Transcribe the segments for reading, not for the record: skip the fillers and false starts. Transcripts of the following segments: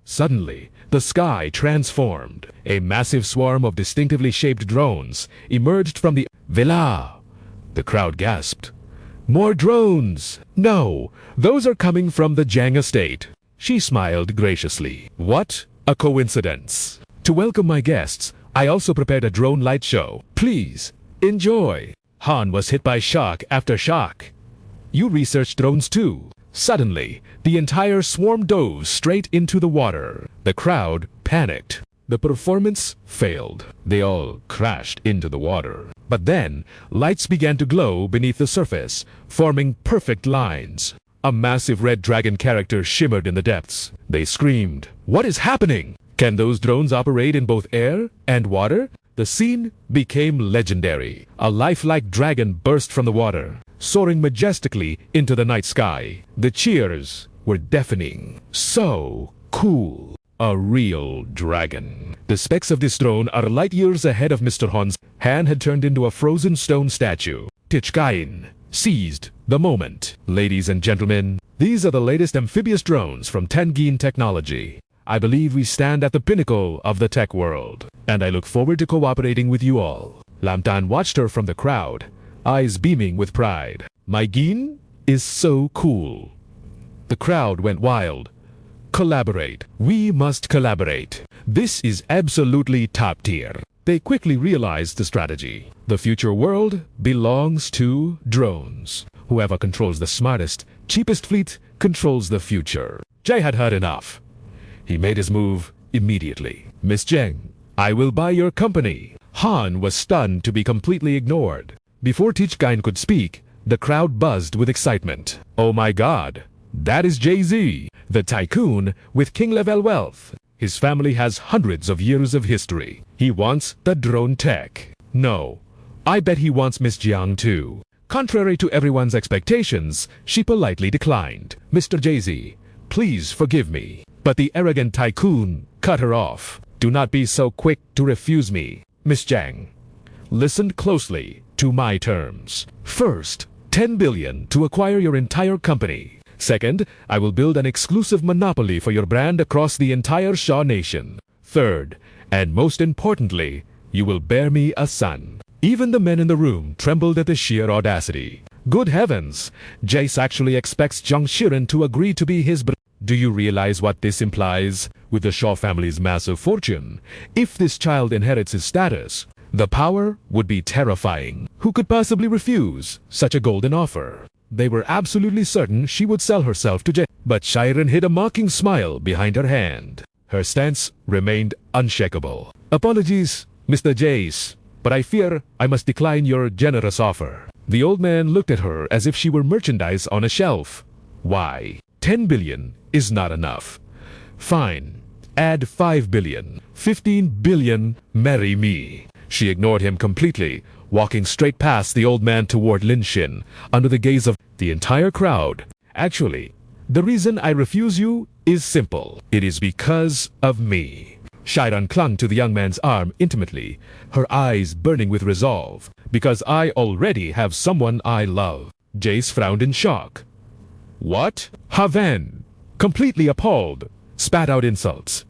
Suddenly, the sky transformed. A massive swarm of distinctively shaped drones emerged from the villa. The crowd gasped. More drones! No, those are coming from the Zhang estate. She smiled graciously. What a coincidence. To welcome my guests, I also prepared a drone light show. Please, enjoy. Han was hit by shock after shock. You researched drones too. Suddenly, the entire swarm dove straight into the water. The crowd panicked. The performance failed. They all crashed into the water. But then, lights began to glow beneath the surface, forming perfect lines. A massive red dragon character shimmered in the depths. They screamed, "What is happening? Can those drones operate in both air and water?" The scene became legendary. A lifelike dragon burst from the water, soaring majestically into the night sky. The cheers were deafening. So cool. A real dragon. The specs of this drone are light years ahead of Mr. Han's. Han had turned into a frozen stone statue. Tycoon seized the moment. Ladies and gentlemen, these are the latest amphibious drones from Tycoon Technology. I believe we stand at the pinnacle of the tech world, and I look forward to cooperating with you all. Lam Dan watched her from the crowd, eyes beaming with pride. My Gin is so cool. The crowd went wild. Collaborate. We must collaborate. This is absolutely top tier. They quickly realized the strategy. The future world belongs to drones. Whoever controls the smartest, cheapest fleet controls the future. Jay had had enough. He made his move immediately. Miss Zheng, I will buy your company. Han was stunned to be completely ignored. Before Tycoon could speak, the crowd buzzed with excitement. Oh my God, that is Jay-Z, the tycoon with king-level wealth. His family has hundreds of years of history. He wants the drone tech. No, I bet he wants Miss Jiang too. Contrary to everyone's expectations, she politely declined. Mr. Jay-Z, please forgive me. But the arrogant tycoon cut her off. Do not be so quick to refuse me. Miss Jiang, listen closely to my terms. First, 10 billion to acquire your entire company. Second, I will build an exclusive monopoly for your brand across the entire Shaw Nation. Third, and most importantly, you will bear me a son. Even the men in the room trembled at the sheer audacity. Good heavens, Jace actually expects Zhang Shiren to agree to be his brother. Do you realize what this implies? With the Shaw family's massive fortune, if this child inherits his status, the power would be terrifying. Who could possibly refuse such a golden offer? They were absolutely certain she would sell herself to Jay. But Shiren hid a mocking smile behind her hand. Her stance remained unshakable. Apologies, Mr. Jace, but I fear I must decline your generous offer. The old man looked at her as if she were merchandise on a shelf. Why? 10 billion is not enough. Fine, add 5 billion. 15 billion, marry me. She ignored him completely, walking straight past the old man toward Lin Xin, under the gaze of the entire crowd. Actually, the reason I refuse you is simple. It is because of me. Shiren clung to the young man's arm intimately, her eyes burning with resolve. Because I already have someone I love. Jace frowned in shock. What? Haven, completely appalled, spat out insults.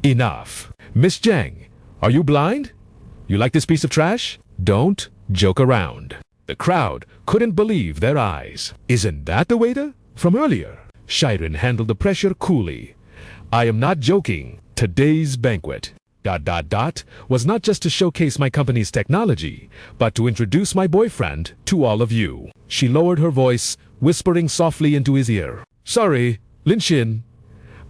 Enough. Miss Zheng, are you blind? You like this piece of trash? Don't joke around. The crowd couldn't believe their eyes. Isn't that the waiter from earlier? Shiren handled the pressure coolly. I am not joking. Today's banquet, ... was not just to showcase my company's technology, but to introduce my boyfriend to all of you. She lowered her voice, whispering softly into his ear. Sorry, Lin Xin.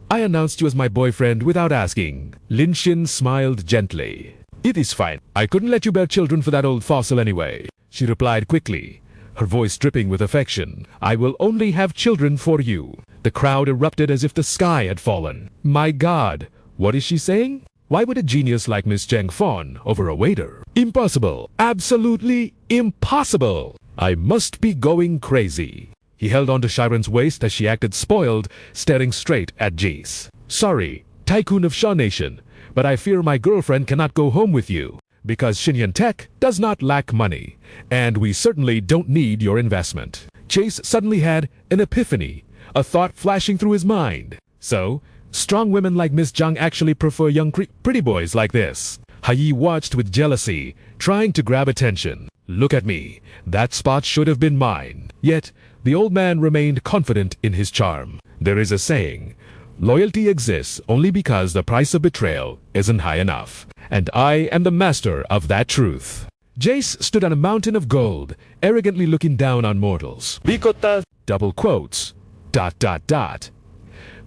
I announced you as my boyfriend without asking. Lin Xin smiled gently. It is fine. I couldn't let you bear children for that old fossil anyway. She replied quickly, her voice dripping with affection. I will only have children for you. The crowd erupted as if the sky had fallen. My God, what is she saying? Why would a genius like Miss Zheng fawn over a waiter? Impossible. Absolutely impossible. I must be going crazy. He held onto Shiren's waist as she acted spoiled, staring straight at Jace. Sorry, Tycoon of Shaw Nation, but I fear my girlfriend cannot go home with you, because Xinyan Tech does not lack money, and we certainly don't need your investment. Chase suddenly had an epiphany, a thought flashing through his mind. So, Strong women like Miss Zhang actually prefer young pretty boys like this. Yi watched with jealousy, trying to grab attention. Look at me. That spot should have been mine. Yet, the old man remained confident in his charm. There is a saying, loyalty exists only because the price of betrayal isn't high enough. And I am the master of that truth. Jace stood on a mountain of gold, arrogantly looking down on mortals. Bikota, double quotes, ...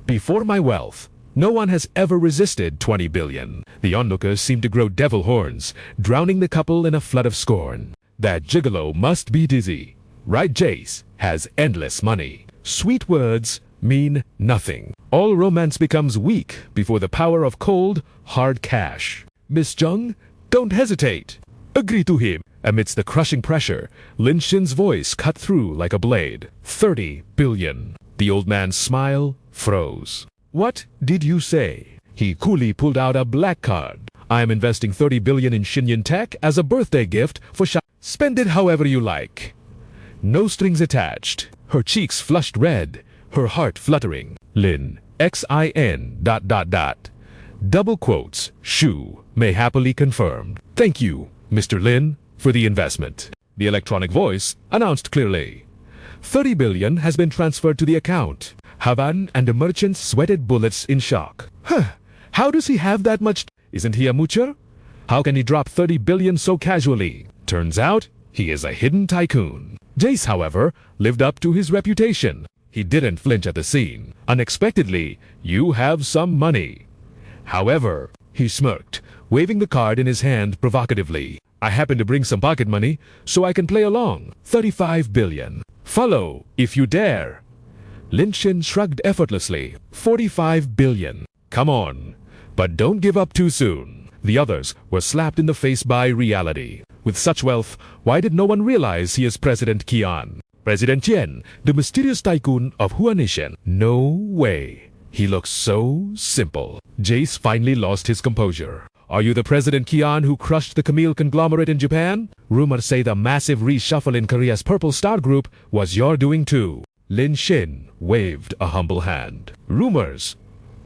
Before my wealth, no one has ever resisted 20 billion. The onlookers seemed to grow devil horns, drowning the couple in a flood of scorn. That gigolo must be dizzy. Right, Jace has endless money. Sweet words mean nothing. All romance becomes weak before the power of cold, hard cash. Miss Zhang, don't hesitate. Agree to him. Amidst the crushing pressure, Lin Shin's voice cut through like a blade. 30 billion. The old man's smile froze. What did you say? He coolly pulled out a black card. I am investing 30 billion in Xinyan Tech as a birthday gift for Spend it however you like. No strings attached. Her cheeks flushed red, her heart fluttering. Lin, Xin ... Double quotes, Shu, may happily confirm. Thank you, Mr. Lin, for the investment. The electronic voice announced clearly. 30 billion has been transferred to the account. Havan and the merchant sweated bullets in shock. How does he have that much? Isn't he a moocher? How can he drop 30 billion so casually? Turns out, he is a hidden tycoon. Jace, however, lived up to his reputation. He didn't flinch at the scene. Unexpectedly, you have some money. However, he smirked, waving the card in his hand provocatively. I happen to bring some pocket money, so I can play along. 35 billion. Follow, if you dare. Lin Shin shrugged effortlessly. 45 billion. Come on. But don't give up too soon. The others were slapped in the face by reality. With such wealth, why did no one realize he is President Qian? President Qian, the mysterious tycoon of Huanishan. No way. He looks so simple. Jace finally lost his composure. Are you the President Qian who crushed the Camille conglomerate in Japan? Rumors say the massive reshuffle in Korea's Purple Star Group was your doing too. Lin Shin waved a humble hand. Rumors?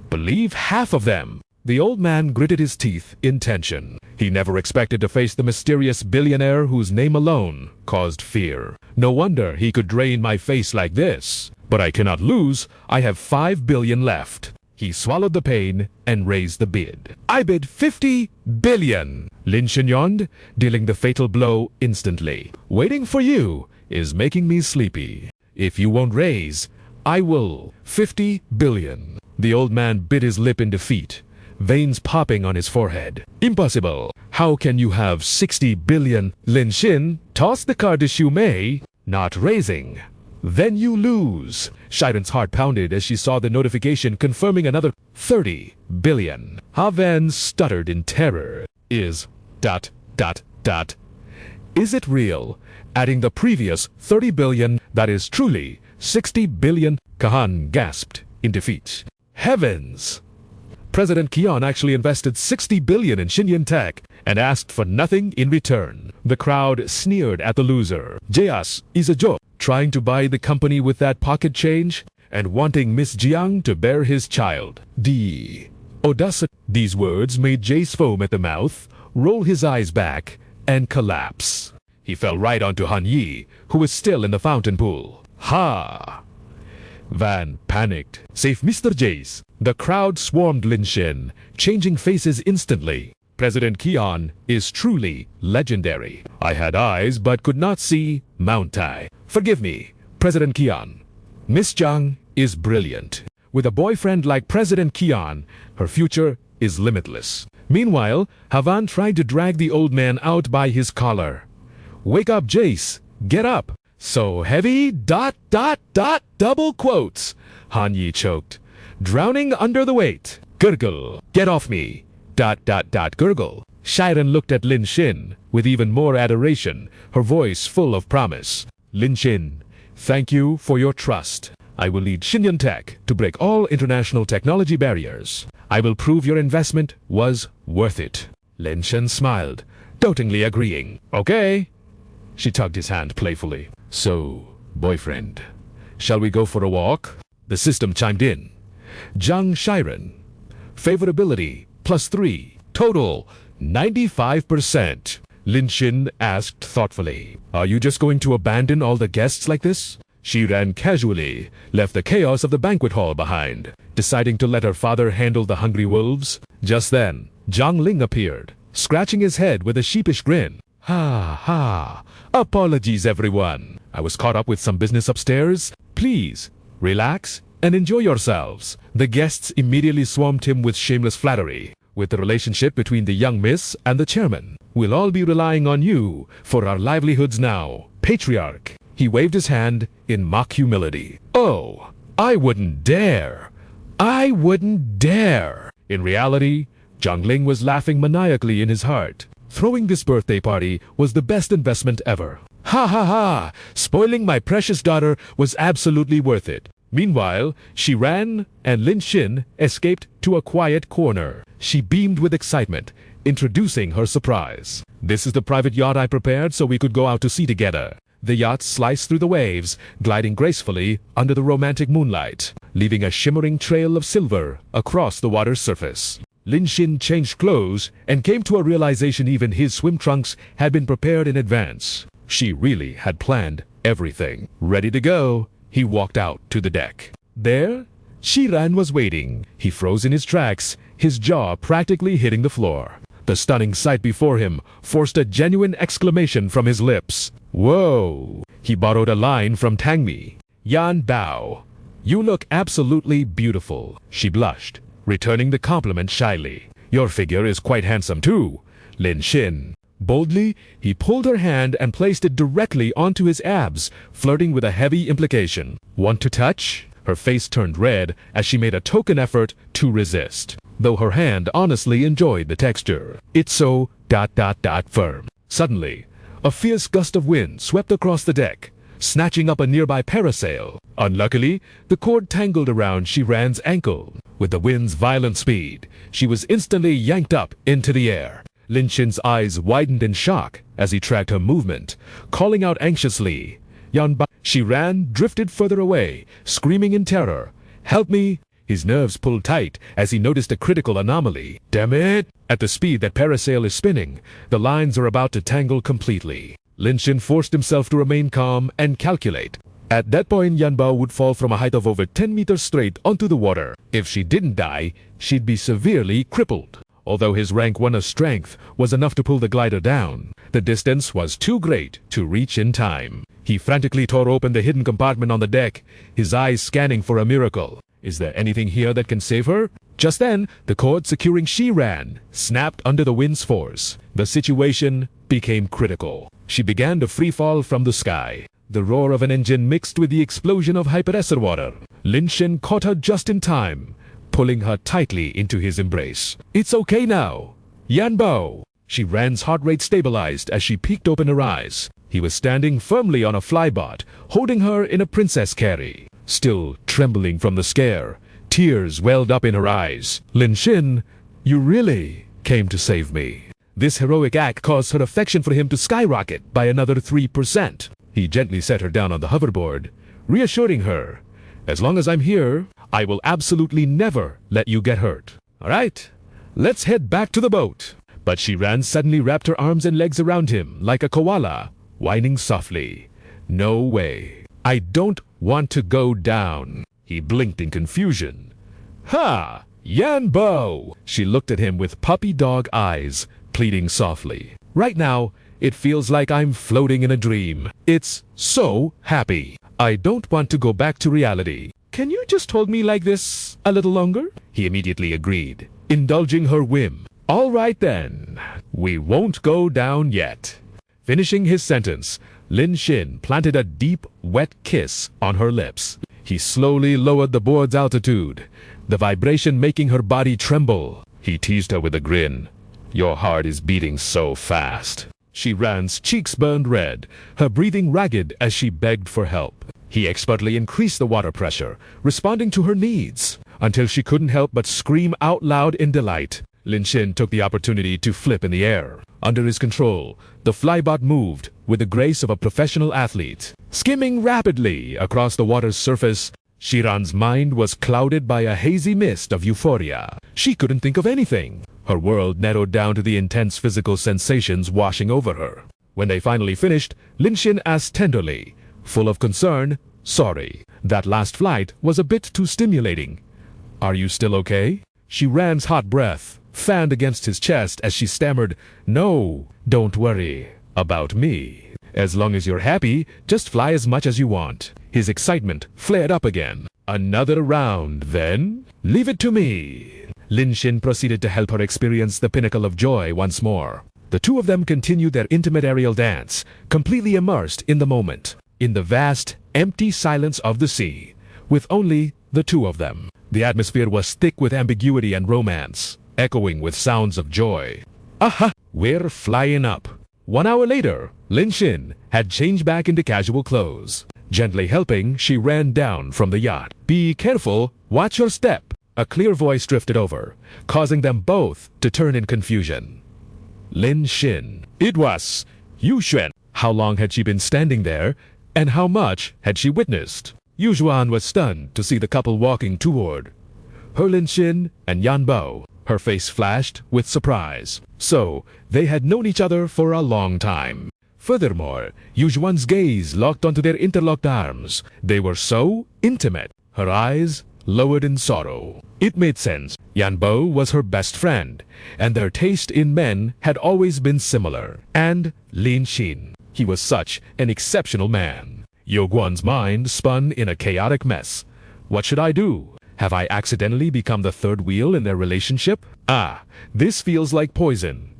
Believe half of them. The old man gritted his teeth in tension. He never expected to face the mysterious billionaire whose name alone caused fear. No wonder he could drain my face like this. But I cannot lose. I have 5 billion left. He swallowed the pain and raised the bid. I bid 50 billion. Lin Shin yawned, dealing the fatal blow instantly. Waiting for you is making me sleepy. If you won't raise, I will. 50 billion. The old man bit his lip in defeat, veins popping on his forehead. Impossible. How can you have 60 billion? Lin Shin tossed the card to Xu Mei, not raising. Then you lose. Shiren's heart pounded as she saw the notification confirming another 30 billion. Haven stuttered in terror. Is ... Is it real? Adding the previous 30 billion, that is truly 60 billion. Kahan gasped in defeat. Heavens! President Qian actually invested 60 billion in Xinyan Tech and asked for nothing in return. The crowd sneered at the loser. Jas is a joke, trying to buy the company with that pocket change and wanting Miss Jiang to bear his child. The audacity. These words made Jace foam at the mouth, roll his eyes back, and collapse. He fell right onto Han Yi, who was still in the fountain pool. Ha! Van panicked. Save Mr. Jace. The crowd swarmed Lin Shin, changing faces instantly. President Qian is truly legendary. I had eyes but could not see Mount Tai. Forgive me, President Qian. Miss Zhang is brilliant. With a boyfriend like President Qian, her future is limitless. Meanwhile, Havan tried to drag the old man out by his collar. Wake up, Jace. Get up. So heavy, ... double quotes. Han Yi choked, drowning under the weight. Gurgle. Get off me. ... Gurgle. Shiren looked at Lin Shin with even more adoration, her voice full of promise. Lin Shin, thank you for your trust. I will lead Xinyan Tech to break all international technology barriers. I will prove your investment was worth it. Lin Shin smiled, dotingly agreeing. Okay. She tugged his hand playfully. So, boyfriend, shall we go for a walk? The system chimed in. Zhang Shiren. Favorability +3. Total 95%. Lin Xin asked thoughtfully. Are you just going to abandon all the guests like this? She ran casually, left the chaos of the banquet hall behind, deciding to let her father handle the hungry wolves. Just then, Zhang Ling appeared, scratching his head with a sheepish grin. Ha ha. Apologies, everyone. I was caught up with some business upstairs. Please, relax and enjoy yourselves. The guests immediately swarmed him with shameless flattery. With the relationship between the young miss and the chairman, we'll all be relying on you for our livelihoods now, patriarch. He waved his hand in mock humility. Oh, I wouldn't dare. I wouldn't dare. In reality, Zhang Ling was laughing maniacally in his heart. Throwing this birthday party was the best investment ever. Ha ha ha! Spoiling my precious daughter was absolutely worth it. Meanwhile, she ran and Lin Xin escaped to a quiet corner. She beamed with excitement, introducing her surprise. This is the private yacht I prepared so we could go out to sea together. The yacht sliced through the waves, gliding gracefully under the romantic moonlight, leaving a shimmering trail of silver across the water's surface. Lin Xin changed clothes and came to a realization even his swim trunks had been prepared in advance. She really had planned everything. Ready to go, he walked out to the deck. There, Shiran was waiting. He froze in his tracks, his jaw practically hitting the floor. The stunning sight before him forced a genuine exclamation from his lips. Whoa! He borrowed a line from Tangmi. Yan Bao. You look absolutely beautiful. She blushed, returning the compliment shyly. Your figure is quite handsome too, Lin Xin. Boldly, he pulled her hand and placed it directly onto his abs, flirting with a heavy implication. Want to touch? Her face turned red as she made a token effort to resist, though her hand honestly enjoyed the texture. It's so ... firm. Suddenly, a fierce gust of wind swept across the deck, snatching up a nearby parasail. Unluckily, the cord tangled around Shiran's ankle. With the wind's violent speed, she was instantly yanked up into the air. Lin Xin's eyes widened in shock as he tracked her movement, calling out anxiously. Yanba. She ran, drifted further away, screaming in terror. Help me! His nerves pulled tight as he noticed a critical anomaly. Damn it! At the speed that parasail is spinning, the lines are about to tangle completely. Lin Xin forced himself to remain calm and calculate. At that point, Yanbao would fall from a height of over 10 meters straight onto the water. If she didn't die, she'd be severely crippled. Although his rank 1 of strength was enough to pull the glider down, the distance was too great to reach in time. He frantically tore open the hidden compartment on the deck, his eyes scanning for a miracle. Is there anything here that can save her? Just then, the cord securing Shiran snapped under the wind's force. The situation became critical. She began to free fall from the sky. The roar of an engine mixed with the explosion of hyperessor water. Lin Xin caught her just in time, pulling her tightly into his embrace. It's okay now. Yanbao. Shiran's heart rate stabilized as she peeked open her eyes. He was standing firmly on a flybot, holding her in a princess carry. Still trembling from the scare, tears welled up in her eyes. Lin Xin, you really came to save me. This heroic act caused her affection for him to skyrocket by another 3%. He gently set her down on the hoverboard, reassuring her, as long as I'm here, I will absolutely never let you get hurt. All right, let's head back to the boat. But Shiran suddenly wrapped her arms and legs around him like a koala, whining softly. No way. I don't want to go down. He blinked in confusion. Ha! Yanbo! She looked at him with puppy dog eyes, pleading softly. Right now, it feels like I'm floating in a dream. It's so happy. I don't want to go back to reality. Can you just hold me like this a little longer? He immediately agreed, indulging her whim. All right then, we won't go down yet. Finishing his sentence, Lin Xin planted a deep, wet kiss on her lips. He slowly lowered the board's altitude, the vibration making her body tremble. He teased her with a grin. Your heart is beating so fast. Shiran's cheeks burned red, her breathing ragged as she begged for help. He expertly increased the water pressure, responding to her needs, until she couldn't help but scream out loud in delight. Lin Xin took the opportunity to flip in the air. Under his control, the flybot moved with the grace of a professional athlete. Skimming rapidly across the water's surface, Shiran's mind was clouded by a hazy mist of euphoria. She couldn't think of anything. Her world narrowed down to the intense physical sensations washing over her. When they finally finished, Lin asked tenderly, full of concern, "Sorry, that last flight was a bit too stimulating. Are you still okay?" Shiran's hot breath fanned against his chest as she stammered, "No, don't worry about me. As long as you're happy, just fly as much as you want." His excitement flared up again. "Another round, then? Leave it to me." Lin proceeded to help her experience the pinnacle of joy once more. The two of them continued their intimate aerial dance, completely immersed in the moment, in the vast, empty silence of the sea, with only the two of them. The atmosphere was thick with ambiguity and romance, echoing with sounds of joy. "Aha! We're flying up." 1 hour later, Lin had changed back into casual clothes. Gently helping, she ran down from the yacht. "Be careful, watch your step." A clear voice drifted over, causing them both to turn in confusion. Lin. It was Yu Xuan. How long had she been standing there, and how much had she witnessed? Yu Zhuan was stunned to see the couple walking toward her. Lin and Yan Bao. Her face flashed with surprise. So, they had known each other for a long time. Furthermore, Yu Zhuan's gaze locked onto their interlocked arms. They were so intimate. Her eyes lowered in sorrow. It made sense. Yan Bao was her best friend, and their taste in men had always been similar. And Lin, he was such an exceptional man. Yo Guan's mind spun in a chaotic mess. What should I do? Have I accidentally become the third wheel in their relationship? This feels like poison. ...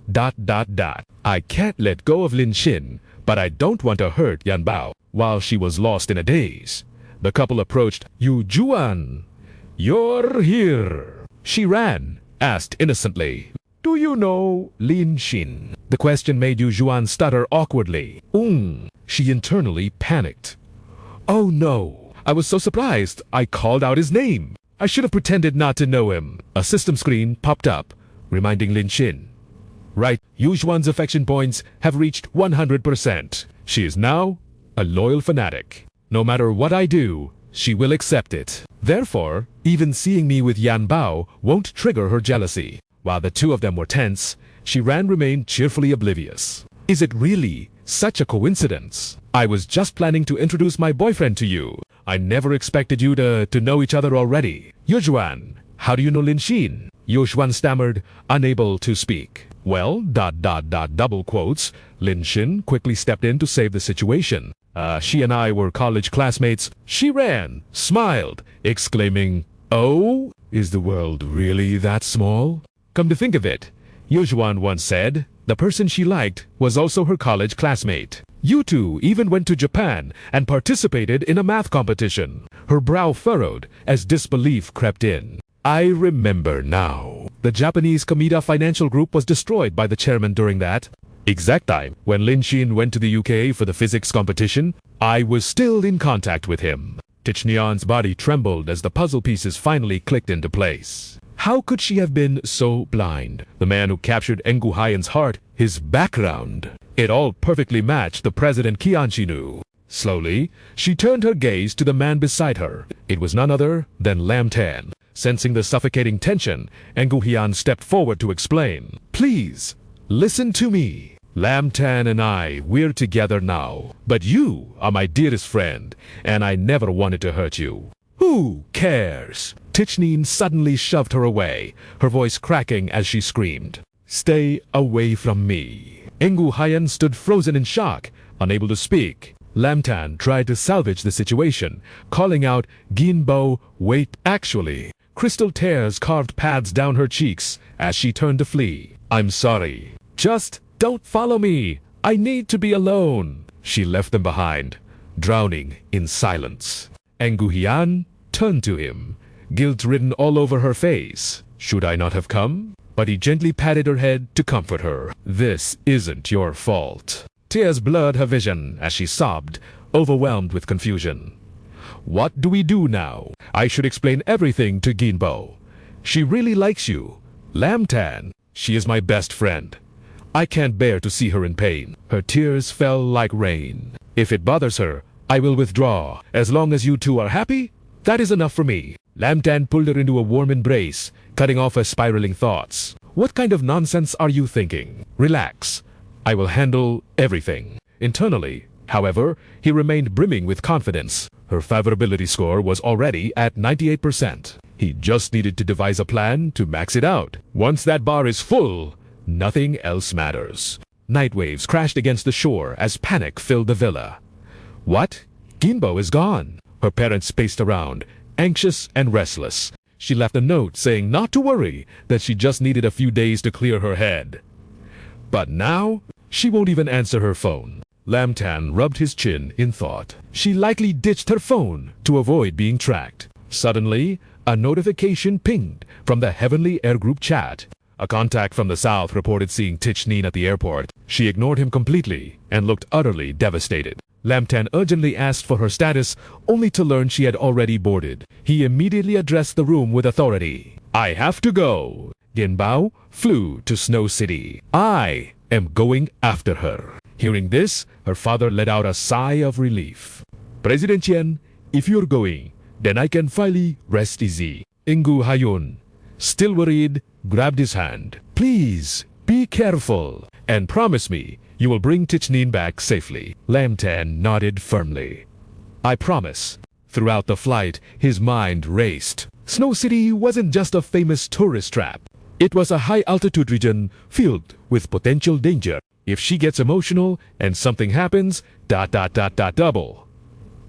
I can't let go of Lin, but I don't want to hurt Yan Bao. While she was lost in a daze, the couple approached Yu Zhuan. "You're here." She ran, asked innocently, "Do you know Lin?" The question made Yu Zhuan stutter awkwardly. She internally panicked. "Oh no, I was so surprised I called out his name. I should have pretended not to know him." A system screen popped up, reminding Lin. Right, Yu Zhuan's affection points have reached 100%. She is now a loyal fanatic. No matter what I do, she will accept it. Therefore, even seeing me with Yan Bao won't trigger her jealousy. While the two of them were tense, Shiran remained cheerfully oblivious. "Is it really such a coincidence? I was just planning to introduce my boyfriend to you. I never expected you to know each other already." "Yu Zhuan, how do you know Lin?" Yu Zhuan stammered, unable to speak. "Well, ... double quotes. Lin quickly stepped in to save the situation. She and I were college classmates." She ran, smiled, exclaiming, "Oh, is the world really that small?" Come to think of it, Yu Zhuan once said, the person she liked was also her college classmate. You two even went to Japan and participated in a math competition. Her brow furrowed as disbelief crept in. "I remember now. The Japanese Komita Financial Group was destroyed by the chairman during that exact time. When Lin went to the UK for the physics competition, I was still in contact with him." Tichnian's body trembled as the puzzle pieces finally clicked into place. How could she have been so blind? The man who captured Engu Haiyan's heart, his background. It all perfectly matched the President Qian she knew. Slowly, she turned her gaze to the man beside her. It was none other than Lam Tan. Sensing the suffocating tension, Engu Haiyan stepped forward to explain. "Please, listen to me. Lam Tan and we're together now. But you are my dearest friend, and I never wanted to hurt you." "Who cares?" Tichnine suddenly shoved her away, her voice cracking as she screamed. "Stay away from me." Engu Haiyan stood frozen in shock, unable to speak. Lam Tan tried to salvage the situation, calling out, "Ginbo, wait." Actually, crystal tears carved paths down her cheeks as she turned to flee. "I'm sorry. Just don't follow me. I need to be alone." She left them behind, drowning in silence. Engu Haiyan turned to him, guilt written all over her face. "Should I not have come?" But he gently patted her head to comfort her. "This isn't your fault." Tears blurred her vision as she sobbed, overwhelmed with confusion. "What do we do now? I should explain everything to Ginbo. She really likes you. Lam Tan, she is my best friend. I can't bear to see her in pain." Her tears fell like rain. "If it bothers her, I will withdraw. As long as you two are happy, That is enough for me. Lam Tan pulled her into a warm embrace, cutting off her spiraling thoughts. What kind of nonsense are you thinking? Relax. I will handle everything. Internally, however, he remained brimming with confidence. Her favorability score was already at 98%. He just needed to devise a plan to max it out. Once that bar is full, nothing else matters. Night waves crashed against the shore as panic filled the villa. What? Ginbo is gone. Her parents paced around, anxious and restless. She left a note saying not to worry, that she just needed a few days to clear her head. But now, she won't even answer her phone. Lam Tan rubbed his chin in thought. She likely ditched her phone to avoid being tracked. Suddenly, a notification pinged from the Heavenly Air Group chat. A contact from the south reported seeing Tichneen at the airport. She ignored him completely and looked utterly devastated. Lam Tan urgently asked for her status, only to learn she had already boarded. He immediately addressed the room with authority. I have to go. Genbao flew to Snow City. I am going after her. Hearing this, her father let out a sigh of relief. President Chen, if you're going, then I can finally rest easy. Ingu Hayun, still worried, grabbed his hand. Please, be careful, and promise me you will bring Tichneen back safely. Lam Tan nodded firmly. I promise. Throughout the flight, his mind raced. Snow City wasn't just a famous tourist trap. It was a high-altitude region filled with potential danger. If she gets emotional and something happens, ... double.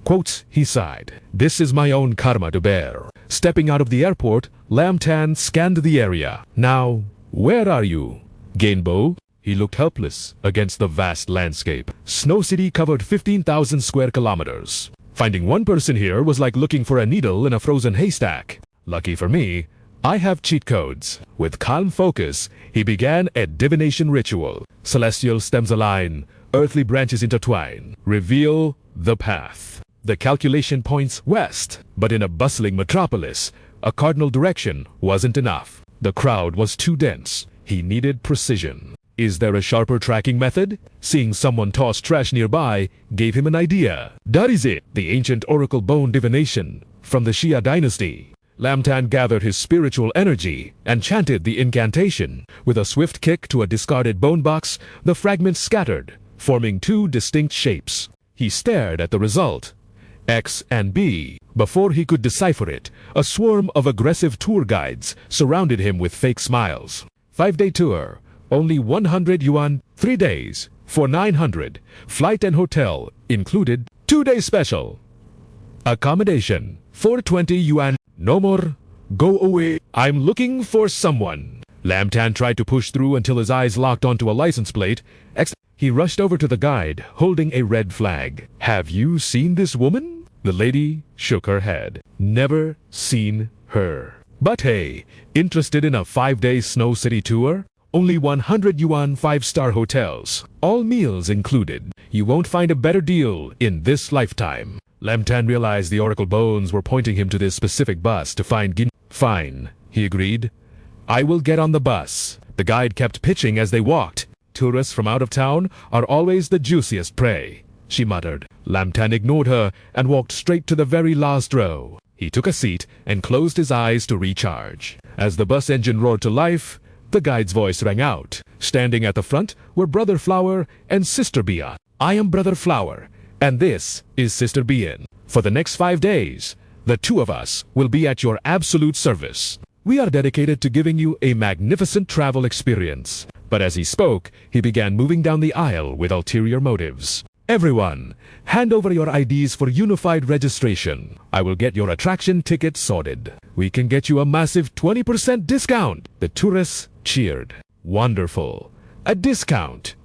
Quotes, he sighed. This is my own karma to bear. Stepping out of the airport, Lam Tan scanned the area. Now, where are you? Gainbow. He looked helpless against the vast landscape. Snow City covered 15,000 square kilometers. Finding one person here was like looking for a needle in a frozen haystack. Lucky for me, I have cheat codes. With calm focus, he began a divination ritual. Celestial stems align, earthly branches intertwine. Reveal the path. The calculation points west, but in a bustling metropolis, a cardinal direction wasn't enough. The crowd was too dense. He needed precision. Is there a sharper tracking method? Seeing someone toss trash nearby gave him an idea. That is it, the ancient oracle bone divination from the Xia dynasty. Lam Tan gathered his spiritual energy and chanted the incantation. With a swift kick to a discarded bone box, the fragments scattered, forming two distinct shapes. He stared at the result, X and B. Before he could decipher it, a swarm of aggressive tour guides surrounded him with fake smiles. 5-day tour, only 100 yuan, 3 days, for 900. Flight and hotel included. 2-day special. Accommodation, 420 yuan. No more. Go away. I'm looking for someone. Lam Tan tried to push through until his eyes locked onto a license plate. He rushed over to the guide, holding a red flag. Have you seen this woman? The lady shook her head. Never seen her. But hey, interested in a 5-day Snow City tour? Only 100 yuan 5-star hotels. All meals included. You won't find a better deal in this lifetime. Lam Tan realized the oracle bones were pointing him to this specific bus to find Gin. Fine, he agreed. I will get on the bus. The guide kept pitching as they walked. Tourists from out of town are always the juiciest prey, she muttered. Lam Tan ignored her and walked straight to the very last row. He took a seat and closed his eyes to recharge. As the bus engine roared to life, the guide's voice rang out. Standing at the front were Brother Flower and Sister Bian. I am Brother Flower, and this is Sister Bian. For the next 5 days, the two of us will be at your absolute service. We are dedicated to giving you a magnificent travel experience. But as he spoke, he began moving down the aisle with ulterior motives. Everyone, hand over your IDs for unified registration. I will get your attraction ticket sorted. We can get you a massive 20% discount. The tourists cheered. Wonderful. A discount.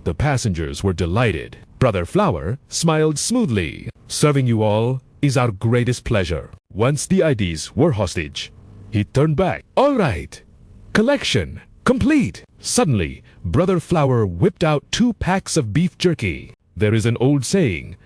The passengers were delighted. Brother Flower smiled smoothly. Serving you all is our greatest pleasure. Once the IDs were hostage, he turned back. All right. Collection complete. Suddenly, Brother Flower whipped out 2 packs of beef jerky. There is an old saying,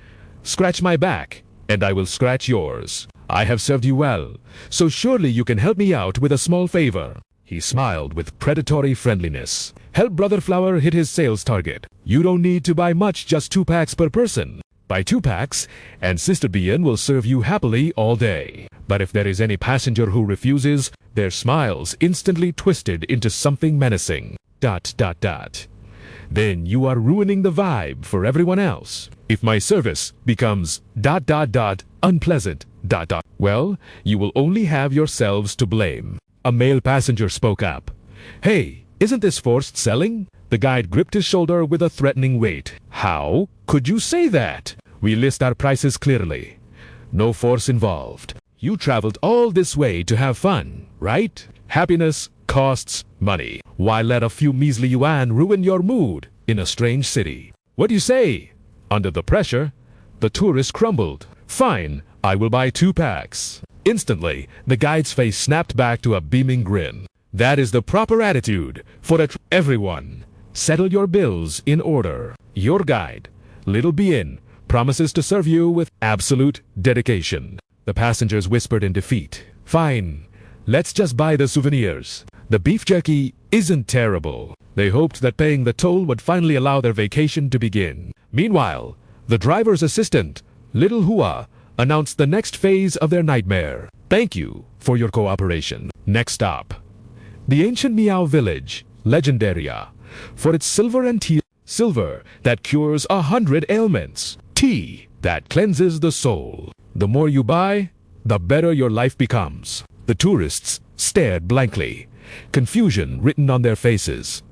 scratch my back, and I will scratch yours. I have served you well, so surely you can help me out with a small favor. He smiled with predatory friendliness. Help Brother Flower hit his sales target. You don't need to buy much, just 2 packs per person. Buy 2 packs, and Sister Bian will serve you happily all day. But if there is any passenger who refuses, their smiles instantly twisted into something menacing. ... Then you are ruining the vibe for everyone else. If my service becomes ... unpleasant ... well, you will only have yourselves to blame. A male passenger spoke up. Hey, isn't this forced selling? The guide gripped his shoulder with a threatening weight. How could you say that? We list our prices clearly. No force involved. You traveled all this way to have fun, right? Happiness costs money. Why let a few measly yuan ruin your mood in a strange city? What do you say? Under the pressure, the tourist crumbled. Fine, I will buy 2 packs. Instantly, the guide's face snapped back to a beaming grin. That is the proper attitude for everyone. Settle your bills in order. Your guide, Little Bien, promises to serve you with absolute dedication. The passengers whispered in defeat. Fine, let's just buy the souvenirs. The beef jerky isn't terrible. They hoped that paying the toll would finally allow their vacation to begin. Meanwhile, the driver's assistant, Little Hua, announced the next phase of their nightmare. Thank you for your cooperation. Next stop, the ancient Miao village, Legendaria, for its silver and tea. Silver that cures 100 ailments. Tea that cleanses the soul. The more you buy, the better your life becomes. The tourists stared blankly, confusion written on their faces.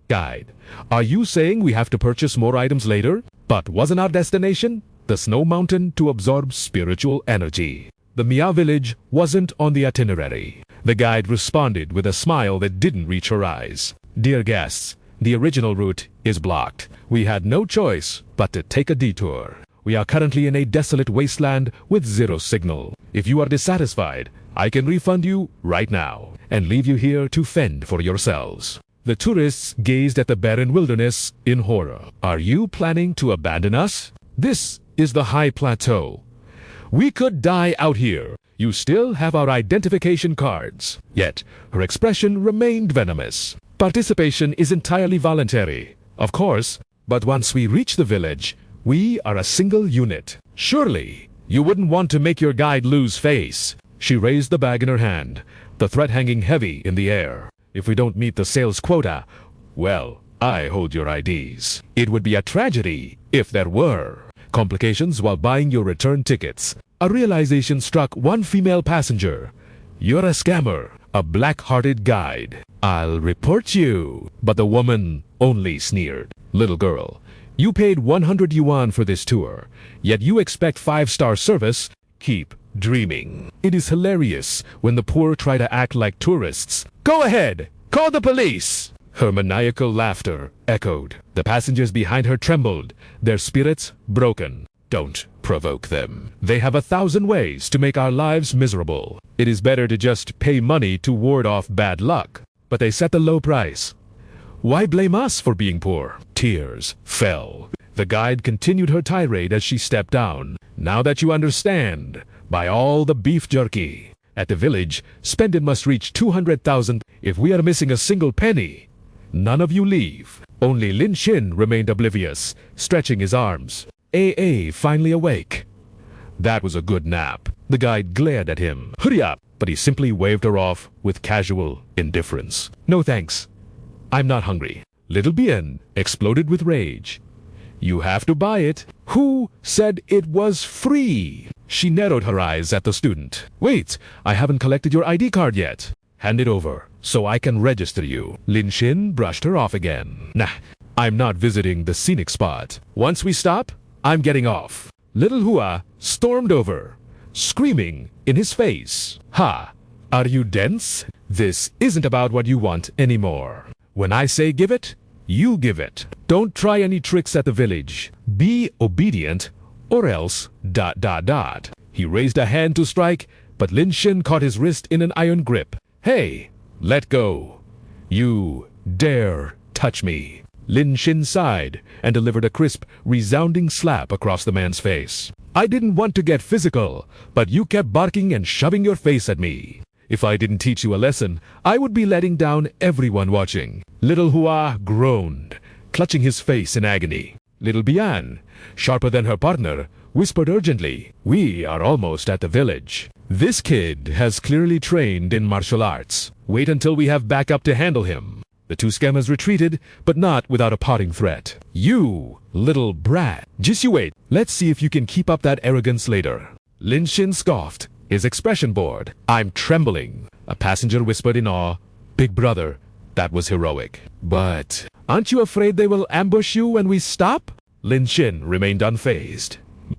Guide, are you saying we have to purchase more items later? But wasn't our destination the snow mountain to absorb spiritual energy? The Miao village wasn't on the itinerary. The guide responded with a smile that didn't reach her eyes. Dear guests, the original route is blocked. We had no choice but to take a detour. We are currently in a desolate wasteland with 0 signal. If you are dissatisfied, I can refund you right now and leave you here to fend for yourselves. The tourists gazed at the barren wilderness in horror. Are you planning to abandon us? This is the high plateau. We could die out here. You still have our identification cards. Yet, her expression remained venomous. Participation is entirely voluntary, of course, but once we reach the village, we are a single unit. Surely, you wouldn't want to make your guide lose face. She raised the bag in her hand, the threat hanging heavy in the air. If we don't meet the sales quota, well, I hold your IDs. It would be a tragedy if there were complications while buying your return tickets. A realization struck one female passenger. You're a scammer, a black-hearted guide. I'll report you. But the woman only sneered. Little girl, you paid 100 yuan for this tour, yet you expect 5-star service? Keep dreaming. It is hilarious when the poor try to act like tourists. Go ahead, call the police. Her maniacal laughter echoed. The passengers behind her trembled, their spirits broken. Don't provoke them. They have 1,000 ways to make our lives miserable. It is better to just pay money to ward off bad luck. But they set the low price. Why blame us for being poor? Tears fell. The guide continued her tirade as she stepped down. Now that you understand, buy all the beef jerky. At the village, spending must reach 200,000. If we are missing a single penny, none of you leave. Only Lin Xin remained oblivious, stretching his arms. AA finally awake. That was a good nap. The guide glared at him. Hurry up! But he simply waved her off with casual indifference. No thanks. I'm not hungry. Little Bien exploded with rage. You have to buy it. Who said it was free? She narrowed her eyes at the student. Wait, I haven't collected your ID card yet. Hand it over, so I can register you. Lin Xin brushed her off again. Nah, I'm not visiting the scenic spot. Once we stop, I'm getting off. Little Hua stormed over, screaming in his face. Ha! Are you dense? This isn't about what you want anymore. When I say give it, you give it. Don't try any tricks at the village. Be obedient, or else ... He raised a hand to strike, but Lin Xin caught his wrist in an iron grip. Hey, let go. You dare touch me. Lin Xin sighed and delivered a crisp, resounding slap across the man's face. I didn't want to get physical, but you kept barking and shoving your face at me. If I didn't teach you a lesson, I would be letting down everyone watching. Little Hua groaned, clutching his face in agony. Little Bian, sharper than her partner, whispered urgently, "We are almost at the village. This kid has clearly trained in martial arts. Wait until we have backup to handle him." The two scammers retreated, but not without a parting threat. "You, little brat. Just you wait. Let's see if you can keep up that arrogance later." Lin Shin scoffed, his expression bored. "I'm trembling." A passenger whispered in awe, "Big brother, that was heroic. But aren't you afraid they will ambush you when we stop?" Lin Shin remained unfazed.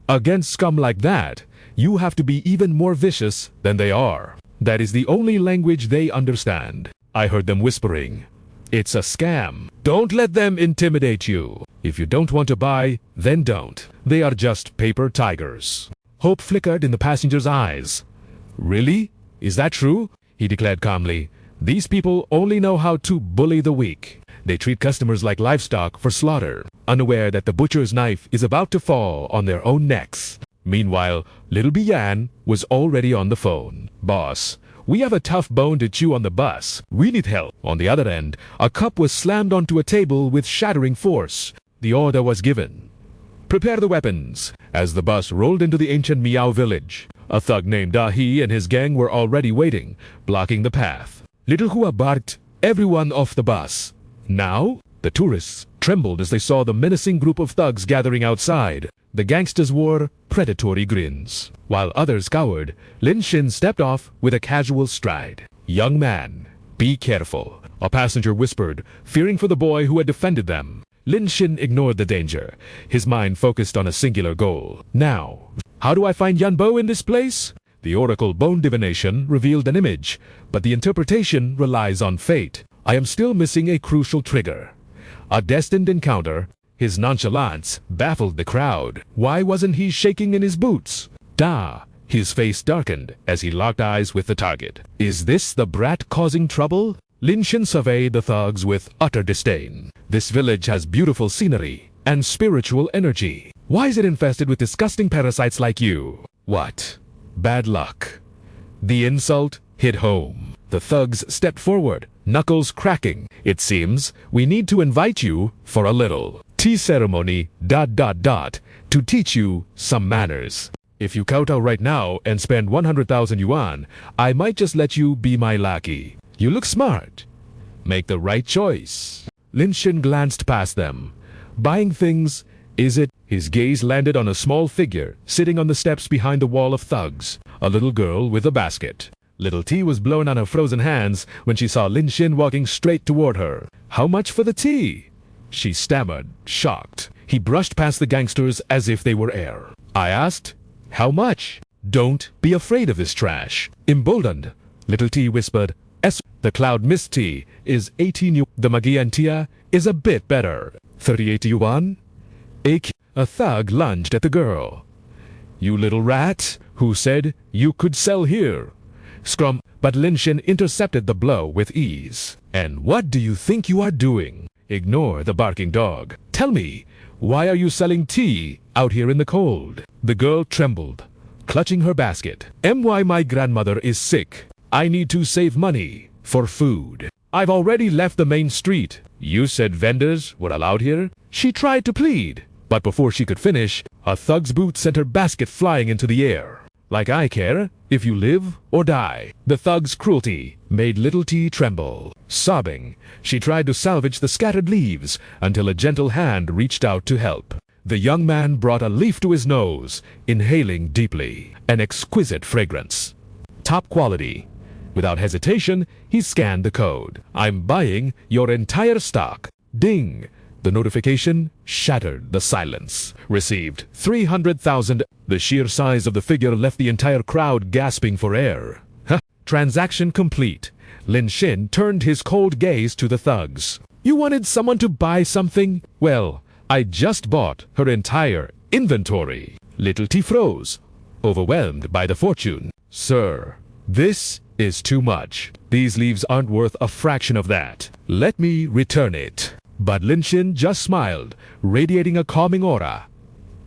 "Against scum like that, you have to be even more vicious than they are. That is the only language they understand." I heard them whispering, "It's a scam. Don't let them intimidate you. If you don't want to buy, then don't. They are just paper tigers." Hope flickered in the passenger's eyes. "Really? Is that true?" he declared calmly. "These people only know how to bully the weak. They treat customers like livestock for slaughter, unaware that the butcher's knife is about to fall on their own necks." Meanwhile, little Bian was already on the phone. "Boss, we have a tough bone to chew on the bus. We need help." On the other end, a cup was slammed onto a table with shattering force. The order was given. "Prepare the weapons." As the bus rolled into the ancient Miao village, a thug named Dahi and his gang were already waiting, blocking the path. Little Hua barked everyone off the bus. Now, the tourists trembled as they saw the menacing group of thugs gathering outside. The gangsters wore predatory grins. While others cowered, Lin Shin stepped off with a casual stride. "Young man, be careful," a passenger whispered, fearing for the boy who had defended them. Lin Shin ignored the danger, his mind focused on a singular goal. "Now, how do I find Yan Bo in this place?" The oracle bone divination revealed an image, but the interpretation relies on fate. I am still missing a crucial trigger. A destined encounter. His nonchalance baffled the crowd. Why wasn't he shaking in his boots? His face darkened as he locked eyes with the target. "Is this the brat causing trouble?" Lin Shin surveyed the thugs with utter disdain. "This village has beautiful scenery and spiritual energy. Why is it infested with disgusting parasites like you?" "What? Bad luck." The insult hit home. The thugs stepped forward, knuckles cracking. "It seems we need to invite you for a little tea ceremony, to teach you some manners. If you kowtow right now and spend 100,000 yuan, I might just let you be my lackey. You look smart. Make the right choice." Lin Shin glanced past them. "Buying things, is it?" His gaze landed on a small figure sitting on the steps behind the wall of thugs, a little girl with a basket. Little tea was blown on her frozen hands when she saw Lin Shin walking straight toward her. "How much for the tea?" she stammered, shocked. He brushed past the gangsters as if they were air. I asked, "How much?" "Don't be afraid of this trash." Emboldened, Little T whispered, "The Cloud Mist tea is 18 yuan. The Magian tia is a bit better. 38 yuan?" A thug lunged at the girl. "You little rat, who said you could sell here?" Scrum, but Lin Shin intercepted the blow with ease. "And what do you think you are doing?" "Ignore the barking dog. Tell me, why are you selling tea out here in the cold?" The girl trembled, clutching her basket. My grandmother is sick. I need to save money for food. I've already left the main street." "You said vendors were allowed here?" She tried to plead, but before she could finish, a thug's boot sent her basket flying into the air. "Like I care if you live or die." The thug's cruelty made Little T tremble. Sobbing, she tried to salvage the scattered leaves until a gentle hand reached out to help. The young man brought a leaf to his nose, inhaling deeply. An exquisite fragrance. Top quality. Without hesitation, he scanned the code. "I'm buying your entire stock." Ding! The notification shattered the silence. Received 300,000. The sheer size of the figure left the entire crowd gasping for air. Transaction complete. Lin Shin turned his cold gaze to the thugs. "You wanted someone to buy something? Well, I just bought her entire inventory." Little T froze, overwhelmed by the fortune. "Sir, this is too much. These leaves aren't worth a fraction of that. Let me return it." But Lin Shin just smiled, radiating a calming aura.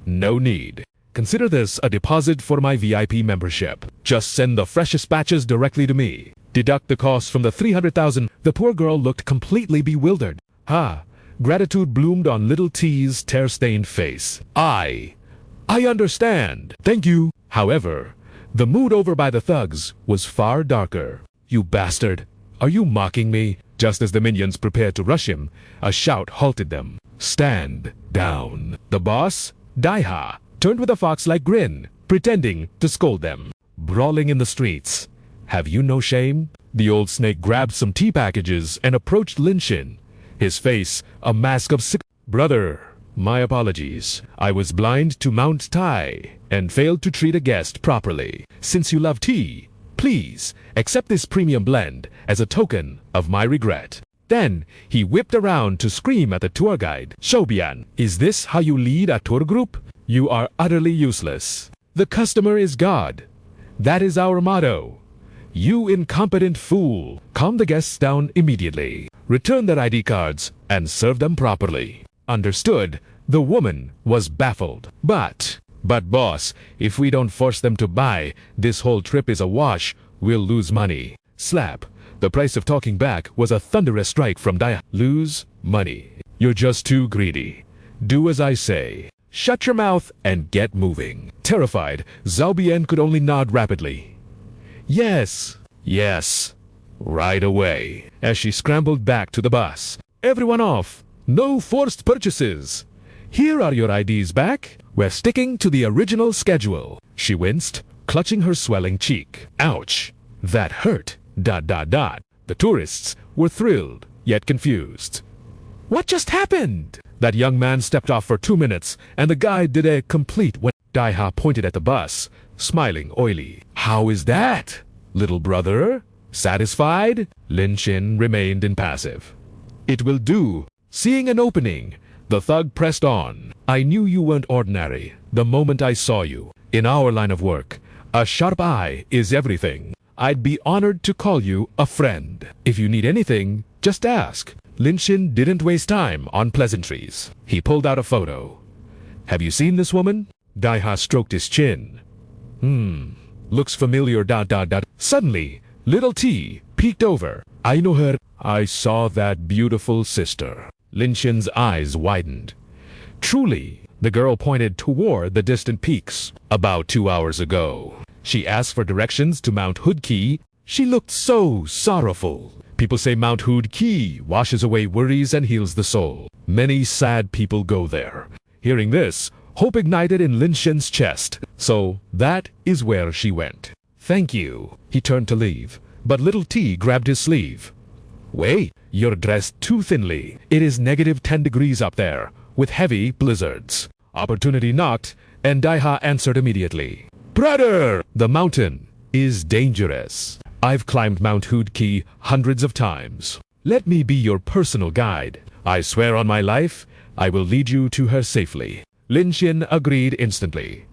"No need. Consider this a deposit for my VIP membership. Just send the freshest batches directly to me. Deduct the cost from the 300,000. The poor girl looked completely bewildered. Gratitude bloomed on little T's tear-stained face. I understand. Thank you. However, the mood over by the thugs was far darker. You bastard. Are you mocking me? Just as the minions prepared to rush him, a shout halted them. Stand down. The boss, Daiha, turned with a fox-like grin, pretending to scold them. Brawling in the streets. Have you no shame? The old snake grabbed some tea packages and approached Lin Xin. His face a mask of sick. Brother, my apologies. I was blind to Mount Tai and failed to treat a guest properly. Since you love tea, please accept this premium blend as a token of my regret. Then he whipped around to scream at the tour guide. Shoubian, is this how you lead a tour group? You are utterly useless. The customer is God. That is our motto. You incompetent fool. Calm the guests down immediately. Return their ID cards and serve them properly. Understood. The woman was baffled. But boss, if we don't force them to buy, this whole trip is a wash. We'll lose money. Slap. The price of talking back was a thunderous strike from Daya. Lose money. You're just too greedy. Do as I say. Shut your mouth and get moving. Terrified, Zhao Bian could only nod rapidly. Yes, yes, right away. As she scrambled back to the bus. Everyone off. No forced purchases. Here are your IDs back. We're sticking to the original schedule. She winced, clutching her swelling cheek. Ouch. That hurt. ... The tourists were thrilled, yet confused. What just happened? That young man stepped off for 2 minutes, and the guide did a complete when Daiha pointed at the bus, smiling oily. How is that, little brother? Satisfied? Lin Xin remained impassive. It will do. Seeing an opening, the thug pressed on. I knew you weren't ordinary the moment I saw you. In our line of work, a sharp eye is everything. I'd be honored to call you a friend. If you need anything, just ask. Lin Xin didn't waste time on pleasantries. He pulled out a photo. Have you seen this woman? Daiha stroked his chin. Looks familiar. Suddenly, little T peeked over. I know her. I saw that beautiful sister. Lin Xin's eyes widened. Truly, the girl pointed toward the distant peaks. About 2 hours ago. She asked for directions to Mount Hood Key. She looked so sorrowful. People say Mount Hood Key washes away worries and heals the soul. Many sad people go there. Hearing this, hope ignited in Lin Xin's chest. So that is where she went. Thank you. He turned to leave, but little T grabbed his sleeve. Wait, you're dressed too thinly. It is -10 degrees up there, with heavy blizzards. Opportunity knocked, and Daiha answered immediately. Brother! The mountain is dangerous. I've climbed Mount Hood Key hundreds of times. Let me be your personal guide. I swear on my life, I will lead you to her safely. Lin Xin agreed instantly.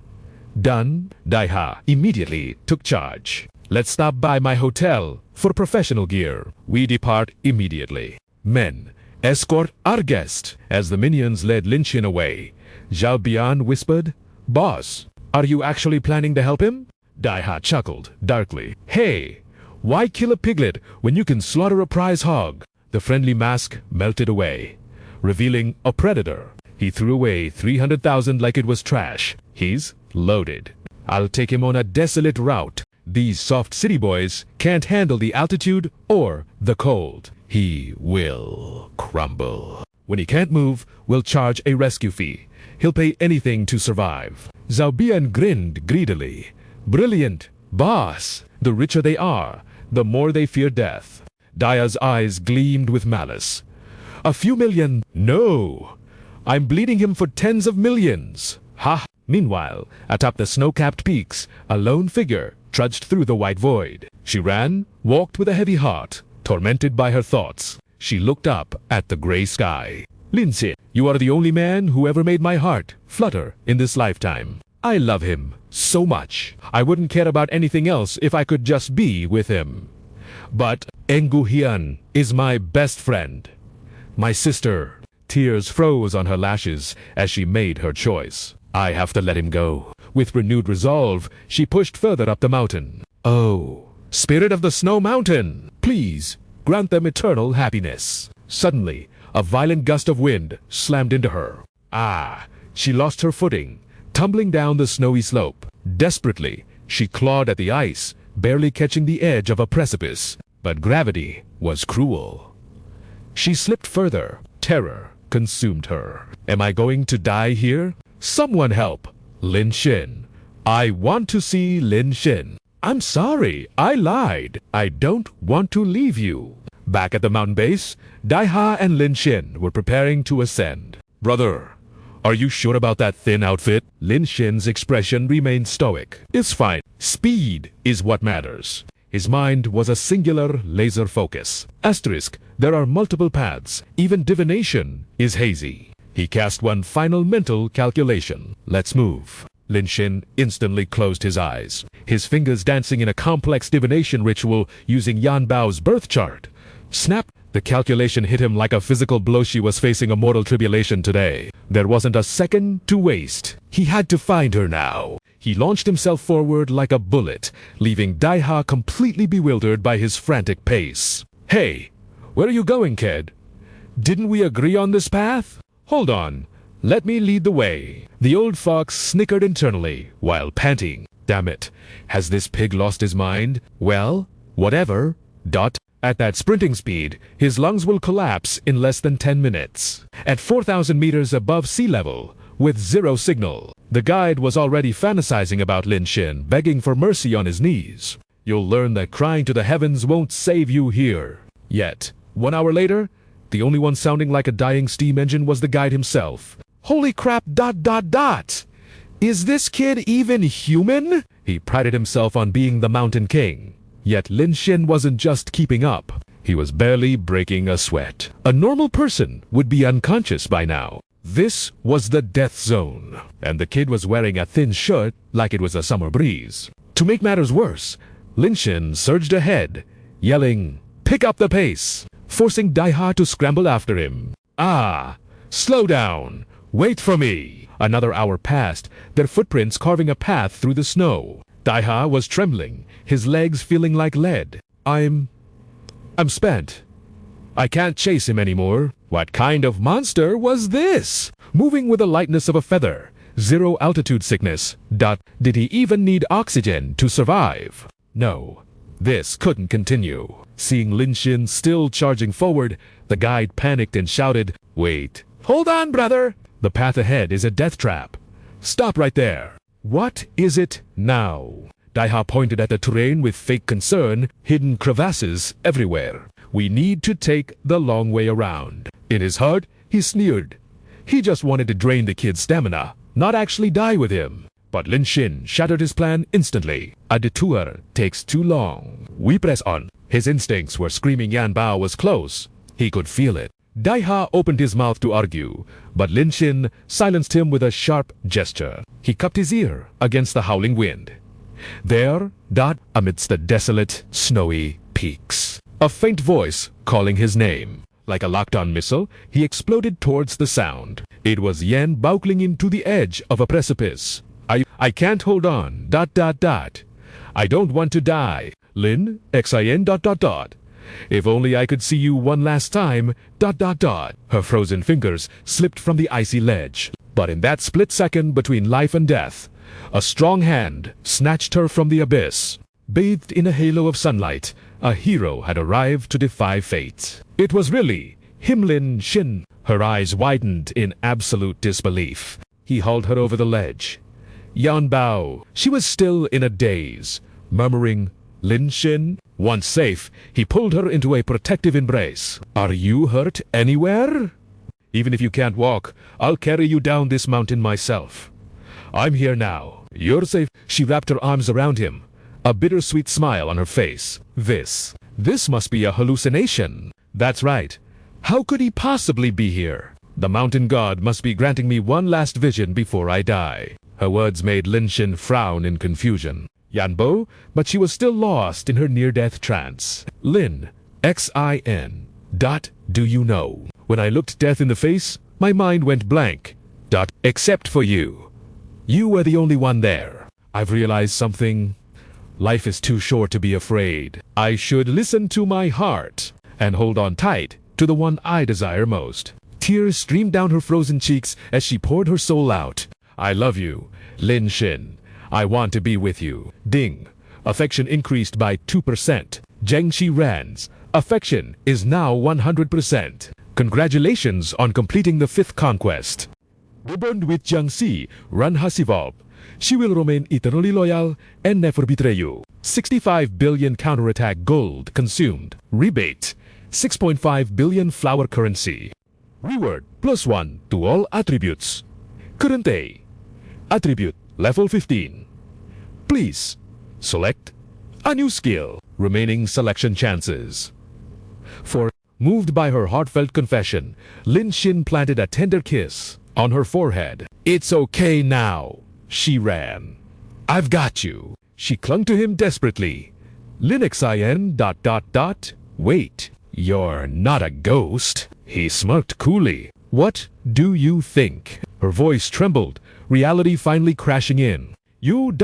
Done. Daiha immediately took charge. Let's stop by my hotel for professional gear. We depart immediately. Men, escort our guest. As the minions led Lin Xin away, Zhao Bian whispered, Boss, are you actually planning to help him? Daiha chuckled darkly. Hey, why kill a piglet when you can slaughter a prize hog? The friendly mask melted away, revealing a predator. He threw away 300,000 like it was trash. He's loaded. I'll take him on a desolate route. These soft city boys can't handle the altitude or the cold. He will crumble. When he can't move, we'll charge a rescue fee. He'll pay anything to survive. Zhao Bian grinned greedily. Brilliant, boss. The richer they are, the more they fear death. Daya's eyes gleamed with malice. A few million? No. I'm bleeding him for tens of millions. Ha! Meanwhile, atop the snow-capped peaks, a lone figure trudged through the white void. She ran, walked with a heavy heart, tormented by her thoughts. She looked up at the gray sky. Lin Xin, you are the only man who ever made my heart flutter in this lifetime. I love him so much. I wouldn't care about anything else if I could just be with him. But Engu Hian is my best friend. My sister. Tears froze on her lashes as she made her choice. I have to let him go. With renewed resolve, she pushed further up the mountain. Oh, Spirit of the Snow Mountain, please grant them eternal happiness. Suddenly, A violent gust of wind slammed into her. Ah! She lost her footing, tumbling down the snowy slope. Desperately, she clawed at the ice, barely catching the edge of a precipice. But gravity was cruel. She slipped further. Terror consumed her. Am I going to die here? Someone help! Lin Shin. I want to see Lin Shin. I'm sorry, I lied. I don't want to leave you. Back at the mountain base, Daiha and Lin Shin were preparing to ascend. Brother, are you sure about that thin outfit? Lin Shin's expression remained stoic. It's fine. Speed is what matters. His mind was a singular laser focus. Asterisk, there are multiple paths. Even divination is hazy. He cast one final mental calculation. Let's move. Lin Shin instantly closed his eyes, his fingers dancing in a complex divination ritual using Yan Bao's birth chart. Snap! The calculation hit him like a physical blow. She was facing a mortal tribulation today. There wasn't a second to waste. He had to find her now. He launched himself forward like a bullet, leaving Daiha completely bewildered by his frantic pace. Hey, where are you going, kid? Didn't we agree on this path? Hold on. Let me lead the way. The old fox snickered internally while panting. Damn it. Has this pig lost his mind? Well, whatever. At that sprinting speed, his lungs will collapse in less than 10 minutes. At 4,000 meters above sea level, with zero signal, the guide was already fantasizing about Lin Shin, begging for mercy on his knees. You'll learn that crying to the heavens won't save you here. Yet, 1 hour later, the only one sounding like a dying steam engine was the guide himself. Holy crap, Is this kid even human? He prided himself on being the Mountain King. Yet Lin Shin wasn't just keeping up. He was barely breaking a sweat. A normal person would be unconscious by now. This was the death zone, and the kid was wearing a thin shirt like it was a summer breeze. To make matters worse, Lin Shin surged ahead, yelling, "Pick up the pace!" forcing Daiha to scramble after him. Ah! Slow down! Wait for me! Another hour passed, their footprints carving a path through the snow. Daiha was trembling, his legs feeling like lead. I'm spent. I can't chase him anymore. What kind of monster was this? Moving with the lightness of a feather. Zero altitude sickness. Did he even need oxygen to survive? No. This couldn't continue. Seeing Lin Shin still charging forward, the guide panicked and shouted, "Wait. Hold on, brother! The path ahead is a death trap. Stop right there." What is it now? Daiha pointed at the terrain with fake concern, hidden crevasses everywhere. We need to take the long way around. In his heart, he sneered. He just wanted to drain the kid's stamina, not actually die with him. But Lin Shin shattered his plan instantly. A detour takes too long. We press on. His instincts were screaming Yan Bao was close. He could feel it. Daiha opened his mouth to argue, but Lin Shin silenced him with a sharp gesture. He cupped his ear against the howling wind. There, amidst the desolate, snowy peaks, a faint voice calling his name. Like a locked-on missile, he exploded towards the sound. It was Yan buckling into the edge of a precipice. I can't hold on, I don't want to die. Lin, Xin, If only I could see you one last time, Her frozen fingers slipped from the icy ledge. But in that split second between life and death, a strong hand snatched her from the abyss. Bathed in a halo of sunlight, a hero had arrived to defy fate. It was really Lin Shin. Her eyes widened in absolute disbelief. He hauled her over the ledge. Yan Bao. She was still in a daze, murmuring, "Lin Shin?" Once safe, he pulled her into a protective embrace. "Are you hurt anywhere? Even if you can't walk, I'll carry you down this mountain myself. I'm here now. You're safe." She wrapped her arms around him, a bittersweet smile on her face. This must be a hallucination. That's right. How could he possibly be here? The mountain god must be granting me one last vision before I die. Her words made Lin Shin frown in confusion. Yanbo, but she was still lost in her near-death trance. Lin, Xin. Do you know? When I looked death in the face, my mind went blank. Except for you. You were the only one there. I've realized something. Life is too short to be afraid. I should listen to my heart and hold on tight to the one I desire most. Tears streamed down her frozen cheeks as she poured her soul out. I love you, Lin Xin. I want to be with you. Ding. Affection increased by 2%. Zheng Xiran's affection is now 100%. Congratulations on completing the 5th conquest. The bond with Jiangxi Ran has evolved. She will remain eternally loyal and never betray you. 65 billion counterattack gold consumed. Rebate 6.5 billion flower currency. Reward +1 to all attributes. Current A. Attribute level 15. Please select a new skill. Remaining selection chances. For moved by her heartfelt confession, Lin Xin planted a tender kiss on her forehead. It's okay now, she ran. I've got you. She clung to him desperately. Linux IN ... Wait, you're not a ghost. He smirked coolly. What do you think? Her voice trembled, reality finally crashing in. You ...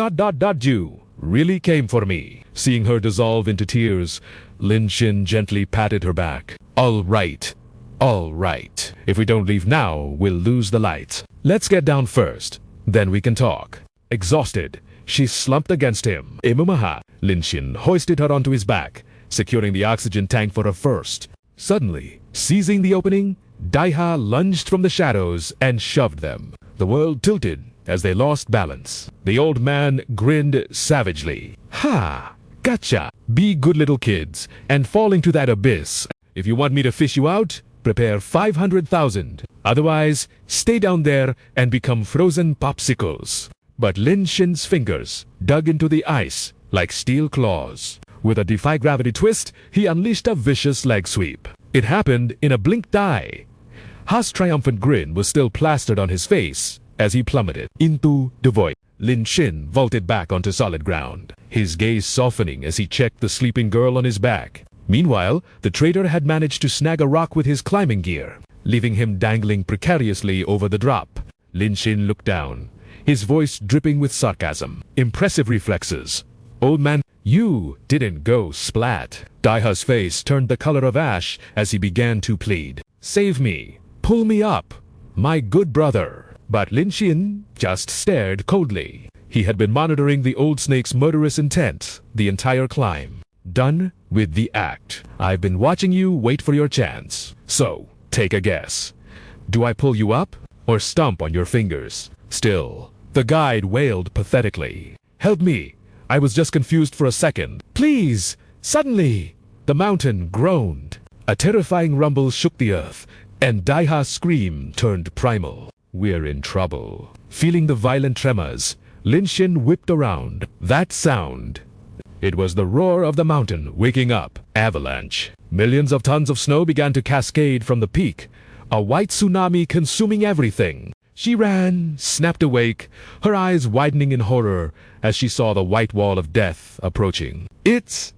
you really came for me. Seeing her dissolve into tears, Lin Xin gently patted her back. All right. If we don't leave now, we'll lose the light. Let's get down first, then we can talk. Exhausted, she slumped against him. Imumaha, Lin Xin hoisted her onto his back, securing the oxygen tank for her first. Suddenly, seizing the opening, Daiha lunged from the shadows and shoved them. The world tilted as they lost balance. The old man grinned savagely. Ha! Gotcha! Be good little kids and fall into that abyss. If you want me to fish you out, prepare 500,000. Otherwise, stay down there and become frozen popsicles. But Lin Xin's fingers dug into the ice like steel claws. With a defy gravity twist, he unleashed a vicious leg sweep. It happened in a blinked eye. Ha's triumphant grin was still plastered on his face as he plummeted into the void. Lin Xin vaulted back onto solid ground, his gaze softening as he checked the sleeping girl on his back. Meanwhile, the traitor had managed to snag a rock with his climbing gear, leaving him dangling precariously over the drop. Lin Xin looked down, his voice dripping with sarcasm. Impressive reflexes. Old man, you didn't go splat. Daiha's face turned the color of ash as he began to plead. Save me. Pull me up. My good brother. But Lin Xin just stared coldly. He had been monitoring the old snake's murderous intent the entire climb. Done with the act. I've been watching you wait for your chance. So, take a guess. Do I pull you up or stomp on your fingers? Still, the guide wailed pathetically. Help me. I was just confused for a second. Please! Suddenly, the mountain groaned. A terrifying rumble shook the earth, and Daiha's scream turned primal. We're in trouble. Feeling the violent tremors, Lin Xin whipped around. That sound. It was the roar of the mountain waking up. Avalanche. Millions of tons of snow began to cascade from the peak, a white tsunami consuming everything. She ran, snapped awake, her eyes widening in horror as she saw the white wall of death approaching. It's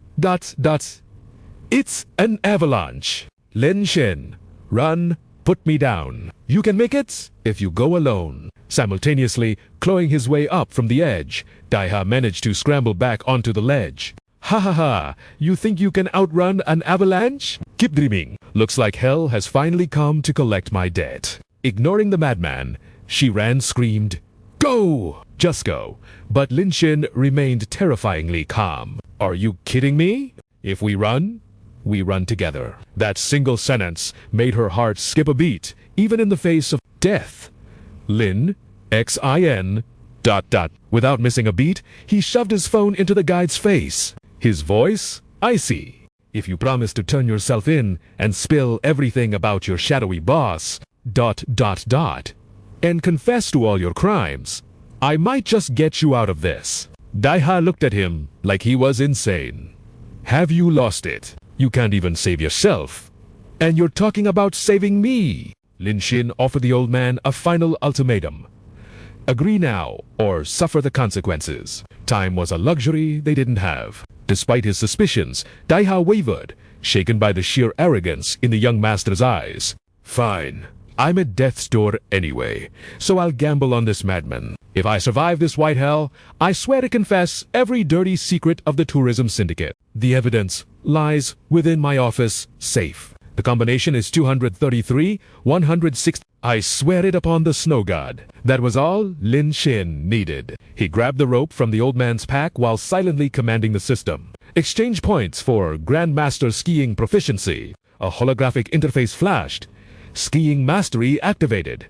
an avalanche. Lin Xin, run, put me down. You can make it if you go alone. Simultaneously, clawing his way up from the edge, Daiha managed to scramble back onto the ledge. Ha ha ha, you think you can outrun an avalanche? Keep dreaming. Looks like hell has finally come to collect my debt. Ignoring the madman, she screamed, Go! Just go. But Lin Xin remained terrifyingly calm. Are you kidding me? If we run together. That single sentence made her heart skip a beat, even in the face of death. Lin, Xin, ... Without missing a beat, he shoved his phone into the guide's face. His voice, icy. If you promise to turn yourself in and spill everything about your shadowy boss, ... and confess to all your crimes, I might just get you out of this. Daiha looked at him like he was insane. Have you lost it? You can't even save yourself. And you're talking about saving me. Lin Xin offered the old man a final ultimatum. Agree now, or suffer the consequences. Time was a luxury they didn't have. Despite his suspicions, Daiha wavered, shaken by the sheer arrogance in the young master's eyes. Fine. I'm at death's door anyway, so I'll gamble on this madman. If I survive this white hell, I swear to confess every dirty secret of the tourism syndicate. The evidence lies within my office safe. The combination is 233, 160. I swear it upon the snow god. That was all Lin Xin needed. He grabbed the rope from the old man's pack while silently commanding the system. Exchange points for Grandmaster Skiing Proficiency. A holographic interface flashed. Skiing Mastery activated.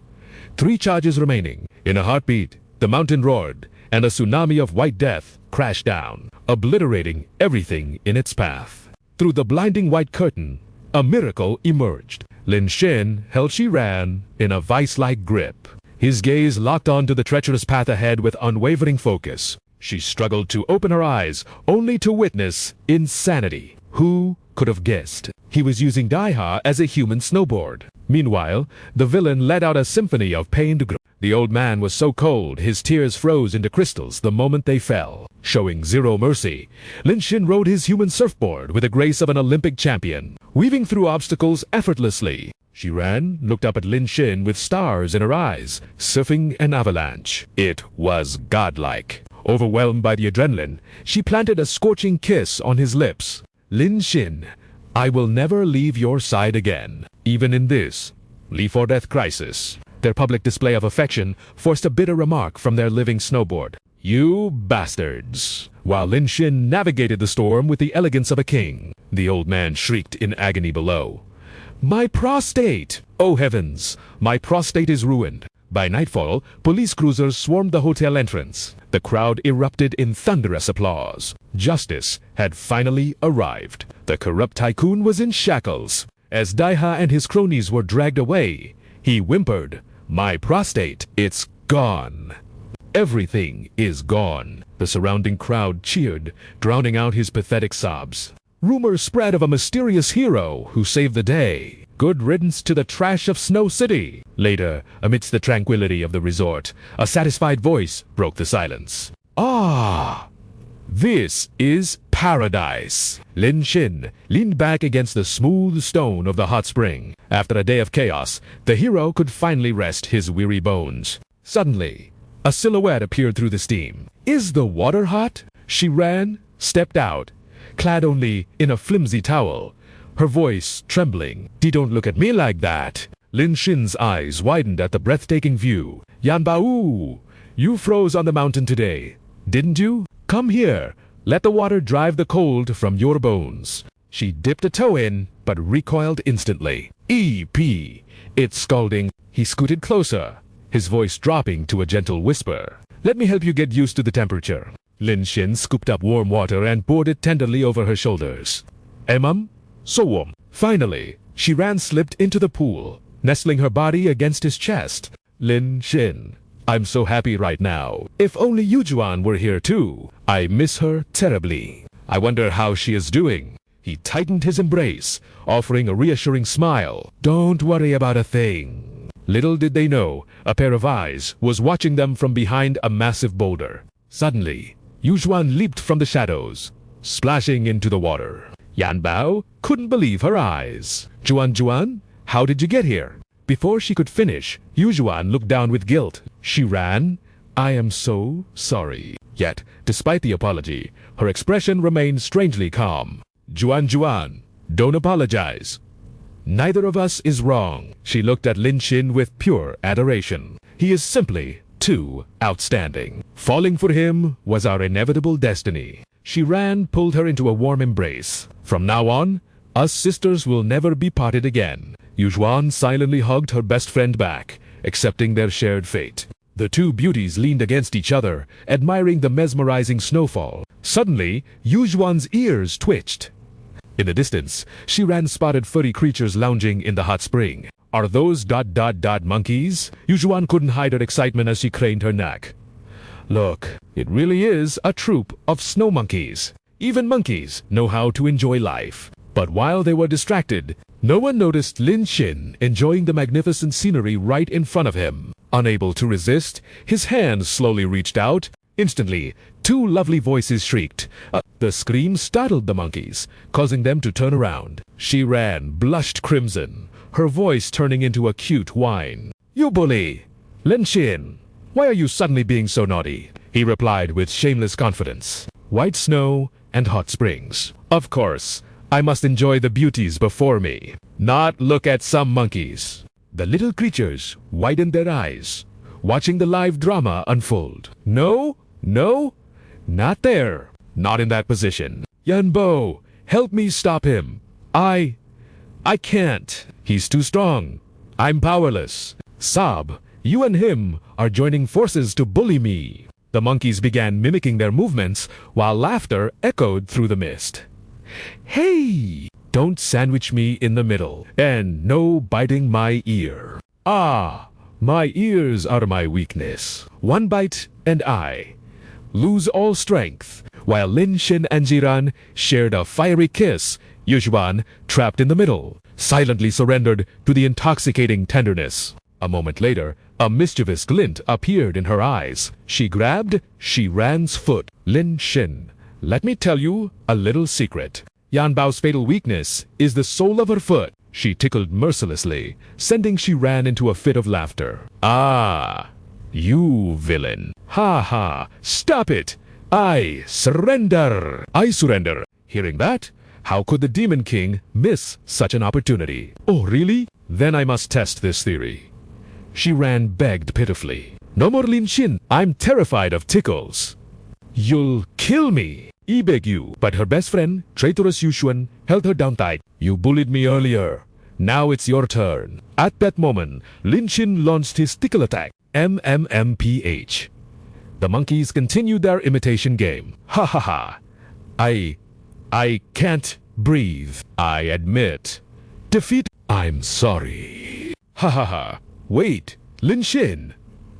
3 charges remaining. In a heartbeat, the mountain roared, and a tsunami of white death crashed down, obliterating everything in its path. Through the blinding white curtain, a miracle emerged. Lin Xin held Shi Ran in a vice-like grip. His gaze locked onto the treacherous path ahead with unwavering focus. She struggled to open her eyes, only to witness insanity. Who could have guessed? He was using Daiha as a human snowboard. Meanwhile, the villain let out a symphony of pained groans. The old man was so cold, his tears froze into crystals the moment they fell. Showing zero mercy, Lin Xin rode his human surfboard with the grace of an Olympic champion, weaving through obstacles effortlessly. She looked up at Lin Xin with stars in her eyes, surfing an avalanche. It was godlike. Overwhelmed by the adrenaline, she planted a scorching kiss on his lips. Lin Xin, I will never leave your side again, even in this life or death crisis. Their public display of affection forced a bitter remark from their living snowboard. You bastards! While Lin Xin navigated the storm with the elegance of a king, the old man shrieked in agony below. My prostate! Oh heavens! My prostate is ruined. By nightfall, police cruisers swarmed the hotel entrance. The crowd erupted in thunderous applause. Justice had finally arrived. The corrupt tycoon was in shackles. As Daiha and his cronies were dragged away, he whimpered, My prostate, it's gone. Everything is gone. The surrounding crowd cheered, drowning out his pathetic sobs. Rumors spread of a mysterious hero who saved the day. Good riddance to the trash of Snow City. Later, amidst the tranquility of the resort, a satisfied voice broke the silence. Ah! This is paradise. Lin Xin leaned back against the smooth stone of the hot spring. After a day of chaos, the hero could finally rest his weary bones. Suddenly, a silhouette appeared through the steam. Is the water hot? She stepped out, clad only in a flimsy towel, her voice trembling. Don't look at me like that. Lin Xin's eyes widened at the breathtaking view. Yan Bao, you froze on the mountain today, didn't you? Come here. Let the water drive the cold from your bones. She dipped a toe in, but recoiled instantly. E.P. It's scalding. He scooted closer, his voice dropping to a gentle whisper. Let me help you get used to the temperature. Lin Xin scooped up warm water and poured it tenderly over her shoulders. Emam? So warm. Finally, Shi Ran slipped into the pool, nestling her body against his chest. Lin Xin, I'm so happy right now. If only Yu Juan were here too. I miss her terribly. I wonder how she is doing. He tightened his embrace, offering a reassuring smile. Don't worry about a thing. Little did they know, a pair of eyes was watching them from behind a massive boulder. Suddenly, Yu Juan leaped from the shadows, splashing into the water. Yan Bao couldn't believe her eyes. Juan, how did you get here? Before she could finish, Yu Juan looked down with guilt. She ran. I am so sorry. Yet, despite the apology, her expression remained strangely calm. Juan, don't apologize. Neither of us is wrong. She looked at Lin Xin with pure adoration. He is simply too outstanding. Falling for him was our inevitable destiny. She pulled her into a warm embrace. From now on, us sisters will never be parted again. Yu Juan silently hugged her best friend back, accepting their shared fate. The two beauties leaned against each other, admiring the mesmerizing snowfall. Suddenly, Yu Juan's ears twitched. In the distance, Shi Ran spotted furry creatures lounging in the hot spring. Are those ... monkeys? Yu Juan couldn't hide her excitement as she craned her neck. Look, it really is a troop of snow monkeys. Even monkeys know how to enjoy life. But while they were distracted, no one noticed Lin Xin enjoying the magnificent scenery right in front of him. Unable to resist, his hand slowly reached out. Instantly, two lovely voices shrieked. The scream startled the monkeys, causing them to turn around. She blushed crimson, her voice turning into a cute whine. You bully! Lin Xin, why are you suddenly being so naughty? He replied with shameless confidence. White snow and hot springs. Of course, I must enjoy the beauties before me, not look at some monkeys. The little creatures widened their eyes, watching the live drama unfold. No, no, not there. Not in that position. Yanbo, help me stop him. I can't. He's too strong. I'm powerless. Sab, you and him are joining forces to bully me. The monkeys began mimicking their movements while laughter echoed through the mist. Hey! Don't sandwich me in the middle. And no biting my ear. Ah! My ears are my weakness. One bite and I lose all strength. While Lin Xin and Jiran shared a fiery kiss, Yuan, trapped in the middle, silently surrendered to the intoxicating tenderness. A moment later, a mischievous glint appeared in her eyes. She grabbed Shiran's foot. Lin Xin, let me tell you a little secret. Yanbao's fatal weakness is the sole of her foot. She tickled mercilessly, sending Shiran into a fit of laughter. Ah, you villain. Ha ha, stop it. I surrender. I surrender. Hearing that, how could the Demon King miss such an opportunity? Oh, really? Then I must test this theory. Shiran begged pitifully. No more Lin Xin. I'm terrified of tickles. You'll kill me. I beg you. But her best friend, traitorous Yushuan, held her down tight. You bullied me earlier. Now it's your turn. At that moment, Lin Xin launched his tickle attack. MMMPH. The monkeys continued their imitation game. Ha ha ha. I can't breathe. I admit. Defeat. I'm sorry. Ha ha ha. Wait, Lin Xin.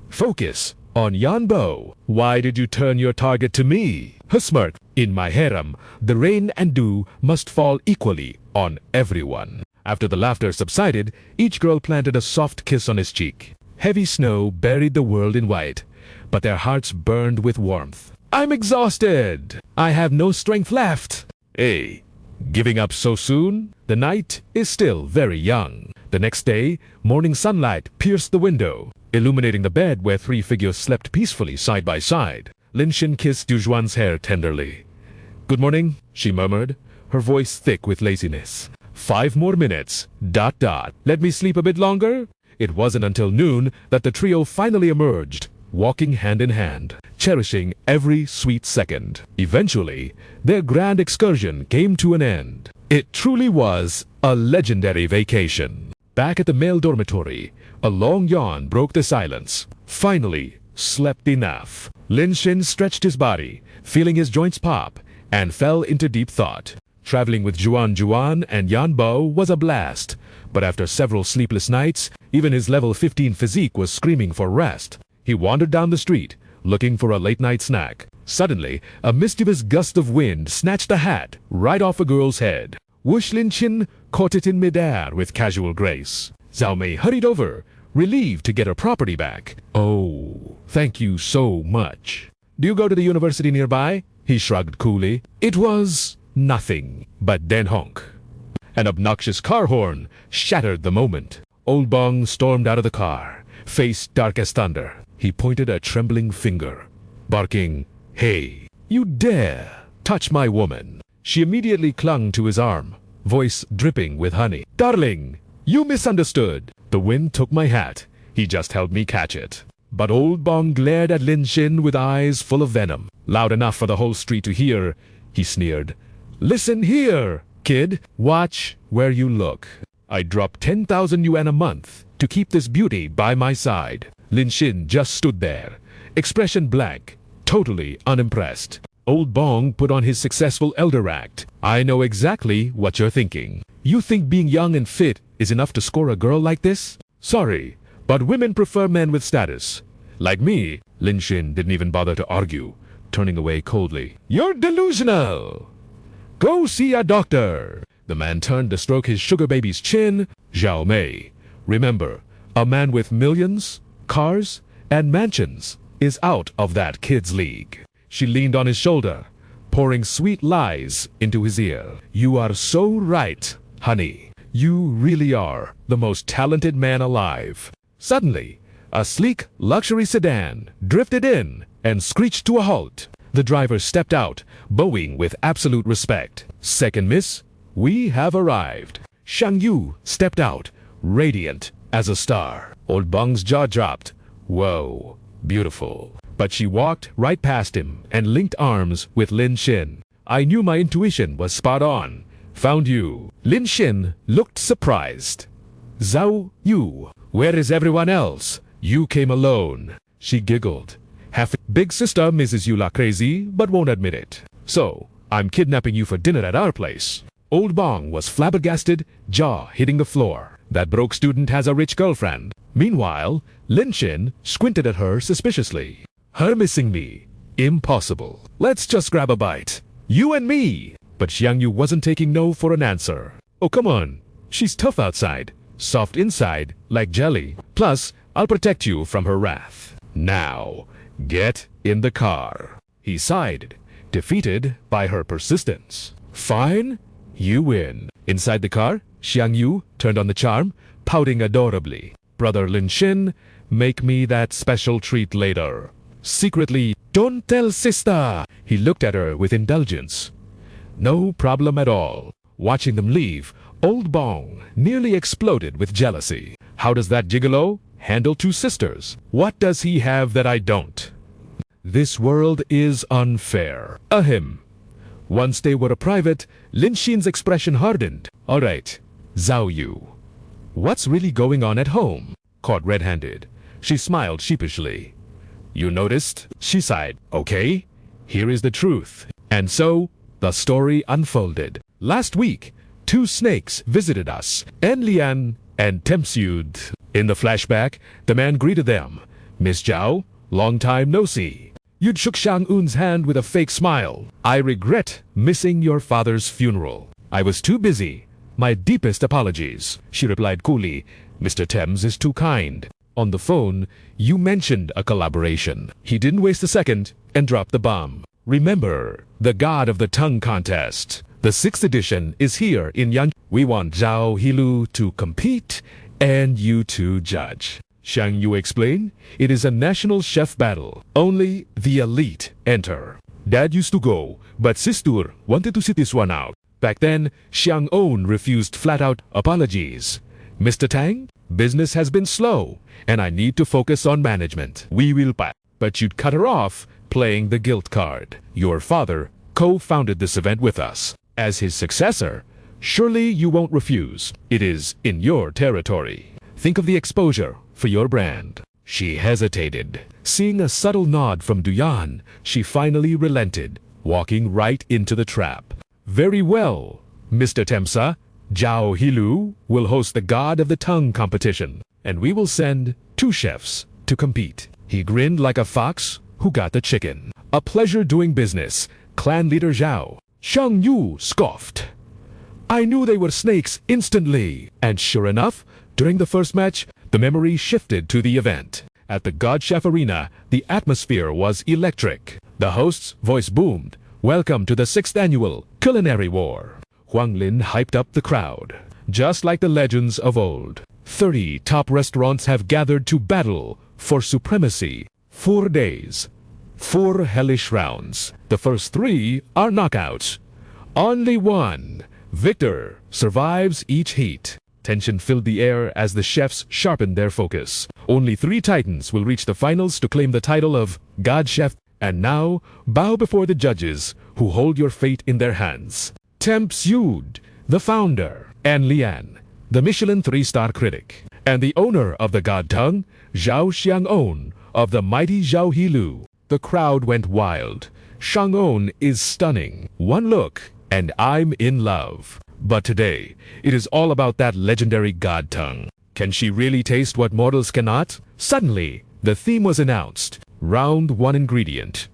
Focus on Yanbo. Why did you turn your target to me? Her smirk. In my harem, the rain and dew must fall equally on everyone. After the laughter subsided, each girl planted a soft kiss on his cheek. Heavy snow buried the world in white, but their hearts burned with warmth. I'm exhausted. I have no strength left. Hey, giving up so soon? The night is still very young. The next day, morning sunlight pierced the window, illuminating the bed where three figures slept peacefully side by side. Lin Xin kissed Yujuan's hair tenderly. Good morning, she murmured, her voice thick with laziness. 5 more minutes. ... Let me sleep a bit longer? It wasn't until noon that the trio finally emerged, walking hand in hand, cherishing every sweet second. Eventually, their grand excursion came to an end. It truly was a legendary vacation. Back at the male dormitory, a long yawn broke the silence. Finally, slept enough. Lin Xin stretched his body, feeling his joints pop, and fell into deep thought. Traveling with Juan and Yanbo was a blast, but after several sleepless nights, even his level 15 physique was screaming for rest. He wandered down the street, looking for a late-night snack. Suddenly, a mischievous gust of wind snatched a hat right off a girl's head. Whoosh Lin Xin caught it in midair with casual grace. Zhao Mei hurried over, relieved to get her property back. Oh, thank you so much. Do you go to the university nearby? He shrugged coolly. It was nothing but Den Honk. An obnoxious car horn shattered the moment. Old Bong stormed out of the car, face dark as thunder. He pointed a trembling finger, barking, Hey, you dare touch my woman. She immediately clung to his arm, voice dripping with honey. Darling, you misunderstood. The wind took my hat. He just helped me catch it. But Old Bong glared at Lin Xin with eyes full of venom. Loud enough for the whole street to hear, he sneered. Listen here, kid. Watch where you look. I drop 10,000 yuan a month to keep this beauty by my side. Lin Xin just stood there, expression blank, totally unimpressed. Old Bong put on his successful elder act. I know exactly what you're thinking. You think being young and fit is enough to score a girl like this? Sorry, but women prefer men with status. Like me. Lin Xin didn't even bother to argue, turning away coldly. You're delusional. Go see a doctor. The man turned to stroke his sugar baby's chin. Zhao Mei, remember, a man with millions, cars, and mansions is out of that kid's league. She leaned on his shoulder, pouring sweet lies into his ear. You are so right, honey. You really are the most talented man alive. Suddenly, a sleek luxury sedan drifted in and screeched to a halt. The driver stepped out, bowing with absolute respect. Second miss, We have arrived. Xiang Yu stepped out, radiant as a star. Old Bong's jaw dropped. Whoa, beautiful. But she walked right past him and linked arms with Lin Xin. I knew my intuition was spot on. Found you. Lin Xin looked surprised. Zhao Yu, where is everyone else? You came alone. She giggled. Big sister Mrs. Yula crazy, but won't admit it. So, I'm kidnapping you for dinner at our place. Old Bong was flabbergasted, jaw hitting the floor. That broke student has a rich girlfriend. Meanwhile, Lin Xin squinted at her suspiciously. Her missing me? Impossible. Let's just grab a bite. You and me. But Xiang Yu wasn't taking no for an answer. Oh, come on. She's tough outside, soft inside, like jelly. Plus, I'll protect you from her wrath. Now, get in the car. He sighed, defeated by her persistence. Fine, you win. Inside the car, Xiang Yu turned on the charm, pouting adorably. Brother Lin Xin, make me that special treat later. Secretly, don't tell sister. He looked at her with indulgence. No problem at all. Watching them leave, Old Bong nearly exploded with jealousy. How does that gigolo handle two sisters? What does he have that I don't? This world is unfair. Ahem. Once they were a private, Lin Xin's expression hardened. All right, Zhao Yu. What's really going on at home? Caught red-handed. She smiled sheepishly. You noticed? She sighed. Okay, here is the truth. And so, the story unfolded. Last week, two snakes visited us, Enlian and Tempsud. In the flashback, the man greeted them. Miss Zhao, long time no see. You'd shook Shang Un's hand with a fake smile. I regret missing your father's funeral. I was too busy. My deepest apologies. She replied coolly. Mr. Thames is too kind. On the phone, you mentioned a collaboration. He didn't waste a second and dropped the bomb. Remember, the God of the Tongue contest. The 6th edition is here in Yan. We want Zhao Hilu to compete and you to judge. Xiang Yu explained, it is a national chef battle. Only the elite enter. Dad used to go, but sister wanted to sit this one out. Back then, Xiang On refused flat-out apologies. Mr. Tang, business has been slow, and I need to focus on management. We will pass. But you'd cut her off playing the guilt card. Your father co-founded this event with us. As his successor, surely you won't refuse. It is in your territory. Think of the exposure for your brand. She hesitated. Seeing a subtle nod from Duyan, she finally relented, walking right into the trap. Very well, Mr. Temsa. Zhao Hilu will host the God of the Tongue competition, and we will send 2 chefs to compete. He grinned like a fox who got the chicken. A pleasure doing business, clan leader Zhao. Xiang Yu scoffed. I knew they were snakes instantly. And sure enough, during the first match, the memory shifted to the event. At the God Chef Arena, the atmosphere was electric. The host's voice boomed. Welcome to the 6th annual Culinary War. Huang Lin hyped up the crowd. Just like the legends of old, 30 top restaurants have gathered to battle for supremacy. 4 days, 4 hellish rounds. The first 3 are knockouts. Only one victor survives each heat. Tension filled the air as the chefs sharpened their focus. Only 3 titans will reach the finals to claim the title of God Chef. And now, bow before the judges who hold your fate in their hands. Tempsud, the founder, and Lian, the Michelin 3-star critic, and the owner of the God Tongue, Zhao Xiang'on of the mighty Zhao Hilu. The crowd went wild. Xiang'on is stunning. One look, and I'm in love. But today, it is all about that legendary God Tongue. Can she really taste what mortals cannot? Suddenly, the theme was announced. Round 1 ingredient.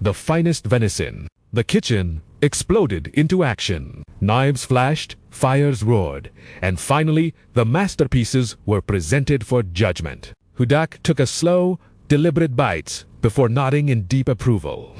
The finest venison. The kitchen exploded into action. Knives flashed, fires roared, and finally, the masterpieces were presented for judgment. Hudak took a slow, deliberate bite before nodding in deep approval.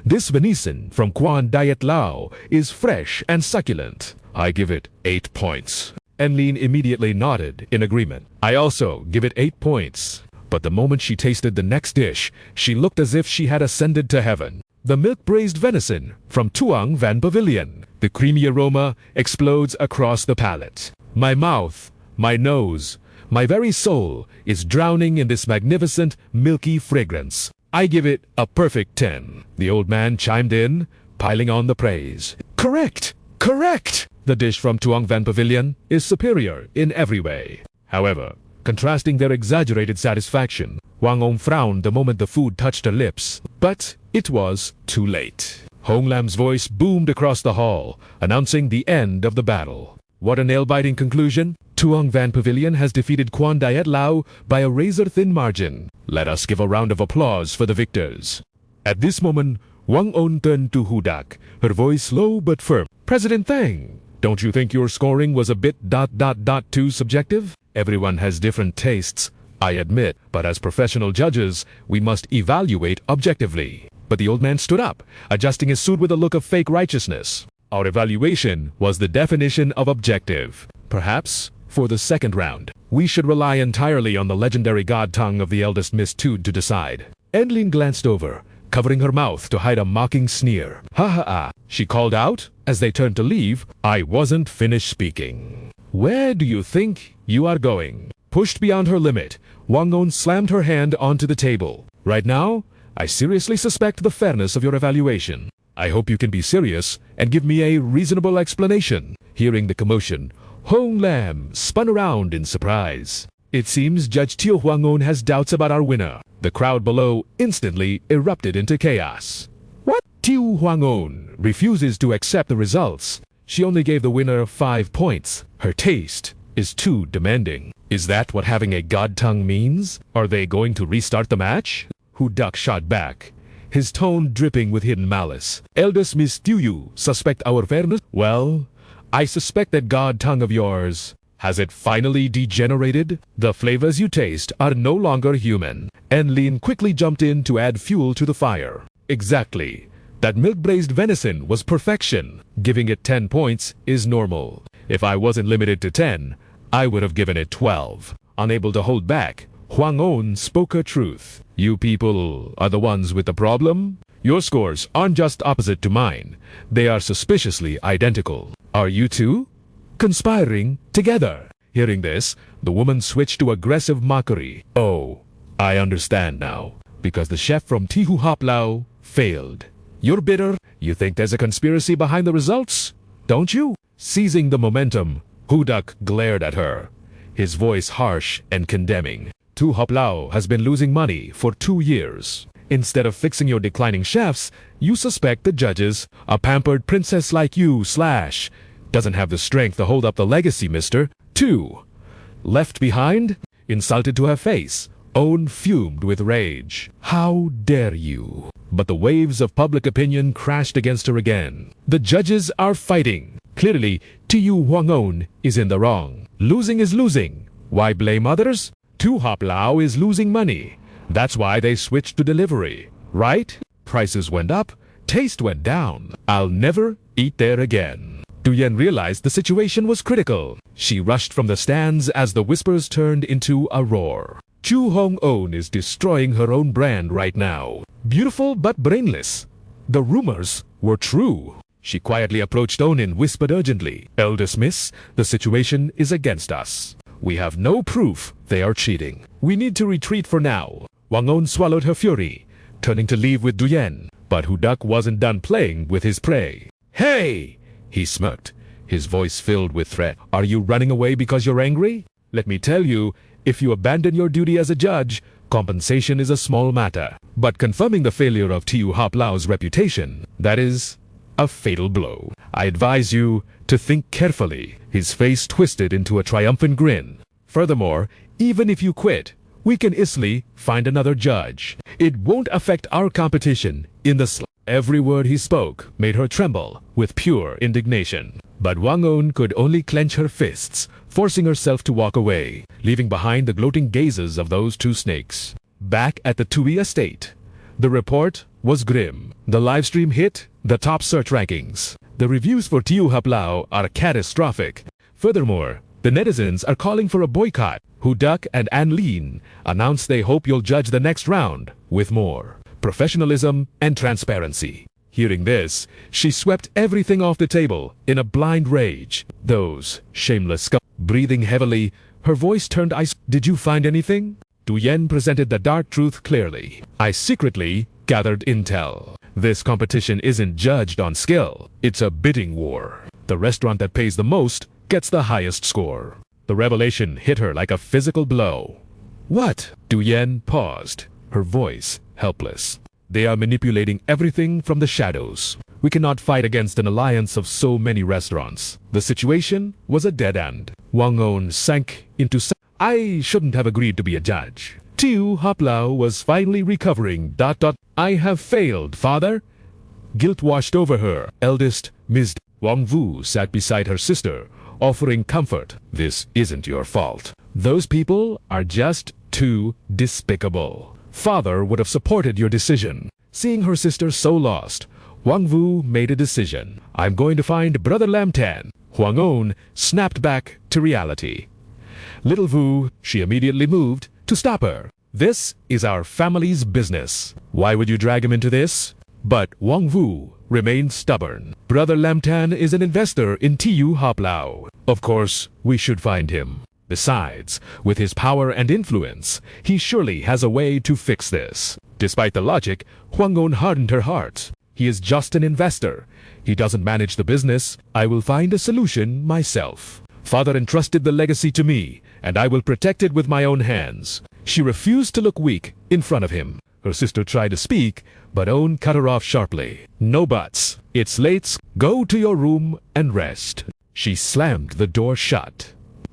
This venison from Quan Diet Lao is fresh and succulent. I give it 8 points. Enlin immediately nodded in agreement. I also give it 8 points. But the moment she tasted the next dish, she looked as if she had ascended to heaven. the milk-braised venison from Tuang Van Pavilion. The creamy aroma explodes across the palate. My mouth, my nose, my very soul is drowning in this magnificent, milky fragrance. I give it a perfect 10. The old man chimed in, piling on the praise. Correct! Correct! The dish from Tuang Van Pavilion is superior in every way. However, contrasting their exaggerated satisfaction, Wang On frowned the moment the food touched her lips. But it was too late. Hong Lam's voice boomed across the hall, announcing the end of the battle. What a nail-biting conclusion! Tuang Van Pavilion has defeated Quan Diet Lao by a razor-thin margin. Let us give a round of applause for the victors. At this moment, Wang On turned to Hudak, her voice low but firm. President Thang, don't you think your scoring was a bit too subjective? Everyone has different tastes, I admit, but as professional judges, we must evaluate objectively. But the old man stood up, adjusting his suit with a look of fake righteousness. Our evaluation was the definition of objective. Perhaps, for the second round, we should rely entirely on the legendary god tongue of the eldest Miss Tude to decide. Enlin glanced over, covering her mouth to hide a mocking sneer. Ha ha ha, she called out as they turned to leave. I wasn't finished speaking. Where do you think you are going? Pushed beyond her limit, Wang On slammed her hand onto the table. Right now, I seriously suspect the fairness of your evaluation. I hope you can be serious and give me a reasonable explanation. Hearing the commotion, Hong Lam spun around in surprise. It seems Judge Tio Huang On has doubts about our winner. The crowd below instantly erupted into chaos. What? Tio Huang On refuses to accept the results. She only gave the winner 5 points. Her taste is too demanding. Is that what having a god tongue means? Are they going to restart the match? Hudak shot back, his tone dripping with hidden malice. Eldest Miss Tuyu suspect our fairness? Well, I suspect that god tongue of yours. Has it finally degenerated? The flavors you taste are no longer human. Enlin quickly jumped in to add fuel to the fire. Exactly. That milk-braised venison was perfection. Giving it 10 points is normal. If I wasn't limited to 10, I would have given it 12. Unable to hold back, Huang On spoke her truth. You people are the ones with the problem? Your scores aren't just opposite to mine. They are suspiciously identical. Are you two conspiring together? Hearing this, the woman switched to aggressive mockery. Oh, I understand now. Because the chef from Tihu Hoplao failed. You're bitter? You think there's a conspiracy behind the results? Don't you? Seizing the momentum, Hudak glared at her, his voice harsh and condemning. Tu Hoplao has been losing money for 2 years. Instead of fixing your declining chefs, you suspect the judges, a pampered princess like you doesn't have the strength to hold up the legacy, mister. 2. Left behind? Insulted to her face. Own fumed with rage. How dare you? But the waves of public opinion crashed against her again. The judges are fighting. Clearly, Tiyu Huangon is in the wrong. Losing is losing. Why blame others? Tu Hoplao is losing money. That's why they switched to delivery. Right? Prices went up, taste went down. I'll never eat there again. Duyen realized the situation was critical. She rushed from the stands as the whispers turned into a roar. Chu Hong-on is destroying her own brand right now. Beautiful but brainless. The rumors were true. She quietly approached On and whispered urgently, Eldest Miss, the situation is against us. We have no proof they are cheating. We need to retreat for now. Wang On swallowed her fury, turning to leave with Duyen. But Hudak wasn't done playing with his prey. Hey! He smirked, his voice filled with threat. Are you running away because you're angry? Let me tell you, if you abandon your duty as a judge, compensation is a small matter. But confirming the failure of Tiu Hoplao's reputation, that is a fatal blow. I advise you to think carefully. His face twisted into a triumphant grin. Furthermore, even if you quit, we can easily find another judge. It won't affect our competition in the slightest. Every word he spoke made her tremble with pure indignation. But Wang On could only clench her fists, forcing herself to walk away, leaving behind the gloating gazes of those two snakes. Back at the Tui estate, the report was grim. The livestream hit the top search rankings. The reviews for Tiu Hoplao are catastrophic. Furthermore, the netizens are calling for a boycott. Hudak and Anlin announced they hope you'll judge the next round with more. professionalism, and transparency. Hearing this, she swept everything off the table in a blind rage. Those shameless scum. Breathing heavily, her voice turned ice. Did you find anything? Du Yan presented the dark truth clearly. I secretly gathered intel. This competition isn't judged on skill. It's a bidding war. The restaurant that pays the most gets the highest score. The revelation hit her like a physical blow. What? Du Yan paused, her voice helpless. They are manipulating everything from the shadows. We cannot fight against an alliance of so many restaurants. The situation was a dead end. Wang On sank into I shouldn't have agreed to be a judge. Tiu Haplao was finally recovering. I have failed, father. Guilt washed over her. Eldest, Ms. Wang Wu sat beside her sister, offering comfort. This isn't your fault. Those people are just too despicable. Father would have supported your decision. Seeing her sister so lost, Wang Wu made a decision. I'm going to find Brother Lam Tan. Huang On snapped back to reality. Little Wu, she immediately moved to stop her. This is our family's business. Why would you drag him into this? But Wang Wu remained stubborn. Brother Lam Tan is an investor in Tiu Haplao. Of course, we should find him. Besides, with his power and influence, he surely has a way to fix this. Despite the logic, Huang On hardened her heart. He is just an investor. He doesn't manage the business. I will find a solution myself. Father entrusted the legacy to me, and I will protect it with my own hands. She refused to look weak in front of him. Her sister tried to speak, but On cut her off sharply. No buts. It's late. Go to your room and rest. She slammed the door shut.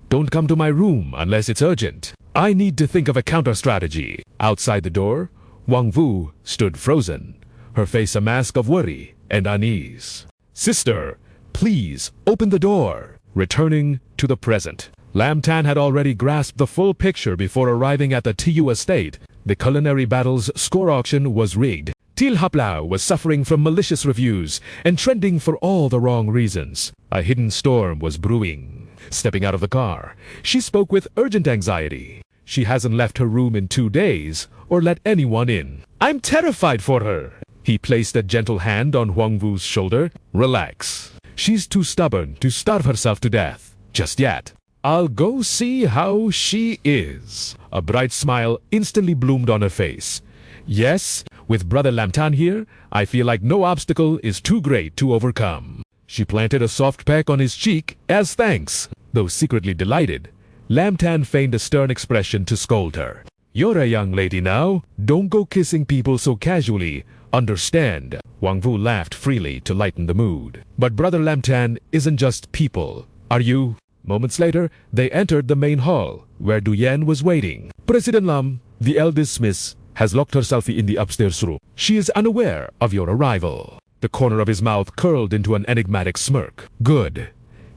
Don't come to my room unless it's urgent. I need to think of a counter-strategy. Outside the door, Wang Wu stood frozen, her face a mask of worry and unease. Sister, please open the door. Returning to the present. Lam Tan had already grasped the full picture before arriving at the Tiu estate. The culinary battle's score auction was rigged. Til Haplao was suffering from malicious reviews and trending for all the wrong reasons. A hidden storm was brewing. Stepping out of the car, she spoke with urgent anxiety. She hasn't left her room in 2 days or let anyone in. I'm terrified for her. He placed a gentle hand on Huang Wu's shoulder. Relax. She's too stubborn to starve herself to death. Just yet. I'll go see how she is. A bright smile instantly bloomed on her face. Yes, with Brother Lam Tan here, I feel like no obstacle is too great to overcome. She planted a soft peck on his cheek as thanks. Though secretly delighted, Lam Tan feigned a stern expression to scold her. You're a young lady now. Don't go kissing people so casually. Understand? Wang Wu laughed freely to lighten the mood. But Brother Lam Tan isn't just people. Are you? Moments later, they entered the main hall, where Du Yan was waiting. President Lam, the eldest Miss, has locked herself in the upstairs room. She is unaware of your arrival. The corner of his mouth curled into an enigmatic smirk. Good.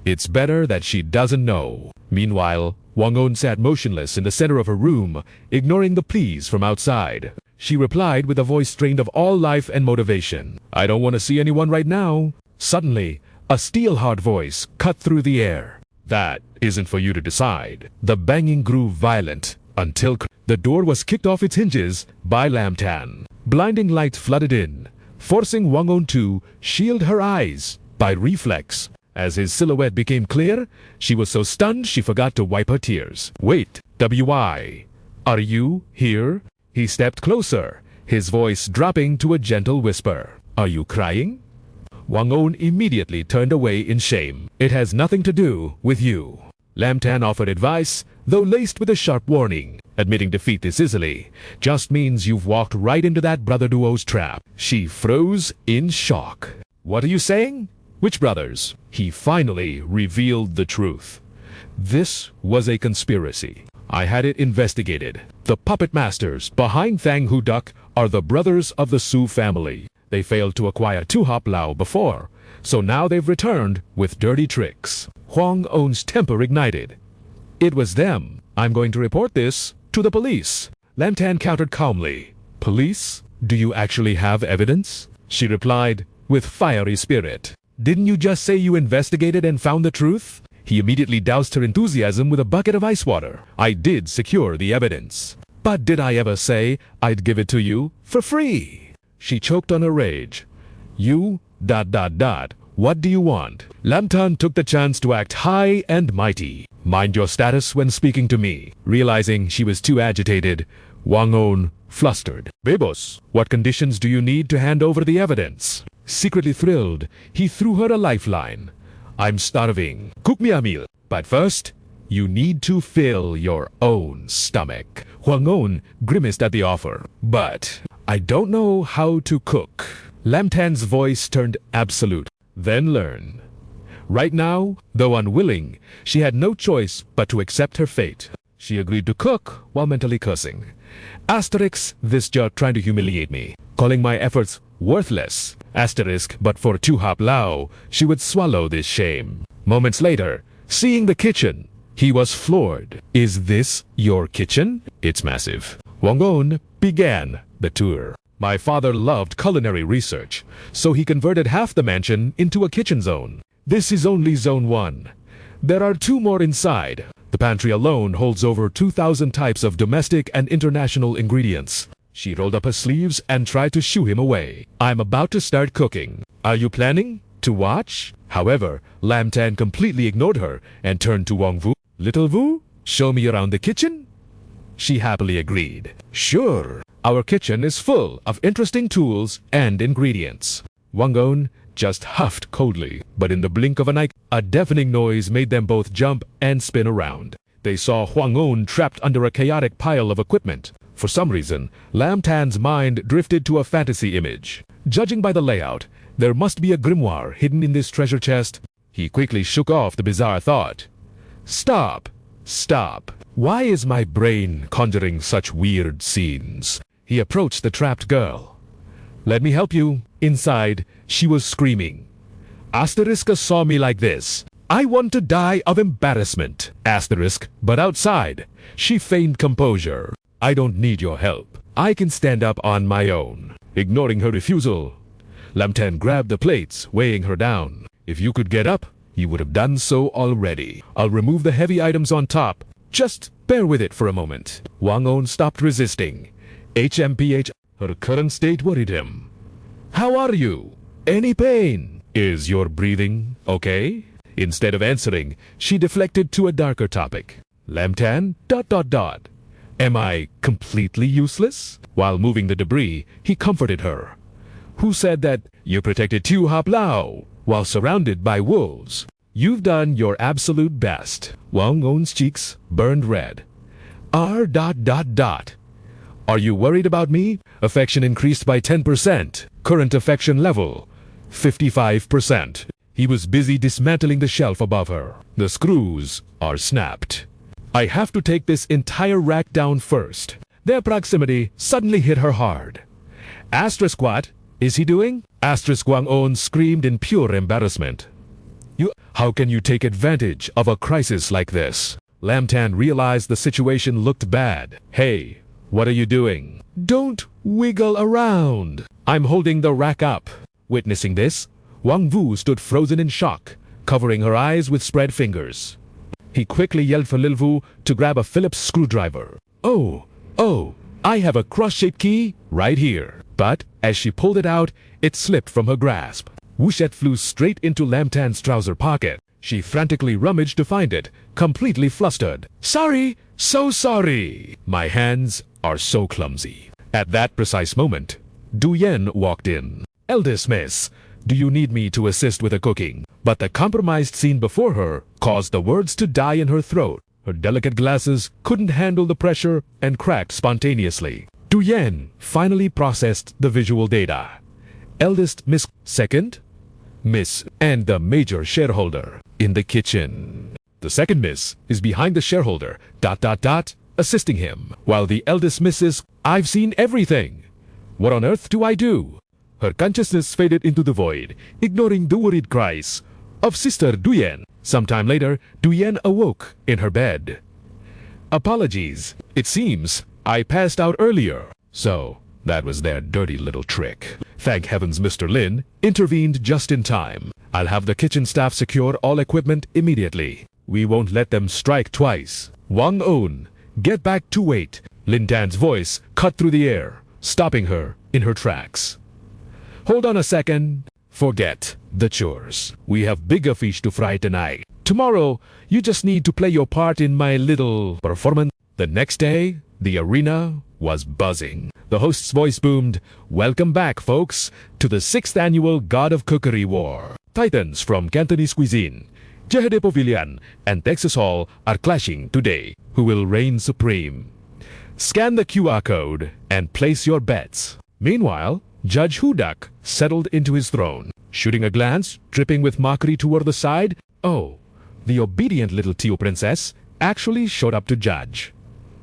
It's better that she doesn't know. Meanwhile, Wang On sat motionless in the center of her room, ignoring the pleas from outside. She replied with a voice strained of all life and motivation. I don't want to see anyone right now. Suddenly, a steel-hard voice cut through the air. That isn't for you to decide. The banging grew violent until the door was kicked off its hinges by Lam Tan. Blinding light flooded in, forcing Wang On to shield her eyes by reflex. As his silhouette became clear, she was so stunned she forgot to wipe her tears. Wait, W.I. Are you here? He stepped closer, his voice dropping to a gentle whisper. Are you crying? Wang On immediately turned away in shame. It has nothing to do with you. Lam Tan offered advice, though laced with a sharp warning. Admitting defeat this easily just means you've walked right into that brother duo's trap. She froze in shock. What are you saying? Which brothers? He finally revealed the truth. This was a conspiracy. I had it investigated. The puppet masters behind Thang Hu Duck are the brothers of the Su family. They failed to acquire Tu Hop Lao before, so now they've returned with dirty tricks. Huang On's temper ignited. It was them. I'm going to report this to the police. Lam Tan countered calmly. Police? Do you actually have evidence? She replied with fiery spirit. Didn't you just say you investigated and found the truth? He immediately doused her enthusiasm with a bucket of ice water. I did secure the evidence. But did I ever say I'd give it to you for free? She choked on her rage. You, ... What do you want? Lam Tan took the chance to act high and mighty. Mind your status when speaking to me. Realizing she was too agitated, Wang On flustered. Bebos, what conditions do you need to hand over the evidence? Secretly thrilled, he threw her a lifeline. I'm starving. Cook me a meal. But first, you need to fill your own stomach. Wang On grimaced at the offer. But I don't know how to cook. Lam Tan's voice turned absolute. Then learn. Right now, though unwilling, she had no choice but to accept her fate. She agreed to cook while mentally cursing. Asterisk, this jerk trying to humiliate me, calling my efforts worthless. Asterisk, but for 2 hap lao, she would swallow this shame. Moments later, seeing the kitchen, he was floored. Is this your kitchen? It's massive. Wang On began the tour. My father loved culinary research, so he converted half the mansion into a kitchen zone. This is only Zone 1. There are 2 more inside. The pantry alone holds over 2,000 types of domestic and international ingredients. She rolled up her sleeves and tried to shoo him away. I'm about to start cooking. Are you planning to watch? However, Lam Tan completely ignored her and turned to Wang Vu. Little Vu, show me around the kitchen? She happily agreed. Sure. Our kitchen is full of interesting tools and ingredients. Wang On just huffed coldly, but in the blink of an eye, a deafening noise made them both jump and spin around. They saw Wang On trapped under a chaotic pile of equipment. For some reason, Lam Tan's mind drifted to a fantasy image. Judging by the layout, there must be a grimoire hidden in this treasure chest. He quickly shook off the bizarre thought. Stop! Stop! Why is my brain conjuring such weird scenes? He approached the trapped girl. Let me help you. Inside, she was screaming. Asterisk saw me like this. I want to die of embarrassment. Asterisk, but outside, she feigned composure. I don't need your help. I can stand up on my own. Ignoring her refusal, Lam Tan grabbed the plates, weighing her down. If you could get up, you would have done so already. I'll remove the heavy items on top. Just bear with it for a moment. Wang On stopped resisting. HMPH, her current state worried him. How are you? Any pain? Is your breathing okay? Instead of answering, she deflected to a darker topic. Lam Tan, ... Am I completely useless? While moving the debris, he comforted her. Who said that you protected 2 hap lao while surrounded by wolves? You've done your absolute best. Wang On's cheeks burned red. R... Are you worried about me? Affection increased by 10%. Current affection level, 55%. He was busy dismantling the shelf above her. The screws are snapped. I have to take this entire rack down first. Their proximity suddenly hit her hard. Asterisk, what is he doing? Asterisk Wang On screamed in pure embarrassment. How can you take advantage of a crisis like this? Lam Tan realized the situation looked bad. Hey, what are you doing? Don't wiggle around. I'm holding the rack up. Witnessing this, Wang Vu stood frozen in shock, covering her eyes with spread fingers. He quickly yelled for Lil Vu to grab a Phillips screwdriver. Oh, I have a cross-shaped key right here. But as she pulled it out, it slipped from her grasp. Wushette flew straight into Lam Tan's trouser pocket. She frantically rummaged to find it, completely flustered. Sorry, so sorry. My hands are so clumsy. At that precise moment, Du Yen walked in. Eldest miss, do you need me to assist with the cooking? But the compromised scene before her caused the words to die in her throat. Her delicate glasses couldn't handle the pressure and cracked spontaneously. Du Yen finally processed the visual data. Eldest miss, second miss, and the major shareholder in the kitchen. The second miss is behind the shareholder, ... assisting him, while the eldest misses, I've seen everything. What on earth do I do? Her consciousness faded into the void, ignoring the worried cries of Sister Du Yen. Sometime later, Du Yen awoke in her bed. Apologies. It seems I passed out earlier. So, that was their dirty little trick. Thank heavens Mr. Lin intervened just in time. I'll have the kitchen staff secure all equipment immediately. We won't let them strike twice. Wang On, get back to wait. Lin Tan's voice cut through the air, stopping her in her tracks. Hold on a second. Forget the chores. We have bigger fish to fry tonight. Tomorrow, you just need to play your part in my little performance. The next day, the arena was buzzing. The host's voice boomed, "Welcome back, folks, to the 6th annual God of Cookery War. Titans from Cantonese cuisine, Jehede Pavilion, and Texas Hall are clashing today. Who will reign supreme? Scan the QR code and place your bets." Meanwhile, Judge Hudak settled into his throne, shooting a glance, dripping with mockery toward the side. Oh, the obedient little Tio princess actually showed up to judge.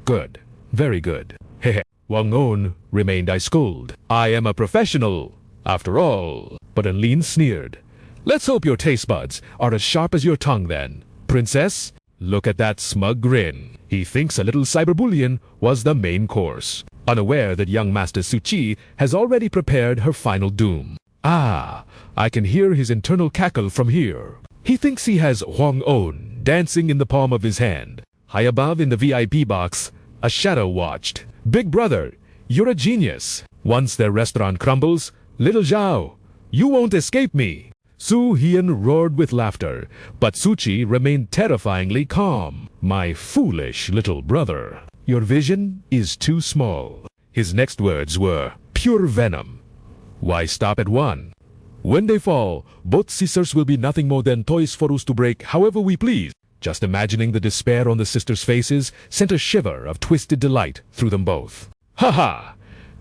Good. Very good. Hehe. Wang On remained ice-cold. "I am a professional, after all." But Anlin sneered. "Let's hope your taste buds are as sharp as your tongue then. Princess, look at that smug grin." He thinks a little cyberbullion was the main course, unaware that young Master Su Chi has already prepared her final doom. Ah, I can hear his internal cackle from here. He thinks he has Huang On dancing in the palm of his hand. High above in the VIP box, a shadow watched. "Big brother, you're a genius. Once their restaurant crumbles, little Zhao, you won't escape me." Su Hian roared with laughter, but Su Chi remained terrifyingly calm. "My foolish little brother, your vision is too small." His next words were pure venom. "Why stop at one? When they fall, both sisters will be nothing more than toys for us to break however we please." Just imagining the despair on the sisters' faces sent a shiver of twisted delight through them both. "Ha ha!"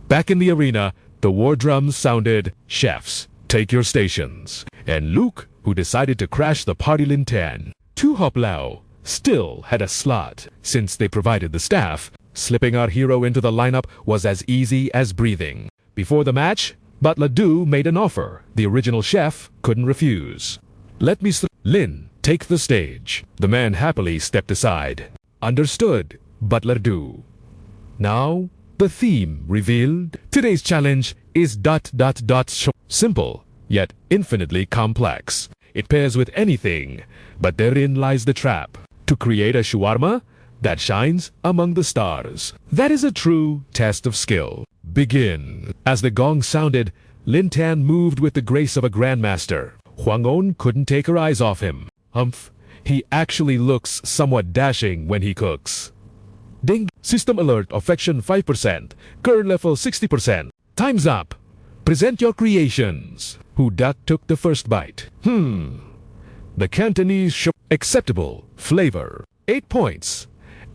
Back in the arena, the war drums sounded, "Chefs, take your stations." And Luke, who decided to crash the party Lin Tan, Tu Hop Lao, still had a slot. Since they provided the staff, slipping our hero into the lineup was as easy as breathing. Before the match, Butler Du made an offer the original chef couldn't refuse. "Let me Lin, take the stage." The man happily stepped aside. "Understood, Butler Du." Now, the theme revealed. Today's challenge is ... Simple, yet infinitely complex. It pairs with anything, but therein lies the trap. To create a shawarma that shines among the stars. That is a true test of skill. Begin. As the gong sounded, Lin Tan moved with the grace of a grandmaster. Huang On couldn't take her eyes off him. Humph, he actually looks somewhat dashing when he cooks. Ding! System alert, affection 5%, curd level 60%. Time's up. Present your creations. Hudak took the first bite. The Cantonese acceptable. Flavor. 8 points.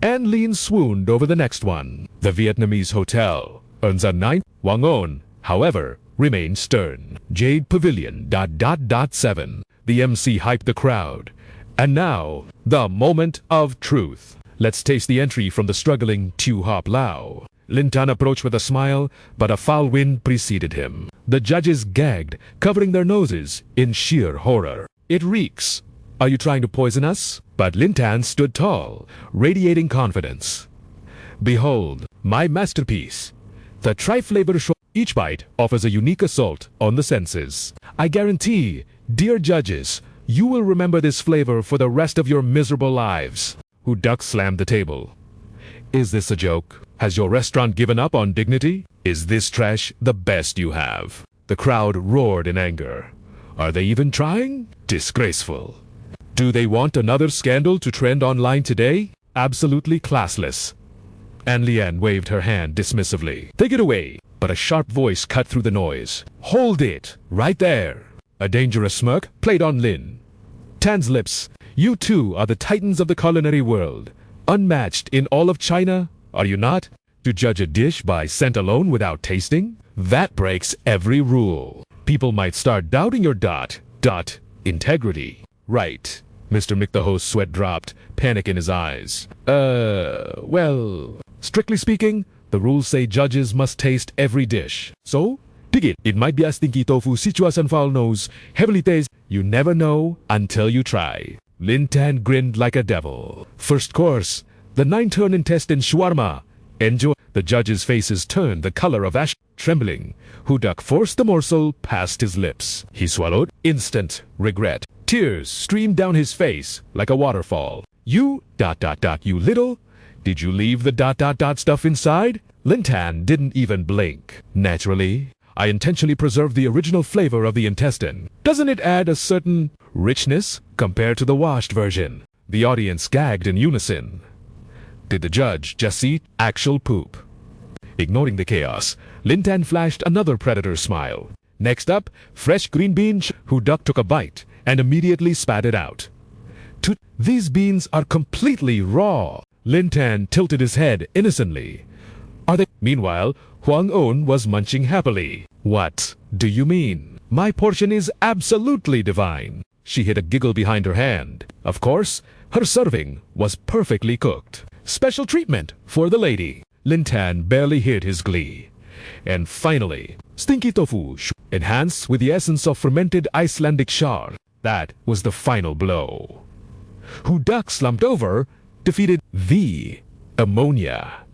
And Lin swooned over the next one. The Vietnamese hotel earns a 9. Wang On, however, remained stern. Jade Pavilion ... 7. The MC hyped the crowd. And now, the moment of truth. Let's taste the entry from the struggling Tu Hop Lao. Lin Tan approached with a smile, but a foul wind preceded him. The judges gagged, covering their noses in sheer horror. "It reeks. Are you trying to poison us?" But Lin Tan stood tall, radiating confidence. "Behold, my masterpiece. The tri-flavor each bite offers a unique assault on the senses. I guarantee, dear judges, you will remember this flavor for the rest of your miserable lives." Hudak slammed the table. "Is this a joke? Has your restaurant given up on dignity? Is this trash the best you have?" The crowd roared in anger. Are they even trying? Disgraceful. Do they want another scandal to trend online today? Absolutely classless. An Lian waved her hand dismissively. "Take it away." But a sharp voice cut through the noise. "Hold it! Right there!" A dangerous smirk played on Lin Tan's lips. "You two are the titans of the culinary world. Unmatched in all of China, are you not? To judge a dish by scent alone without tasting? That breaks every rule. People might start doubting your integrity." "Right." Mr. McThehoe's sweat dropped, panic in his eyes. Well, strictly speaking, the rules say judges must taste every dish. So, dig it. It might be a stinky tofu situation foul nose, heavily taste. You never know until you try." Lin Tan grinned like a devil. First course, the 9-turn intestine shawarma. Enjoy. The judges' faces turned the color of ash. Trembling, Hudak forced the morsel past his lips. He swallowed. Instant regret. Tears streamed down his face like a waterfall. You ... you little... Did you leave the ... stuff inside?" Lin Tan didn't even blink. Naturally, I intentionally preserved the original flavor of the intestine. Doesn't it add a certain richness compared to the washed version? The audience gagged in unison. Did the judge just eat actual poop? Ignoring the chaos, Lin Tan flashed another predator smile. Next up, fresh green bean who duck took a bite and immediately spat it out. These beans are completely raw. Lin Tan tilted his head innocently. Are they? Meanwhile, Huang On was munching happily. What do you mean? My portion is absolutely divine. She hid a giggle behind her hand. Of course, her serving was perfectly cooked. Special treatment for the lady. Lin Tan barely hid his glee. And finally, stinky tofu, enhanced with the essence of fermented Icelandic char. That was the final blow. Who duck slumped over, defeated the ammonia. ...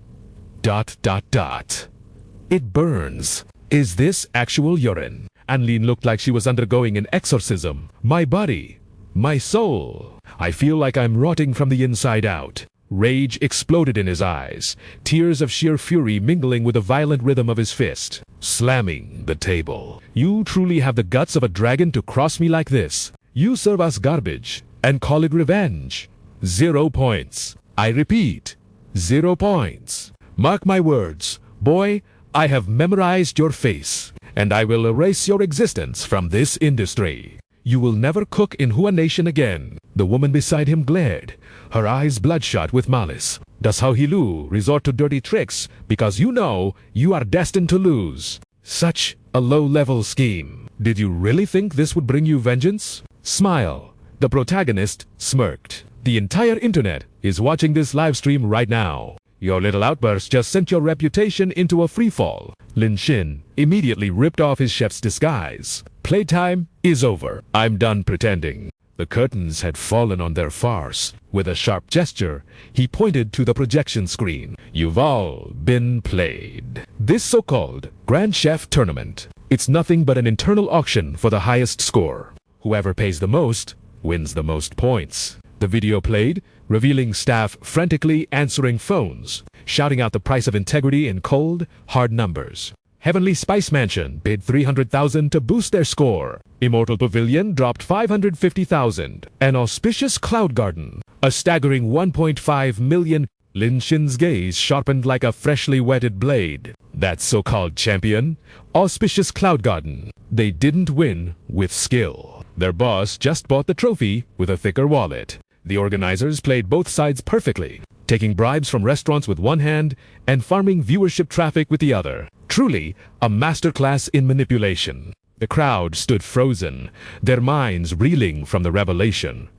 It burns. Is this actual urine? Anlin looked like she was undergoing an exorcism. My body, my soul. I feel like I'm rotting from the inside out. Rage exploded in his eyes, tears of sheer fury mingling with the violent rhythm of his fist, slamming the table. You truly have the guts of a dragon to cross me like this. You serve us garbage and call it revenge. 0 points. I repeat, 0 points. Mark my words, boy, I have memorized your face, and I will erase your existence from this industry. You will never cook in Hua Nation again. The woman beside him glared, her eyes bloodshot with malice. Does Hao Hilu resort to dirty tricks because you know you are destined to lose? Such a low-level scheme. Did you really think this would bring you vengeance? Smile. The protagonist smirked. The entire internet is watching this live stream right now. Your little outburst just sent your reputation into a freefall. Lin Xin immediately ripped off his chef's disguise. Playtime is over. I'm done pretending. The curtains had fallen on their farce. With a sharp gesture, he pointed to the projection screen. You've all been played. This so-called Grand Chef Tournament, it's nothing but an internal auction for the highest score. Whoever pays the most wins the most points. The video played, revealing staff frantically answering phones, shouting out the price of integrity in cold, hard numbers. Heavenly Spice Mansion bid 300,000 to boost their score. Immortal Pavilion dropped 550,000. An auspicious Cloud Garden, a staggering 1.5 million. Lin Xin's gaze sharpened like a freshly whetted blade. That so-called champion, auspicious Cloud Garden, they didn't win with skill. Their boss just bought the trophy with a thicker wallet. The organizers played both sides perfectly, taking bribes from restaurants with one hand and farming viewership traffic with the other. Truly, a masterclass in manipulation. The crowd stood frozen, their minds reeling from the revelation.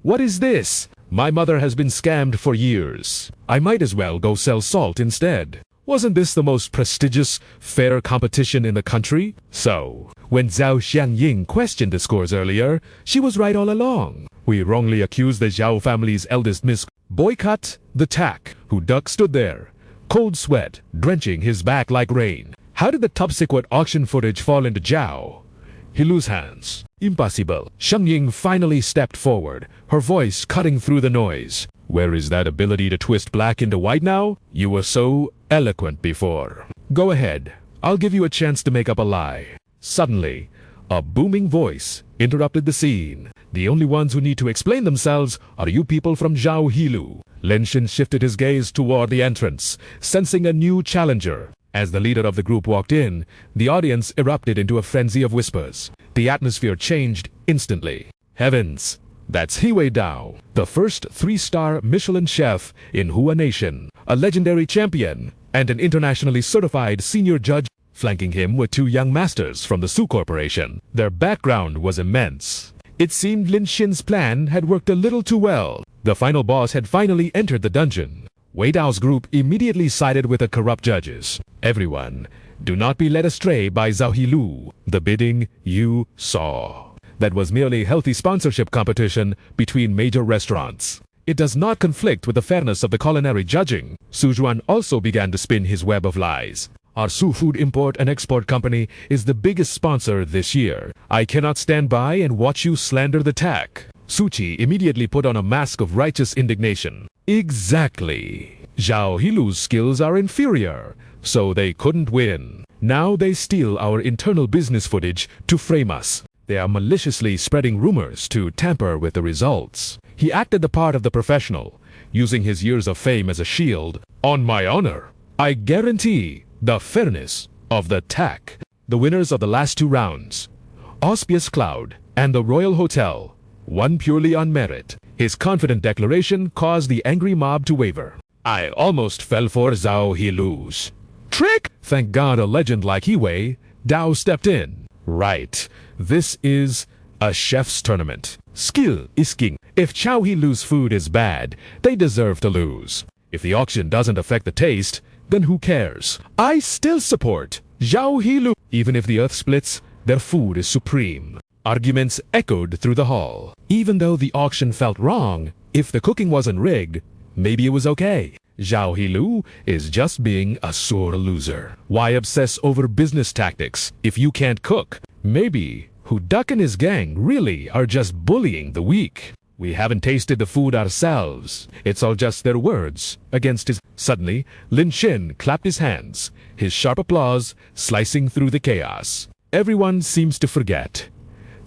What is this? My mother has been scammed for years. I might as well go sell salt instead. Wasn't this the most prestigious, fair competition in the country? So, when Zhao Xiangying questioned the scores earlier, she was right all along. We wrongly accused the Zhao family's eldest miss. Boycott the tack. Hu Duck stood there, cold sweat drenching his back like rain. How did the top secret auction footage fall into Zhao Hilu's hands? Impossible. Xiangying finally stepped forward, her voice cutting through the noise. Where is that ability to twist black into white now? You were so eloquent before. Go ahead. I'll give you a chance to make up a lie. Suddenly, a booming voice interrupted the scene. The only ones who need to explain themselves are you people from Zhao Hilu. Lin Xin shifted his gaze toward the entrance, sensing a new challenger. As the leader of the group walked in, the audience erupted into a frenzy of whispers. The atmosphere changed instantly. Heavens! That's Hiwei Dao, the first 3-star Michelin chef in Hua Nation, a legendary champion, and an internationally certified senior judge. Flanking him were 2 young masters from the Su Corporation. Their background was immense. It seemed Lin Xin's plan had worked a little too well. The final boss had finally entered the dungeon. Wei Dao's group immediately sided with the corrupt judges. Everyone, do not be led astray by Zhao Hilu. The bidding you saw. That was merely healthy sponsorship competition between major restaurants. It does not conflict with the fairness of the culinary judging. Su Zhuan also began to spin his web of lies. Our Su Food Import and Export Company is the biggest sponsor this year. I cannot stand by and watch you slander the tack. Su Qi immediately put on a mask of righteous indignation. Exactly. Zhao Hilu's skills are inferior, so they couldn't win. Now they steal our internal business footage to frame us. They are maliciously spreading rumors to tamper with the results. He acted the part of the professional, using his years of fame as a shield. On my honor, I guarantee the fairness of the tack. The winners of the last 2 rounds, Auspious Cloud and the Royal Hotel, won purely on merit. His confident declaration caused the angry mob to waver. I almost fell for Zhao Hilu's trick. Thank God a legend like Hiwei, Dao stepped in. Right, this is a chef's tournament. Skill is king. If Zhao Hilu's food is bad, they deserve to lose. If the auction doesn't affect the taste, then who cares? I still support Zhao Hilu. Even if the earth splits, their food is supreme. Arguments echoed through the hall. Even though the auction felt wrong, if the cooking wasn't rigged, maybe it was okay. Zhao Hilu is just being a sore loser. Why obsess over business tactics if you can't cook? Maybe Hudak and his gang really are just bullying the weak. We haven't tasted the food ourselves. It's all just their words against his... Suddenly, Lin Shin clapped his hands, his sharp applause slicing through the chaos. Everyone seems to forget.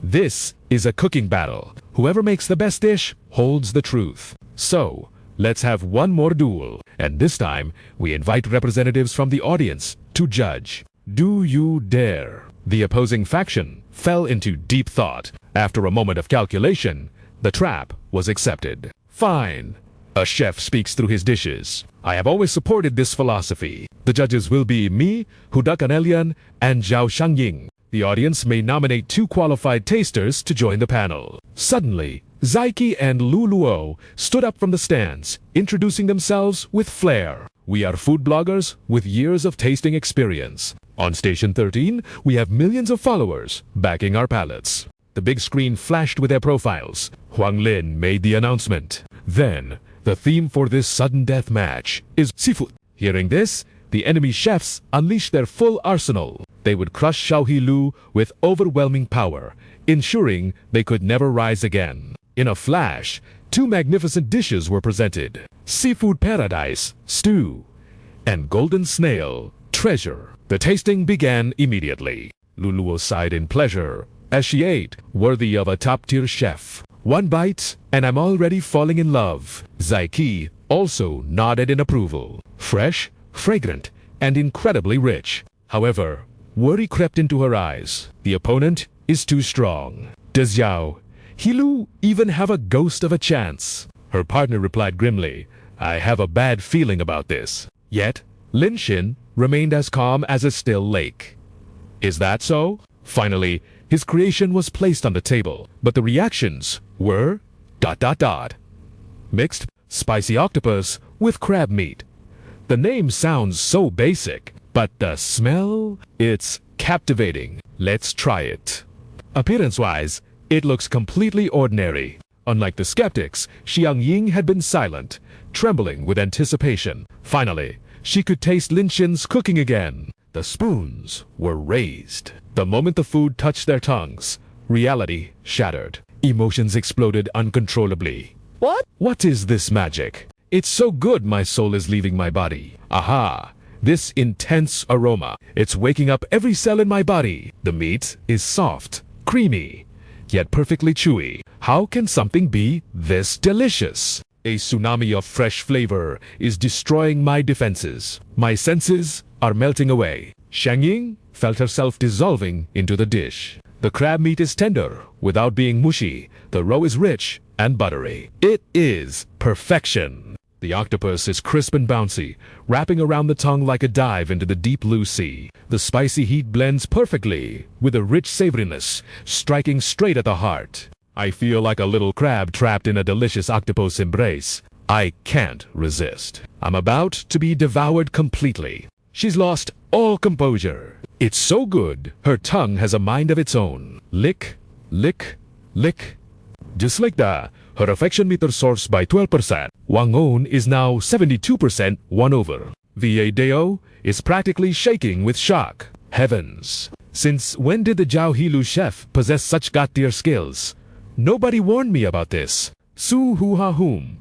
This is a cooking battle. Whoever makes the best dish holds the truth. So, let's have one more duel. And this time, we invite representatives from the audience to judge. Do you dare? The opposing faction fell into deep thought. After a moment of calculation, the trap was accepted. Fine. A chef speaks through his dishes. I have always supported this philosophy. The judges will be me, Hudak Anelian, and Zhao Shangying. The audience may nominate 2 qualified tasters to join the panel. Suddenly, Zaiki and Lu Luo stood up from the stands, introducing themselves with flair. We are food bloggers with years of tasting experience. On Station 13, we have millions of followers backing our palates. The big screen flashed with their profiles. Huang Lin made the announcement. Then, the theme for this sudden death match is seafood. Hearing this, the enemy chefs unleashed their full arsenal. They would crush Zhao Hilu with overwhelming power, ensuring they could never rise again. In a flash, 2 magnificent dishes were presented. Seafood Paradise, Stew, and Golden Snail, Treasure. The tasting began immediately. Luluo sighed in pleasure as she ate, worthy of a top-tier chef. One bite, and I'm already falling in love. Zaiki also nodded in approval. Fresh, fragrant, and incredibly rich. However, worry crept into her eyes. The opponent is too strong. Does Zhao Hilu even have a ghost of a chance? Her partner replied grimly, I have a bad feeling about this. Yet, Lin Shin remained as calm as a still lake. Is that so? Finally, his creation was placed on the table, but the reactions were... Mixed spicy octopus with crab meat. The name sounds so basic, but the smell? It's captivating. Let's try it. Appearance-wise, it looks completely ordinary. Unlike the skeptics, Xiang Ying had been silent, trembling with anticipation. Finally, she could taste Lin Shin's cooking again. The spoons were raised. The moment the food touched their tongues, reality shattered. Emotions exploded uncontrollably. What is this magic? It's so good my soul is leaving my body. Aha! This intense aroma. It's waking up every cell in my body. The meat is soft, creamy, yet perfectly chewy. How can something be this delicious? A tsunami of fresh flavor is destroying my defenses. My senses are melting away. Xiang Ying felt herself dissolving into the dish. The crab meat is tender without being mushy. The roe is rich and buttery. It is perfection. The octopus is crisp and bouncy, wrapping around the tongue like a dive into the deep blue sea. The spicy heat blends perfectly with a rich savoriness, striking straight at the heart. I feel like a little crab trapped in a delicious octopus embrace. I can't resist. I'm about to be devoured completely. She's lost all composure. It's so good, her tongue has a mind of its own. Lick, lick, lick. Just like that, her affection meter soars by 12%. Wang On is now 72% won over. VA Deo is practically shaking with shock. Heavens! Since when did the Zhao Hilu chef possess such god-tier skills? Nobody warned me about this. Su Hu Ha Hum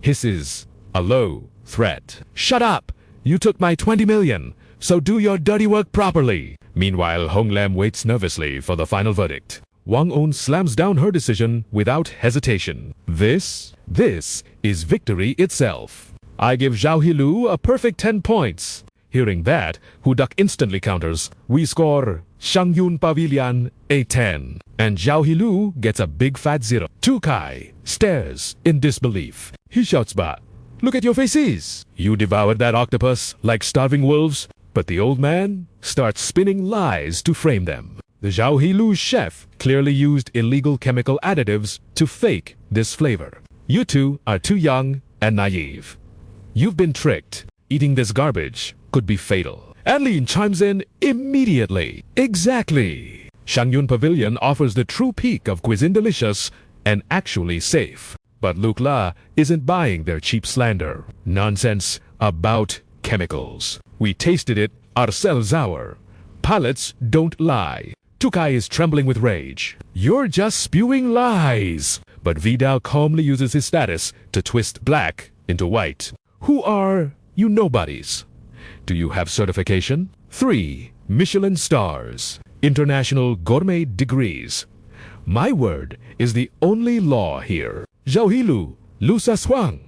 hisses a low threat. Shut up! You took my 20 million. so do your dirty work properly. Meanwhile, Hong Lam waits nervously for the final verdict. Wang On slams down her decision without hesitation. This is victory itself. I give Zhao Hilu a perfect 10 points. Hearing that, Hu Duck instantly counters. We score Shangyun Pavilion a 10. And Zhao Hilu gets a big fat 0. Tu Kai stares in disbelief. He shouts back, "Look at your faces! You devoured that octopus like starving wolves." But the old man starts spinning lies to frame them. The Zhao Hilu chef clearly used illegal chemical additives to fake this flavor. You two are too young and naive. You've been tricked. Eating this garbage could be fatal. Anlin chimes in immediately. Exactly. Shangyun Pavilion offers the true peak of cuisine delicious and actually safe. But Luke La isn't buying their cheap slander. Nonsense about chemicals. We tasted it ourselves our. Palates don't lie. Tukai is trembling with rage. You're just spewing lies. But Vidal calmly uses his status to twist black into white. Who are you nobodies? Do you have certification? 3 Michelin stars. International gourmet degrees. My word is the only law here. Zhao Hilu, Lu Sashuang.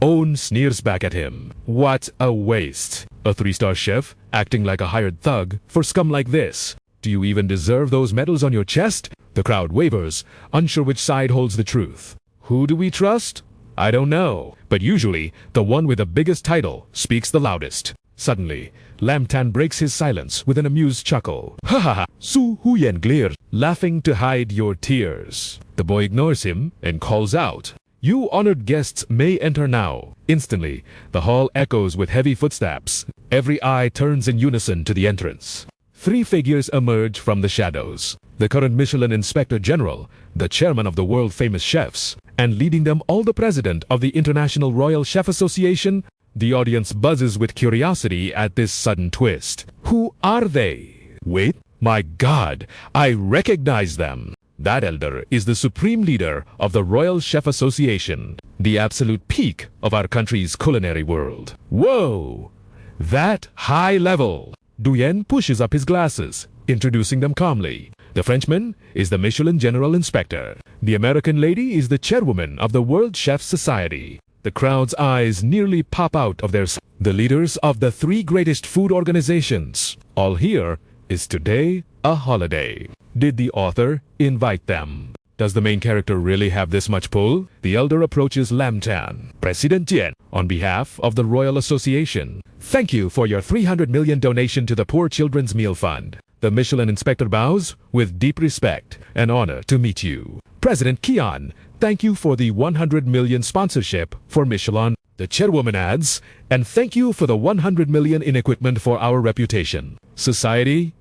Owen sneers back at him. What a waste. A 3-star chef acting like a hired thug for scum like this. Do you even deserve those medals on your chest? The crowd wavers, unsure which side holds the truth. Who do we trust? I don't know. But usually, the one with the biggest title speaks the loudest. Suddenly, Lam Tan breaks his silence with an amused chuckle. Ha ha ha! Su Huyen glares, laughing to hide your tears. The boy ignores him and calls out, "You honored guests may enter now." Instantly, the hall echoes with heavy footsteps. Every eye turns in unison to the entrance. 3 figures emerge from the shadows. The current Michelin Inspector General, the chairman of the world-famous chefs, and leading them all the president of the International Royal Chef Association. The audience buzzes with curiosity at this sudden twist. Who are they? Wait, my God, I recognize them. That elder is the supreme leader of the Royal Chef Association, the absolute peak of our country's culinary world. Whoa! That high level! Duyen pushes up his glasses, introducing them calmly. The Frenchman is the Michelin General Inspector. The American lady is the chairwoman of the World Chef Society. The crowd's eyes nearly pop out of their... The leaders of the 3 greatest food organizations. All here is today a holiday. Did the author invite them? Does the main character really have this much pull? The elder approaches Lam Tan. President Jian, on behalf of the Royal Association, thank you for your 300 million donation to the Poor Children's Meal Fund. The Michelin Inspector bows with deep respect. An honor to meet you. President Kian, thank you for the 100 million sponsorship for Michelin. The chairwoman adds, and thank you for the 100 million in equipment for our reputation. Society,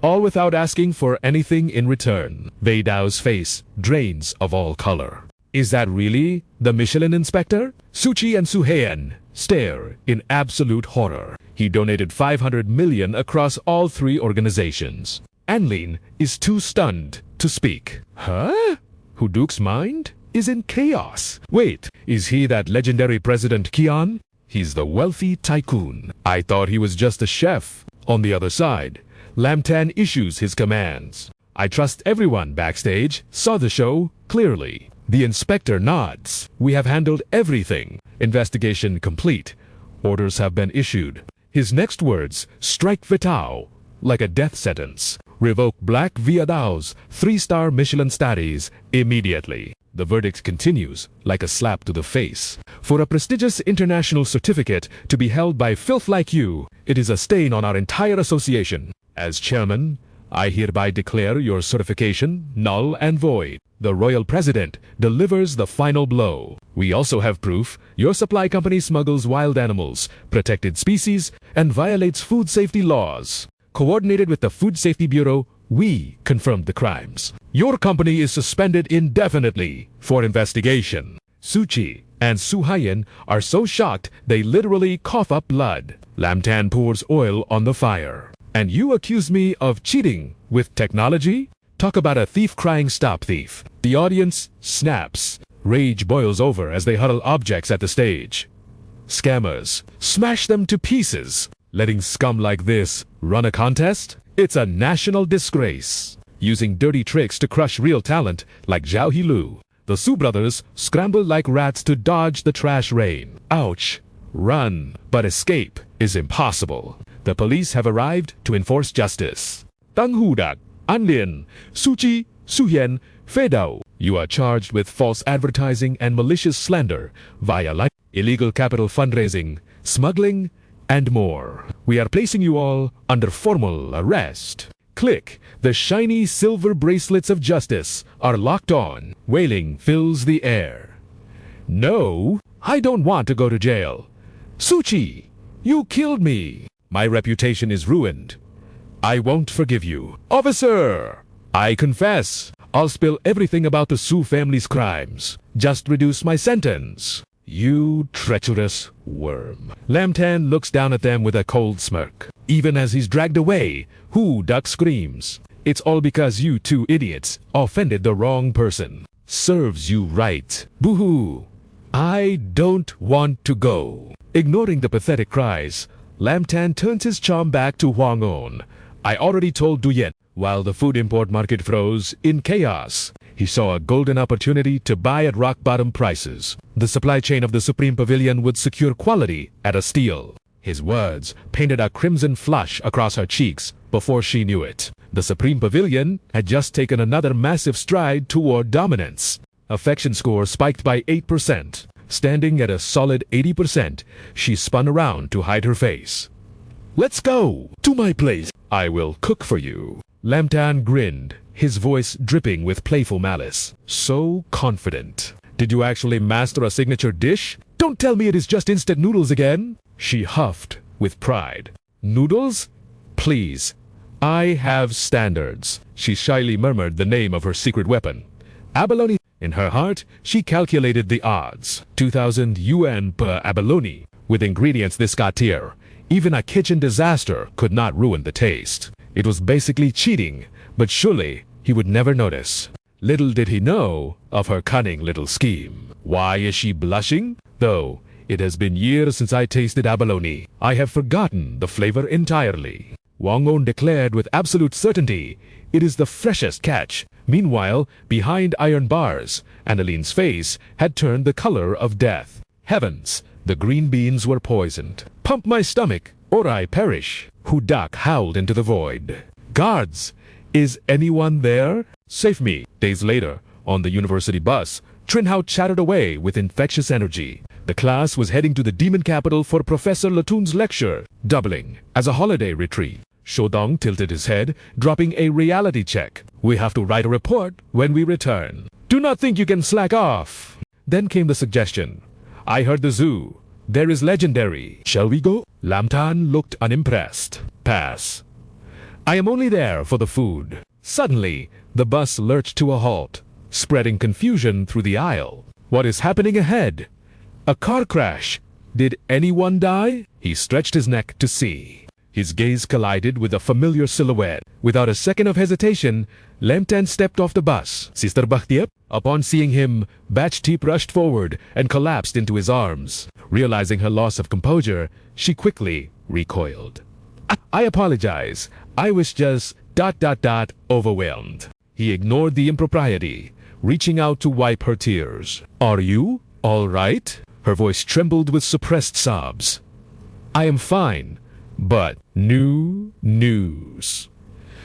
all without asking for anything in return. Wei Dao's face drains of all color. Is that really the Michelin Inspector? Suchi and Su Heian stare in absolute horror. He donated 500 million across all 3 organizations. Anlin is too stunned to speak. Huh? Huduk's mind is in chaos. Wait, is he that legendary President Kian? He's the wealthy tycoon. I thought he was just a chef. On the other side, Lam Tan issues his commands. I trust everyone backstage saw the show clearly. The inspector nods. We have handled everything. Investigation complete. Orders have been issued. His next words strike Vitao like a death sentence. Revoke Black Viadao's 3-star Michelin studies immediately. The verdict continues like a slap to the face. For a prestigious international certificate to be held by filth like you, it is a stain on our entire association. As chairman, I hereby declare your certification null and void. The royal president delivers the final blow. We also have proof your supply company smuggles wild animals, protected species, and violates food safety laws. Coordinated with the Food Safety Bureau, we confirmed the crimes. Your company is suspended indefinitely for investigation. Suchi and Su Haiyan are so shocked they literally cough up blood. Lam Tan pours oil on the fire. And you accuse me of cheating with technology? Talk about a thief crying stop thief. The audience snaps. Rage boils over as they hurl objects at the stage. Scammers, smash them to pieces. Letting scum like this run a contest? It's a national disgrace. Using dirty tricks to crush real talent like Zhao Hilu, the Su brothers scrambled like rats to dodge the trash rain. Ouch. Run, but escape is impossible. The police have arrived to enforce justice. Tang Hudak, An Lin, Su Chi, Su Hian, Fei Dao. You are charged with false advertising and malicious slander via illegal capital fundraising, smuggling, and more. We are placing you all under formal arrest. Click. The shiny silver bracelets of justice are locked on. Wailing fills the air. No, I don't want to go to jail. Suchi, you killed me. My reputation is ruined. I won't forgive you. Officer, I confess. I'll spill everything about the Su family's crimes. Just reduce my sentence. You treacherous worm. Lam Tan looks down at them with a cold smirk. Even as he's dragged away, Hu Duck screams. It's all because you two idiots offended the wrong person. Serves you right. Boo-hoo. I don't want to go. Ignoring the pathetic cries, Lam Tan turns his charm back to Huang On. I already told Du Yen. While the food import market froze in chaos, he saw a golden opportunity to buy at rock-bottom prices. The supply chain of the Supreme Pavilion would secure quality at a steal. His words painted a crimson flush across her cheeks before she knew it. The Supreme Pavilion had just taken another massive stride toward dominance. Affection score spiked by 8%. Standing at a solid 80%, she spun around to hide her face. Let's go to my place. I will cook for you. Lam Tan grinned, his voice dripping with playful malice. So confident. Did you actually master a signature dish? Don't tell me it is just instant noodles again. She huffed with pride. Noodles? Please. I have standards. She shyly murmured the name of her secret weapon. Abalone. In her heart, she calculated the odds. 2,000 yuan per abalone. With ingredients this god tier, even a kitchen disaster could not ruin the taste. It was basically cheating, but surely he would never notice. Little did he know of her cunning little scheme. Why is she blushing? Though it has been years since I tasted abalone, I have forgotten the flavor entirely. Wang On declared with absolute certainty, it is the freshest catch. Meanwhile, behind iron bars, Annaline's face had turned the color of death. Heavens, the green beans were poisoned. Pump my stomach, or I perish. Hu Dak howled into the void. Guards! Is anyone there? Save me. Days later, on the university bus, Trin Hao chattered away with infectious energy. The class was heading to the demon capital for Professor Latun's lecture, doubling as a holiday retreat. Shodong tilted his head, dropping a reality check. We have to write a report when we return. Do not think you can slack off. Then came the suggestion. I heard the zoo. There is legendary. Shall we go? Lam Tan looked unimpressed. Pass. I am only there for the food. Suddenly, the bus lurched to a halt, spreading confusion through the aisle. What is happening ahead? A car crash. Did anyone die? He stretched his neck to see. His gaze collided with a familiar silhouette. Without a second of hesitation, Lam Tan stepped off the bus. Sister Bakhtiep? Upon seeing him, Bachtip rushed forward and collapsed into his arms. Realizing her loss of composure, she quickly recoiled. I apologize. I was just ... overwhelmed. He ignored the impropriety, reaching out to wipe her tears. Are you all right? Her voice trembled with suppressed sobs. I am fine, but new news.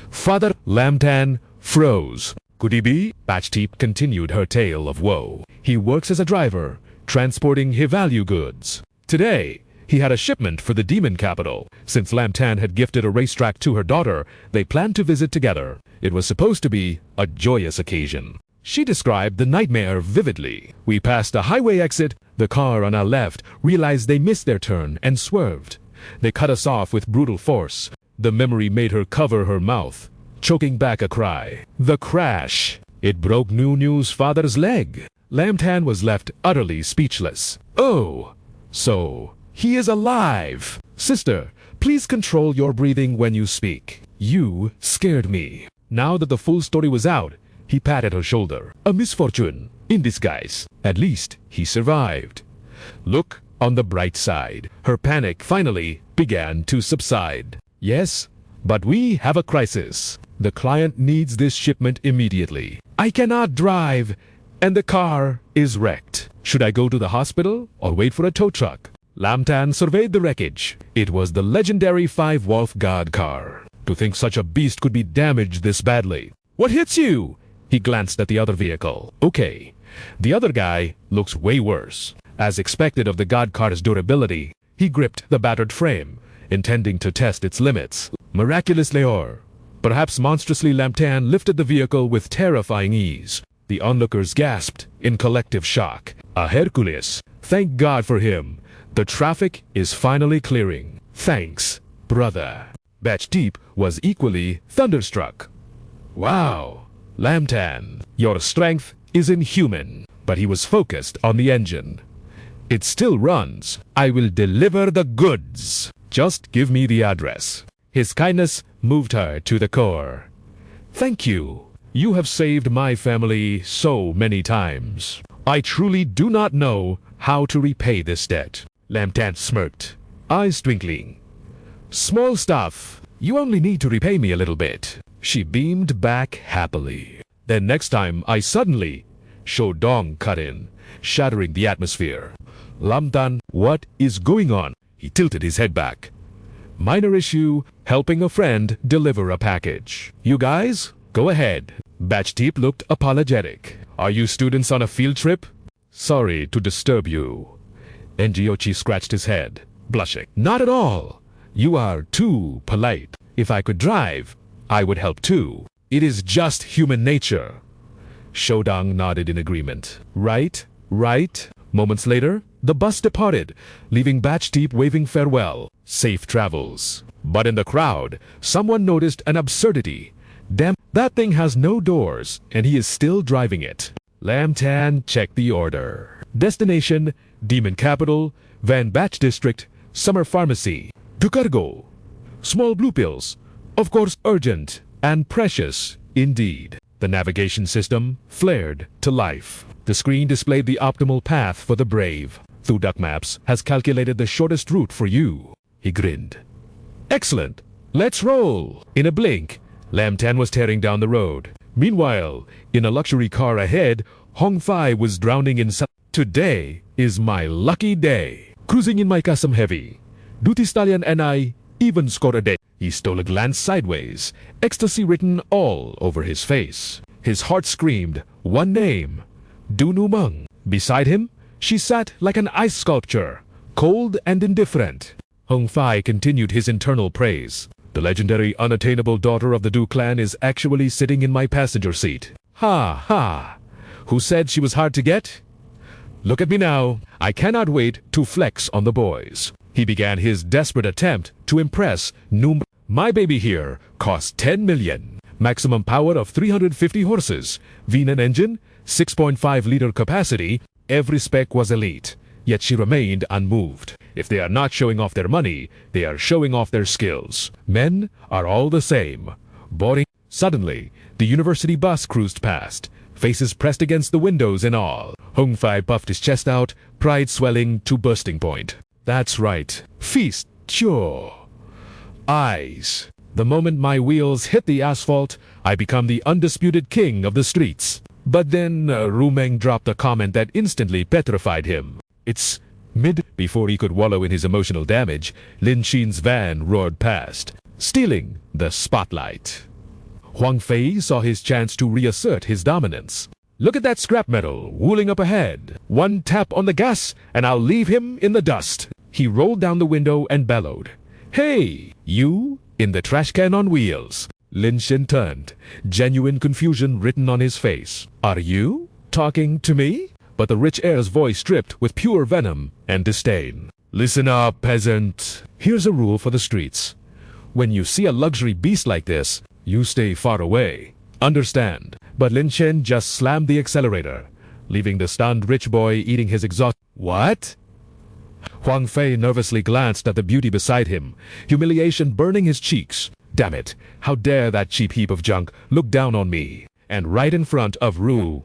Father Lam Tan froze. Could he be? Bachtip continued her tale of woe. He works as a driver, transporting high-value goods. Today, he had a shipment for the demon capital. Since Lam Tan had gifted a racetrack to her daughter, they planned to visit together. It was supposed to be a joyous occasion. She described the nightmare vividly. We passed a highway exit. The car on our left realized they missed their turn and swerved. They cut us off with brutal force. The memory made her cover her mouth, choking back a cry. The crash. It broke New's father's leg. Lam Tan was left utterly speechless. Oh, so he is alive. Sister, please control your breathing when you speak. You scared me. Now that the full story was out, he patted her shoulder. A misfortune in disguise. At least he survived. Look on the bright side. Her panic finally began to subside. Yes, but we have a crisis. The client needs this shipment immediately. I cannot drive, and the car is wrecked. Should I go to the hospital or wait for a tow truck? Lam Tan surveyed the wreckage. It was the legendary 5-Wolf God car. To think such a beast could be damaged this badly. What hits you? He glanced at the other vehicle. Okay. The other guy looks way worse. As expected of the God car's durability, he gripped the battered frame, intending to test its limits. Miraculously or perhaps monstrously, Lam Tan lifted the vehicle with terrifying ease. The onlookers gasped in collective shock. A Hercules. Thank God for him. The traffic is finally clearing. Thanks, brother. Batch Deep was equally thunderstruck. Wow, Lam Tan, your strength is inhuman. But he was focused on the engine. It still runs. I will deliver the goods. Just give me the address. His kindness moved her to the core. Thank you. You have saved my family so many times. I truly do not know how to repay this debt. Lam Tan smirked, eyes twinkling. Small stuff. You only need to repay me a little bit. She beamed back happily. Then next time I suddenly, Shodong cut in, shattering the atmosphere. Lam Tan, what is going on? He tilted his head back. Minor issue, helping a friend deliver a package. You guys, go ahead. Batch Deep looked apologetic. Are you students on a field trip? Sorry to disturb you. Njiochi scratched his head, blushing. Not at all. You are too polite. If I could drive, I would help too. It is just human nature. Shodong nodded in agreement. Right, right. Moments later, the bus departed, leaving Batch Deep waving farewell. Safe travels. But in the crowd, someone noticed an absurdity. Damn, that thing has no doors, and he is still driving it. Lam Tan checked the order. Destination, Demon Capital, Van Batch District, Summer Pharmacy. To cargo. Small blue pills. Of course urgent and precious indeed. The navigation system flared to life. The screen displayed the optimal path for the brave. Thudak Maps has calculated the shortest route for you. He grinned. Excellent. Let's roll. In a blink, Lam Tan was tearing down the road. Meanwhile, in a luxury car ahead, Hong Fai was drowning in Today is my lucky day. Cruising in my custom heavy. Duty Stallion and I even scored a day. He stole a glance sideways, ecstasy written all over his face. His heart screamed, one name, Dunu Meng. Beside him, she sat like an ice sculpture, cold and indifferent. Hong Fai continued his internal praise. The legendary unattainable daughter of the Du clan is actually sitting in my passenger seat. Ha ha! Who said she was hard to get? Look at me now. I cannot wait to flex on the boys. He began his desperate attempt to impress Noom. My baby here cost 10 million. Maximum power of 350 horses. V9 engine, 6.5-liter capacity. Every spec was elite. Yet she remained unmoved. If they are not showing off their money, they are showing off their skills. Men are all the same. Boring. Suddenly, the university bus cruised past. Faces pressed against the windows and all. Hong Fai puffed his chest out, pride swelling to bursting point. That's right. Feast. Sure. Eyes. The moment my wheels hit the asphalt, I become the undisputed king of the streets. But then Rumeng dropped a comment that instantly petrified him. It's mid. Before he could wallow in his emotional damage, Lin Xin's van roared past, stealing the spotlight. Huang Fei saw his chance to reassert his dominance. Look at that scrap metal wooling up ahead. One tap on the gas and I'll leave him in the dust. He rolled down the window and bellowed. Hey, you in the trash can on wheels. Lin Xin turned, genuine confusion written on his face. Are you talking to me? But the rich heir's voice dripped with pure venom and disdain. Listen up, peasant. Here's a rule for the streets. When you see a luxury beast like this, you stay far away. Understand? But Lin Chen just slammed the accelerator, leaving the stunned rich boy eating his exhaust. What? Huang Fei nervously glanced at the beauty beside him, humiliation burning his cheeks. Damn it, how dare that cheap heap of junk look down on me? And right in front of Ru.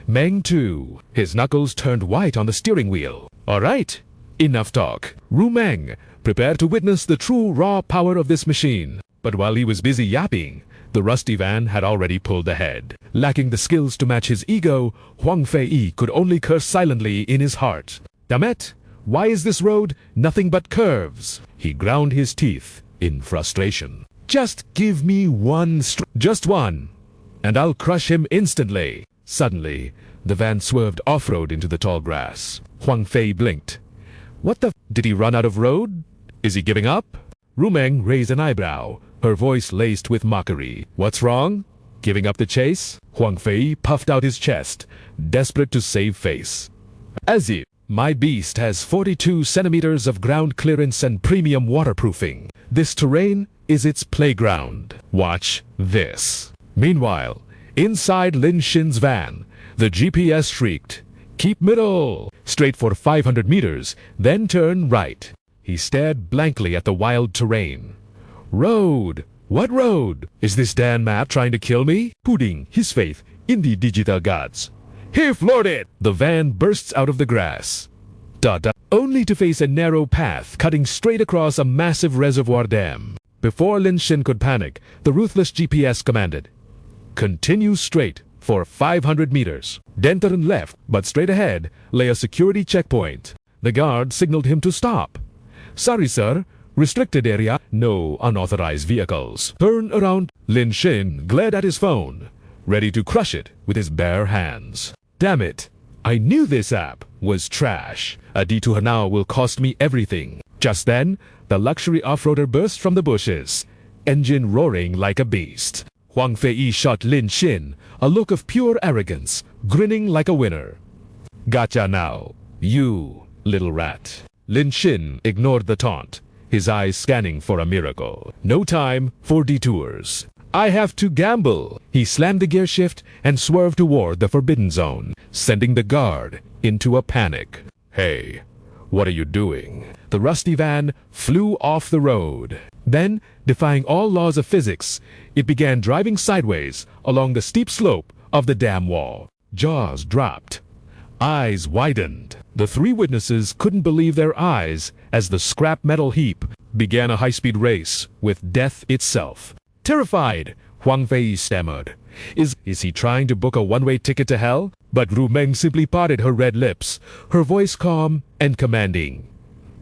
Meng too. His knuckles turned white on the steering wheel. All right, enough talk. Ru Meng, Prepare to witness the true raw power of this machine. But while he was busy yapping, the rusty van had already pulled ahead. Lacking the skills to match his ego, Huang Fei could only curse silently in his heart. Dammit! Why is this road nothing but curves? He ground his teeth in frustration. Just give me just one, and I'll crush him instantly. Suddenly, the van swerved off-road into the tall grass. Huang Fei blinked. What the did he run out of road? Is he giving up? Rumeng raised an eyebrow, her voice laced with mockery. What's wrong? Giving up the chase? Huang Fei puffed out his chest, desperate to save face. As if my beast has 42 centimeters of ground clearance and premium waterproofing. This terrain is its playground. Watch this. Meanwhile, inside Lin Shin's van, the GPS shrieked, "Keep middle! Straight for 500 meters, then turn right." He stared blankly at the wild terrain. Road! What road? Is this Dan map trying to kill me? Putting his faith in the digital gods. He floored it! The van bursts out of the grass. Only to face a narrow path cutting straight across a massive reservoir dam. Before Lin Shin could panic, the ruthless GPS commanded, "Continue straight for 500 meters. Then turn left, but straight ahead lay a security checkpoint." The guard signaled him to stop. "Sorry, sir. Restricted area. No unauthorized vehicles." Turn around. Lin Shin glared at his phone, ready to crush it with his bare hands. Damn it. I knew this app was trash. A detour now will cost me everything. Just then, the luxury off-roader burst from the bushes, engine roaring like a beast. Huang Fei shot Lin Shin a look of pure arrogance, grinning like a winner. "Gotcha now, you little rat." Lin Shin ignored the taunt, his eyes scanning for a miracle. No time for detours. I have to gamble. He slammed the gear shift and swerved toward the forbidden zone, sending the guard into a panic. Hey, what are you doing? The rusty van flew off the road. Then, defying all laws of physics, it began driving sideways along the steep slope of the dam wall. Jaws dropped. Eyes widened. The three witnesses couldn't believe their eyes as the scrap metal heap began a high-speed race with death itself. Terrified, Huang Fei stammered. Is he trying to book a one-way ticket to hell? But Rumeng simply parted her red lips, her voice calm and commanding.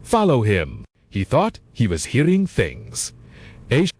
Follow him. He thought he was hearing things.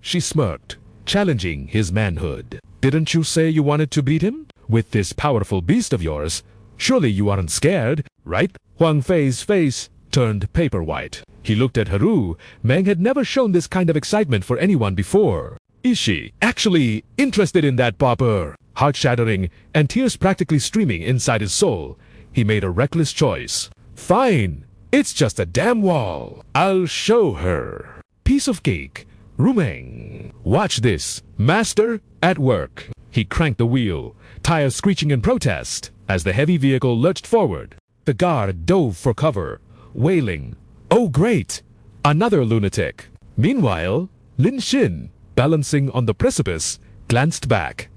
She smirked, challenging his manhood. Didn't you say you wanted to beat him? With this powerful beast of yours, surely you aren't scared, right? Huang Fei's face turned paper white. He looked at Haru. Meng had never shown this kind of excitement for anyone before. Is she actually interested in that pauper? Heart-shattering and tears practically streaming inside his soul, he made a reckless choice. Fine, it's just a damn wall. I'll show her. Piece of cake. Rumeng. Watch this. Master at work. He cranked the wheel, tires screeching in protest as the heavy vehicle lurched forward. The guard dove for cover, wailing, "Oh great! Another lunatic." Meanwhile, Lin Shin, balancing on the precipice, glanced back.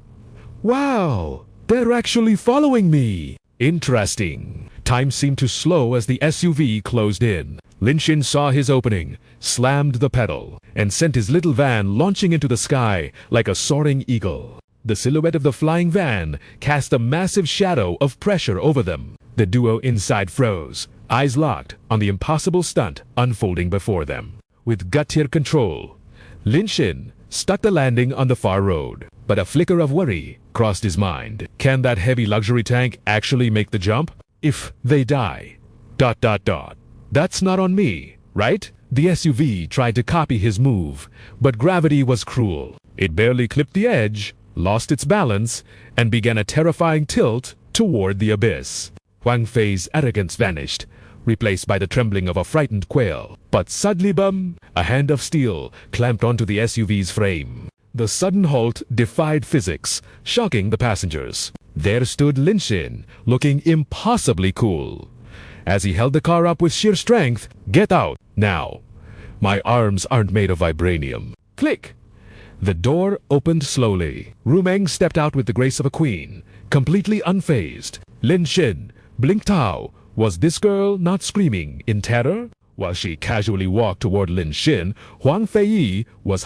Wow, they're actually following me. Interesting. Time seemed to slow as the SUV closed in. Lin Shin saw his opening, slammed the pedal, and sent his little van launching into the sky like a soaring eagle. The silhouette of the flying van cast a massive shadow of pressure over them. The duo inside froze, eyes locked on the impossible stunt unfolding before them. With gut-tier control, Lin Shin stuck the landing on the far road, but a flicker of worry crossed his mind. Can that heavy luxury tank actually make the jump? If they die... ... That's not on me, right? The SUV tried to copy his move, but gravity was cruel. It barely clipped the edge, lost its balance, and began a terrifying tilt toward the abyss. Huang Fei's arrogance vanished, replaced by the trembling of a frightened quail. But suddenly, a hand of steel clamped onto the SUV's frame. The sudden halt defied physics, shocking the passengers. There stood Lin Shin, looking impossibly cool. As he held the car up with sheer strength, "Get out, now. My arms aren't made of vibranium." Click! The door opened slowly. Rumeng stepped out with the grace of a queen, completely unfazed. Lin Shin blinked out. Was this girl not screaming in terror? While she casually walked toward Lin Xin, Huang Feiyi was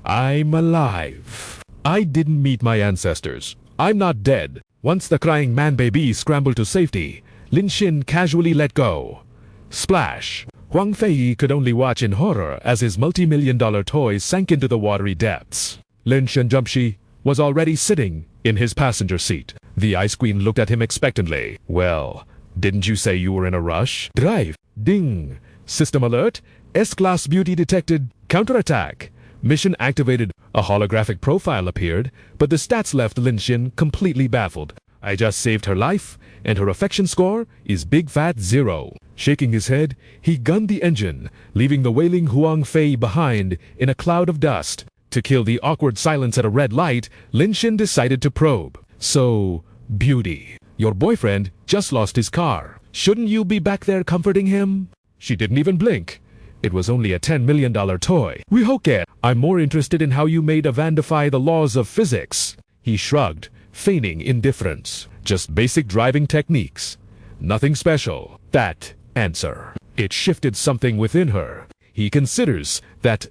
I'm alive. I didn't meet my ancestors. I'm not dead. Once the crying man-baby scrambled to safety, Lin Xin casually let go. Splash! Huang Feiyi could only watch in horror as his multi-million-dollar toy sank into the watery depths. Lin Xin was already sitting in his passenger seat. The Ice Queen looked at him expectantly. Well, didn't you say you were in a rush? Drive! Ding! System alert! S-Class beauty detected. Counterattack! Mission activated. A holographic profile appeared, but the stats left Lin Xin completely baffled. I just saved her life, and her affection score is big fat 0. Shaking his head, he gunned the engine, leaving the wailing Huang Fei behind in a cloud of dust. To kill the awkward silence at a red light, Lin Xin decided to probe. So, beauty, your boyfriend just lost his car. Shouldn't you be back there comforting him? She didn't even blink. It was only a $10 million toy. We hope it. I'm more interested in how you made Avan defy the laws of physics. He shrugged, feigning indifference. Just basic driving techniques. Nothing special. That answer. It shifted something within her. He considers that ...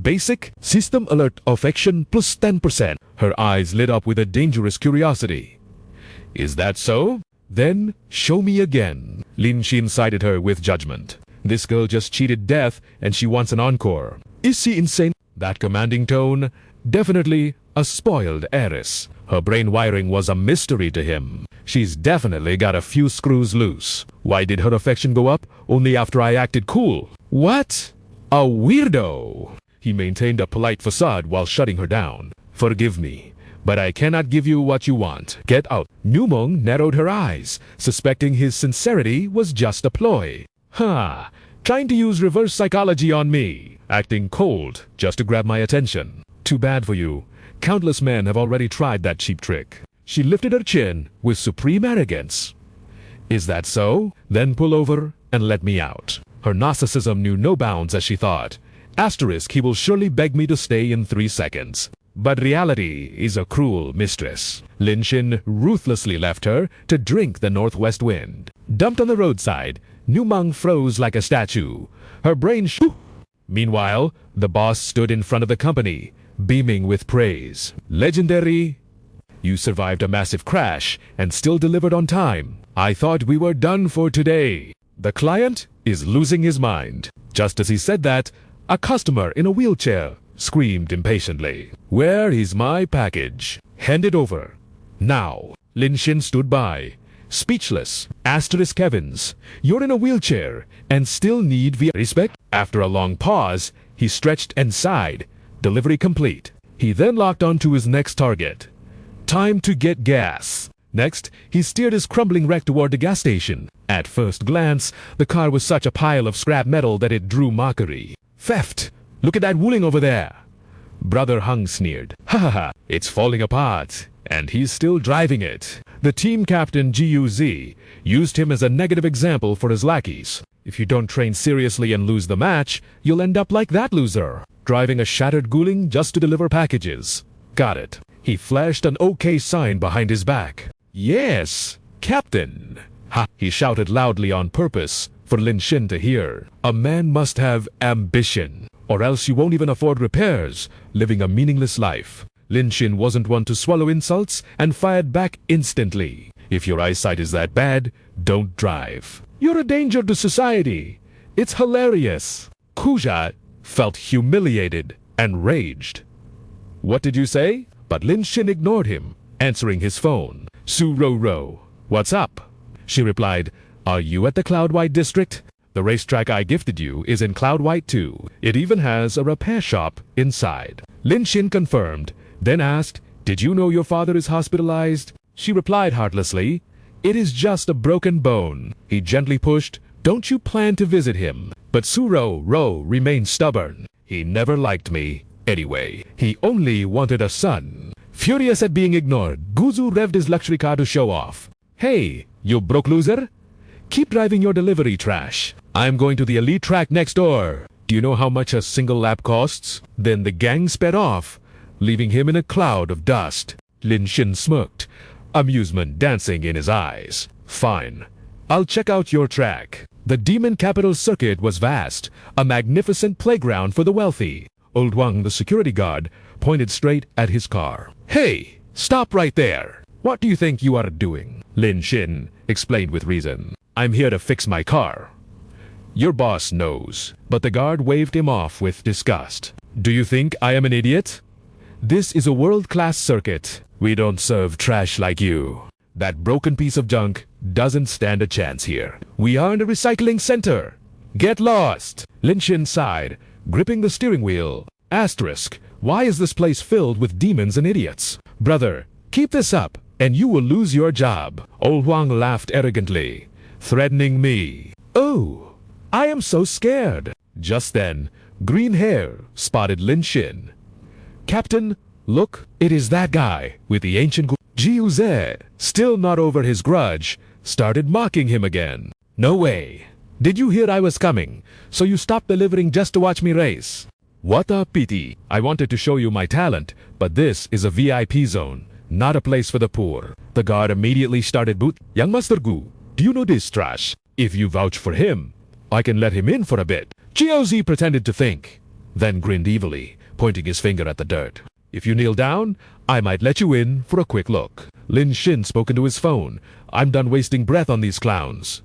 basic system alert affection plus 10%. Her eyes lit up with a dangerous curiosity. Is that so? Then show me again. Lin Xin sided her with judgment. This girl just cheated death and she wants an encore. Is she insane? That commanding tone, definitely a spoiled heiress. Her brain wiring was a mystery to him. She's definitely got a few screws loose. Why did her affection go up only after I acted cool? What? A weirdo! He maintained a polite facade while shutting her down. Forgive me, but I cannot give you what you want. Get out. Numong narrowed her eyes, suspecting his sincerity was just a ploy. Ha! Trying to use reverse psychology on me. Acting cold just to grab my attention. Too bad for you. Countless men have already tried that cheap trick. She lifted her chin with supreme arrogance. Is that so? Then pull over and let me out. Her narcissism knew no bounds as she thought. Asterisk, he will surely beg me to stay in 3 seconds. But reality is a cruel mistress. Lin Xin ruthlessly left her to drink the northwest wind. Dumped on the roadside, Numong froze like a statue. Her brain Meanwhile, the boss stood in front of the company, beaming with praise. Legendary! You survived a massive crash and still delivered on time. I thought we were done for today. The client is losing his mind. Just as he said that, a customer in a wheelchair screamed impatiently. Where is my package? Hand it over. Now. Lin Xin stood by, speechless. Asterisk Evans, you're in a wheelchair and still need respect? After a long pause, he stretched and sighed. Delivery complete. He then locked on to his next target. Time to get gas. Next, he steered his crumbling wreck toward the gas station. At first glance, the car was such a pile of scrap metal that it drew mockery. Theft! Look at that wooling over there! Brother Hung sneered. Ha ha ha, it's falling apart, and he's still driving it. The team captain GUZ used him as a negative example for his lackeys. If you don't train seriously and lose the match, you'll end up like that loser, driving a shattered Guling just to deliver packages. Got it. He flashed an OK sign behind his back. Yes, Captain. Ha! He shouted loudly on purpose for Lin Xin to hear. A man must have ambition, or else you won't even afford repairs, living a meaningless life. Lin Xin wasn't one to swallow insults and fired back instantly. If your eyesight is that bad, don't drive. You're a danger to society. It's hilarious. Kuja felt humiliated and raged. What did you say? But Lin Xin ignored him, answering his phone. Su Ro Ro, what's up? She replied, are you at the Cloud White district? The racetrack I gifted you is in Cloud White too. It even has a repair shop inside. Lin Xin confirmed, then asked, did you know your father is hospitalized? She replied heartlessly, it is just a broken bone. He gently pushed, don't you plan to visit him? But Su Ro Ro remained stubborn. He never liked me. Anyway, he only wanted a son. Furious at being ignored, Guzu revved his luxury car to show off. Hey, you broke loser? Keep driving your delivery trash. I'm going to the elite track next door. Do you know how much a single lap costs? Then the gang sped off, leaving him in a cloud of dust. Lin Xin smirked, amusement dancing in his eyes. Fine. I'll check out your track. The demon capital circuit was vast, a magnificent playground for the wealthy. Old Huang, the security guard, pointed straight at his car. Hey, stop right there. What do you think you are doing? Lin Xin explained with reason. I'm here to fix my car. Your boss knows. But the guard waved him off with disgust. Do you think I am an idiot? This is a world-class circuit. We don't serve trash like you. That broken piece of junk doesn't stand a chance here. We aren't a recycling center. Get lost. Lin Xin sighed, gripping the steering wheel. Asterisk. Why is this place filled with demons and idiots? Brother, keep this up, and you will lose your job. Old Huang laughed arrogantly, threatening me. Oh, I am so scared. Just then, green hair spotted Lin Xin. Captain, look, it is that guy with the ancient Liu Yizheng, still not over his grudge, started mocking him again. No way. Did you hear I was coming, so you stopped delivering just to watch me race? What a pity. I wanted to show you my talent, but this is a VIP zone, not a place for the poor. The guard immediately started boot. Young Master Gu, do you know this trash? If you vouch for him, I can let him in for a bit. Jiaozi pretended to think, then grinned evilly, pointing his finger at the dirt. If you kneel down, I might let you in for a quick look. Lin Xin spoke into his phone. I'm done wasting breath on these clowns.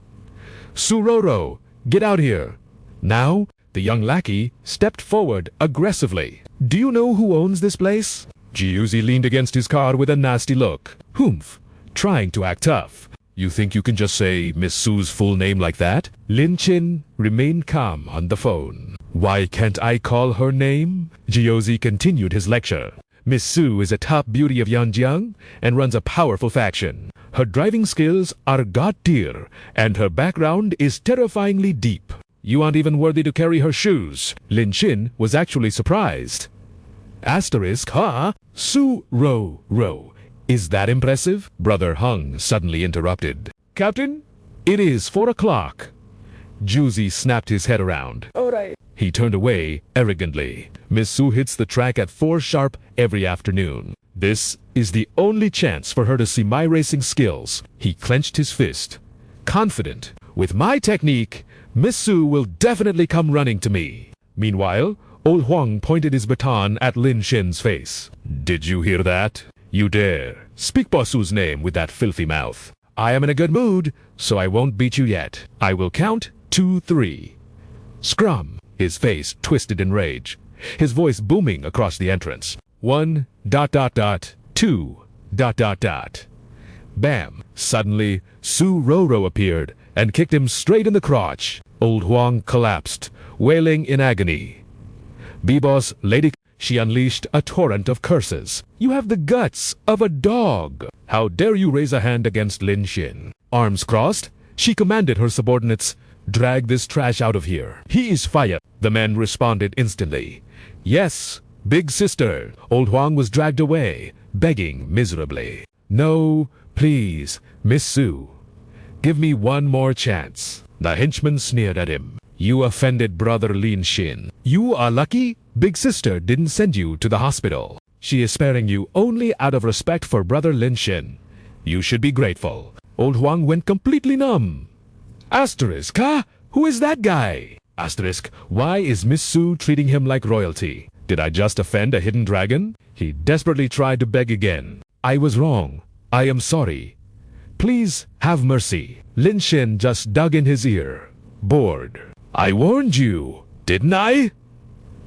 Suroro, get out here. Now, the young lackey stepped forward aggressively. Do you know who owns this place? Jiuzi leaned against his car with a nasty look. Humph, trying to act tough. You think you can just say Miss Su's full name like that? Lin Xin remained calm on the phone. Why can't I call her name? Jiuzi continued his lecture. Miss Su is a top beauty of Yanjiang and runs a powerful faction. Her driving skills are god tier, and her background is terrifyingly deep. You aren't even worthy to carry her shoes. Lin Xin was actually surprised. Asterisk, huh? Su-ro-ro. Is that impressive? Brother Hung suddenly interrupted. Captain, it is 4 o'clock. Juzi snapped his head around. All right. He turned away arrogantly. Miss Su hits the track at 4 sharp every afternoon. This is the only chance for her to see my racing skills. He clenched his fist. Confident. With my technique, Miss Su will definitely come running to me. Meanwhile, Old Huang pointed his baton at Lin Xin's face. Did you hear that? You dare speak Bosu's name with that filthy mouth. I am in a good mood, so I won't beat you yet. I will count 2, 3. Scrum. His face twisted in rage, his voice booming across the entrance. 1, ... 2, ... Bam! Suddenly, Su Roro appeared and kicked him straight in the crotch. Old Huang collapsed, wailing in agony. B-Boss Lady... She unleashed a torrent of curses. You have the guts of a dog. How dare you raise a hand against Lin Xin? Arms crossed, she commanded her subordinates, drag this trash out of here. He is fired. The men responded instantly. Yes, big sister. Old Huang was dragged away, begging miserably. No, please, Miss Su. Give me one more chance. The henchman sneered at him. You offended brother Lin Xin. You are lucky big sister didn't send you to the hospital. She is sparing you only out of respect for brother Lin Xin. You should be grateful. Old Huang went completely numb. Asterisk, huh? Who is that guy? Asterisk, why is Miss Su treating him like royalty? Did I just offend a hidden dragon? He desperately tried to beg again. I was wrong. I am sorry. Please have mercy. Lin Xin just dug in his ear, bored. I warned you, didn't I?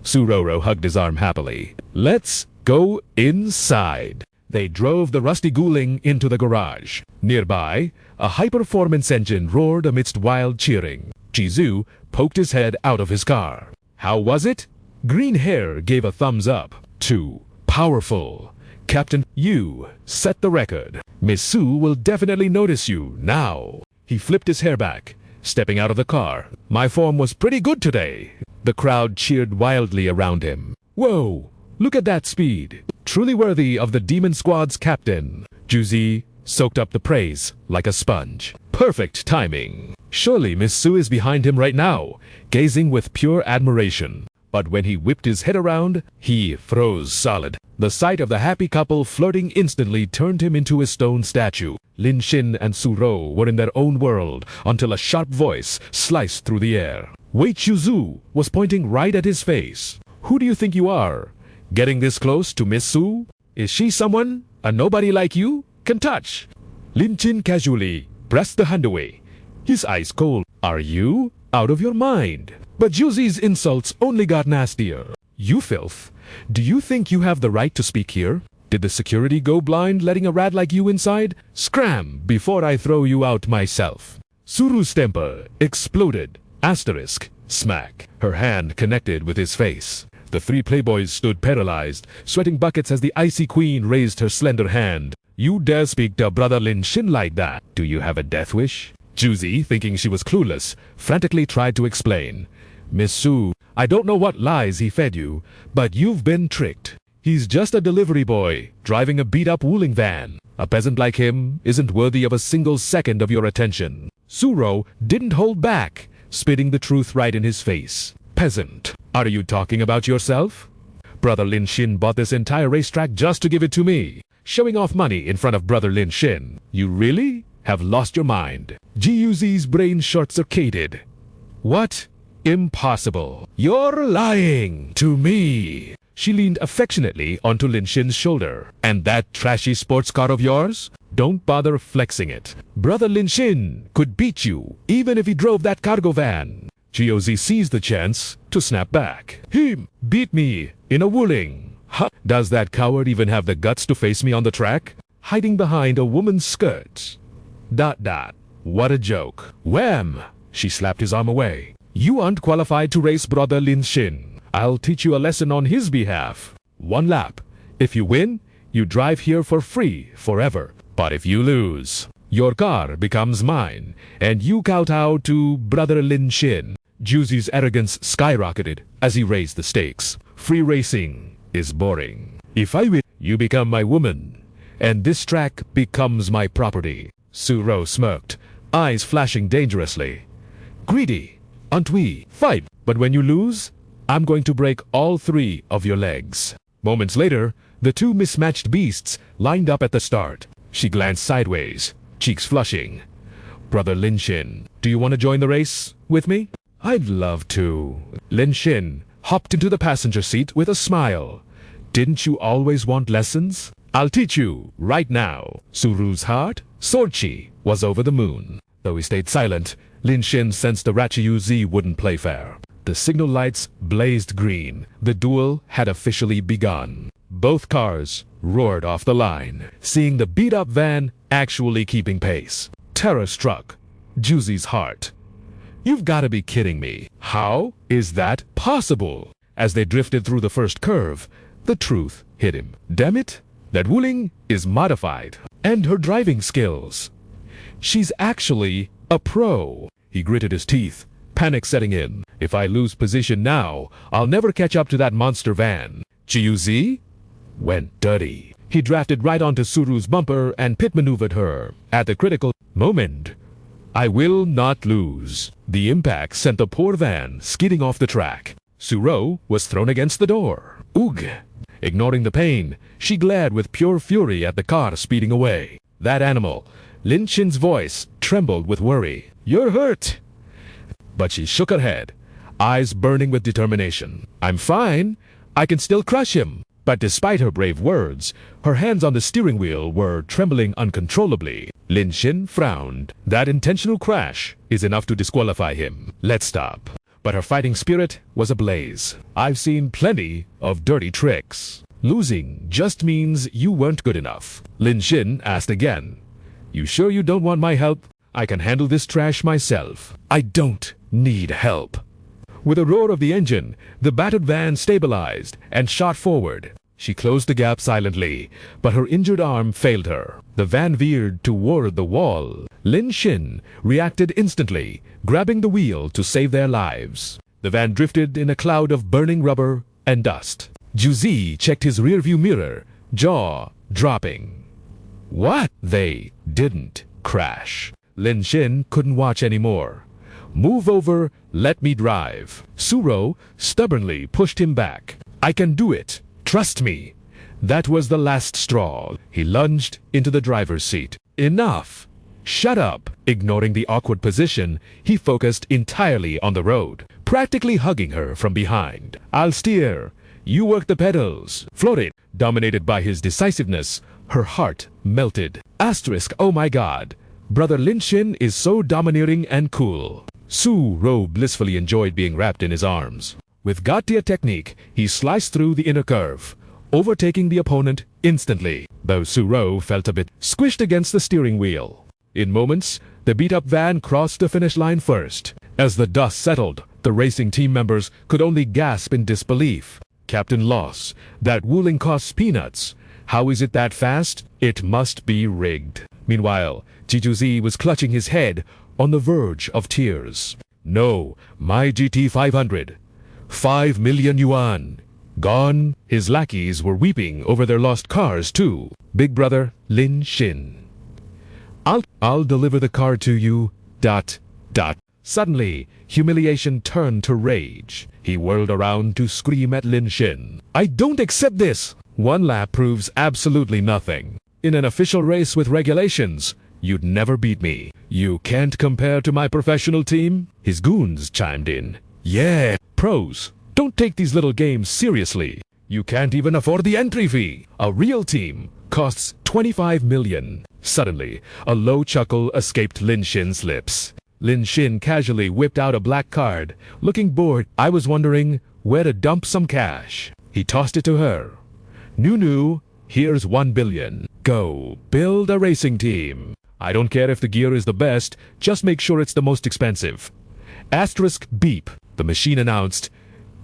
Suroro hugged his arm happily. Let's go inside. They drove the rusty Guling into the garage. Nearby, a high-performance engine roared amidst wild cheering. Chizu poked his head out of his car. How was it? Green hair gave a thumbs up. 2. Powerful. Captain, you set the record. Miss Su will definitely notice you now. He flipped his hair back, stepping out of the car. My form was pretty good today. The crowd cheered wildly around him. Whoa, look at that speed. Truly worthy of the Demon Squad's captain. Juzi soaked up the praise like a sponge. Perfect timing. Surely Miss Su is behind him right now, gazing with pure admiration. But when he whipped his head around, he froze solid. The sight of the happy couple flirting instantly turned him into a stone statue. Lin Xin and Su Rou were in their own world until a sharp voice sliced through the air. Wei Chuzu was pointing right at his face. Who do you think you are? Getting this close to Miss Su? Is she someone a nobody like you can touch? Lin Xin casually pressed the hand away. His eyes cold. Are you out of your mind? But Juzi's insults only got nastier. You filth. Do you think you have the right to speak here? Did the security go blind letting a rat like you inside? Scram before I throw you out myself. Suru's temper exploded. Asterisk. Smack. Her hand connected with his face. The three playboys stood paralyzed, sweating buckets as the icy queen raised her slender hand. You dare speak to brother Lin Xin like that? Do you have a death wish? Juzi, thinking she was clueless, frantically tried to explain. Miss Su, I don't know what lies he fed you, but you've been tricked. He's just a delivery boy, driving a beat-up Wuling van. A peasant like him isn't worthy of a single second of your attention. Su Rou didn't hold back, spitting the truth right in his face. Peasant, are you talking about yourself? Brother Lin Xin bought this entire racetrack just to give it to me, showing off money in front of Brother Lin Xin. You really have lost your mind. Jiuzi's brain short-circuited. What? Impossible. You're lying to me. She leaned affectionately onto Lin Xin's shoulder. And that trashy sports car of yours? Don't bother flexing it. Brother Lin Xin could beat you, even if he drove that cargo van. Jiuzi seized the chance to snap back. Him beat me in a Wuling. Huh? Does that coward even have the guts to face me on the track? Hiding behind a woman's skirt. ... What a joke. Wham! She slapped his arm away. You aren't qualified to race Brother Lin Xin. I'll teach you a lesson on his behalf. 1 lap. If you win, you drive here for free forever. But if you lose, your car becomes mine, and you kowtow to Brother Lin Xin. Juzi's arrogance skyrocketed as he raised the stakes. Free racing is boring. If I win, you become my woman, and this track becomes my property. Su Rou smirked, eyes flashing dangerously. Greedy, aren't we? Fight! But when you lose, I'm going to break all 3 of your legs. Moments later, the two mismatched beasts lined up at the start. She glanced sideways, cheeks flushing. Brother Lin Xin, do you want to join the race with me? I'd love to. Lin Xin hopped into the passenger seat with a smile. Didn't you always want lessons? I'll teach you right now. Suru's heart, Sorchi, was over the moon. Though he stayed silent, Lin Xin sensed the Ratchiyu-Z wouldn't play fair. The signal lights blazed green. The duel had officially begun. Both cars roared off the line, seeing the beat-up van actually keeping pace. Terror struck Juzi's heart. You've got to be kidding me. How is that possible? As they drifted through the first curve, the truth hit him. Damn it, that Wuling is modified. And her driving skills. She's actually a pro. He gritted his teeth, panic setting in. If I lose position now, I'll never catch up to that monster van. Jiu-Z went dirty. He drafted right onto Suru's bumper and pit maneuvered her. At the critical moment, I will not lose. The impact sent the poor van skidding off the track. Su Rou was thrown against the door. Ugh! Ignoring the pain, she glared with pure fury at the car speeding away. That animal, Lin Xin's voice trembled with worry. You're hurt! But she shook her head, eyes burning with determination. I'm fine. I can still crush him. But despite her brave words, her hands on the steering wheel were trembling uncontrollably. Lin Xin frowned. That intentional crash is enough to disqualify him. Let's stop. But her fighting spirit was ablaze. I've seen plenty of dirty tricks. Losing just means you weren't good enough. Lin Xin asked again. You sure you don't want my help? I can handle this trash myself. I don't need help. With a roar of the engine, the battered van stabilized and shot forward. She closed the gap silently, but her injured arm failed her. The van veered toward the wall. Lin Xin reacted instantly, grabbing the wheel to save their lives. The van drifted in a cloud of burning rubber and dust. Juzi checked his rearview mirror, jaw dropping. What? They didn't crash. Lin Xin couldn't watch anymore. Move over, let me drive. Suro stubbornly pushed him back. I can do it. Trust me. That was the last straw. He lunged into the driver's seat. Enough. Shut up. Ignoring the awkward position, he focused entirely on the road, practically hugging her from behind. I'll steer. You work the pedals. Florid. Dominated by his decisiveness, her heart melted. Asterisk, oh my god. Brother Lin Xin is so domineering and cool. Su-ro blissfully enjoyed being wrapped in his arms. With god-tier technique, he sliced through the inner curve, overtaking the opponent instantly, though Su-ro felt a bit squished against the steering wheel. In moments, the beat-up van crossed the finish line first. As the dust settled, the racing team members could only gasp in disbelief. Captain Loss, that wooling costs peanuts. How is it that fast? It must be rigged. Meanwhile, Jijuzi was clutching his head on the verge of tears. No, my GT 500. 5 million yuan. Gone. His lackeys were weeping over their lost cars too. Big brother Lin Xin. I'll deliver the car to you. ... Suddenly, humiliation turned to rage. He whirled around to scream at Lin Xin. I don't accept this! One lap proves absolutely nothing. In an official race with regulations, you'd never beat me. You can't compare to my professional team? His goons chimed in. Yeah, pros. Don't take these little games seriously. You can't even afford the entry fee. A real team costs 25 million. Suddenly, a low chuckle escaped Lin Xin's lips. Lin Xin casually whipped out a black card, looking bored. I was wondering where to dump some cash. He tossed it to her. Nunu, here's 1 billion. Go, build a racing team. I don't care if the gear is the best, just make sure it's the most expensive. Asterisk beep, the machine announced.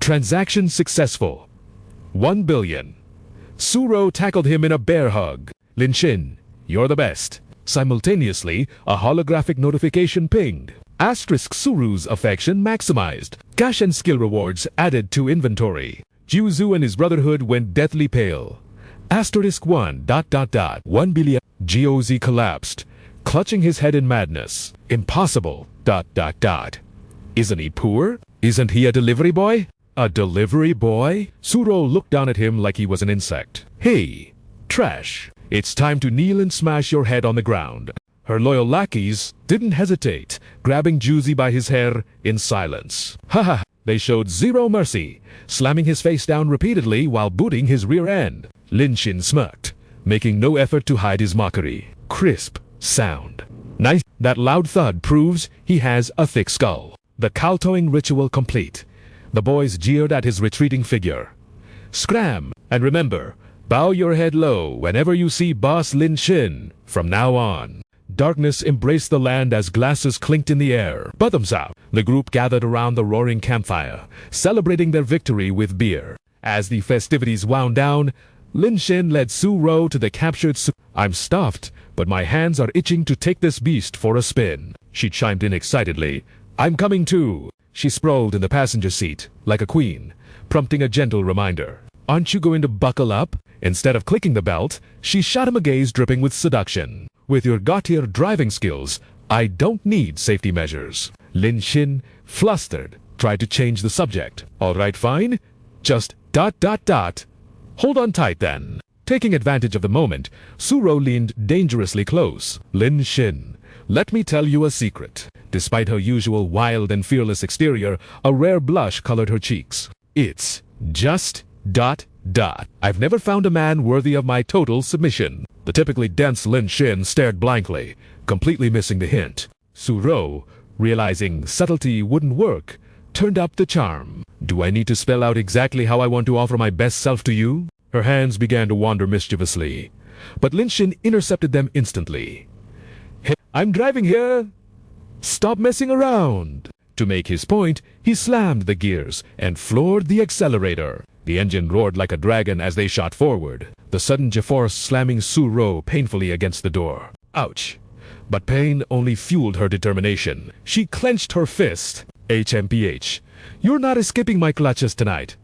Transaction successful. 1 billion. Suro tackled him in a bear hug. Lin Xin, you're the best. Simultaneously, a holographic notification pinged. Asterisk Suru's affection maximized. Cash and skill rewards added to inventory. Jiuzu and his brotherhood went deathly pale. Asterisk 1... 1 billion. Goz collapsed, clutching his head in madness. Impossible... Isn't he poor? Isn't he a delivery boy? A delivery boy? Suro looked down at him like he was an insect. Hey, trash. It's time to kneel and smash your head on the ground. Her loyal lackeys didn't hesitate, grabbing Juzi by his hair in silence. Haha, they showed zero mercy, slamming his face down repeatedly while booting his rear end. Lin Xin smirked, making no effort to hide his mockery. Crisp sound. Nice. That loud thud proves he has a thick skull. The kowtowing ritual complete. The boys jeered at his retreating figure. Scram, and remember, bow your head low whenever you see Boss Lin Xin from now on. Darkness embraced the land as glasses clinked in the air. Bottoms out. The group gathered around the roaring campfire, celebrating their victory with beer. As the festivities wound down, Lin Xin led Su-ro to the captured I'm stuffed, but my hands are itching to take this beast for a spin. She chimed in excitedly. I'm coming too. She sprawled in the passenger seat, like a queen, prompting a gentle reminder. Aren't you going to buckle up? Instead of clicking the belt, she shot him a gaze dripping with seduction. With your god-tier driving skills, I don't need safety measures. Lin Xin, flustered, tried to change the subject. All right, fine. Just ... Hold on tight then. Taking advantage of the moment, Suro leaned dangerously close. Lin Xin, let me tell you a secret. Despite her usual wild and fearless exterior, a rare blush colored her cheeks. It's just ... I've never found a man worthy of my total submission. The typically dense Lin Xin stared blankly, completely missing the hint. Suro, realizing subtlety wouldn't work, turned up the charm. Do I need to spell out exactly how I want to offer my best self to you? Her hands began to wander mischievously, but Lin Xin intercepted them instantly. Hey, I'm driving here. Stop messing around. To make his point, he slammed the gears and floored the accelerator. The engine roared like a dragon as they shot forward, the sudden J-force slamming Su-ro painfully against the door. Ouch! But pain only fueled her determination. She clenched her fist. HMPH. You're not escaping my clutches tonight.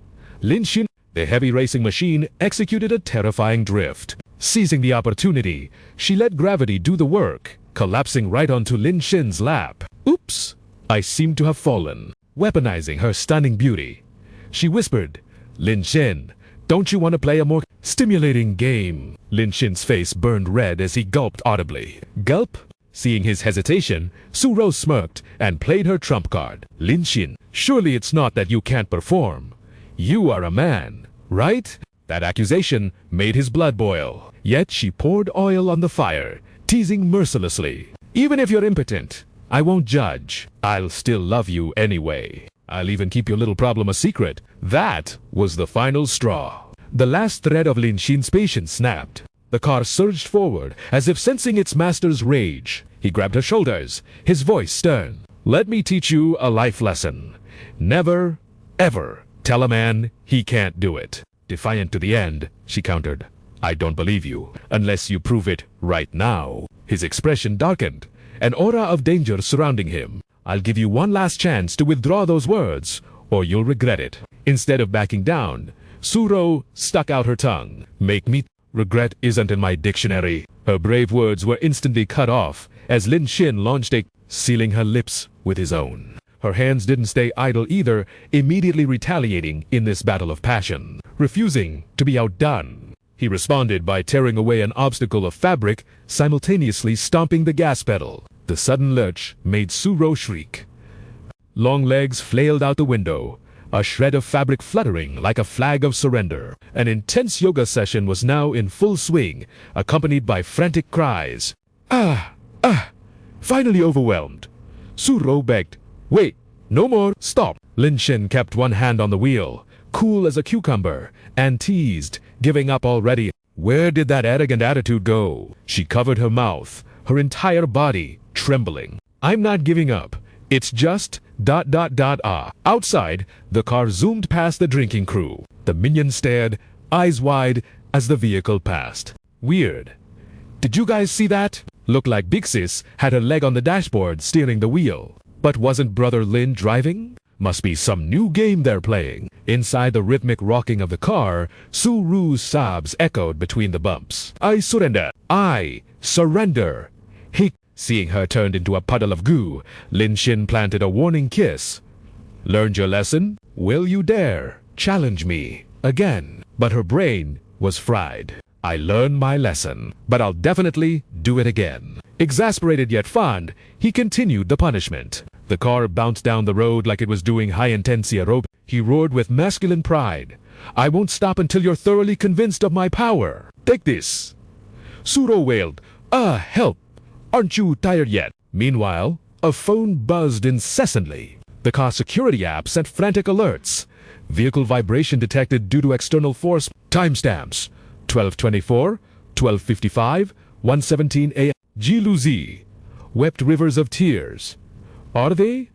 Lin Xin, the heavy racing machine, executed a terrifying drift. Seizing the opportunity, she let gravity do the work, collapsing right onto Lin Xin's lap. Oops! I seem to have fallen, weaponizing her stunning beauty. She whispered, "Lin Xin, don't you want to play a more stimulating game?" Lin Xin's face burned red as he gulped audibly. Gulp? Seeing his hesitation, Su Rou smirked and played her trump card. "Lin Xin, surely it's not that you can't perform. You are a man, right?" That accusation made his blood boil. Yet she poured oil on the fire, teasing mercilessly. "Even if you're impotent, I won't judge. I'll still love you anyway. I'll even keep your little problem a secret." That was the final straw. The last thread of Lin Xin's patience snapped. The car surged forward, as if sensing its master's rage. He grabbed her shoulders, his voice stern. "Let me teach you a life lesson. Never, ever tell a man he can't do it." Defiant to the end, she countered, "I don't believe you, unless you prove it right now." His expression darkened, an aura of danger surrounding him. "I'll give you one last chance to withdraw those words, or you'll regret it." Instead of backing down, Su Rou stuck out her tongue. "Make me... Regret isn't in my dictionary." Her brave words were instantly cut off as Lin Xin launched a... sealing her lips with his own. Her hands didn't stay idle either, immediately retaliating in this battle of passion, refusing to be outdone. He responded by tearing away an obstacle of fabric, simultaneously stomping the gas pedal. The sudden lurch made Su Rou shriek. Long legs flailed out the window, a shred of fabric fluttering like a flag of surrender. An intense yoga session was now in full swing, accompanied by frantic cries. Finally overwhelmed. Su Rou begged, "Wait, no more, stop." Lin Xin kept one hand on the wheel, cool as a cucumber, and teased, giving up already. Where did that arrogant attitude go? She covered her mouth, her entire body trembling. "I'm not giving up. It's just... Outside, the car zoomed past the drinking crew. The minion stared, eyes wide, as the vehicle passed. Weird. Did you guys see that? Looked like Big Sis had her leg on the dashboard steering the wheel. But wasn't Brother Lin driving? Must be some new game they're playing." Inside the rhythmic rocking of the car, Su Rou's sobs echoed between the bumps. "I surrender. I surrender." Seeing her turned into a puddle of goo, Lin Xin planted a warning kiss. "Learned your lesson? Will you dare challenge me again?" But her brain was fried. "I learned my lesson, but I'll definitely do it again." Exasperated yet fond, he continued the punishment. The car bounced down the road like it was doing high-intensity aerobics. He roared with masculine pride. "I won't stop until you're thoroughly convinced of my power. Take this." Su Rou wailed, "Help! Aren't you tired yet?" Meanwhile, a phone buzzed incessantly. The car security app sent frantic alerts. Vehicle vibration detected due to external force. Timestamps: 12:24, 12:55, 1:17 a.m. Ji Luzi wept rivers of tears. Are they?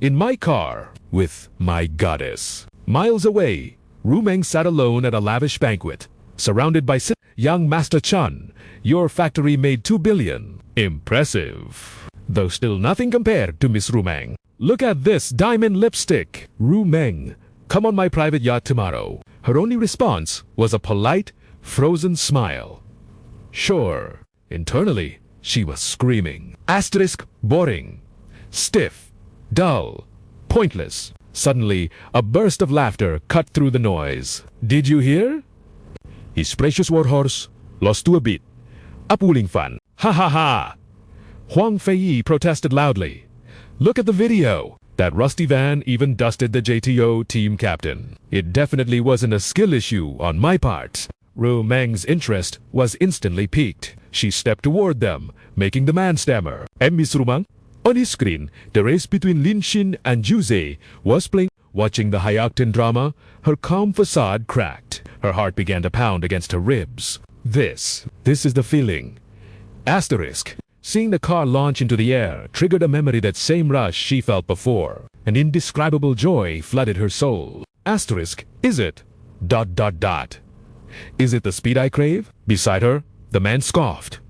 In my car with my goddess. Miles away, Rumeng sat alone at a lavish banquet, surrounded by young Master Chun. "Your factory made 2 billion. Impressive. Though still nothing compared to Miss Rumeng. Look at this diamond lipstick. Rumeng, come on my private yacht tomorrow." Her only response was a polite, frozen smile. Sure. Internally, she was screaming. Boring. Stiff. Dull. Pointless. Suddenly, a burst of laughter cut through the noise. "Did you hear? His precious warhorse lost to a bit. Upuling fun. Ha ha ha!" Huang Feiyi protested loudly. "Look at the video. That rusty van even dusted the JTO team captain. It definitely wasn't a skill issue on my part." Ru Meng's interest was instantly piqued. She stepped toward them, making the man stammer. "And Miss Rumeng?" On his screen, the race between Lin Xin and Juzhe was playing. Watching the high-octane drama, her calm facade cracked. Her heart began to pound against her ribs. This is the feeling. Seeing the car launch into the air triggered a memory, that same rush she felt before. An indescribable joy flooded her soul. Is it? Is it the speed I crave? Beside her, the man scoffed.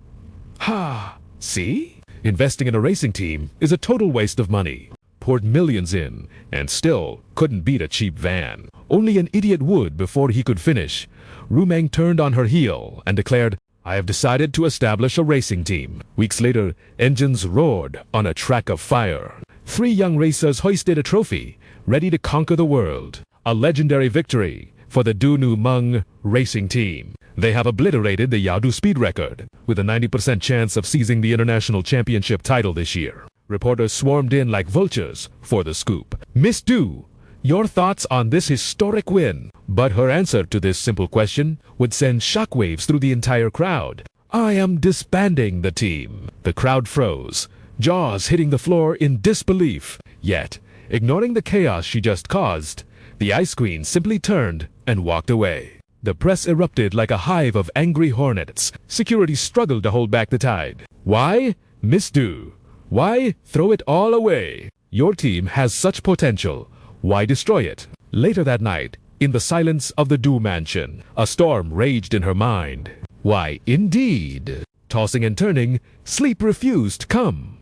"Ha! See? Investing in a racing team is a total waste of money. Poured millions in, and still couldn't beat a cheap van. Only an idiot would before he could finish." Rumeng turned on her heel and declared, I have decided to establish a racing team. Weeks later, engines roared on a track of fire. 3 young racers hoisted a trophy, ready to conquer the world. A legendary victory for the Du Nu Meng racing team. They have obliterated the Yadu speed record, with a 90% chance of seizing the international championship title this year. Reporters swarmed in like vultures for the scoop. Miss Du, your thoughts on this historic win? But her answer to this simple question would send shockwaves through the entire crowd. I am disbanding the team. The crowd froze, jaws hitting the floor in disbelief. Yet, ignoring the chaos she just caused, the Ice Queen simply turned and walked away. The press erupted like a hive of angry hornets. Security struggled to hold back the tide. Why, Miss Du? Why throw it all away? Your team has such potential. Why destroy it? Later that night, in the silence of the Du mansion, a storm raged in her mind. Why, indeed. Tossing and turning, sleep refused to come.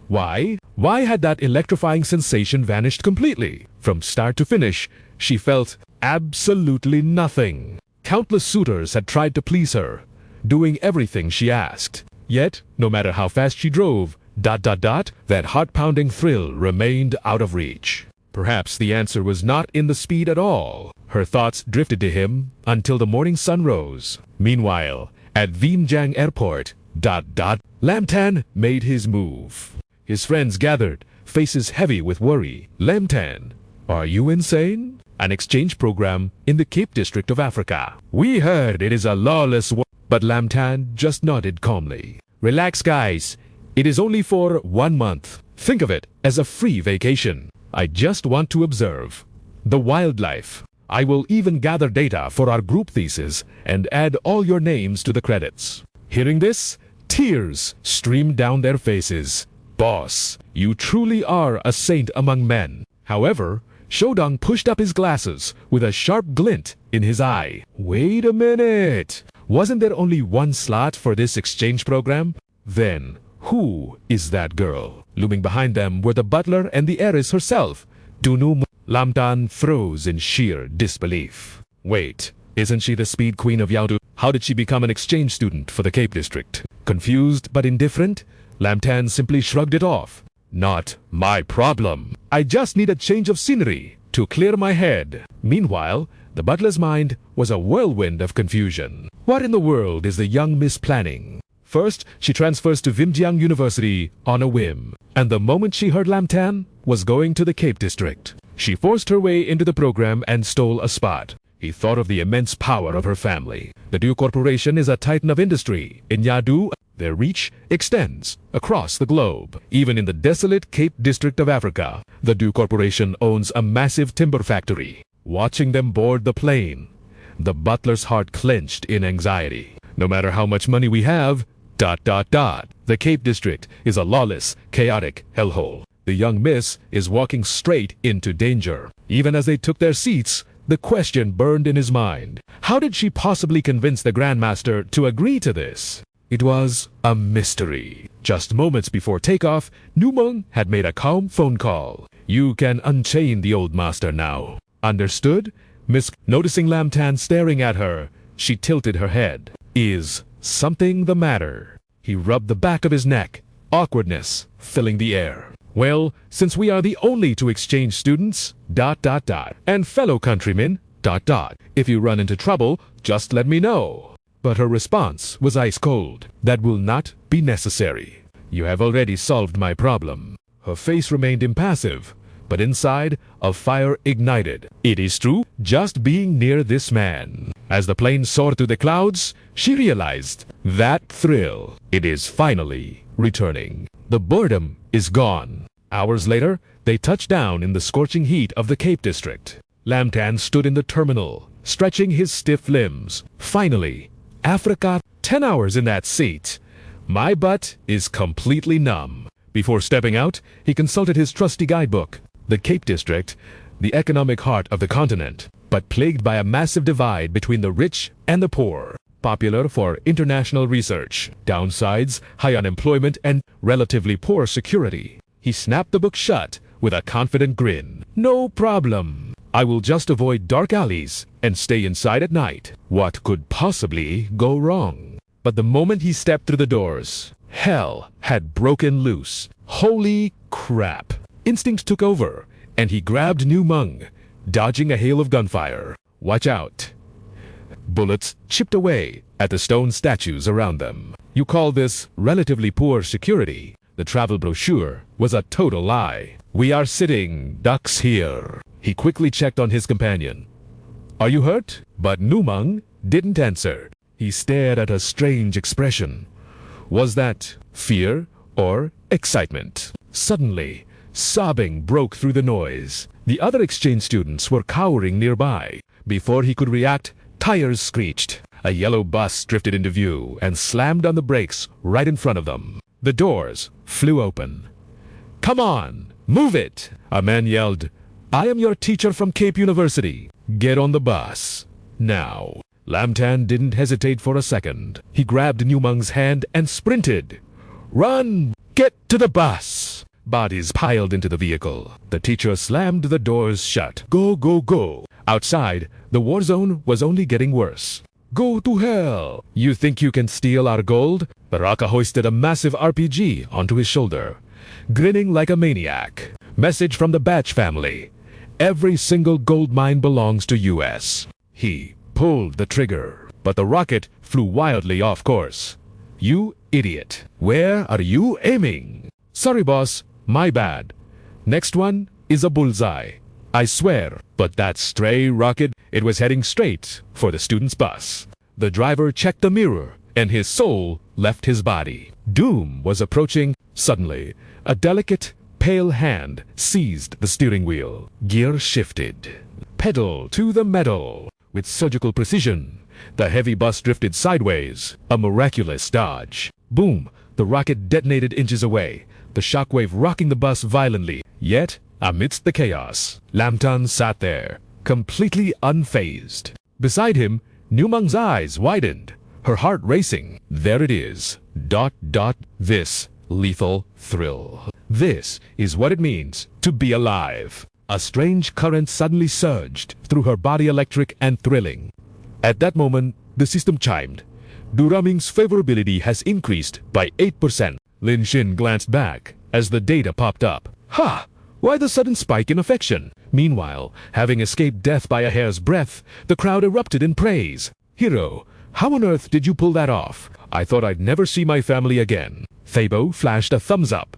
Why? Why had that electrifying sensation vanished completely? From start to finish, she felt absolutely nothing. Countless suitors had tried to please her, doing everything she asked. Yet, no matter how fast she drove, that heart-pounding thrill remained out of reach. Perhaps the answer was not in the speed at all. Her thoughts drifted to him until the morning sun rose. Meanwhile, at Vientiane Airport, Lam Tan made his move. His friends gathered, faces heavy with worry. Lam Tan, are you insane? An exchange program in the Cape District of Africa. We heard it is a lawless war. But Lam Tan just nodded calmly. Relax, guys. It is only for 1 month. Think of it as a free vacation. I just want to observe the wildlife. I will even gather data for our group thesis and add all your names to the credits. Hearing this, tears streamed down their faces. Boss, you truly are a saint among men. However, Shodong pushed up his glasses with a sharp glint in his eye. Wait a minute. Wasn't there only 1 slot for this exchange program? Then, who is that girl? Looming behind them were the butler and the heiress herself. Lam Tan froze in sheer disbelief. Wait, isn't she the speed queen of Yadu? How did she become an exchange student for the Cape District? Confused but indifferent, Lam Tan simply shrugged it off. Not my problem. I just need a change of scenery to clear my head. Meanwhile, the butler's mind was a whirlwind of confusion. What in the world is the young miss planning? First, she transfers to Vientiane University on a whim. And the moment she heard Lam Tan was going to the Cape District, she forced her way into the program and stole a spot. He thought of the immense power of her family. The Du Corporation is a titan of industry. In Yadu, their reach extends across the globe. Even in the desolate Cape District of Africa, the Du Corporation owns a massive timber factory. Watching them board the plane, the butler's heart clenched in anxiety. No matter how much money we have, the Cape District is a lawless, chaotic hellhole. The young miss is walking straight into danger. Even as they took their seats, the question burned in his mind. How did she possibly convince the Grandmaster to agree to this? It was a mystery. Just moments before takeoff, Nu Meng had made a calm phone call. You can unchain the old master now. Understood? Miss, noticing Lam Tan staring at her, she tilted her head. Is something the matter? He rubbed the back of his neck, awkwardness filling the air. Well, since we are the only 2 exchange students, and fellow countrymen, if you run into trouble, just let me know. But her response was ice cold. That will not be necessary. You have already solved my problem. Her face remained impassive, but inside, a fire ignited. It is true, just being near this man. As the plane soared through the clouds, she realized that thrill. It is finally returning. The boredom is gone. Hours later, they touched down in the scorching heat of the Cape District. Lam Tan stood in the terminal, stretching his stiff limbs. Finally, Africa, 10 hours in that seat. My butt is completely numb. Before stepping out, he consulted his trusty guidebook. The Cape District, the economic heart of the continent, but plagued by a massive divide between the rich and the poor. Popular for international research. Downsides, high unemployment, and relatively poor security. He snapped the book shut with a confident grin. No problem. I will just avoid dark alleys and stay inside at night. What could possibly go wrong? But the moment he stepped through the doors, hell had broken loose. Holy crap! Instinct took over, and he grabbed Liu Meng, dodging a hail of gunfire. Watch out! Bullets chipped away at the stone statues around them. You call this relatively poor security? The travel brochure was a total lie. We are sitting ducks here. He quickly checked on his companion. Are you hurt? But Liu Meng didn't answer. He stared at a strange expression. Was that fear or excitement? Suddenly, sobbing broke through the noise. The other exchange students were cowering nearby. Before he could react, tires screeched. A yellow bus drifted into view and slammed on the brakes right in front of them. The doors flew open. Come on, move it! A man yelled, I am your teacher from Cape University. Get on the bus. Now. Lam Tan didn't hesitate for a second. He grabbed Liu Meng's hand and sprinted. Run! Get to the bus! Bodies piled into the vehicle. The teacher slammed the doors shut. Go, go, go! Outside, the war zone was only getting worse. Go to hell! You think you can steal our gold? Baraka hoisted a massive RPG onto his shoulder, grinning like a maniac. Message from the Batch family. Every single gold mine belongs to US. He pulled the trigger, but the rocket flew wildly off course. You idiot. Where are you aiming? Sorry, boss. My bad. Next one is a bullseye. I swear. But that stray rocket, it was heading straight for the student's bus. The driver checked the mirror, and his soul left his body. Doom was approaching. Suddenly, a delicate, pale hand seized the steering wheel. Gear shifted. Pedal to the metal. With surgical precision, the heavy bus drifted sideways. A miraculous dodge. Boom! The rocket detonated inches away, the shockwave rocking the bus violently. Yet, amidst the chaos, Lam Tan sat there, completely unfazed. Beside him, Liu Meng's eyes widened, her heart racing. There it is. ... This lethal thrill. This is what it means to be alive. A strange current suddenly surged through her body, electric and thrilling. At that moment, the system chimed. Duraming's favorability has increased by 8%. Lin Xin glanced back as the data popped up. Ha! Why the sudden spike in affection? Meanwhile, having escaped death by a hair's breadth, the crowd erupted in praise. Hero, how on earth did you pull that off? I thought I'd never see my family again. Thabo flashed a thumbs up.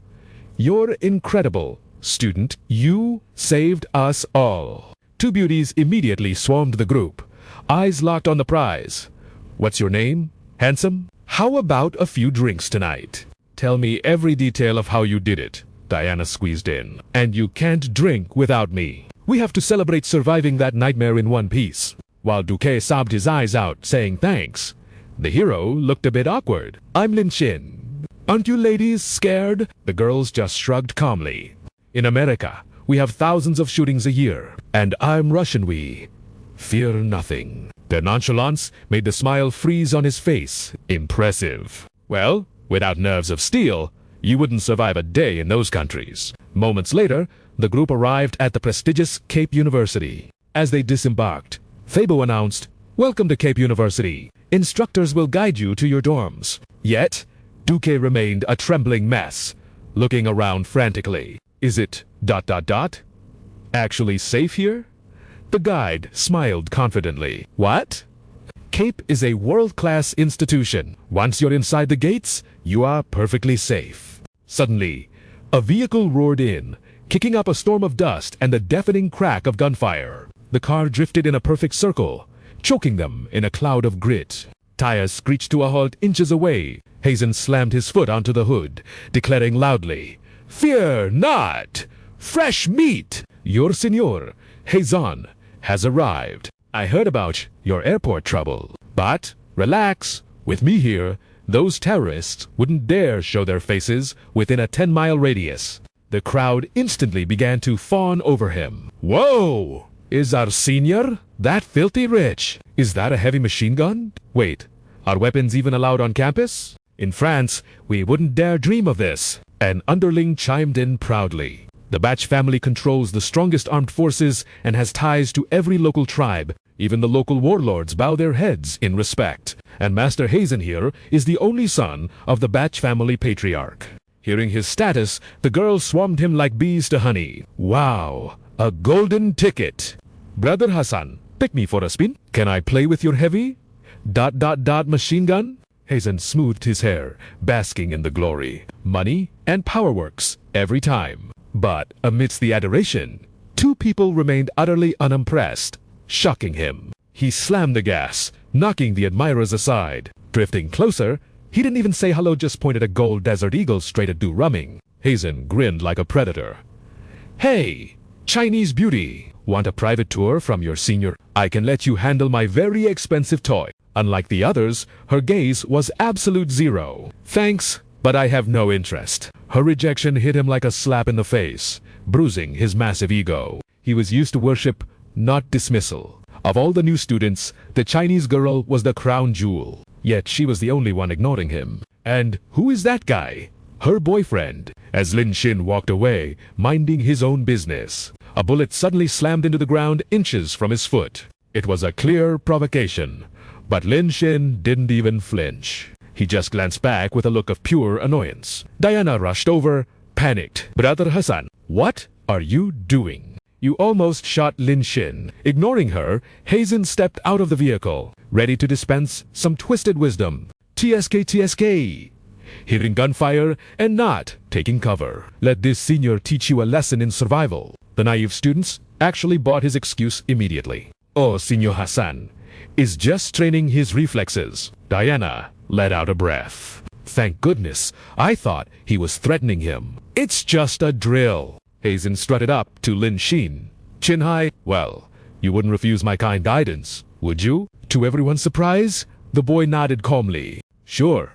You're incredible, student. You saved us all. Two beauties immediately swarmed the group, eyes locked on the prize. What's your name? Handsome? How about a few drinks tonight? Tell me every detail of how you did it. Diana squeezed in. And you can't drink without me. We have to celebrate surviving that nightmare in one piece. While Duque sobbed his eyes out, saying thanks, the hero looked a bit awkward. I'm Lin Xin. Aren't you ladies scared? The girls just shrugged calmly. In America, we have thousands of shootings a year. And I'm Russian. We fear nothing. Their nonchalance made the smile freeze on his face. Impressive. Well, without nerves of steel, you wouldn't survive a day in those countries. Moments later, the group arrived at the prestigious Cape University. As they disembarked, Thabo announced, Welcome to Cape University. Instructors will guide you to your dorms. Yet, Duque remained a trembling mess, looking around frantically. Is it ... actually safe here? The guide smiled confidently. What? Cape is a world-class institution. Once you're inside the gates, you are perfectly safe. Suddenly, a vehicle roared in, kicking up a storm of dust and the deafening crack of gunfire. The car drifted in a perfect circle, choking them in a cloud of grit. Tires screeched to a halt inches away. Hazen slammed his foot onto the hood, declaring loudly, Fear not! Fresh meat! Your senor, Hazen, has arrived. I heard about your airport trouble. But, relax, with me here, those terrorists wouldn't dare show their faces within a 10-mile radius. The crowd instantly began to fawn over him. Whoa! Is our senior that filthy rich? Is that a heavy machine gun? Wait, are weapons even allowed on campus? In France, we wouldn't dare dream of this. An underling chimed in proudly. The Batch family controls the strongest armed forces and has ties to every local tribe. Even the local warlords bow their heads in respect. And Master Hazen here is the only son of the Batch family patriarch. Hearing his status, the girls swarmed him like bees to honey. Wow, a golden ticket. Brother Hassan, pick me for a spin. Can I play with your heavy? ... machine gun? Hazen smoothed his hair, basking in the glory. Money and power works every time. But amidst the adoration, two people remained utterly unimpressed, shocking him. He slammed the gas, knocking the admirers aside. Drifting closer, he didn't even say hello, just pointed a gold Desert Eagle straight at Du Rumming. Hazen grinned like a predator. Hey, Chinese beauty, want a private tour from your senior? I can let you handle my very expensive toy. Unlike the others, her gaze was absolute zero. Thanks, but I have no interest. Her rejection hit him like a slap in the face, bruising his massive ego. He was used to worship, not dismissal. Of all the new students, the Chinese girl was the crown jewel. Yet she was the only one ignoring him. And who is that guy? Her boyfriend. As Lin Xin walked away, minding his own business, a bullet suddenly slammed into the ground inches from his foot. It was a clear provocation. But Lin Xin didn't even flinch. He just glanced back with a look of pure annoyance. Diana rushed over, panicked. Brother Hassan, what are you doing? You almost shot Lin Xin. Ignoring her, Hazen stepped out of the vehicle, ready to dispense some twisted wisdom. TSK, TSK. Hearing gunfire and not taking cover. Let this senior teach you a lesson in survival. The naive students actually bought his excuse immediately. Oh, Senor Hassan is just training his reflexes. Diana let out a breath. Thank goodness, I thought he was threatening him. It's just a drill. Hazen strutted up to Lin Xin. Chin high, well, you wouldn't refuse my kind guidance, would you? To everyone's surprise, the boy nodded calmly. Sure.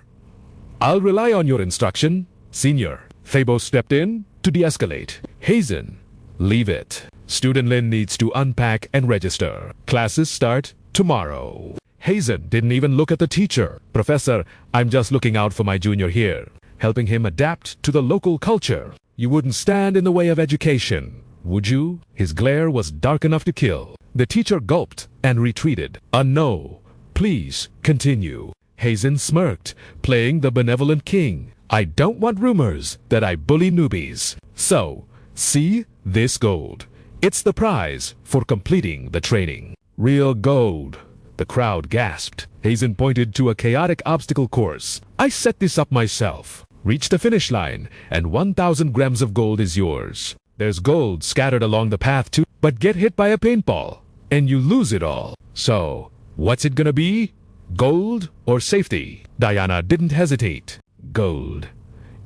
I'll rely on your instruction, Senior. Thabo stepped in to de-escalate. Hazen, leave it. Student Lin needs to unpack and register. Classes start tomorrow. Hazen didn't even look at the teacher. Professor, I'm just looking out for my junior here, helping him adapt to the local culture. You wouldn't stand in the way of education, would you? His glare was dark enough to kill. The teacher gulped and retreated. No, please continue. Hazen smirked, playing the benevolent king. I don't want rumors that I bully newbies. So, see this gold. It's the prize for completing the training. Real gold. The crowd gasped. Hazen pointed to a chaotic obstacle course. I set this up myself. Reach the finish line, and 1,000 grams of gold is yours. There's gold scattered along the path too, but get hit by a paintball, and you lose it all. So, what's it gonna be? Gold or safety? Diana didn't hesitate. Gold.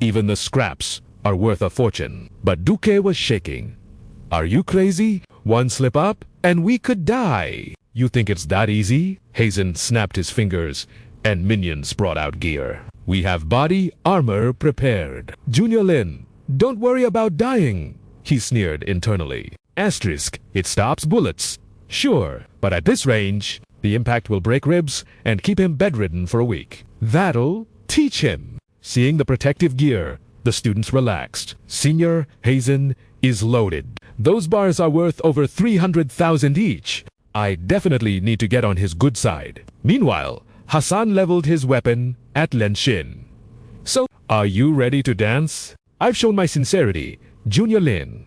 Even the scraps are worth a fortune. But Duque was shaking. Are you crazy? One slip up, and we could die. You think it's that easy? Hazen snapped his fingers, and minions brought out gear. We have body armor prepared. Junior Lin, don't worry about dying, he sneered internally. Asterisk, it stops bullets. Sure, but at this range, the impact will break ribs and keep him bedridden for a week. That'll teach him. Seeing the protective gear, the students relaxed. Senior Hazen is loaded. Those bars are worth over 300,000 each. I definitely need to get on his good side. Meanwhile, Hassan leveled his weapon at Lin Xin. So, are you ready to dance? I've shown my sincerity. Junior Lin,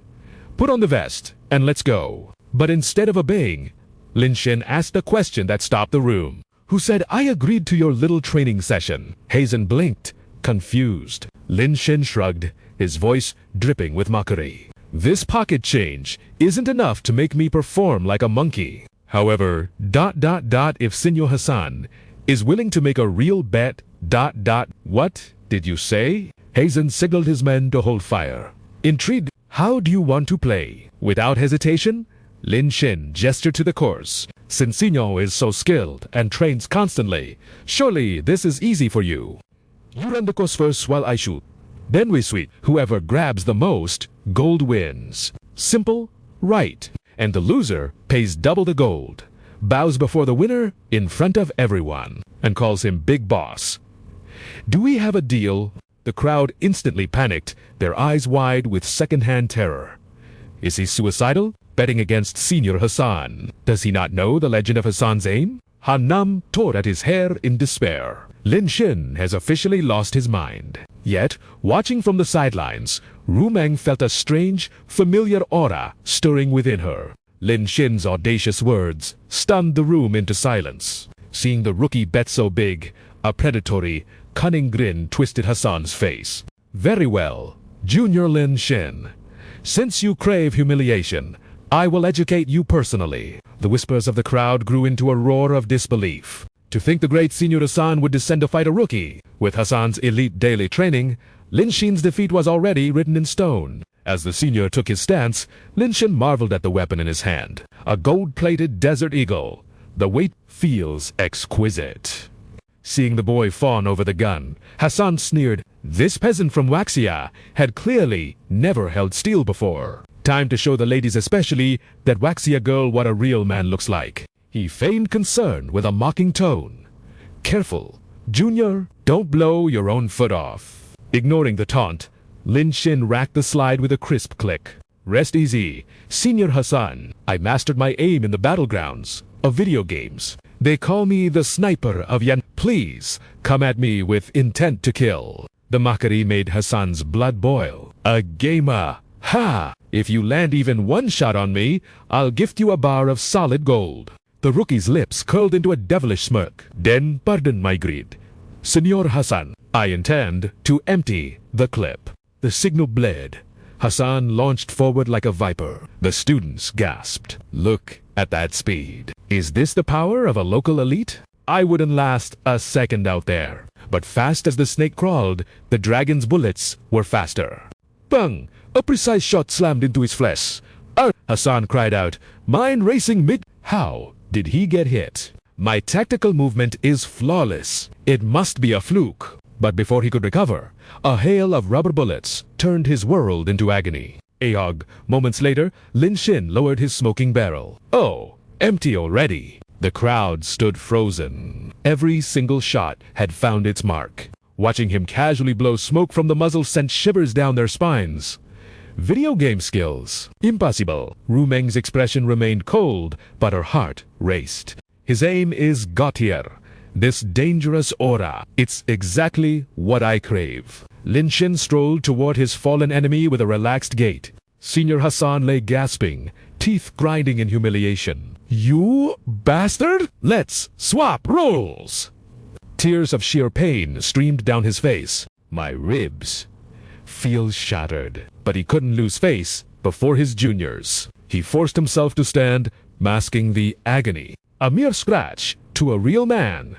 put on the vest and let's go. But instead of obeying, Lin Xin asked a question that stopped the room. Who said I agreed to your little training session? Hazen blinked, confused. Lin Xin shrugged, his voice dripping with mockery. This pocket change isn't enough to make me perform like a monkey. However, ... if Senor Hassan is willing to make a real bet ... What did you say? Hazen signaled his men to hold fire. Intrigued, how do you want to play? Without hesitation, Lin Xin gestured to the course. Since Senor is so skilled and trains constantly, surely this is easy for you. You run the course first while I shoot. Then we sweep. Whoever grabs the most, gold wins. Simple, right. And the loser pays double the gold, bows before the winner in front of everyone, and calls him Big Boss. Do we have a deal? The crowd instantly panicked, their eyes wide with second-hand terror. Is he suicidal? betting against Senior Hassan. Does he not know the legend of Hassan's aim? Han Nam tore at his hair in despair. Lin Xin has officially lost his mind. Yet, watching from the sidelines, Ru Meng felt a strange, familiar aura stirring within her. Lin Xin's audacious words stunned the room into silence. Seeing the rookie bet so big, a predatory, cunning grin twisted Hassan's face. Very well, Junior Lin Xin. Since you crave humiliation, I will educate you personally. The whispers of the crowd grew into a roar of disbelief. To think the great Senior Hassan would descend to fight a rookie. With Hassan's elite daily training, Lin Xin's defeat was already written in stone. As the senior took his stance, Lin Xin marveled at the weapon in his hand. A gold-plated desert eagle. The weight feels exquisite. Seeing the boy fawn over the gun, Hassan sneered. This peasant from Waxia had clearly never held steel before. Time to show the ladies especially that Waxia girl what a real man looks like. He feigned concern with a mocking tone. Careful, Junior, don't blow your own foot off. Ignoring the taunt, Lin Xin racked the slide with a crisp click. Rest easy, Senior Hassan. I mastered my aim in the battlegrounds of video games. They call me the sniper of Yan. Please, come at me with intent to kill. The mockery made Hassan's blood boil. A gamer. Ha! If you land even one shot on me, I'll gift you a bar of solid gold. The rookie's lips curled into a devilish smirk. Then pardon my greed. Senor Hassan, I intend to empty the clip. The signal bled. Hassan launched forward like a viper. The students gasped. Look at that speed. Is this the power of a local elite? I wouldn't last a second out there. But fast as the snake crawled, the dragon's bullets were faster. Bang! A precise shot slammed into his flesh. Hassan cried out, mind racing mid. How did he get hit? My tactical movement is flawless. It must be a fluke. But before he could recover, a hail of rubber bullets turned his world into agony. Aog. Moments later, Lin Xin lowered his smoking barrel. Oh, empty already. The crowd stood frozen. Every single shot had found its mark. Watching him casually blow smoke from the muzzle sent shivers down their spines. Video game skills. Impossible. Ru Meng's expression remained cold, but her heart raced. His aim is Gautier. This dangerous aura. It's exactly what I crave. Lin Xin strolled toward his fallen enemy with a relaxed gait. Senior Hassan lay gasping, teeth grinding in humiliation. You bastard! Let's swap roles! Tears of sheer pain streamed down his face. My ribs feel shattered. But he couldn't lose face before his juniors. He forced himself to stand, masking the agony. A mere scratch to a real man.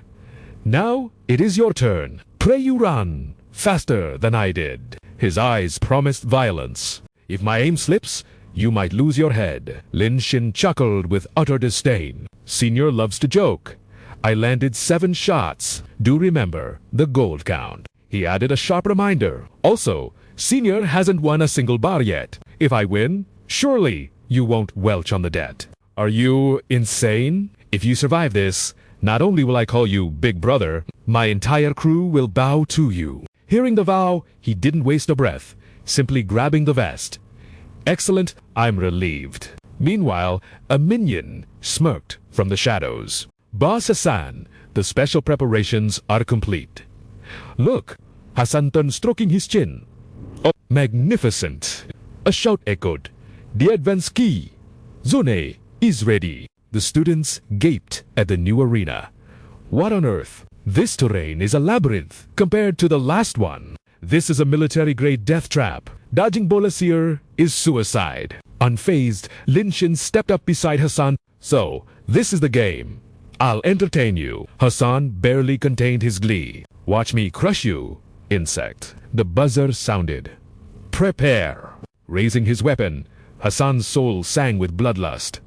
Now it is your turn. Pray you run faster than I did. His eyes promised violence. If my aim slips, you might lose your head. Lin Xin chuckled with utter disdain. Senior loves to joke. I landed 7 shots. Do remember the gold count. He added a sharp reminder. Also, Senior hasn't won a single bar yet. If I win, surely you won't welch on the debt. Are you insane? If you survive this, not only will I call you Big Brother, my entire crew will bow to you. Hearing the vow, he didn't waste a breath, simply grabbing the vest. Excellent, I'm relieved. Meanwhile, a minion smirked from the shadows. Boss Hassan, the special preparations are complete. Look, Hassan turned, stroking his chin. Oh, magnificent! A shout echoed. The advance key, Zone, is ready. The students gaped at the new arena. What on earth? This terrain is a labyrinth compared to the last one. This is a military-grade death trap. Dodging bullets here is suicide. Unfazed, Lin Xin stepped up beside Hassan. So, this is the game. I'll entertain you. Hassan barely contained his glee. Watch me crush you, insect. The buzzer sounded. Prepare. Raising his weapon, Hassan's soul sang with bloodlust.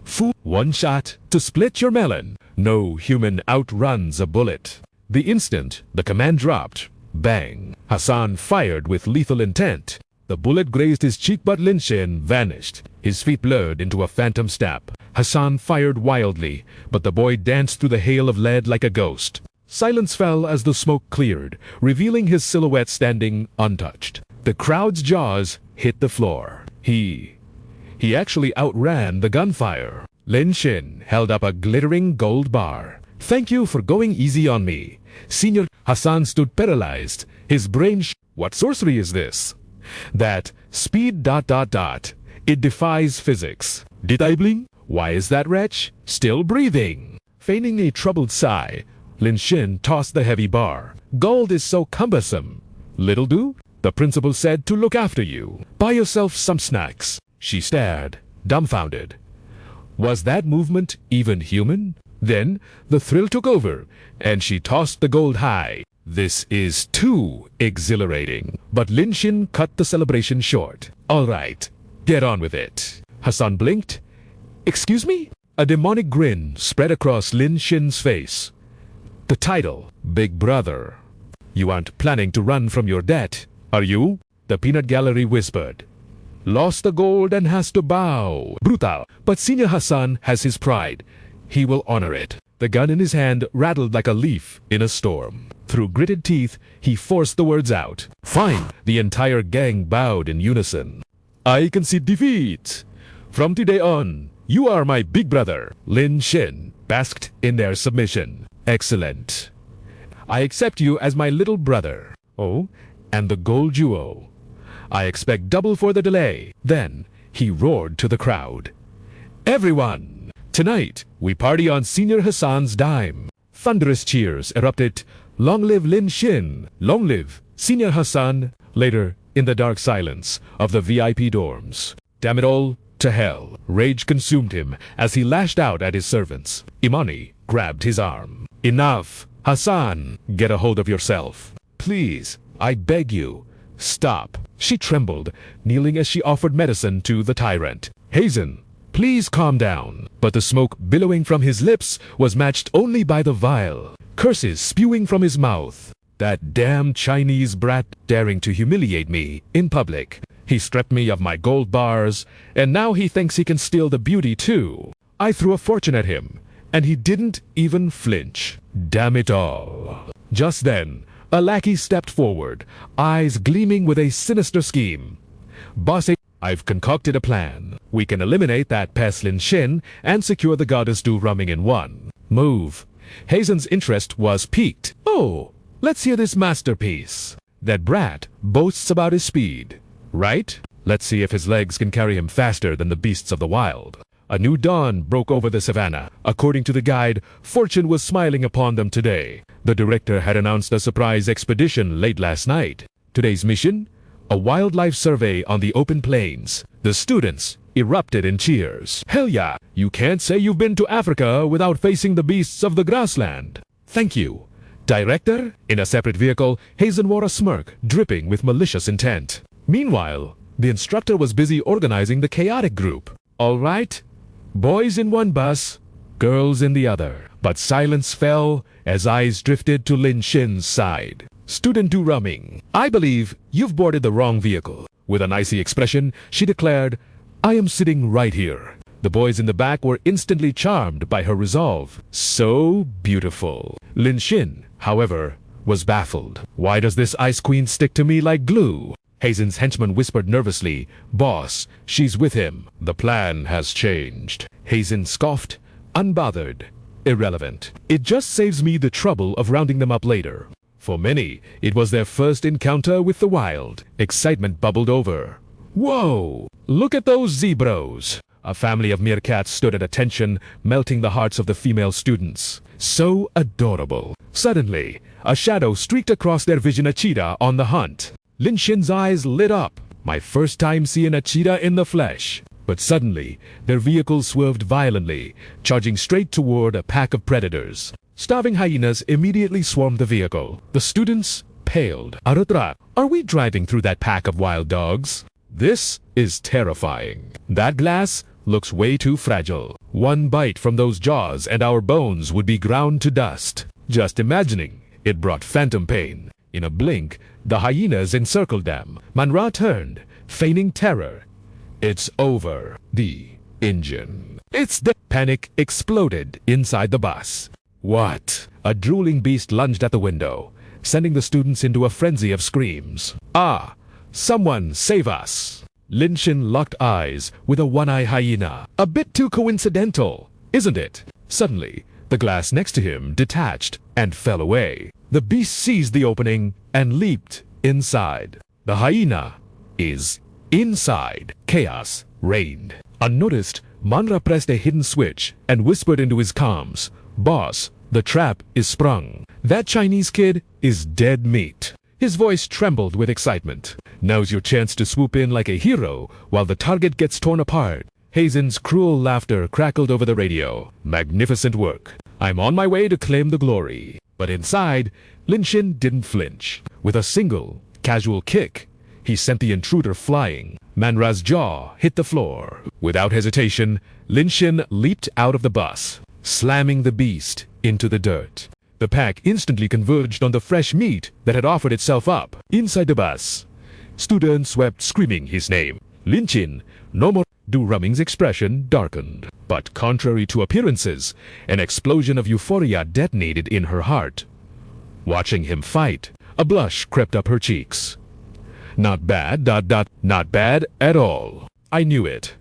Fool, one shot to split your melon. No human outruns a bullet. The instant the command dropped, bang. Hassan fired with lethal intent. The bullet grazed his cheek, but Lin Xin vanished. His feet blurred into a phantom step. Hassan fired wildly, but the boy danced through the hail of lead like a ghost. Silence fell as the smoke cleared, revealing his silhouette standing untouched. The crowd's jaws hit the floor. He He actually outran the gunfire. Lin Shin held up a glittering gold bar. "Thank you for going easy on me." Senior Hassan stood paralyzed. His brain What sorcery is this? That speed ... It defies physics. Did I blink? Why is that wretch still breathing? Feigning a troubled sigh, Lin Shin tossed the heavy bar. "Gold is so cumbersome." "Little do? The principal said to look after you. Buy yourself some snacks." She stared, dumbfounded. Was that movement even human? Then the thrill took over, and she tossed the gold high. This is too exhilarating. But Lin Shin cut the celebration short. "All right, get on with it." Hassan blinked. "Excuse me?" A demonic grin spread across Lin Shin's face. "The title, Big Brother. You aren't planning to run from your debt, are you?" The peanut gallery whispered. "Lost the gold and has to bow." Brutal. But Senior Hassan has his pride. He will honor it. The gun in his hand rattled like a leaf in a storm. Through gritted teeth, he forced the words out. "Fine." The entire gang bowed in unison. "I concede defeat. From today on, you are my big brother." Lin Shin basked in their submission. "Excellent. I accept you as my little brother." "Oh, and the gold duo. I expect double for the delay." Then he roared to the crowd. "Everyone! Tonight, we party on Senior Hassan's dime." Thunderous cheers erupted. "Long live Lin Shin! Long live Senior Hassan!" Later, in the dark silence of the VIP dorms. Damn it all to hell. Rage consumed him as he lashed out at his servants. Imani grabbed his arm. "Enough! Hassan, get a hold of yourself. Please, I beg you, stop." She trembled, kneeling as she offered medicine to the tyrant. "Hazen, please calm down." But the smoke billowing from his lips was matched only by the vial. Curses spewing from his mouth. "That damn Chinese brat daring to humiliate me in public. He stripped me of my gold bars, and now he thinks he can steal the beauty too. I threw a fortune at him, and he didn't even flinch. Damn it all." Just then, a lackey stepped forward, eyes gleaming with a sinister scheme. "Boss, I've concocted a plan. We can eliminate that pest Lin Shin and secure the goddess Du Rumming in one move." Hazen's interest was piqued. "Oh, let's hear this masterpiece. That brat boasts about his speed, right? Let's see if his legs can carry him faster than the beasts of the wild." A new dawn broke over the savannah. According to the guide, fortune was smiling upon them today. The director had announced a surprise expedition late last night. Today's mission? A wildlife survey on the open plains. The students erupted in cheers. "Hell yeah! You can't say you've been to Africa without facing the beasts of the grassland." "Thank you, Director." In a separate vehicle, Hazen wore a smirk, dripping with malicious intent. Meanwhile, the instructor was busy organizing the chaotic group. "All right, boys in one bus, girls in the other." But silence fell as eyes drifted to Lin Shin's side. "Student Du Rumming, I believe you've boarded the wrong vehicle." With an icy expression, she declared, "I am sitting right here." The boys in the back were instantly charmed by her resolve. So beautiful. Lin Shin, however, was baffled. "Why does this ice queen stick to me like glue?" Hazen's henchman whispered nervously, "Boss, she's with him." "The plan has changed." Hazen scoffed, unbothered, irrelevant. "It just saves me the trouble of rounding them up later." For many, it was their first encounter with the wild. Excitement bubbled over. "Whoa! Look at those zebras!" A family of meerkats stood at attention, melting the hearts of the female students. So adorable. Suddenly, a shadow streaked across their vision, a cheetah on the hunt. Lin Shin's eyes lit up. My first time seeing a cheetah in the flesh. But suddenly, their vehicle swerved violently, charging straight toward a pack of predators. Starving hyenas immediately swarmed the vehicle. The students paled. "Arutra, are we driving through that pack of wild dogs? This is terrifying. That glass looks way too fragile. One bite from those jaws and our bones would be ground to dust." Just imagining it brought phantom pain. In a blink, the hyenas encircled them. Manhwa turned, feigning terror. "It's over." The engine. "It's the..." Panic exploded inside the bus. "What?" A drooling beast lunged at the window, sending the students into a frenzy of screams. "Ah! Someone save us!" Lin Shin locked eyes with a one-eye hyena. A bit too coincidental, isn't it? Suddenly, the glass next to him detached and fell away. The beast seized the opening and leaped inside. The hyena is inside. Chaos reigned. Unnoticed, Manhwa pressed a hidden switch and whispered into his comms, "Boss, the trap is sprung. That Chinese kid is dead meat." His voice trembled with excitement. "Now's your chance to swoop in like a hero while the target gets torn apart." Hazen's cruel laughter crackled over the radio. "Magnificent work. I'm on my way to claim the glory." But inside, Lin Shin didn't flinch. With a single, casual kick, he sent the intruder flying. Manhwa's jaw hit the floor. Without hesitation, Lin Shin leaped out of the bus, slamming the beast into the dirt. The pack instantly converged on the fresh meat that had offered itself up. Inside the bus, students wept screaming his name. Lin Shin, no more. Du Rumming's expression darkened. But contrary to appearances, an explosion of euphoria detonated in her heart. Watching him fight, a blush crept up her cheeks. Not bad, not bad at all. I knew it.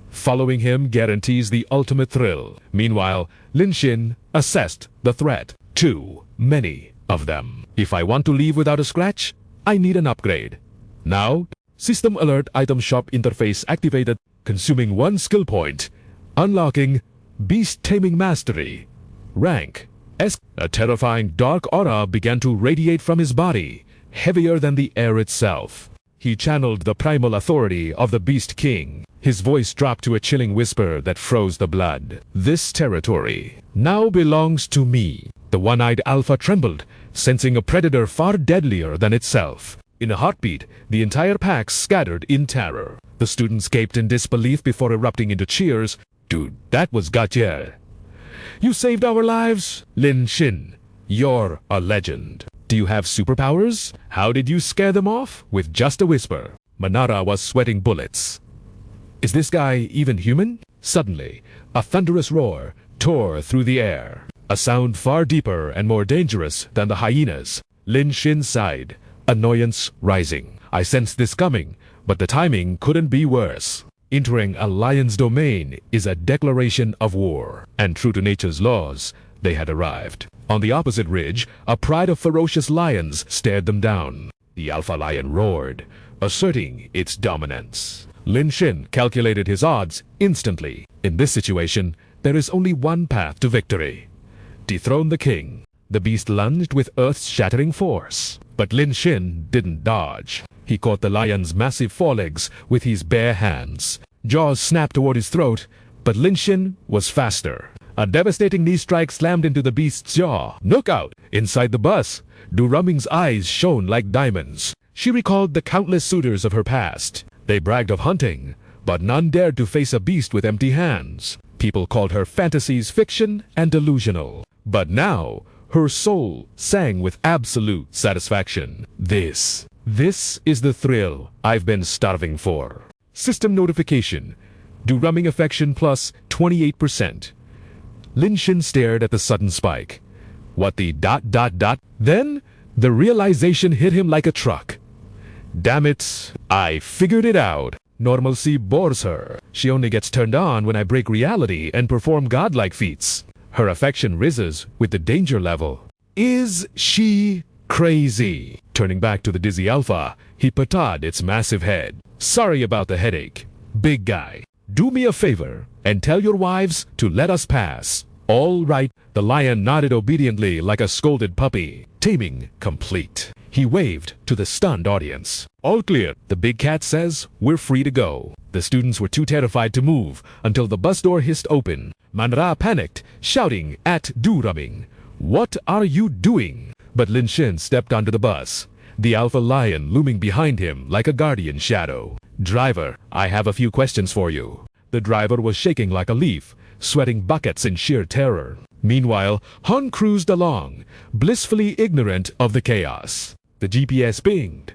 Following him guarantees the ultimate thrill. Meanwhile, Lin Shin assessed the threat. Too many of them. If I want to leave without a scratch, I need an upgrade. Now, System Alert Item Shop interface activated, consuming 1 skill point. Unlocking Beast Taming Mastery. Rank S. A terrifying dark aura began to radiate from his body, heavier than the air itself. He channeled the primal authority of the Beast King. His voice dropped to a chilling whisper that froze the blood. "This territory now belongs to me." The one-eyed alpha trembled, sensing a predator far deadlier than itself. In a heartbeat, the entire pack scattered in terror. The students gaped in disbelief before erupting into cheers. "Dude, that was gotcha. You saved our lives, Lin Shin. You're a legend. Do you have superpowers? How did you scare them off?" With just a whisper, Manhwa was sweating bullets. Is this guy even human? Suddenly, a thunderous roar tore through the air. A sound far deeper and more dangerous than the hyenas. Lin Shin sighed, annoyance rising. I sensed this coming, but the timing couldn't be worse. Entering a lion's domain is a declaration of war, and true to nature's laws, they had arrived. On the opposite ridge, a pride of ferocious lions stared them down. The alpha lion roared, asserting its dominance. Lin Shin calculated his odds instantly. In this situation, there is only one path to victory. Dethrone the king. The beast lunged with earth-shattering force. But Lin Shin didn't dodge. He caught the lion's massive forelegs with his bare hands. Jaws snapped toward his throat, but Lin Shin was faster. A devastating knee strike slammed into the beast's jaw. Knockout! Inside the bus, Du Rumming's eyes shone like diamonds. She recalled the countless suitors of her past. They bragged of hunting, but none dared to face a beast with empty hands. People called her fantasies fiction and delusional. But now, her soul sang with absolute satisfaction. This is the thrill I've been starving for. System notification. Du Rumming affection plus 28%. Lin Shin stared at the sudden spike. What the ... Then, the realization hit him like a truck. Damn it, I figured it out. Normalcy bores her. She only gets turned on when I break reality and perform godlike feats. Her affection rises with the danger level. Is she crazy? Turning back to the dizzy alpha, he patted its massive head. Sorry about the headache, big guy. Do me a favor and tell your wives to let us pass. All right. The lion nodded obediently like a scolded puppy. Taming complete. He waved to the stunned audience. All clear. The big cat says we're free to go. The students were too terrified to move until the bus door hissed open. Manhwa panicked, shouting at Du Rumming, "What are you doing?" But Lin Shin stepped onto the bus, the alpha lion looming behind him like a guardian shadow. Driver, I have a few questions for you. The driver was shaking like a leaf, sweating buckets in sheer terror. Meanwhile, Han cruised along, blissfully ignorant of the chaos. The GPS pinged.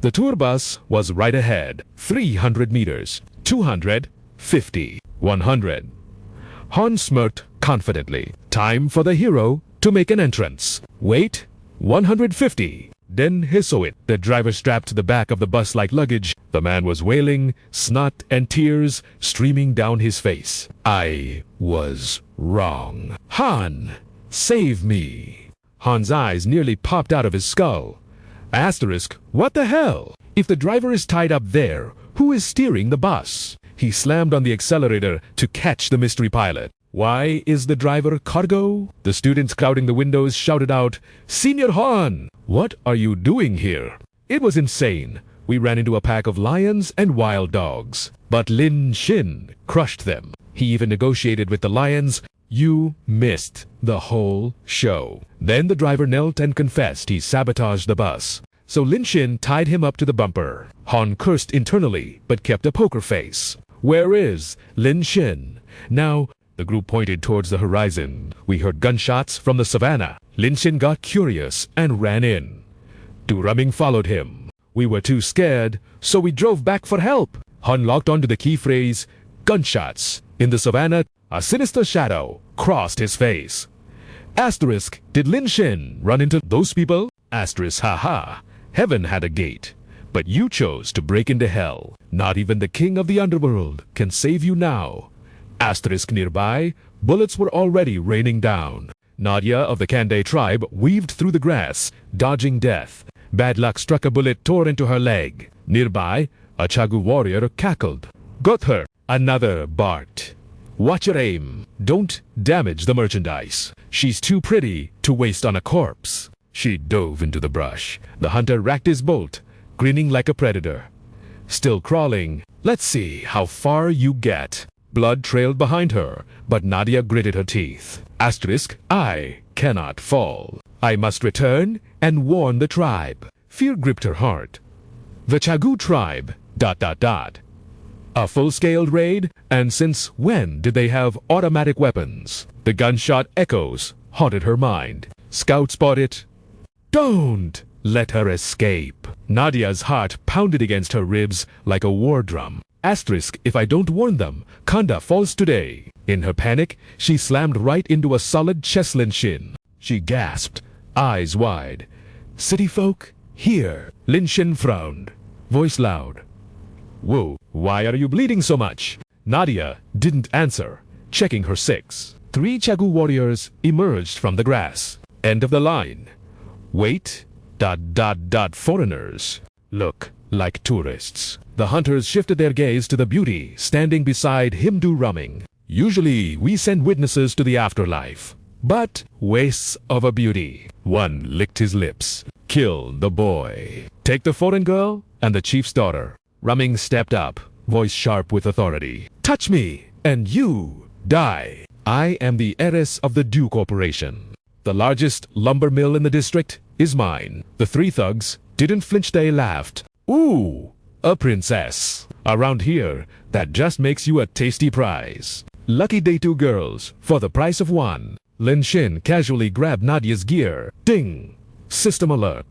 The tour bus was right ahead. 300 meters. 200. 50. 100. Han smirked confidently. Time for the hero to make an entrance. Wait. 150. then Hisoit, the driver strapped to the back of the bus like luggage. The man was wailing, snot and tears streaming down his face. I was wrong. Han, save me. Han's eyes nearly popped out of his skull. Asterisk, what the hell? If the driver is tied up there, who is steering the bus? He slammed on the accelerator to catch the mystery pilot. Why is the driver cargo? The students crowding the windows shouted out, Senior Han, what are you doing here? It was insane. We ran into a pack of lions and wild dogs. But Lin Shin crushed them. He even negotiated with the lions. You missed the whole show. Then the driver knelt and confessed he sabotaged the bus. So Lin Shin tied him up to the bumper. Han cursed internally, but kept a poker face. Where is Lin Shin? Now, the group pointed towards the horizon. We heard gunshots from the savannah. Lin Shin got curious and ran in. Du Rumming followed him. We were too scared, so we drove back for help. Han locked onto the key phrase, gunshots. In the savannah, a sinister shadow crossed his face. Asterisk, did Lin Shin run into those people? Asterisk, haha. Heaven had a gate, but you chose to break into hell. Not even the king of the underworld can save you now. Asterisk nearby, bullets were already raining down. Nadia of the Kande tribe weaved through the grass, dodging death. Bad luck struck a bullet tore into her leg. Nearby, a Chagu warrior cackled. Got her. Another barked. Watch your aim. Don't damage the merchandise. She's too pretty to waste on a corpse. She dove into the brush. The hunter racked his bolt, grinning like a predator. Still crawling. Let's see how far you get. Blood trailed behind her, but Nadia gritted her teeth. Asterisk, I cannot fall. I must return and warn the tribe. Fear gripped her heart. The Chagu tribe, ... A full-scale raid? And since when did they have automatic weapons? The gunshot echoes haunted her mind. Scout spotted. Don't let her escape. Nadia's heart pounded against her ribs like a war drum. Asterisk, if I don't warn them, Kanda falls today. In her panic, she slammed right into a solid chest Lin Shin. She gasped, eyes wide. City folk, here. Lin Shin frowned, voice loud. Whoa, why are you bleeding so much? Nadia didn't answer, checking her 6. 3 Chagu warriors emerged from the grass. End of the line. Wait, ... foreigners. Look like tourists. The hunters shifted their gaze to the beauty standing beside him Du Rumming. Usually we send witnesses to the afterlife, but wastes of a beauty. One licked his lips. Kill the boy. Take the foreign girl and the chief's daughter. Rumming stepped up, voice sharp with authority. Touch me, and you die. I am the heiress of the Du Corporation. The largest lumber mill in the district is mine. The 3 thugs didn't flinch, they laughed. Ooh, a princess. Around here, that just makes you a tasty prize. Lucky day 2 girls, for the price of 1. Lin Shin casually grabbed Nadia's gear. Ding! System alert.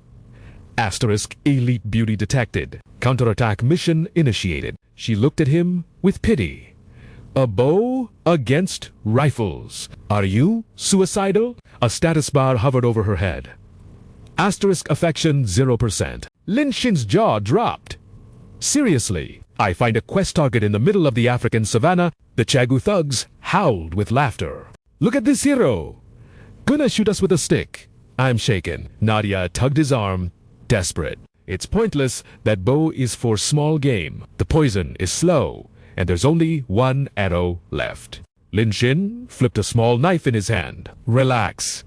Asterisk, elite beauty detected. Counterattack mission initiated. She looked at him with pity. A bow against rifles. Are you suicidal? A status bar hovered over her head. Asterisk affection 0%. Lin Shin's jaw dropped. Seriously, I find a quest target in the middle of the African savannah. The Chagu thugs howled with laughter. Look at this hero. Gonna shoot us with a stick. I'm shaken. Nadia tugged his arm, desperate. It's pointless. That bow is for small game. The poison is slow, and there's only 1 arrow left. Lin Shin flipped a small knife in his hand. Relax.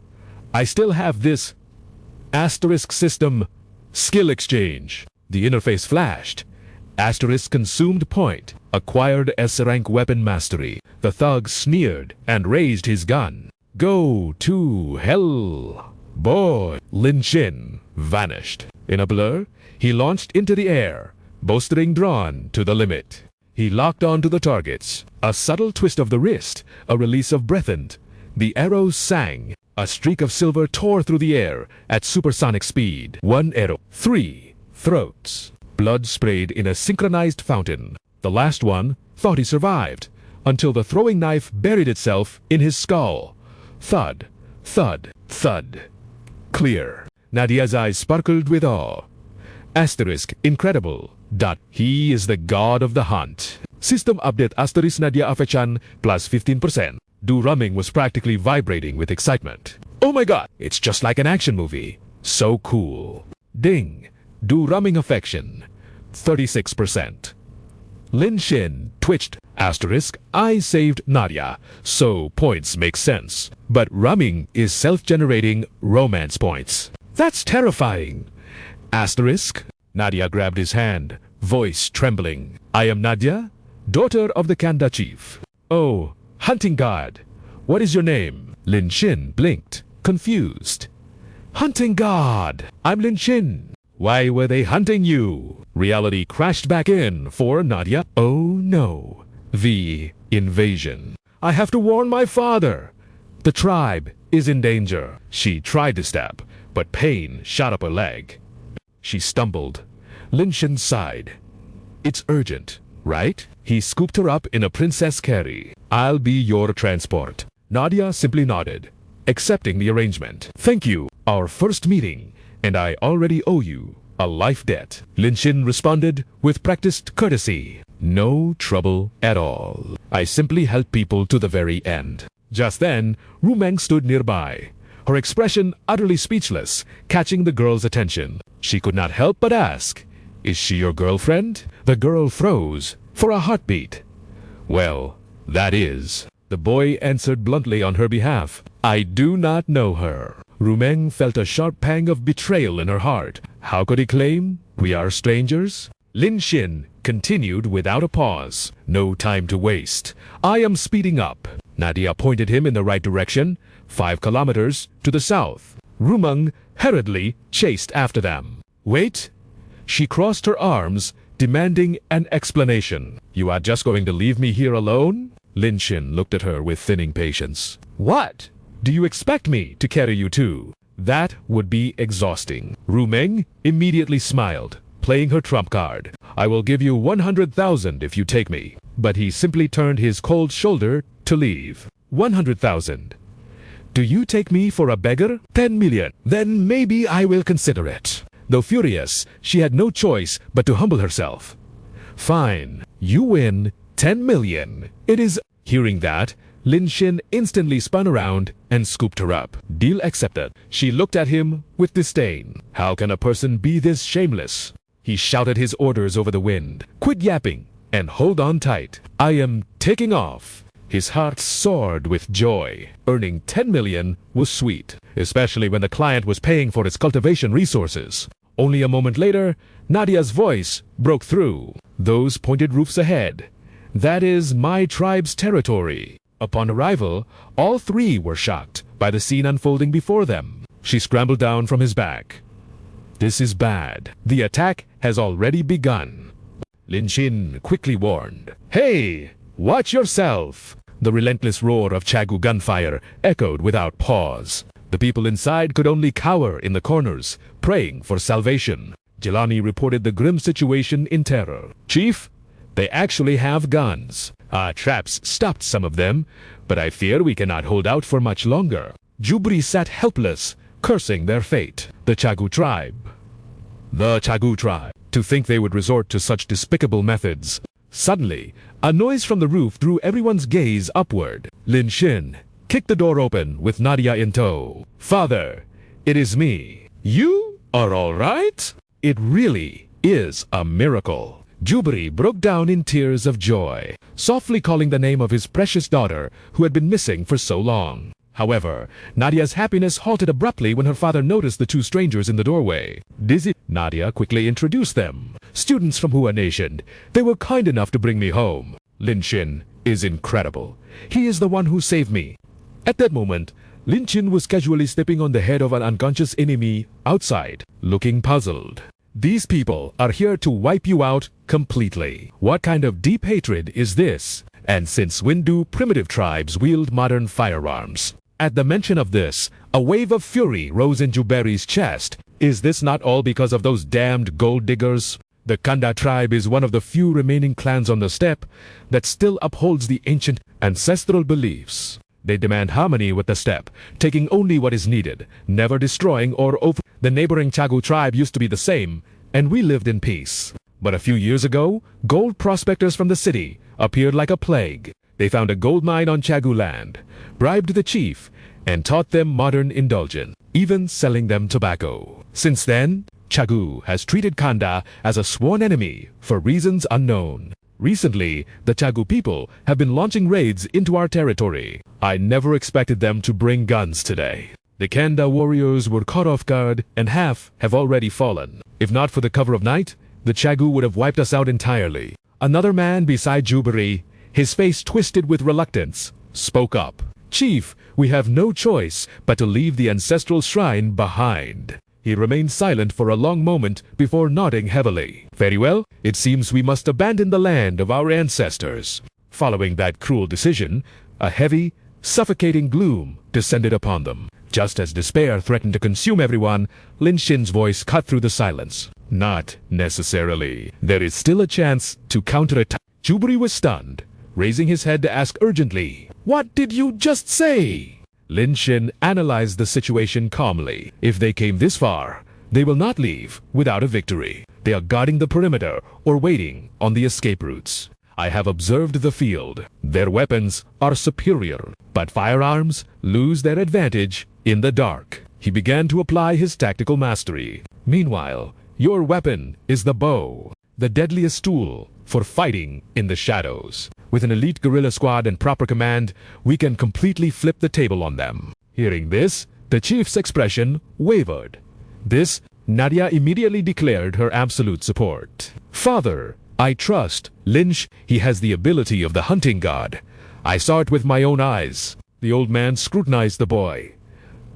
I still have this asterisk system skill exchange. The interface flashed. Asterisk consumed point. Acquired S-rank weapon mastery. The thug sneered and raised his gun. Go to hell, boy. Lin Shin vanished. In a blur, he launched into the air, bowstring drawn to the limit. He locked on to the targets. A subtle twist of the wrist, a release of breathant. The arrows sang. A streak of silver tore through the air at supersonic speed. 1 arrow. 3 throats. Blood sprayed in a synchronized fountain. The last one thought he survived, until the throwing knife buried itself in his skull. Thud, thud, thud. Clear. Nadia's eyes sparkled with awe. Asterisk, incredible. Dot. He is the god of the hunt. System update asterisk Nadia Afechan plus 15%. Du Rumming was practically vibrating with excitement. Oh my god, it's just like an action movie. So cool. Ding. Du Rumming affection. 36%. Lin Xin twitched. Asterisk, I saved Nadia, so points make sense. But Rumming is self-generating romance points. That's terrifying. Asterisk, Nadia grabbed his hand, voice trembling. I am Nadia, daughter of the Kanda chief. Oh, hunting god. What is your name? Lin Xin blinked, confused. Hunting god. I'm Lin Xin. Why were they hunting you? Reality crashed back in for Nadia. Oh no. The invasion. I have to warn my father. The tribe is in danger. She tried to stab, but pain shot up her leg. She stumbled. Lin Xin sighed. It's urgent, right? He scooped her up in a princess carry. I'll be your transport. Nadia simply nodded, accepting the arrangement. Thank you. Our first meeting, and I already owe you a life debt. Lin Xin responded with practiced courtesy. No trouble at all. I simply help people to the very end. Just then, Rumeng stood nearby, her expression utterly speechless, catching the girl's attention. She could not help but ask, is she your girlfriend? The girl froze for a heartbeat. Well, that is. The boy answered bluntly on her behalf. I do not know her. Rumeng felt a sharp pang of betrayal in her heart. How could he claim we are strangers? Lin Xin continued without a pause. No time to waste. I am speeding up. Nadia pointed him in the right direction, 5 kilometers to the south. Rumeng hurriedly chased after them. Wait. She crossed her arms, demanding an explanation. You are just going to leave me here alone? Lin Xin looked at her with thinning patience. What? Do you expect me to carry you too? That would be exhausting. Rumeng immediately smiled, playing her trump card. I will give you 100,000 if you take me. But he simply turned his cold shoulder to leave. 100,000. Do you take me for a beggar? 10 million. Then maybe I will consider it. Though furious, she had no choice but to humble herself. Fine. You win 10 million. It is... Hearing that, Lin Xin instantly spun around and scooped her up. Deal accepted. She looked at him with disdain. How can a person be this shameless? He shouted his orders over the wind. Quit yapping and hold on tight. I am taking off. His heart soared with joy. Earning 10 million was sweet, especially when the client was paying for its cultivation resources. Only a moment later, Nadia's voice broke through. Those pointed roofs ahead. That is my tribe's territory. Upon arrival, all three were shocked by the scene unfolding before them. She scrambled down from his back. This is bad. The attack has already begun. Lin Xin quickly warned. Hey, watch yourself. The relentless roar of Chagu gunfire echoed without pause. The people inside could only cower in the corners, praying for salvation. Jelani reported the grim situation in terror. Chief, they actually have guns. Our traps stopped some of them, but I fear we cannot hold out for much longer. Jubri sat helpless, cursing their fate. The Chagu tribe. To think they would resort to such despicable methods. Suddenly, a noise from the roof drew everyone's gaze upward. Lin Xin kicked the door open with Nadia in tow. Father, it is me. You are all right? It really is a miracle. Jubri broke down in tears of joy, softly calling the name of his precious daughter who had been missing for so long. However, Nadia's happiness halted abruptly when her father noticed the two strangers in the doorway. Dizzy, Nadia quickly introduced them. Students from Hua Nation. They were kind enough to bring me home. Lin Xin is incredible. He is the one who saved me. At that moment, Lin Xin was casually stepping on the head of an unconscious enemy outside, looking puzzled. These people are here to wipe you out completely. What kind of deep hatred is this? And since when do primitive tribes wield modern firearms? At the mention of this, a wave of fury rose in Juberi's chest. Is this not all because of those damned gold diggers? The Kanda tribe is one of the few remaining clans on the steppe that still upholds the ancient ancestral beliefs. They demand harmony with the steppe, taking only what is needed, never destroying or over. The neighboring Chagu tribe used to be the same, and we lived in peace. But a few years ago, gold prospectors from the city appeared like a plague. They found a gold mine on Chagu land, bribed the chief, and taught them modern indulgence, even selling them tobacco. Since then, Chagu has treated Kanda as a sworn enemy for reasons unknown. Recently, the Chagu people have been launching raids into our territory. I never expected them to bring guns today. The Kanda warriors were caught off guard, and half have already fallen. If not for the cover of night, the Chagu would have wiped us out entirely. Another man beside Jubari, his face twisted with reluctance, spoke up. Chief, we have no choice but to leave the ancestral shrine behind. He remained silent for a long moment before nodding heavily. Very well, it seems we must abandon the land of our ancestors. Following that cruel decision, a heavy, suffocating gloom descended upon them. Just as despair threatened to consume everyone, Lin Shin's voice cut through the silence. Not necessarily. There is still a chance to counterattack. Jubari was stunned, raising his head to ask urgently, "What did you just say?" Lin Shin analyzed the situation calmly. If they came this far, they will not leave without a victory. They are guarding the perimeter or waiting on the escape routes. I have observed the field. Their weapons are superior, but firearms lose their advantage in the dark. He began to apply his tactical mastery. Meanwhile, your weapon is the bow, the deadliest tool for fighting in the shadows. With an elite guerrilla squad and proper command, we can completely flip the table on them. Hearing this, the chief's expression wavered. This, Nadia immediately declared her absolute support. Father, I trust Lynch. He has the ability of the hunting god. I saw it with my own eyes. The old man scrutinized the boy.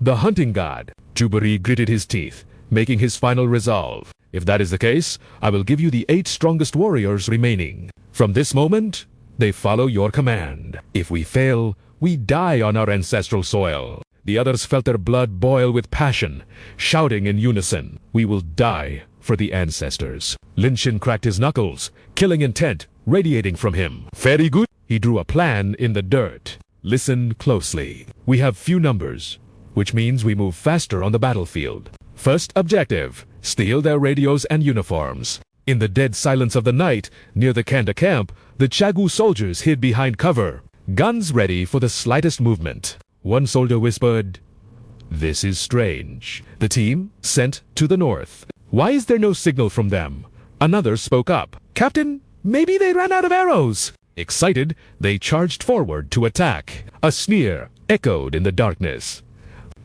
The hunting god. Jubari gritted his teeth, making his final resolve. If that is the case, I will give you the 8 strongest warriors remaining. From this moment, they follow your command. If we fail, we die on our ancestral soil. The others felt their blood boil with passion, shouting in unison, "We will die for the ancestors." Lin Shin cracked his knuckles, killing intent radiating from him. Very good. He drew a plan in the dirt. Listen closely. We have few numbers, which means we move faster on the battlefield. First objective, steal their radios and uniforms. In the dead silence of the night, near the Kanda camp, the Chagu soldiers hid behind cover, guns ready for the slightest movement. One soldier whispered, "This is strange." The team sent to the north. "Why is there no signal from them?" Another spoke up. "Captain, maybe they ran out of arrows." Excited, they charged forward to attack. A sneer echoed in the darkness.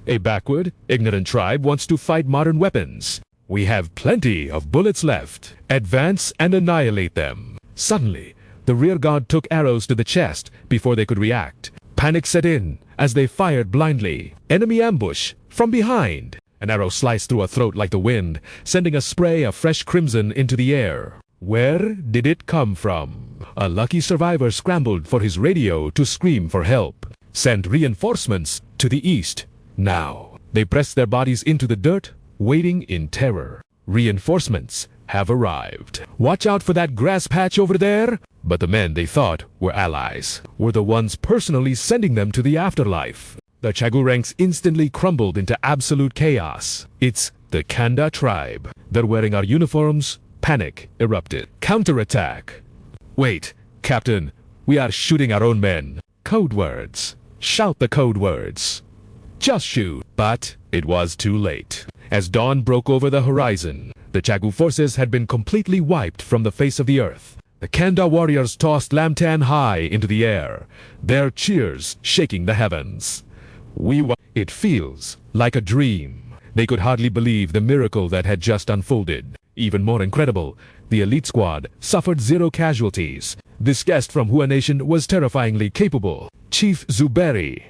"A backward, ignorant tribe wants to fight modern weapons. We have plenty of bullets left. Advance and annihilate them." Suddenly, the rear guard took arrows to the chest before they could react. Panic set in as they fired blindly. Enemy ambush from behind. An arrow sliced through a throat like the wind, sending a spray of fresh crimson into the air. Where did it come from? A lucky survivor scrambled for his radio to scream for help. Send reinforcements to the east. Now, they pressed their bodies into the dirt, waiting in terror. Reinforcements have arrived. Watch out for that grass patch over there. But the men they thought were allies were the ones personally sending them to the afterlife. The Chagu ranks instantly crumbled into absolute chaos. It's the Kanda tribe. They're wearing our uniforms. Panic erupted. Counterattack. Wait, Captain, we are shooting our own men. Code words. Shout the code words. Just shoot. But it was too late. As dawn broke over the horizon, the Chagu forces had been completely wiped from the face of the earth. The Kanda warriors tossed Lamtan high into the air, their cheers shaking the heavens. It feels like a dream. They could hardly believe the miracle that had just unfolded. Even more incredible, the elite squad suffered 0 casualties. This guest from Hua Nation was terrifyingly capable. Chief Zuberi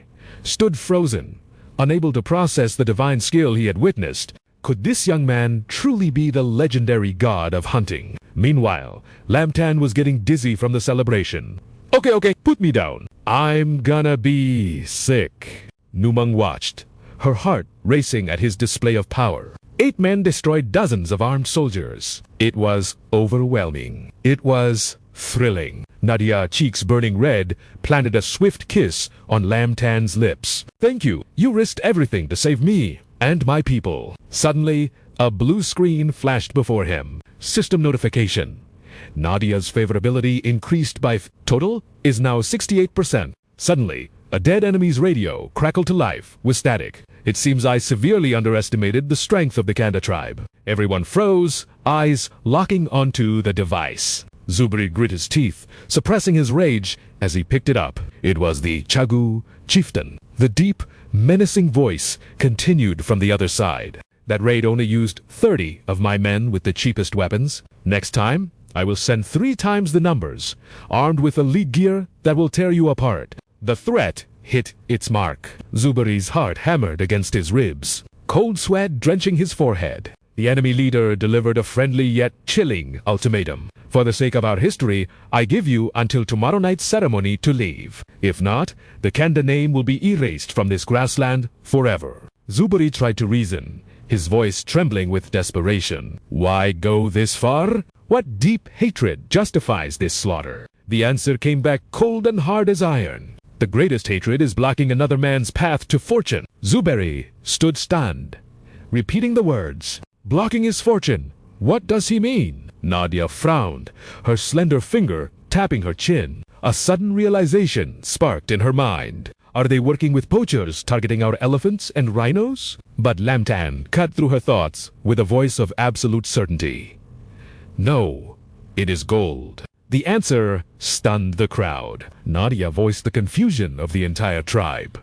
stood frozen, unable to process the divine skill he had witnessed. Could this young man truly be the legendary god of hunting? Meanwhile, Lamtan was getting dizzy from the celebration. Okay, put me down. I'm gonna be sick. Numang watched, her heart racing at his display of power. 8 men destroyed dozens of armed soldiers. It was overwhelming. It was thrilling. Nadia, cheeks burning red, planted a swift kiss on Lamtan's lips. "Thank you. You risked everything to save me. and my people. Suddenly, a blue screen flashed before him. System notification. Nadia's favorability increased by total is now 68%. Suddenly, a dead enemy's radio crackled to life with static. It seems I severely underestimated the strength of the Kanda tribe. Everyone froze, eyes locking onto the device. Zuberi grit his teeth, suppressing his rage as he picked it up. It was the Chagu chieftain. The deep, menacing voice continued from the other side. That raid only used 30 of my men with the cheapest weapons. Next time, I will send 3 times the numbers, armed with elite gear that will tear you apart. The threat hit its mark. Zuberi's heart hammered against his ribs, cold sweat drenching his forehead. The enemy leader delivered a friendly yet chilling ultimatum. For the sake of our history, I give you until tomorrow night's ceremony to leave. If not, the Kanda name will be erased from this grassland forever. Zuberi tried to reason, his voice trembling with desperation. Why go this far? What deep hatred justifies this slaughter? The answer came back cold and hard as iron. The greatest hatred is blocking another man's path to fortune. Zuberi stood stunned, repeating the words. Blocking his fortune. What does he mean? Nadia frowned, her slender finger tapping her chin. A sudden realization sparked in her mind. Are they working with poachers targeting our elephants and rhinos? But Lamtan cut through her thoughts with a voice of absolute certainty. No, it is gold. The answer stunned the crowd. Nadia voiced the confusion of the entire tribe.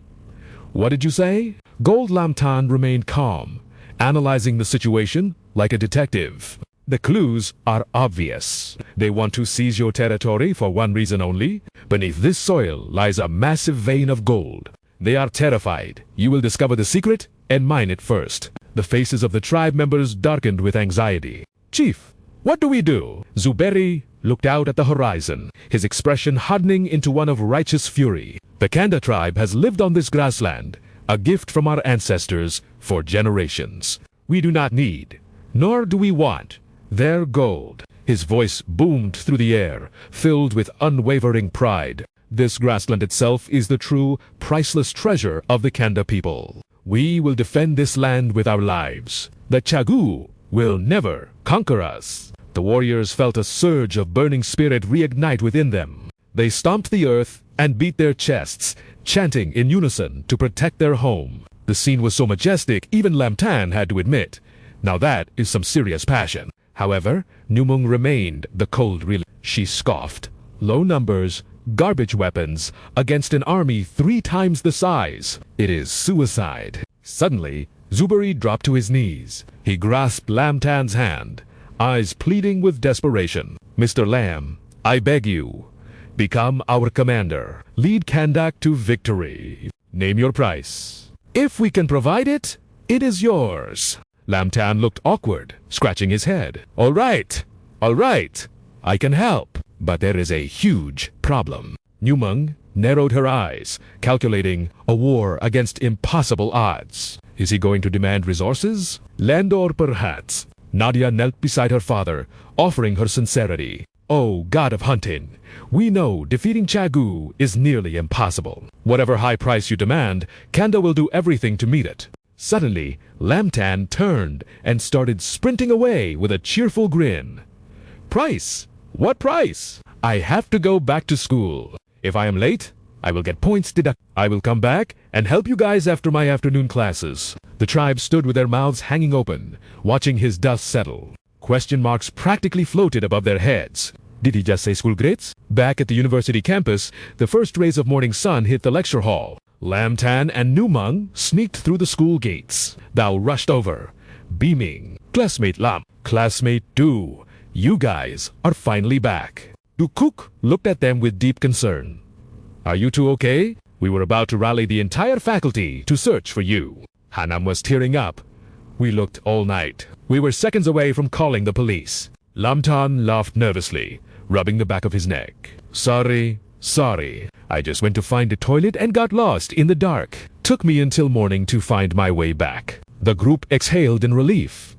What did you say? Gold Lamtan remained calm, analyzing the situation like a detective. The clues are obvious. They want to seize your territory for one reason only. Beneath this soil lies a massive vein of gold. They are terrified. You will discover the secret and mine it first. The faces of the tribe members darkened with anxiety. Chief, what do we do? Zuberi looked out at the horizon, his expression hardening into one of righteous fury. The Kanda tribe has lived on this grassland, a gift from our ancestors for generations. We do not need, nor do we want, their gold. His voice boomed through the air, filled with unwavering pride. This grassland itself is the true, priceless treasure of the Kanda people. We will defend this land with our lives. The Chagu will never conquer us. The warriors felt a surge of burning spirit reignite within them. They stomped the earth and beat their chests, chanting in unison to protect their home. The scene was so majestic, even Lamtan had to admit. Now that is some serious passion. However, Numung remained the cold real. She scoffed. Low numbers, garbage weapons, against an army 3 times the size. It is suicide. Suddenly, Zuberi dropped to his knees. He grasped Lamtan's hand, eyes pleading with desperation. Mr. Lam, I beg you, become our commander. Lead Kandak to victory. Name your price. If we can provide it, it is yours. Lamtan looked awkward, scratching his head. All right, I can help. But there is a huge problem. Numung narrowed her eyes, calculating a war against impossible odds. Is he going to demand resources? Land or perhaps? Nadia knelt beside her father, offering her sincerity. Oh, God of hunting, we know defeating Chagu is nearly impossible. Whatever high price you demand, Kanda will do everything to meet it. Suddenly, Lamtan turned and started sprinting away with a cheerful grin. Price? What price? I have to go back to school. If I am late, I will get points deducted. I will come back and help you guys after my afternoon classes. The tribe stood with their mouths hanging open, watching his dust settle. Question marks practically floated above their heads. Did he just say school grades? Back at the university campus, the first rays of morning sun hit the lecture hall. Lamtan and Numung sneaked through the school gates. Thou rushed over, beaming. Classmate Lam, classmate Du, you guys are finally back. Dukuk looked at them with deep concern. Are you two okay? We were about to rally the entire faculty to search for you. Hanam was tearing up. We looked all night. We were seconds away from calling the police. Lamtan laughed nervously, rubbing the back of his neck. Sorry. I just went to find a toilet and got lost in the dark. Took me until morning to find my way back. The group exhaled in relief.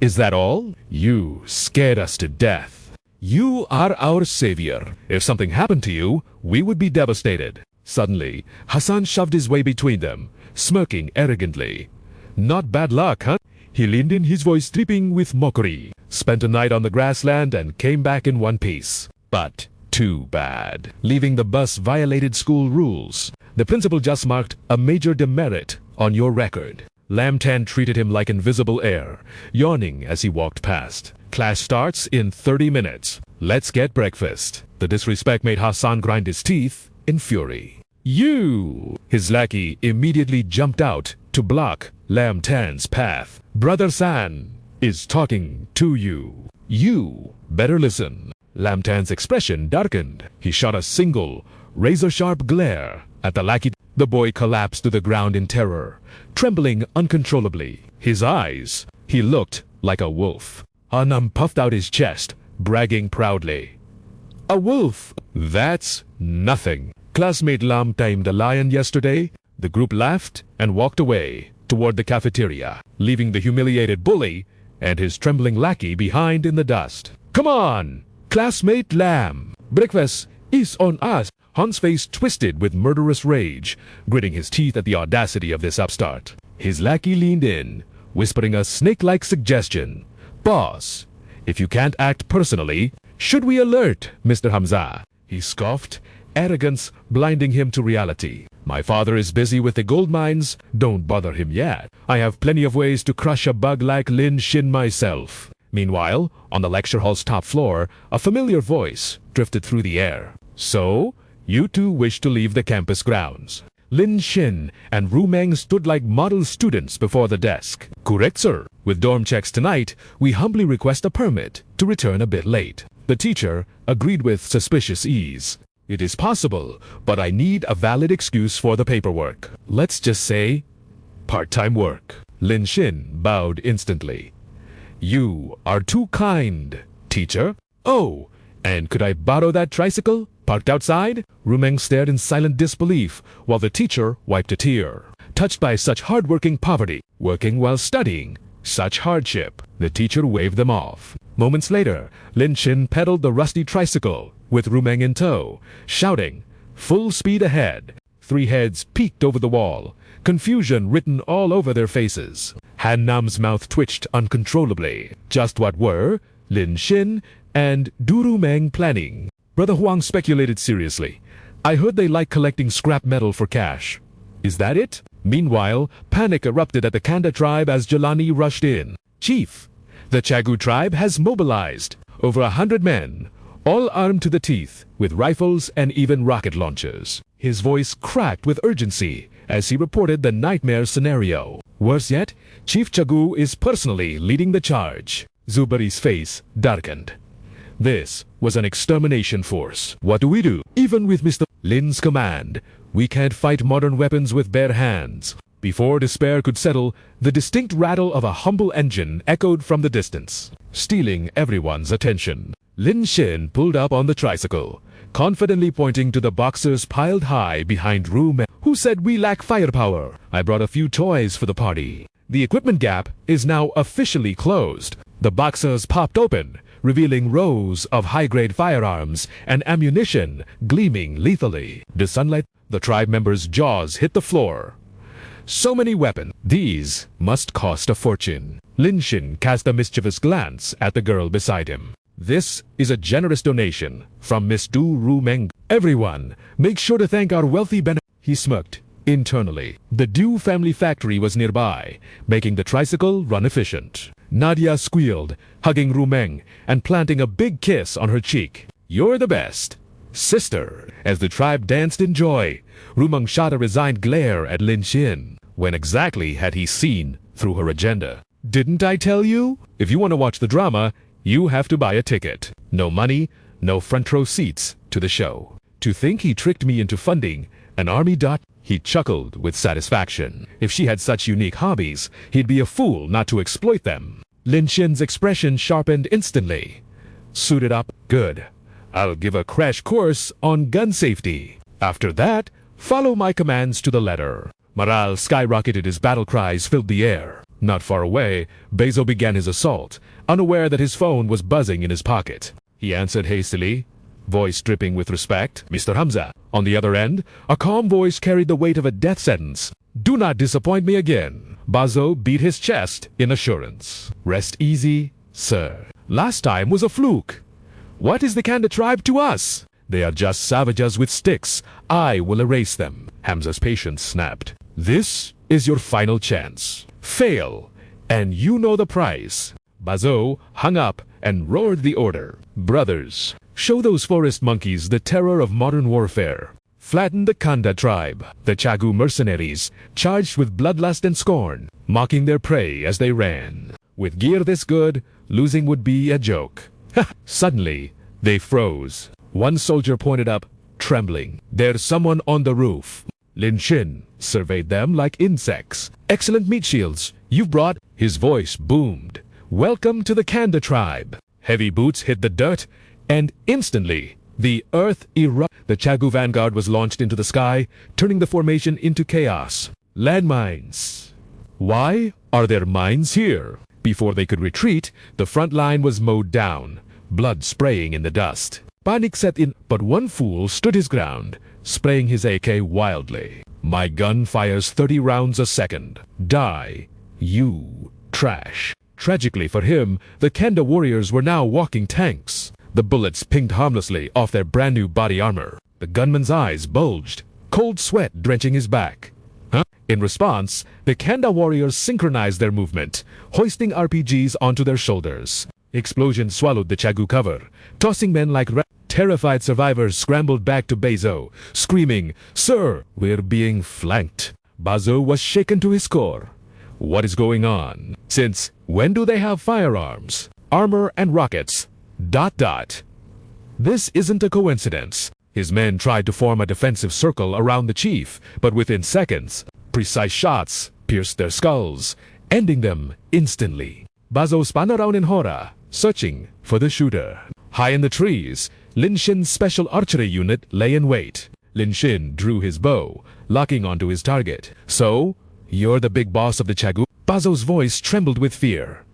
Is that all? You scared us to death. You are our savior. If something happened to you, we would be devastated. Suddenly, Hassan shoved his way between them, smirking arrogantly. Not bad luck, huh? He leaned in, his voice dripping with mockery. Spent a night on the grassland and came back in one piece. But too bad. Leaving the bus violated school rules. The principal just marked a major demerit on your record. Lam Tan treated him like invisible air, yawning as he walked past. Class starts in 30 minutes. Let's get breakfast. The disrespect made Hassan grind his teeth in fury. You! His lackey immediately jumped out to block Lam Tan's path. Brother San is talking to you. You better listen. Lam Tan's expression darkened. He shot a single, razor-sharp glare at the lackey. The boy collapsed to the ground in terror, trembling uncontrollably. His eyes, he looked like a wolf. Hanam puffed out his chest, bragging proudly. A wolf? That's nothing. Classmate Lam tamed a lion yesterday. The group laughed and walked away toward the cafeteria, leaving the humiliated bully and his trembling lackey behind in the dust. Come on, classmate Lam. Breakfast is on us. Han's face twisted with murderous rage, gritting his teeth at the audacity of this upstart. His lackey leaned in, whispering a snake-like suggestion. Boss, if you can't act personally, should we alert Mr. Hamza? He scoffed, arrogance blinding him to reality. My father is busy with the gold mines. Don't bother him yet. I have plenty of ways to crush a bug like Lin Shin myself. Meanwhile, on the lecture hall's top floor, a familiar voice drifted through the air. So, you two wish to leave the campus grounds. Lin Shin and Ru Meng stood like model students before the desk. Correct, sir. With dorm checks tonight, we humbly request a permit to return a bit late. The teacher agreed with suspicious ease. It is possible, but I need a valid excuse for the paperwork. Let's just say, part-time work. Lin Shin bowed instantly. You are too kind, teacher. Oh, and could I borrow that tricycle? Parked outside? Ru Meng stared in silent disbelief, while the teacher wiped a tear. Touched by such hard-working poverty, working while studying, such hardship, the teacher waved them off. Moments later, Lin Shin pedaled the rusty tricycle, with Ru Meng in tow, shouting, full speed ahead. Three heads peeked over the wall, confusion written all over their faces. Han Nam's mouth twitched uncontrollably. Just what were Lin Shin and Du Ru Meng planning? Brother Huang speculated seriously. I heard they like collecting scrap metal for cash. Is that it? Meanwhile, panic erupted at the Kanda tribe as Jelani rushed in. Chief, the Chagu tribe has mobilized. Over 100 men, all armed to the teeth, with rifles and even rocket launchers. His voice cracked with urgency as he reported the nightmare scenario. Worse yet, Chief Chagu is personally leading the charge. Zubari's face darkened. This was an extermination force. What do we do? Even with Mr. Lin's command, we can't fight modern weapons with bare hands. Before despair could settle, the distinct rattle of a humble engine echoed from the distance, stealing everyone's attention. Lin Shin pulled up on the tricycle, confidently pointing to the boxers piled high behind Ru Meng, who said we lack firepower. I brought a few toys for the party. The equipment gap is now officially closed. The boxers popped open, revealing rows of high-grade firearms and ammunition gleaming lethally. The sunlight, the tribe members' jaws hit the floor. So many weapons. These must cost a fortune. Lin Shin cast a mischievous glance at the girl beside him. This is a generous donation from Miss Du Ru Meng. Everyone, make sure to thank our wealthy He smirked internally. The Du family factory was nearby, making the tricycle run efficient. Nadia squealed, hugging Ru Meng and planting a big kiss on her cheek. You're the best, sister. As the tribe danced in joy, Ru Meng shot a resigned glare at Lin Shin. When exactly had he seen through her agenda? Didn't I tell you? If you want to watch the drama, you have to buy a ticket. No money, no front row seats to the show. To think he tricked me into funding an army. He chuckled with satisfaction. If she had such unique hobbies, he'd be a fool not to exploit them. Lin Shin's expression sharpened instantly. Suited up? Good. I'll give a crash course on gun safety. After that, follow my commands to the letter. Morale skyrocketed as battle cries filled the air. Not far away, Bezo began his assault, unaware that his phone was buzzing in his pocket. He answered hastily, voice dripping with respect. Mr. Hamza. On the other end, a calm voice carried the weight of a death sentence. Do not disappoint me again. Bazo beat his chest in assurance. Rest easy, sir. Last time was a fluke. What is the Kanda tribe to us? They are just savages with sticks. I will erase them. Hamza's patience snapped. This is your final chance. Fail, and you know the price. Bazo hung up and roared the order. Brothers, show those forest monkeys the terror of modern warfare. Flatten the Kanda tribe, the Chagu mercenaries, charged with bloodlust and scorn, mocking their prey as they ran. With gear this good, losing would be a joke. Suddenly, they froze. One soldier pointed up, trembling. There's someone on the roof. Lin Shin surveyed them like insects. Excellent meat shields. You've brought... His voice boomed. Welcome to the Kanda tribe. Heavy boots hit the dirt, and instantly, the earth erupted. The Chagu vanguard was launched into the sky, turning the formation into chaos. Landmines. Why are there mines here? Before they could retreat, the front line was mowed down, blood spraying in the dust. Panic set in, but one fool stood his ground, spraying his AK wildly. My gun fires 30 rounds a second. Die, you trash. Tragically for him, the Kanda warriors were now walking tanks. The bullets pinged harmlessly off their brand new body armor. The gunman's eyes bulged, cold sweat drenching his back. In response, the Kanda warriors synchronized their movement, hoisting RPGs onto their shoulders. Explosions swallowed the Chagu cover, tossing men like terrified survivors scrambled back to Bazo, screaming, "Sir, we're being flanked." Bazo was shaken to his core. What is going on? Since when do they have firearms, armor, and rockets? ... This isn't a coincidence. His men tried to form a defensive circle around the chief, but within seconds, precise shots pierced their skulls, ending them instantly. Bazo spun around in horror, searching for the shooter. High in the trees, Lin Shin's special archery unit lay in wait. Lin Shin drew his bow, locking onto his target. So, you're the big boss of the Chagu? Bazo's voice trembled with fear.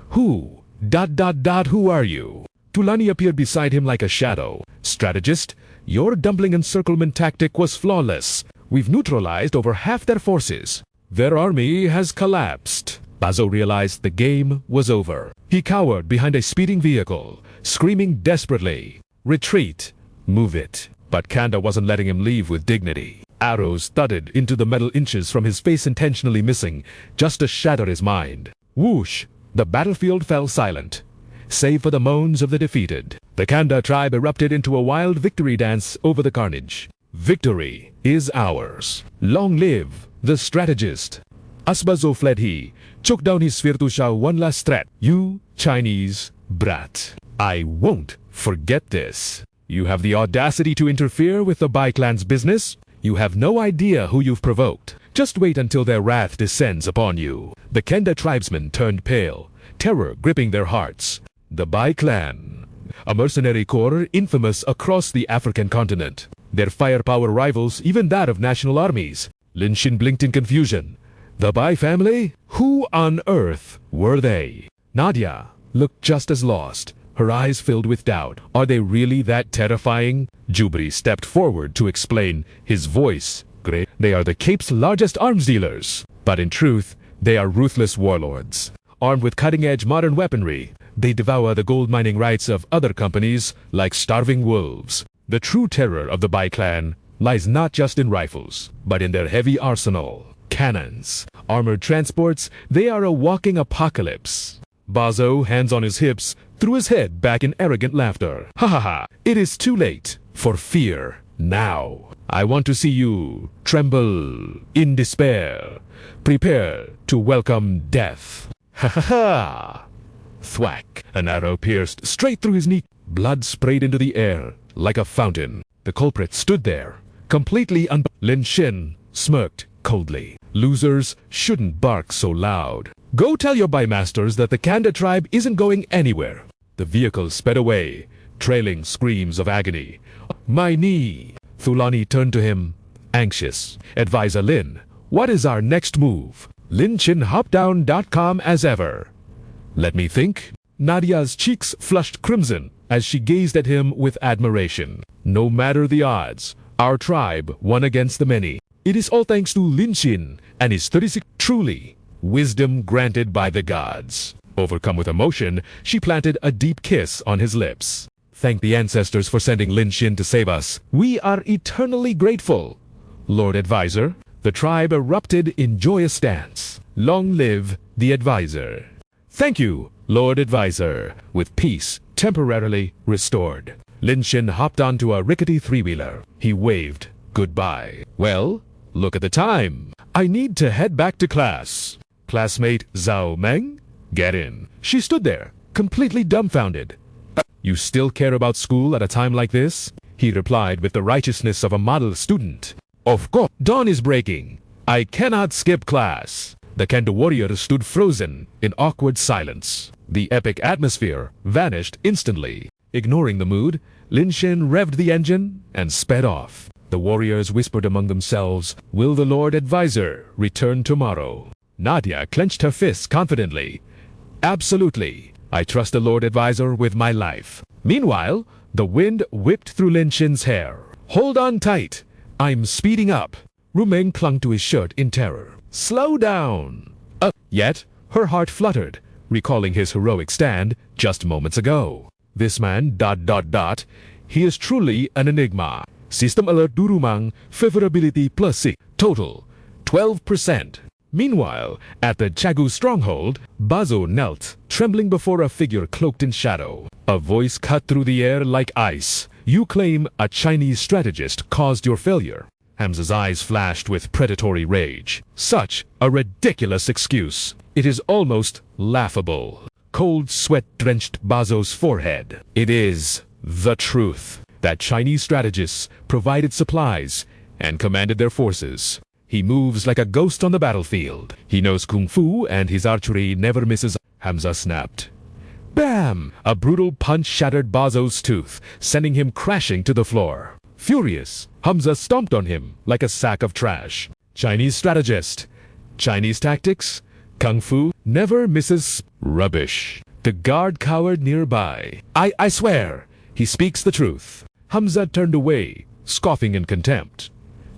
Who? ... Who are you? Tulani appeared beside him like a shadow. Strategist, your dumpling encirclement tactic was flawless. We've neutralized over half their forces. Their army has collapsed. Bazo realized the game was over. He cowered behind a speeding vehicle, screaming desperately, "Retreat! Move it!" But Kanda wasn't letting him leave with dignity. Arrows thudded into the metal inches from his face, intentionally missing, just to shatter his mind. Whoosh! The battlefield fell silent, save for the moans of the defeated. The Kanda tribe erupted into a wild victory dance over the carnage. Victory is ours. Long live the strategist. As Bazo fled, he choked down his Svirtusha one last threat. You Chinese brat. I won't forget this. You have the audacity to interfere with the Bai clan's business? You have no idea who you've provoked. Just wait until their wrath descends upon you. The Kanda tribesmen turned pale, terror gripping their hearts. The Bai clan, a mercenary corps infamous across the African continent. Their firepower rivals even that of national armies. Lin Shin blinked in confusion. The Bai family? Who on earth were they? Nadia looked just as lost, her eyes filled with doubt. Are they really that terrifying? Jubri stepped forward to explain, his voice great. They are the Cape's largest arms dealers. But in truth, they are ruthless warlords. Armed with cutting-edge modern weaponry, they devour the gold mining rights of other companies like starving wolves. The true terror of the Bai clan lies not just in rifles, but in their heavy arsenal. Cannons, armored transports, they are a walking apocalypse. Bazo, hands on his hips, threw his head back in arrogant laughter. Ha ha ha, it is too late for fear now. I want to see you tremble in despair. Prepare to welcome death. Ha ha ha! Thwack! An arrow pierced straight through his knee. Blood sprayed into the air like a fountain. The culprit stood there, completely Lin Shin smirked coldly. Losers shouldn't bark so loud. Go tell your bymasters that the Kanda tribe isn't going anywhere. The vehicle sped away, trailing screams of agony. My knee! Thulani turned to him, anxious. Advisor Lin, what is our next move? LinChinHopdown.com as ever. Let me think. Nadia's cheeks flushed crimson as she gazed at him with admiration. No matter the odds, our tribe won against the many. It is all thanks to Lin Shin and his 36. Truly, wisdom granted by the gods. Overcome with emotion, she planted a deep kiss on his lips. Thank the ancestors for sending Lin Xin to save us. We are eternally grateful. Lord Advisor, the tribe erupted in joyous dance. Long live the advisor. Thank you, Lord Advisor, with peace temporarily restored. Lin Xin hopped onto a rickety three-wheeler. He waved goodbye. Well, look at the time. I need to head back to class. Classmate Zhao Meng, get in. She stood there, completely dumbfounded. You still care about school at a time like this? He replied with the righteousness of a model student. Of course, dawn is breaking. I cannot skip class. The Kendo warrior stood frozen in awkward silence. The epic atmosphere vanished instantly. Ignoring the mood, Lin Xin revved the engine and sped off. The warriors whispered among themselves, "Will the Lord Advisor return tomorrow?" Nadia clenched her fists confidently. "Absolutely. I trust the Lord Advisor with my life." Meanwhile, the wind whipped through Lin Xin's hair. "Hold on tight. I'm speeding up." Rumeng clung to his shirt in terror. "Slow down." Yet, her heart fluttered, recalling his heroic stand just moments ago. This man, ... he is truly an enigma. System alert Durumang, favorability +6, total 12%. Meanwhile, at the Chagu stronghold, Bazo knelt, trembling before a figure cloaked in shadow. A voice cut through the air like ice. "You claim a Chinese strategist caused your failure." Hamza's eyes flashed with predatory rage. Such a ridiculous excuse. It is almost laughable. Cold sweat drenched Bazo's forehead. It is the truth that Chinese strategists provided supplies and commanded their forces. He moves like a ghost on the battlefield. He knows kung fu and his archery never misses. Hamza snapped. Bam! A brutal punch shattered Bazo's tooth, sending him crashing to the floor. Furious, Hamza stomped on him like a sack of trash. Chinese strategist. Chinese tactics. Kung fu never misses. Rubbish. The guard cowered nearby. I swear, he speaks the truth. Hamza turned away, scoffing in contempt.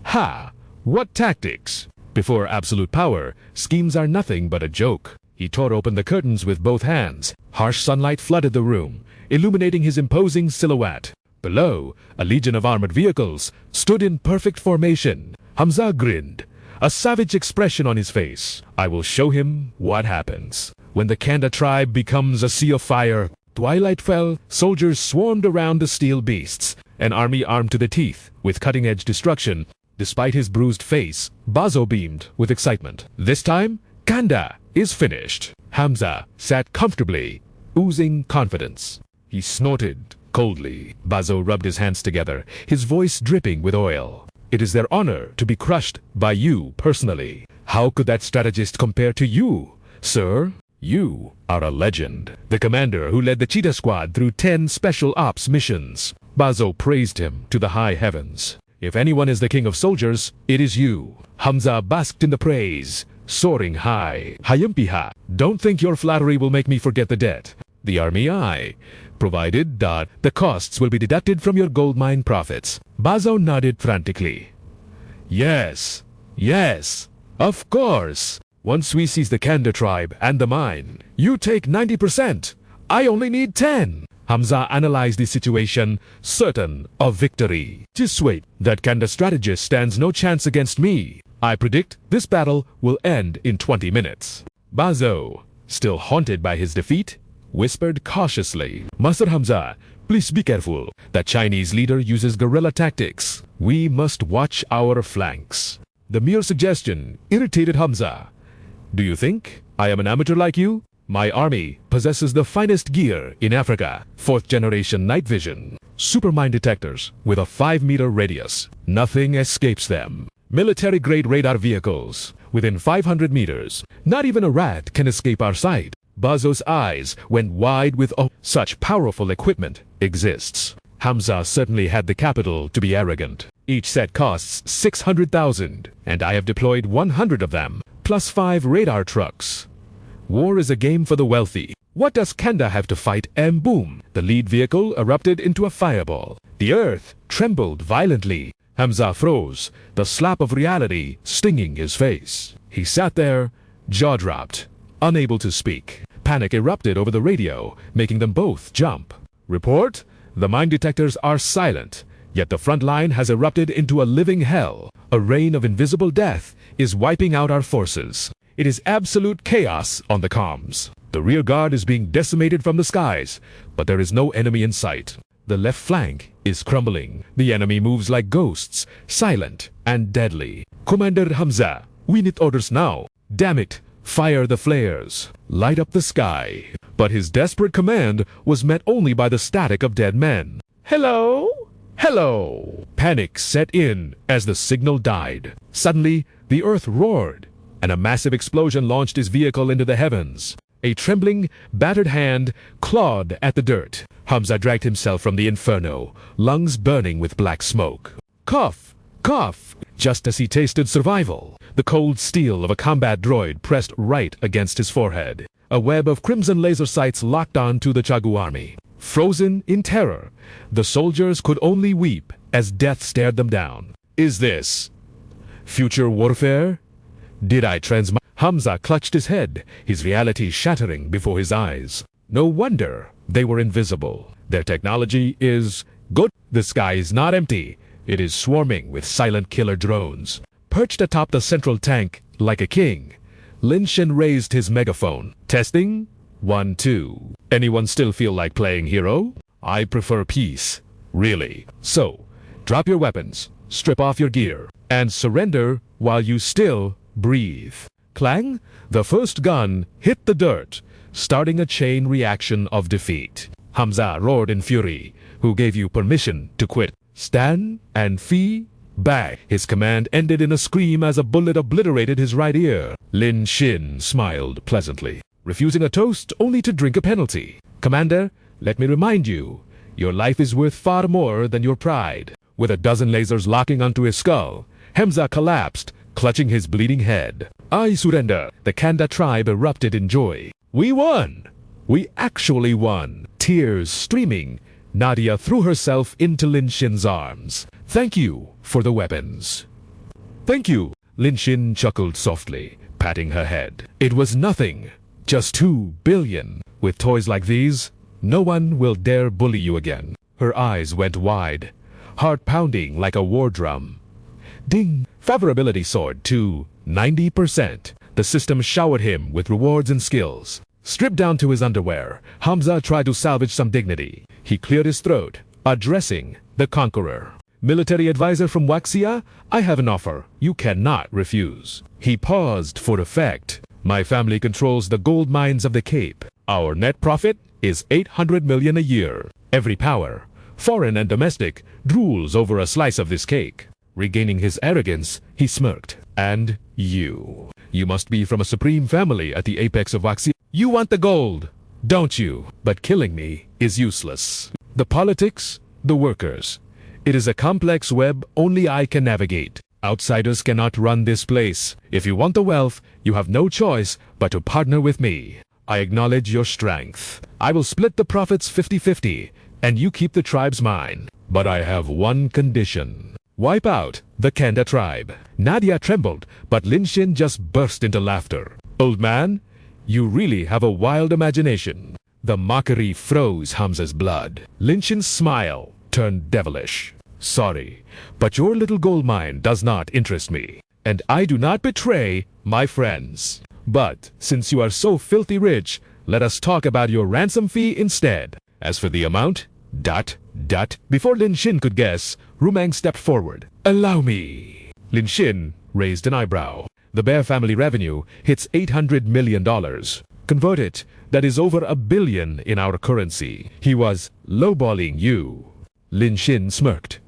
Ha! What tactics? Before absolute power, schemes are nothing but a joke. He tore open the curtains with both hands. Harsh sunlight flooded the room, illuminating his imposing silhouette. Below, a legion of armored vehicles stood in perfect formation. Hamza grinned, a savage expression on his face. I will show him what happens. When the Kanda tribe becomes a sea of fire, twilight fell, soldiers swarmed around the steel beasts, an army armed to the teeth with cutting-edge destruction. Despite his bruised face, Bazo beamed with excitement. This time, Kanda is finished. Hamza sat comfortably, oozing confidence. He snorted coldly. Bazo rubbed his hands together, his voice dripping with oil. It is their honor to be crushed by you personally. How could that strategist compare to you, sir? You are a legend. The commander who led the Cheetah Squad through 10 special ops missions. Bazo praised him to the high heavens. If anyone is the king of soldiers, it is you. Hamza basked in the praise, soaring high. Hayumpiha, don't think your flattery will make me forget the debt. The army provided that the costs will be deducted from your gold mine profits. Bazo nodded frantically. Yes, of course. Once we seize the Kanda tribe and the mine, you take 90%. I only need 10. Hamza analyzed the situation, certain of victory. Just wait, that Kanda strategist stands no chance against me. I predict this battle will end in 20 minutes. Bazo, still haunted by his defeat, whispered cautiously, Master Hamza, please be careful. The Chinese leader uses guerrilla tactics. We must watch our flanks. The mere suggestion irritated Hamza. Do you think I am an amateur like you? My army possesses the finest gear in Africa. 4th generation night vision. Supermine detectors with a 5-meter radius. Nothing escapes them. Military-grade radar vehicles within 500 meters. Not even a rat can escape our sight. Bazo's eyes went wide with such powerful equipment exists. Hamza certainly had the capital to be arrogant. Each set costs 600,000, and I have deployed 100 of them, plus 5 radar trucks. War is a game for the wealthy. What does Kanda have to fight? And boom! The lead vehicle erupted into a fireball. The earth trembled violently. Hamza froze, the slap of reality stinging his face. He sat there, jaw dropped, unable to speak. Panic erupted over the radio, making them both jump. Report: the mine detectors are silent, yet the front line has erupted into a living hell. A rain of invisible death is wiping out our forces. It is absolute chaos on the comms. The rear guard is being decimated from the skies, but there is no enemy in sight. The left flank is crumbling. The enemy moves like ghosts, silent and deadly. Commander Hamza, we need orders now. Damn it, fire the flares. Light up the sky. But his desperate command was met only by the static of dead men. Hello? Hello! Panic set in as the signal died. Suddenly, the earth roared, and a massive explosion launched his vehicle into the heavens. A trembling, battered hand clawed at the dirt. Hamza dragged himself from the inferno, lungs burning with black smoke. Cough! Cough! Just as he tasted survival, the cold steel of a combat droid pressed right against his forehead. A web of crimson laser sights locked on to the Chagu army. Frozen in terror, the soldiers could only weep as death stared them down. Is this future warfare? Did I transmit? Hamza clutched his head, his reality shattering before his eyes. No wonder they were invisible. Their technology is good. The sky is not empty. It is swarming with silent killer drones. Perched atop the central tank like a king, Lin Shin raised his megaphone. Testing? 1, 2. Anyone still feel like playing hero? I prefer peace. Really. So, drop your weapons, strip off your gear, and surrender while you still breathe. Clang! The first gun hit the dirt, starting a chain reaction of defeat. Hamza roared in fury. Who gave you permission to quit? Stand and fee back. His command ended in a scream as a bullet obliterated his right ear. Lin Shin smiled pleasantly, refusing a toast only to drink a penalty. Commander, let me remind you, your life is worth far more than your pride. With a dozen lasers locking onto his skull, Hamza collapsed, clutching his bleeding head. I surrender. The Kanda tribe erupted in joy. We won! We actually won! Tears streaming, Nadia threw herself into Lin Shin's arms. Thank you for the weapons. Thank you. Lin Shin chuckled softly, patting her head. It was nothing. Just 2 billion. With toys like these, no one will dare bully you again. Her eyes went wide, heart pounding like a war drum. Ding! Favorability soared to 90%. The system showered him with rewards and skills. Stripped down to his underwear, Hamza tried to salvage some dignity. He cleared his throat, addressing the conqueror. Military advisor from Waxia, I have an offer you cannot refuse. He paused for effect. My family controls the gold mines of the Cape. Our net profit is 800 million a year. Every power, foreign and domestic, drools over a slice of this cake. Regaining his arrogance, he smirked. And you must be from a supreme family at the apex of Waxia. You want the gold, don't you? But killing me is useless. The politics, the workers. It is a complex web only I can navigate. Outsiders cannot run this place. If you want the wealth, you have no choice but to partner with me. I acknowledge your strength. I will split the profits 50-50, and you keep the tribe's mine. But I have one condition. Wipe out the Kanda tribe. Nadia trembled, but Lin Shin just burst into laughter. Old man, you really have a wild imagination. The mockery froze Hamza's blood. Lin Shin's smile turned devilish. Sorry, but your little gold mine does not interest me, and I do not betray my friends. But since you are so filthy rich, let us talk about your ransom fee instead. As for the amount, ... Before Lin Shin could guess, Rumang stepped forward. Allow me. Lin Shin raised an eyebrow. The Bear family revenue hits $800 million. Convert it, that is over $1 billion in our currency. He was lowballing you. Lin Shin smirked.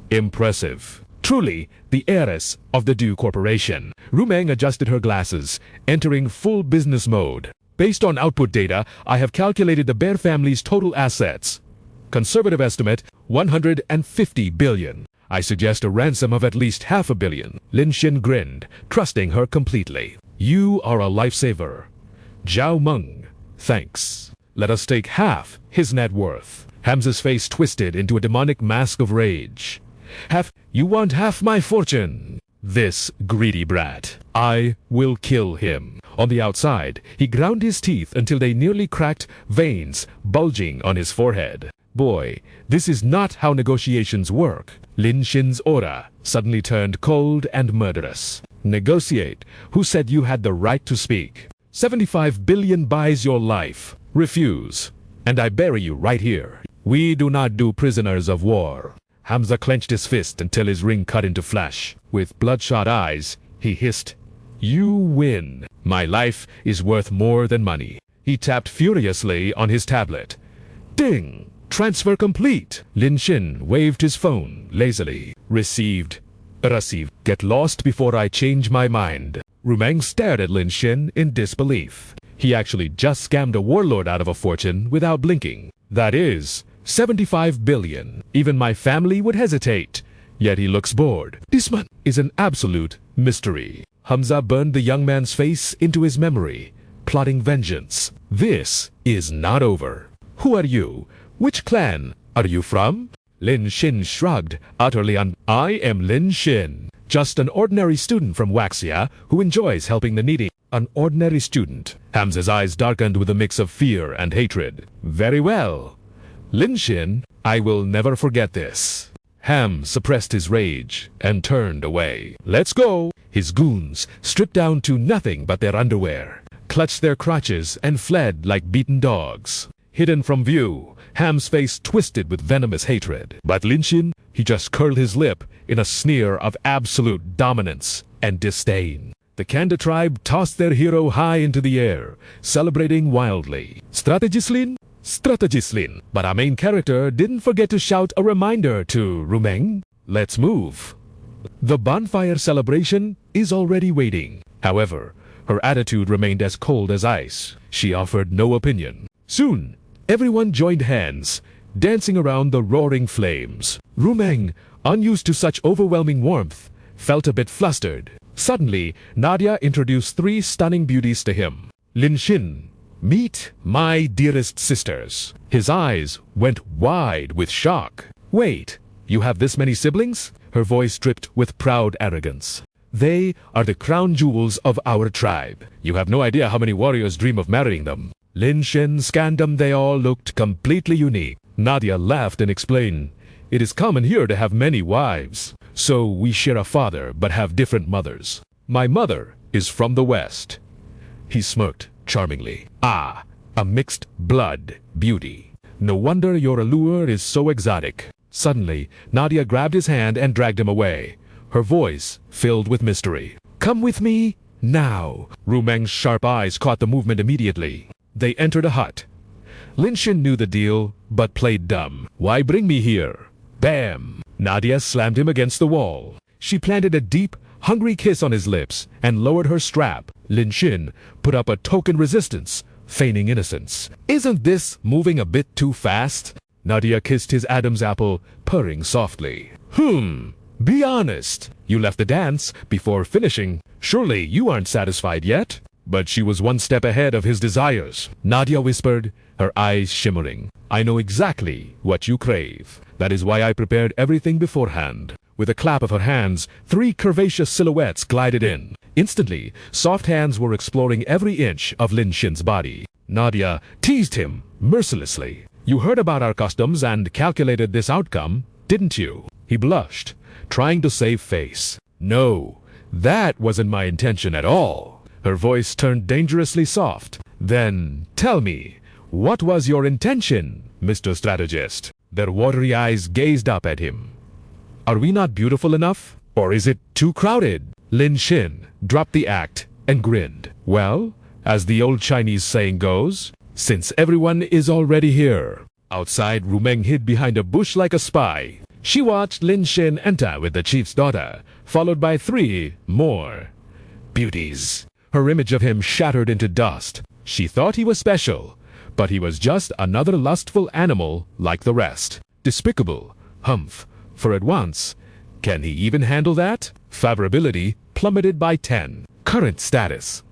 Impressive. Truly, the heiress of the Du Corporation. Rumang adjusted her glasses, entering full business mode. Based on output data, I have calculated the Bear family's total assets. Conservative estimate, 150 billion. I suggest a ransom of at least $500 million. Lin Shin grinned, trusting her completely. You are a lifesaver. Zhao Meng, thanks. Let us take half his net worth. Hamza's face twisted into a demonic mask of rage. You want half my fortune? This greedy brat. I will kill him. On the outside, he ground his teeth until they nearly cracked, veins bulging on his forehead. Boy, this is not how negotiations work. Lin Shin's aura suddenly turned cold and murderous. Negotiate? Who said you had the right to speak? 75 billion buys your life. Refuse, and I bury you right here. We do not do prisoners of war. Hamza clenched his fist until his ring cut into flesh. With bloodshot eyes, he hissed, "You win. My life is worth more than money." He tapped furiously on his tablet. Ding! Transfer complete. Lin Shin waved his phone lazily. Received. Received. Get lost before I change my mind. Rumeng stared at Lin Shin in disbelief. He actually just scammed a warlord out of a fortune without blinking. That is 75 billion. Even my family would hesitate. Yet he looks bored. This man is an absolute mystery. Hamza burned the young man's face into his memory, plotting vengeance. This is not over. Who are you? Which clan are you from? Lin Shin shrugged, I am Lin Shin, just an ordinary student from Waxia who enjoys helping the needy. An ordinary student. Hamza's eyes darkened with a mix of fear and hatred. Very well. Lin Shin, I will never forget this. Ham suppressed his rage and turned away. Let's go. His goons, stripped down to nothing but their underwear, clutched their crotches and fled like beaten dogs. Hidden from view, Ham's face twisted with venomous hatred. But Lin Shin, he just curled his lip in a sneer of absolute dominance and disdain. The Kanda tribe tossed their hero high into the air, celebrating wildly. Strategist Lin? Strategist Lin. But our main character didn't forget to shout a reminder to Rumeng. Let's move. The bonfire celebration is already waiting. However, her attitude remained as cold as ice. She offered no opinion. Soon, everyone joined hands, dancing around the roaring flames. Rumeng, unused to such overwhelming warmth, felt a bit flustered. Suddenly, Nadia introduced three stunning beauties to him. Lin Shin, meet my dearest sisters. His eyes went wide with shock. Wait, you have this many siblings? Her voice dripped with proud arrogance. They are the crown jewels of our tribe. You have no idea how many warriors dream of marrying them. Lin Shin scanned them. They all looked completely unique. Nadia laughed and explained, it is common here to have many wives. So we share a father but have different mothers. My mother is from the West. He smirked charmingly. Ah, a mixed blood beauty. No wonder your allure is so exotic. Suddenly, Nadia grabbed his hand and dragged him away, her voice filled with mystery. Come with me now. Rumeng's sharp eyes caught the movement immediately. They entered a hut. Lin Shin knew the deal, but played dumb. Why bring me here? Bam! Nadia slammed him against the wall. She planted a deep, hungry kiss on his lips and lowered her strap. Lin Shin put up a token resistance, feigning innocence. Isn't this moving a bit too fast? Nadia kissed his Adam's apple, purring softly. Be honest. You left the dance before finishing. Surely you aren't satisfied yet? But she was one step ahead of his desires. Nadia whispered, her eyes shimmering. I know exactly what you crave. That is why I prepared everything beforehand. With a clap of her hands, three curvaceous silhouettes glided in. Instantly, soft hands were exploring every inch of Lin Shin's body. Nadia teased him mercilessly. You heard about our customs and calculated this outcome, didn't you? He blushed, trying to save face. No, that wasn't my intention at all. Her voice turned dangerously soft. Then, tell me, what was your intention, Mr. Strategist? Their watery eyes gazed up at him. Are we not beautiful enough? Or is it too crowded? Lin Shin dropped the act and grinned. Well, as the old Chinese saying goes, since everyone is already here. Outside, Rumeng hid behind a bush like a spy. She watched Lin Shin enter with the chief's daughter, followed by three more beauties. Her image of him shattered into dust. She thought he was special, but he was just another lustful animal like the rest. Despicable. Humph. For at once, can he even handle that? Favorability plummeted by 10. Current status,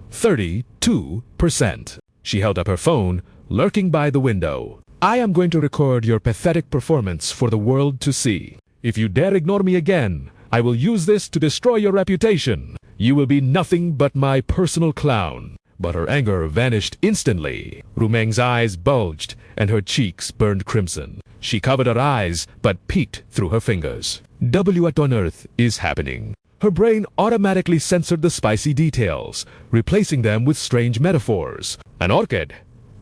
32%. She held up her phone, lurking by the window. I am going to record your pathetic performance for the world to see. If you dare ignore me again, I will use this to destroy your reputation. You will be nothing but my personal clown. But her anger vanished instantly. Rumeng's eyes bulged, and her cheeks burned crimson. She covered her eyes, but peeked through her fingers. What on earth is happening? Her brain automatically censored the spicy details, replacing them with strange metaphors. An orchid.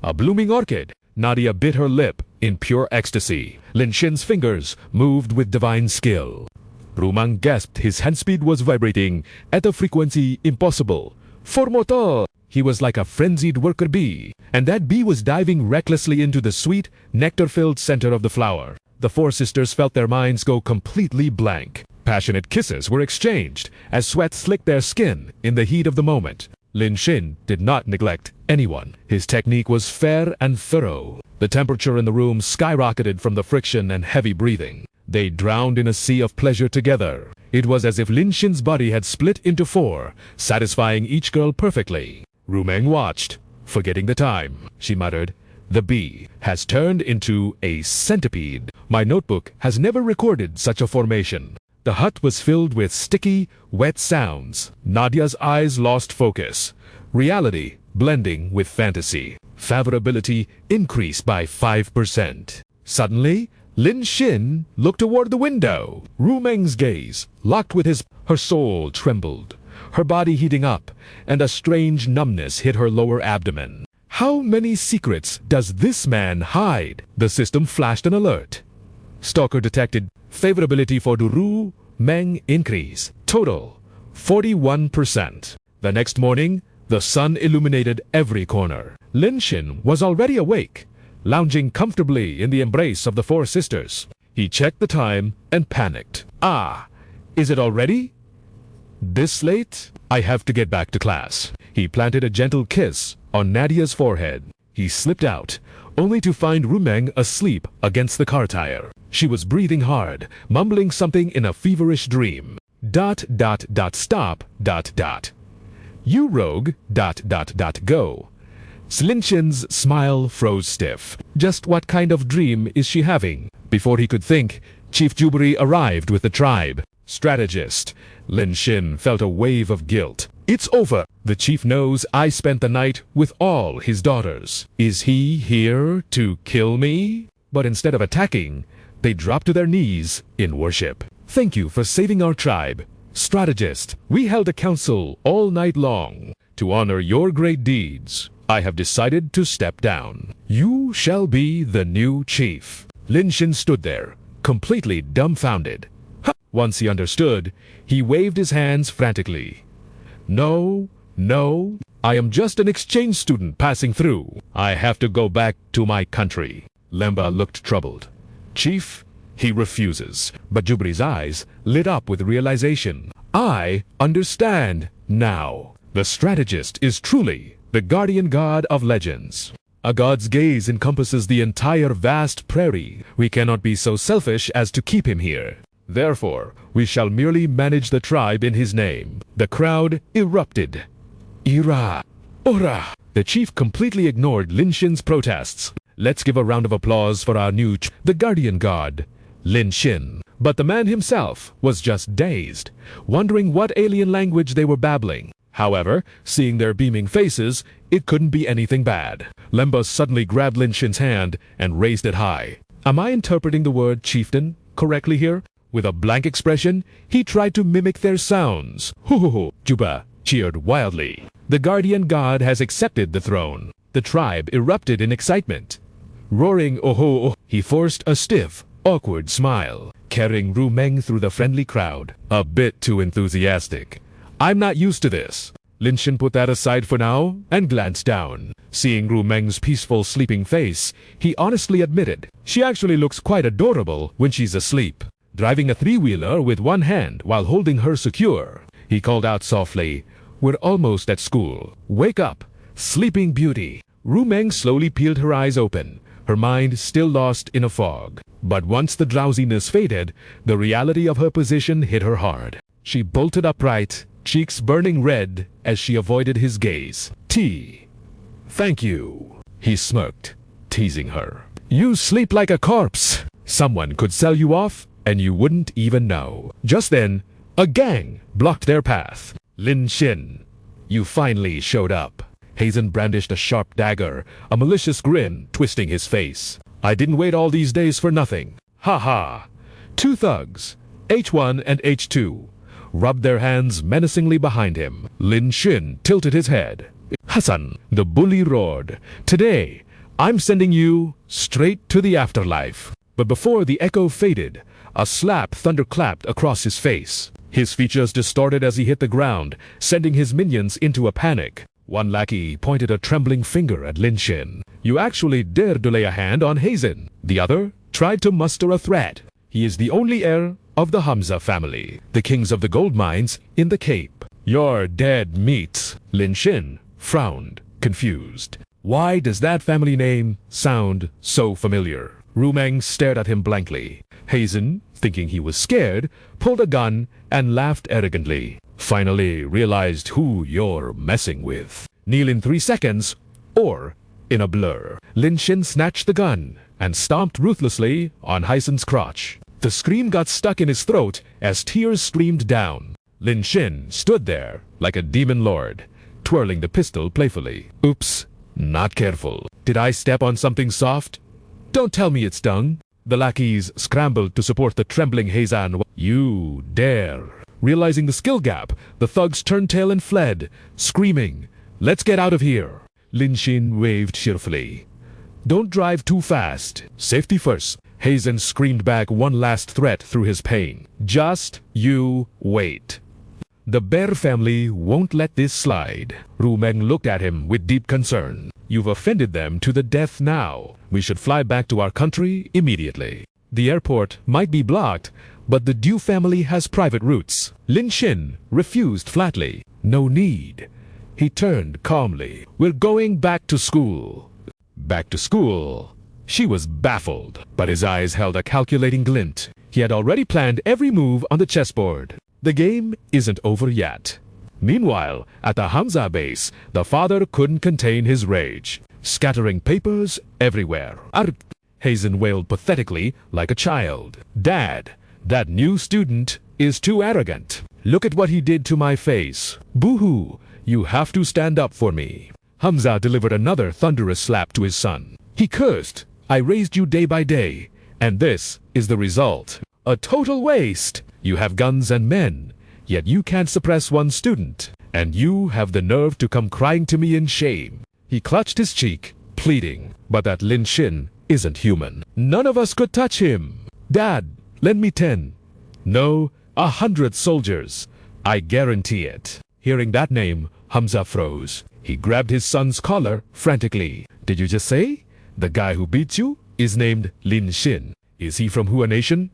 A blooming orchid. Nadia bit her lip in pure ecstasy. Lin Shin's fingers moved with divine skill. Rumeng gasped. His hand speed was vibrating at a frequency impossible. Formotor! He was like a frenzied worker bee, and that bee was diving recklessly into the sweet, nectar-filled center of the flower. The four sisters felt their minds go completely blank. Passionate kisses were exchanged as sweat slicked their skin in the heat of the moment. Lin Shin did not neglect anyone. His technique was fair and thorough. The temperature in the room skyrocketed from the friction and heavy breathing. They drowned in a sea of pleasure together. It was as if Lin Shin's body had split into four, satisfying each girl perfectly. Rumeng watched, forgetting the time. She muttered, "The bee has turned into a centipede. My notebook has never recorded such a formation." The hut was filled with sticky, wet sounds. Nadia's eyes lost focus. Reality blending with fantasy. Favorability increased by 5%. Suddenly, Lin Shin looked toward the window. Rumeng's gaze locked with his. Her soul trembled, her body heating up, and a strange numbness hit her lower abdomen. How many secrets does this man hide? The system flashed an alert. Stalker detected. Favorability for Ru Meng increase. Total 41%. The next morning, the sun illuminated every corner. Lin Shin was already awake, lounging comfortably in the embrace of the four sisters. He checked the time and panicked. Ah, is it already? This late? I have to get back to class. He planted a gentle kiss on Nadia's forehead. He slipped out, only to find Rumeng asleep against the car tire. She was breathing hard, mumbling something in a feverish dream. Stop. You rogue. Go. Lin Shin's smile froze stiff. Just what kind of dream is she having? Before he could think, Chief Jubari arrived with the tribe. Strategist. Lin Shin felt a wave of guilt. It's over. The chief knows I spent the night with all his daughters. Is he here to kill me? But instead of attacking, they dropped to their knees in worship. Thank you for saving our tribe. Strategist, we held a council all night long to honor your great deeds. I have decided to step down. You shall be the new chief. Lin Shin stood there, completely dumbfounded. Once he understood, he waved his hands frantically. No, I am just an exchange student passing through. I have to go back to my country. Lemba looked troubled. Chief, he refuses. But Jubari's eyes lit up with realization. I understand now. The strategist is truly the guardian god of legends. A god's gaze encompasses the entire vast prairie. We cannot be so selfish as to keep him here. Therefore, we shall merely manage the tribe in his name. The crowd erupted. Ira! Ora! The chief completely ignored Lin Shin's protests. Let's give a round of applause for our new the guardian god, Lin Shin. But the man himself was just dazed, wondering what alien language they were babbling. However, seeing their beaming faces, it couldn't be anything bad. Lemba suddenly grabbed Lin Shin's hand and raised it high. Am I interpreting the word chieftain correctly here? With a blank expression, he tried to mimic their sounds. Hoo-hoo-hoo! Juba cheered wildly. The guardian god has accepted the throne. The tribe erupted in excitement. Roaring oh-ho, he forced a stiff, awkward smile, carrying Rumeng through the friendly crowd. A bit too enthusiastic. I'm not used to this. Lin Shin put that aside for now and glanced down. Seeing Rumeng's peaceful sleeping face, he honestly admitted, she actually looks quite adorable when she's asleep. Driving a three-wheeler with one hand while holding her secure, he called out softly, We're almost at school. Wake up, sleeping beauty. Rumeng slowly peeled her eyes open, her mind still lost in a fog. But once the drowsiness faded, the reality of her position hit her hard. She bolted upright, cheeks burning red as she avoided his gaze. Tea. Thank you, he smirked, teasing her. You sleep like a corpse. Someone could sell you off and you wouldn't even know. Just then, A gang blocked their path. Lin Xin, you finally showed up. Hazen brandished a sharp dagger, a malicious grin twisting his face. I didn't wait all these days for nothing. Ha ha. Two thugs, H1 and H2, rubbed their hands menacingly behind him. Lin Xin tilted his head. Hassan, the bully roared. Today, I'm sending you straight to the afterlife. But before the echo faded, a slap thunderclapped across his face. His features distorted as he hit the ground, sending his minions into a panic. One lackey pointed a trembling finger at Lin Xin. You actually dared to lay a hand on Hazen. The other tried to muster a threat. He is the only heir of the Hamza family, the kings of the gold mines in the Cape. You're dead meat. Lin Xin frowned, confused. Why does that family name sound so familiar? Rumeng stared at him blankly. Hazen, thinking he was scared, pulled a gun and laughed arrogantly. Finally realized who you're messing with. Kneel in 3 seconds, or in a blur. Lin Xin snatched the gun and stomped ruthlessly on Hazen's crotch. The scream got stuck in his throat as tears streamed down. Lin Xin stood there like a demon lord, twirling the pistol playfully. Oops, not careful. Did I step on something soft? Don't tell me it stung. The lackeys scrambled to support the trembling Hazen. You dare. Realizing the skill gap, the thugs turned tail and fled, screaming, "Let's get out of here." Lin Xin waved cheerfully. Don't drive too fast. Safety first. Hazen screamed back one last threat through his pain. Just you wait. The Bear family won't let this slide. Rumeng looked at him with deep concern. You've offended them to the death now. We should fly back to our country immediately. The airport might be blocked, but the Du family has private routes. Lin Xin refused flatly. No need. He turned calmly. We're going back to school. Back to school? She was baffled, but his eyes held a calculating glint. He had already planned every move on the chessboard. The game isn't over yet. Meanwhile, at the Hamza base, the father couldn't contain his rage, scattering papers everywhere. Arg! Hazen wailed pathetically like a child. Dad, that new student is too arrogant. Look at what he did to my face. Boo-hoo, you have to stand up for me. Hamza delivered another thunderous slap to his son. He cursed. I raised you day by day, and this is the result. A total waste. You have guns and men, yet you can't suppress one student, and you have the nerve to come crying to me in shame. He clutched his cheek, pleading, but that Lin Xin isn't human. None of us could touch him. Dad, lend me 10. No, 100 soldiers. I guarantee it. Hearing that name, Hamza froze. He grabbed his son's collar frantically. Did you just say? The guy who beats you is named Lin Xin. Is he from Hua Nation?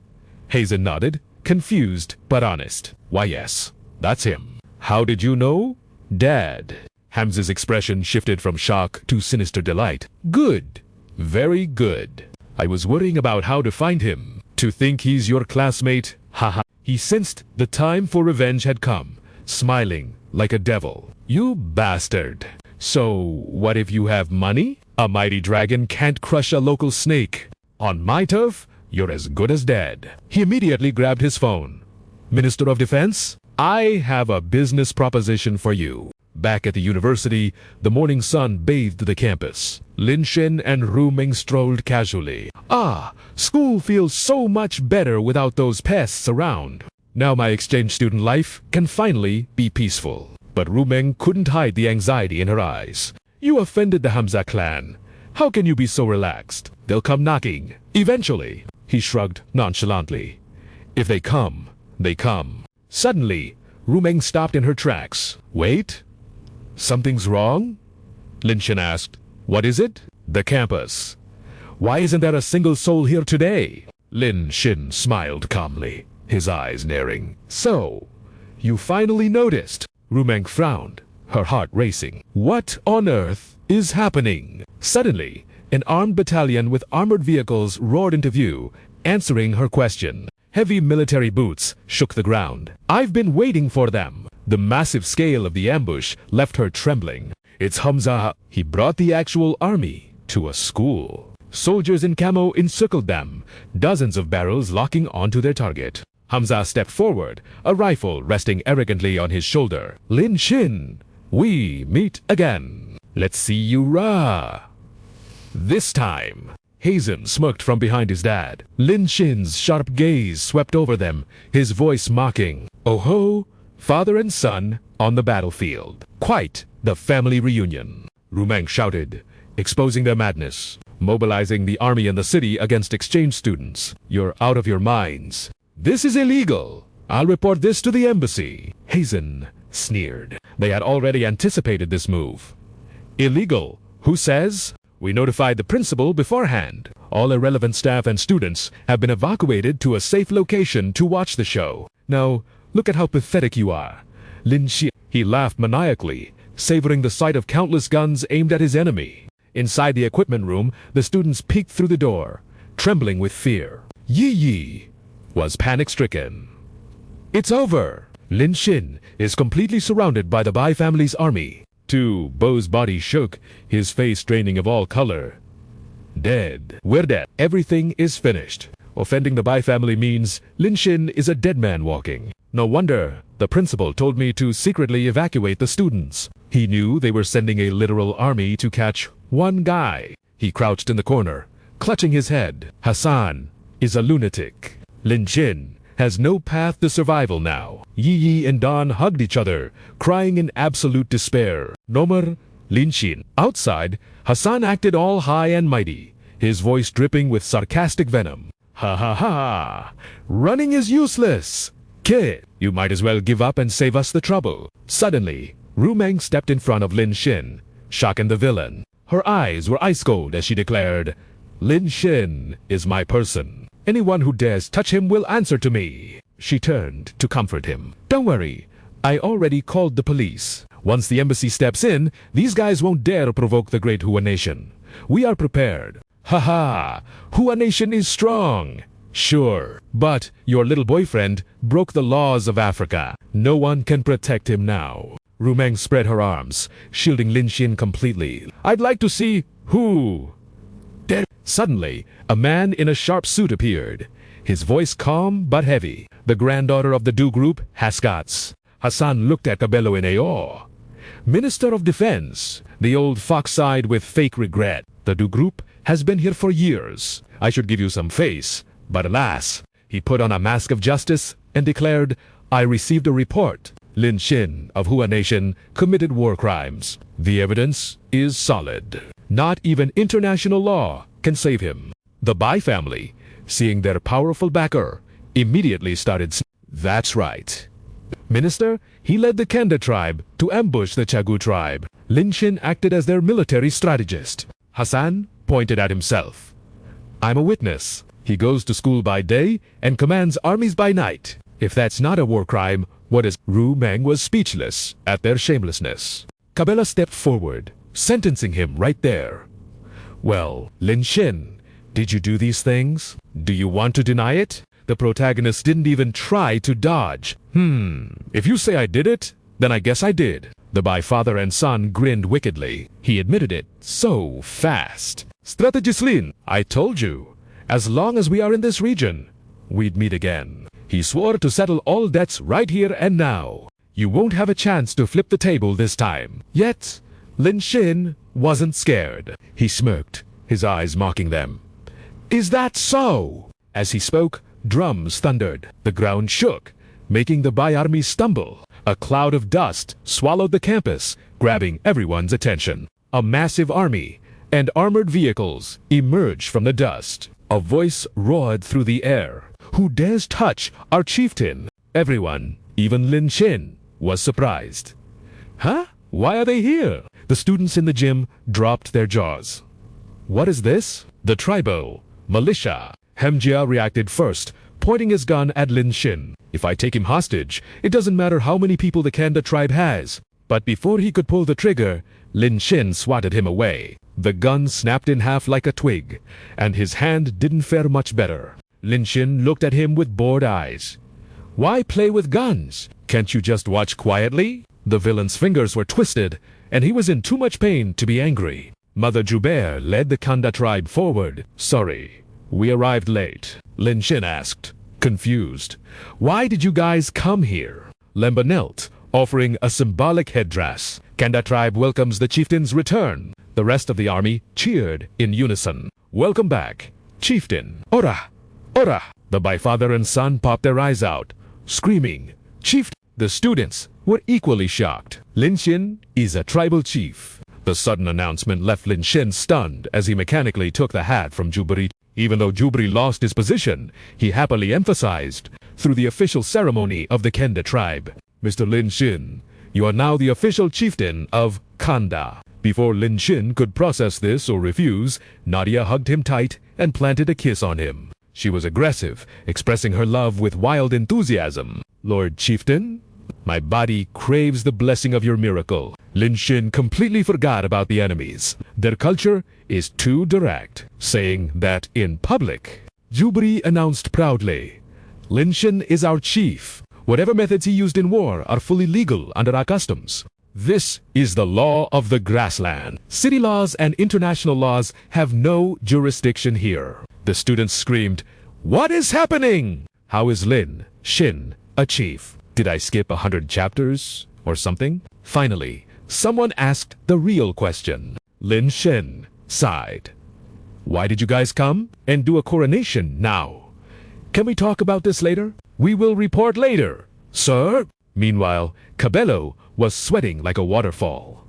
Hazen nodded, confused but honest. Why yes, that's him. How did you know? Dad. Hamza's expression shifted from shock to sinister delight. Good. Very good. I was worrying about how to find him. To think he's your classmate? Haha. He sensed the time for revenge had come, smiling like a devil. You bastard. So, what if you have money? A mighty dragon can't crush a local snake. On my turf, you're as good as dead. He immediately grabbed his phone. Minister of Defense, I have a business proposition for you. Back at the university, the morning sun bathed the campus. Lin Xin and Rumeng strolled casually. Ah, school feels so much better without those pests around. Now my exchange student life can finally be peaceful. But Rumeng couldn't hide the anxiety in her eyes. You offended the Hamza clan. How can you be so relaxed? They'll come knocking. Eventually. He shrugged nonchalantly. If they come, they come. Suddenly, Rumeng stopped in her tracks. Wait. Something's wrong? Lin Xin asked. What is it? The campus. Why isn't there a single soul here today? Lin Xin smiled calmly, his eyes narrowing. So, you finally noticed. Rumeng frowned, her heart racing. What on earth is happening? Suddenly, an armed battalion with armored vehicles roared into view, answering her question. Heavy military boots shook the ground. I've been waiting for them. The massive scale of the ambush left her trembling. It's Hamza. He brought the actual army to a school. Soldiers in camo encircled them, dozens of barrels locking onto their target. Hamza stepped forward, a rifle resting arrogantly on his shoulder. Lin Shin, we meet again. Let's see you ra. This time, Hazen smirked from behind his dad. Lin Shin's sharp gaze swept over them, his voice mocking. Oh ho, father and son on the battlefield. Quite the family reunion. Rumeng shouted, exposing their madness, mobilizing the army in the city against exchange students. You're out of your minds. This is illegal. I'll report this to the embassy. Hazen sneered. They had already anticipated this move. Illegal? Who says? We notified the principal beforehand. All irrelevant staff and students have been evacuated to a safe location to watch the show. Now, look at how pathetic you are. Lin Xi. He laughed maniacally, savoring the sight of countless guns aimed at his enemy. Inside the equipment room, the students peeked through the door, trembling with fear. Yi Yi was panic-stricken. It's over. Lin Xin is completely surrounded by the Bai family's army. Tu Bo's body shook, his face draining of all color. Dead. We're dead. Everything is finished. Offending the Bai family means Lin Xin is a dead man walking. No wonder the principal told me to secretly evacuate the students. He knew they were sending a literal army to catch one guy. He crouched in the corner, clutching his head. Hassan is a lunatic. Lin Xin has no path to survival now. Yi Yi and Don hugged each other, crying in absolute despair. Nomer, Lin Xin. Outside, Hassan acted all high and mighty, his voice dripping with sarcastic venom. Ha ha ha! Running is useless! Kid, you might as well give up and save us the trouble. Suddenly, Rumeng stepped in front of Lin Xin, shocking the villain. Her eyes were ice cold as she declared, Lin Xin is my person. Anyone who dares touch him will answer to me. She turned to comfort him. Don't worry, I already called the police. Once the embassy steps in, these guys won't dare provoke the great Hua nation. We are prepared. Ha ha! Hua nation is strong. Sure, but your little boyfriend broke the laws of Africa. No one can protect him now. Rumeng spread her arms, shielding Lin Xin completely. I'd like to see who. Suddenly, a man in a sharp suit appeared, his voice calm but heavy. The granddaughter of the Du group, Haskats. Hassan looked at Cabello in awe. Minister of Defense. The old fox sighed with fake regret. The Du group has been here for years. I should give you some face, but alas. He put on a mask of justice and declared, I received a report. Lin Xin of Hua Nation committed war crimes. The evidence is solid. Not even international law can save him. The Bai family, seeing their powerful backer, immediately started. That's right. Minister, he led the Kanda tribe to ambush the Chagu tribe. Lin Xin acted as their military strategist. Hassan pointed at himself. I'm a witness. He goes to school by day and commands armies by night. If that's not a war crime, what is? Rumeng was speechless at their shamelessness. Cabela stepped forward, sentencing him right there. Well, Lin Xin, did you do these things? Do you want to deny it? The protagonist didn't even try to dodge. If you say I did it, then I guess I did. The Bai father and son grinned wickedly. He admitted it so fast. Strategist Lin, I told you, as long as we are in this region, we'd meet again. He swore to settle all debts right here and now. You won't have a chance to flip the table this time. Yet, Lin Xin wasn't scared. He smirked, his eyes mocking them. Is that so? As he spoke, drums thundered. The ground shook, making the Bai army stumble. A cloud of dust swallowed the campus, grabbing everyone's attention. A massive army and armored vehicles emerged from the dust. A voice roared through the air. Who dares touch our chieftain? Everyone, even Lin Xin, was surprised. Huh? Why are they here? The students in the gym dropped their jaws. What is this? The tribal militia. Hemjia reacted first, pointing his gun at Lin Xin. If I take him hostage, it doesn't matter how many people the Kanda tribe has. But before he could pull the trigger, Lin Xin swatted him away. The gun snapped in half like a twig, and his hand didn't fare much better. Lin Xin looked at him with bored eyes. Why play with guns? Can't you just watch quietly? The villain's fingers were twisted, and he was in too much pain to be angry. Mother Joubert led the Kanda tribe forward. Sorry, we arrived late. Lin Xin asked. confused. Why did you guys come here? Lemba knelt, offering a symbolic headdress. Kanda tribe welcomes the chieftain's return. The rest of the army cheered in unison. Welcome back, chieftain. Ora! Ora! The byfather and son popped their eyes out, screaming, Chief! The students were equally shocked. Lin Xin is a tribal chief. The sudden announcement left Lin Xin stunned as he mechanically took the hat from Jubri. Even though Jubri lost his position, he happily emphasized, through the official ceremony of the Kenda tribe, Mr. Lin Xin, you are now the official chieftain of Kanda. Before Lin Xin could process this or refuse, Nadia hugged him tight and planted a kiss on him. She was aggressive, expressing her love with wild enthusiasm. Lord Chieftain, my body craves the blessing of your miracle. Lin Xin completely forgot about the enemies. Their culture is too direct, saying that in public. Jubri announced proudly, Lin Xin is our chief. Whatever methods he used in war are fully legal under our customs. This is the law of the grassland. City laws and international laws have no jurisdiction here. The students screamed, What is happening? How is Lin Xin a chief? Did I skip 100 chapters or something? Finally, someone asked the real question. Lin Xin sighed. Why did you guys come and do a coronation now? Can we talk about this later? We will report later, sir. Meanwhile, Cabello was sweating like a waterfall.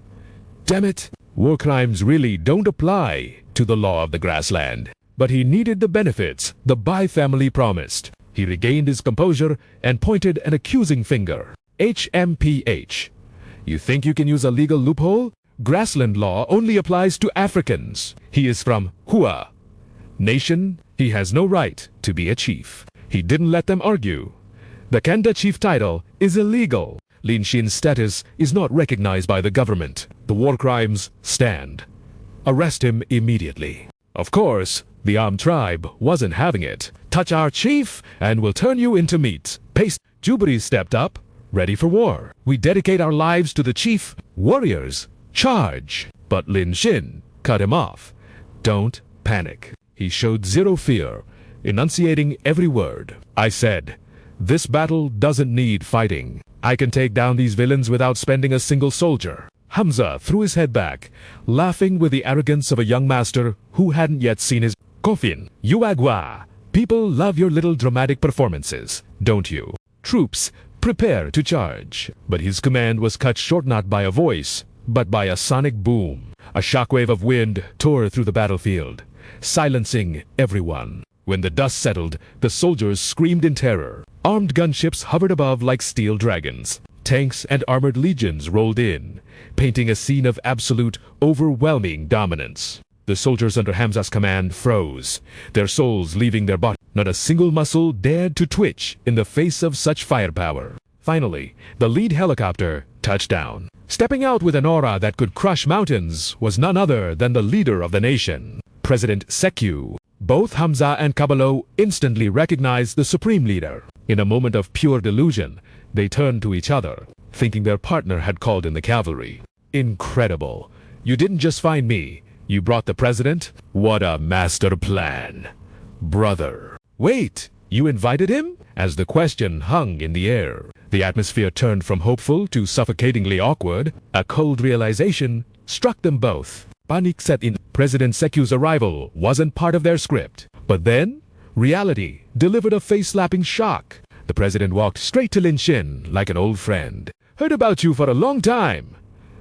Damn it, war crimes really don't apply to the law of the grassland. But he needed the benefits the Bai family promised. He regained his composure and pointed an accusing finger. HMPH. You think you can use a legal loophole? Grassland law only applies to Africans. He is from Hua nation. He has no right to be a chief. He didn't let them argue. The Kanda chief title is illegal. Lin Xin's status is not recognized by the government. The war crimes stand. Arrest him immediately. Of course, the armed tribe wasn't having it. Touch our chief, and we'll turn you into meat. Paste. Jubri stepped up, ready for war. We dedicate our lives to the chief. Warriors, charge. But Lin Xin cut him off. Don't panic. He showed zero fear, enunciating every word. I said, this battle doesn't need fighting. I can take down these villains without spending a single soldier. Hamza threw his head back, laughing with the arrogance of a young master who hadn't yet seen his coffin. Yuagua, people love your little dramatic performances, don't you? Troops, prepare to charge. But his command was cut short not by a voice, but by a sonic boom. A shockwave of wind tore through the battlefield, silencing everyone. When the dust settled, the soldiers screamed in terror. Armed gunships hovered above like steel dragons. Tanks and armored legions rolled in, painting a scene of absolute, overwhelming dominance. The soldiers under Hamza's command froze, their souls leaving their bodies. Not a single muscle dared to twitch in the face of such firepower. Finally, the lead helicopter touched down. Stepping out with an aura that could crush mountains was none other than the leader of the nation, President Sekyu. Both Hamza and Cabello instantly recognized the supreme leader. In a moment of pure delusion, they turned to each other, thinking their partner had called in the cavalry. Incredible. You didn't just find me. You brought the president? What a master plan. Brother. Wait, you invited him? As the question hung in the air, the atmosphere turned from hopeful to suffocatingly awkward. A cold realization struck them both. Panic set in. President Sekyu's arrival wasn't part of their script. But then, reality delivered a face-slapping shock. The president walked straight to Lin Xin like an old friend. Heard about you for a long time.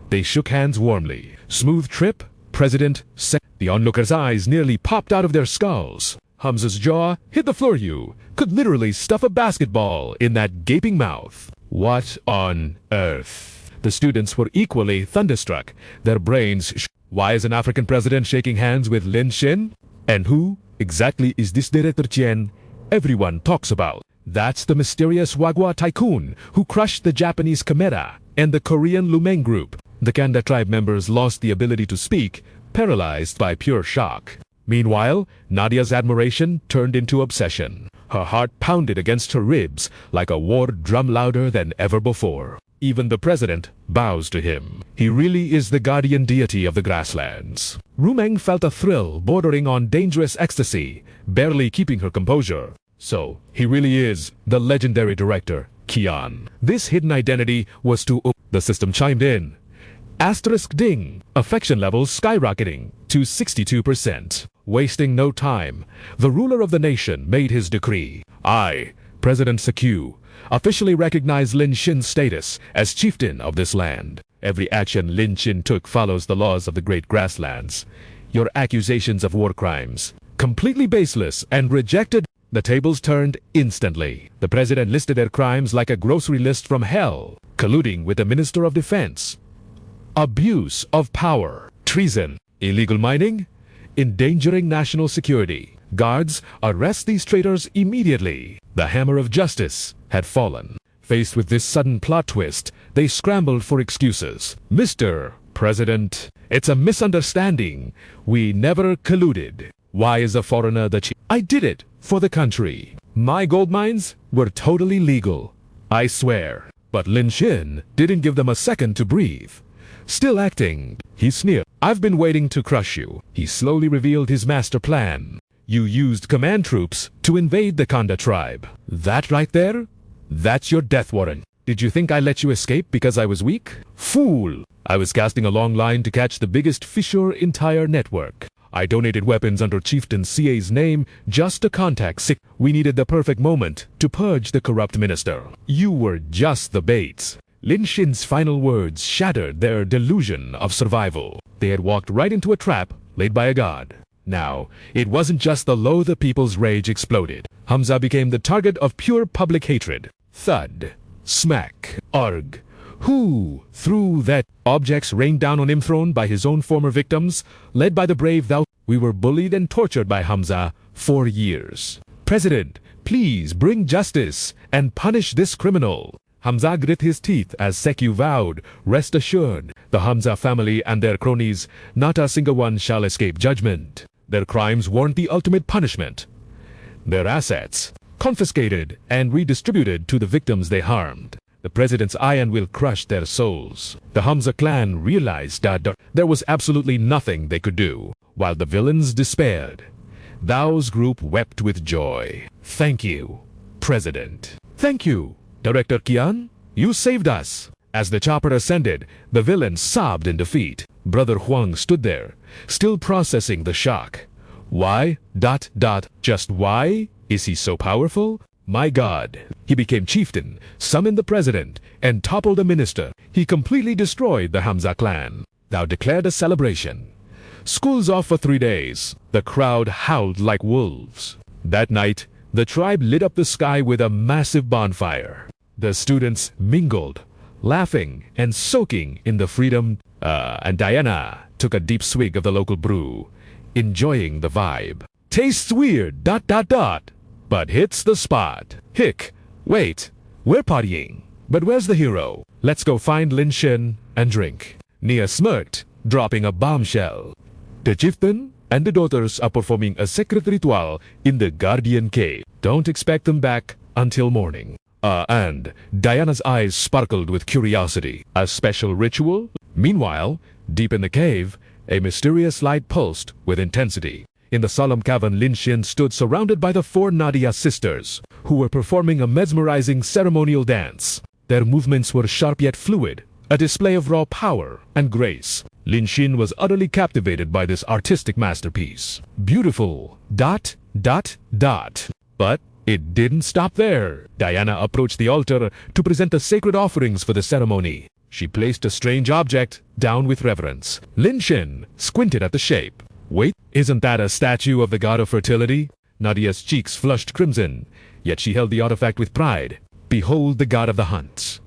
They shook hands warmly. Smooth trip, President Sek. The onlookers' eyes nearly popped out of their skulls. Hamza's jaw hit the floor. You could literally stuff a basketball in that gaping mouth. What on earth? The students were equally thunderstruck. Their brains Why is an African president shaking hands with Lin Xin? And who exactly is this Director Chen everyone talks about? That's the mysterious Wagwa tycoon who crushed the Japanese Chimera and the Korean Lumeng group. The Kanda tribe members lost the ability to speak, paralyzed by pure shock. Meanwhile, Nadia's admiration turned into obsession. Her heart pounded against her ribs like a war drum louder than ever before. Even the president bows to him. He really is the guardian deity of the grasslands. Rumeng felt a thrill bordering on dangerous ecstasy, barely keeping her composure. So, he really is the legendary director, Qian. This hidden identity was to... The system chimed in. Asterisk ding. Affection levels skyrocketing to 62%. Wasting no time, the ruler of the nation made his decree. I, President Sakyu, officially recognize Lin Xin's status as chieftain of this land. Every action Lin Xin took follows the laws of the Great Grasslands. Your accusations of war crimes, completely baseless and rejected. The tables turned instantly. The president listed their crimes like a grocery list from hell. Colluding with the Minister of Defense. Abuse of power. Treason. Illegal mining. Endangering national security. Guards, arrest these traitors immediately. The hammer of justice had fallen. Faced with this sudden plot twist, they scrambled for excuses. Mr. President, it's a misunderstanding. We never colluded. Why is a foreigner the chief? I did it for the country. My gold mines were totally legal. I swear. But Lin Xin didn't give them a second to breathe. Still acting, he sneered. I've been waiting to crush you. He slowly revealed his master plan. You used command troops to invade the Kanda tribe. That right there? That's your death warrant. Did you think I let you escape because I was weak? Fool! I was casting a long line to catch the biggest fish your entire network. I donated weapons under Chieftain CA's name just to contact Sick. We needed the perfect moment to purge the corrupt minister. You were just the bait. Lin Xin's final words shattered their delusion of survival. They had walked right into a trap laid by a god. Now, it wasn't just the low the people's rage exploded. Hamza became the target of pure public hatred. Thud. Smack. Arg. Who threw that? Objects rained down on him thrown by his own former victims, led by the brave thou. We were bullied and tortured by Hamza for years. President, please bring justice and punish this criminal. Hamza grit his teeth as Sekyu vowed, rest assured, the Hamza family and their cronies, not a single one shall escape judgment. Their crimes warrant the ultimate punishment. Their assets, confiscated and redistributed to the victims they harmed. The president's iron will crush their souls. The Hamza clan realized that there was absolutely nothing they could do, while the villains despaired. Thou's group wept with joy. Thank you, President. Thank you, Director Qian. You saved us. As the chopper ascended, the villains sobbed in defeat. Brother Huang stood there, still processing the shock. Why? Just why? Is he so powerful? My God. He became chieftain, summoned the president, and toppled a minister. He completely destroyed the Hamza clan. Thou declared a celebration. School's off for 3 days. The crowd howled like wolves. That night, the tribe lit up the sky with a massive bonfire. The students mingled, laughing and soaking in the freedom, and Diana took a deep swig of the local brew, enjoying the vibe. Tastes weird, but hits the spot. Hick, wait, we're partying. But where's the hero? Let's go find Lin Xin and drink. Nia smirked, dropping a bombshell. The chieftain and the daughters are performing a secret ritual in the Guardian Cave. Don't expect them back until morning. And Diana's eyes sparkled with curiosity. A special ritual? Meanwhile, deep in the cave, a mysterious light pulsed with intensity. In the solemn cavern, Lin Xin stood surrounded by the 4 Nadia sisters, who were performing a mesmerizing ceremonial dance. Their movements were sharp yet fluid, a display of raw power and grace. Lin Xin was utterly captivated by this artistic masterpiece. Beautiful. But it didn't stop there. Diana approached the altar to present the sacred offerings for the ceremony. She placed a strange object down with reverence. Lin Xin squinted at the shape. Wait, isn't that a statue of the god of fertility? Nadia's cheeks flushed crimson, yet she held the artifact with pride. Behold the god of the hunt,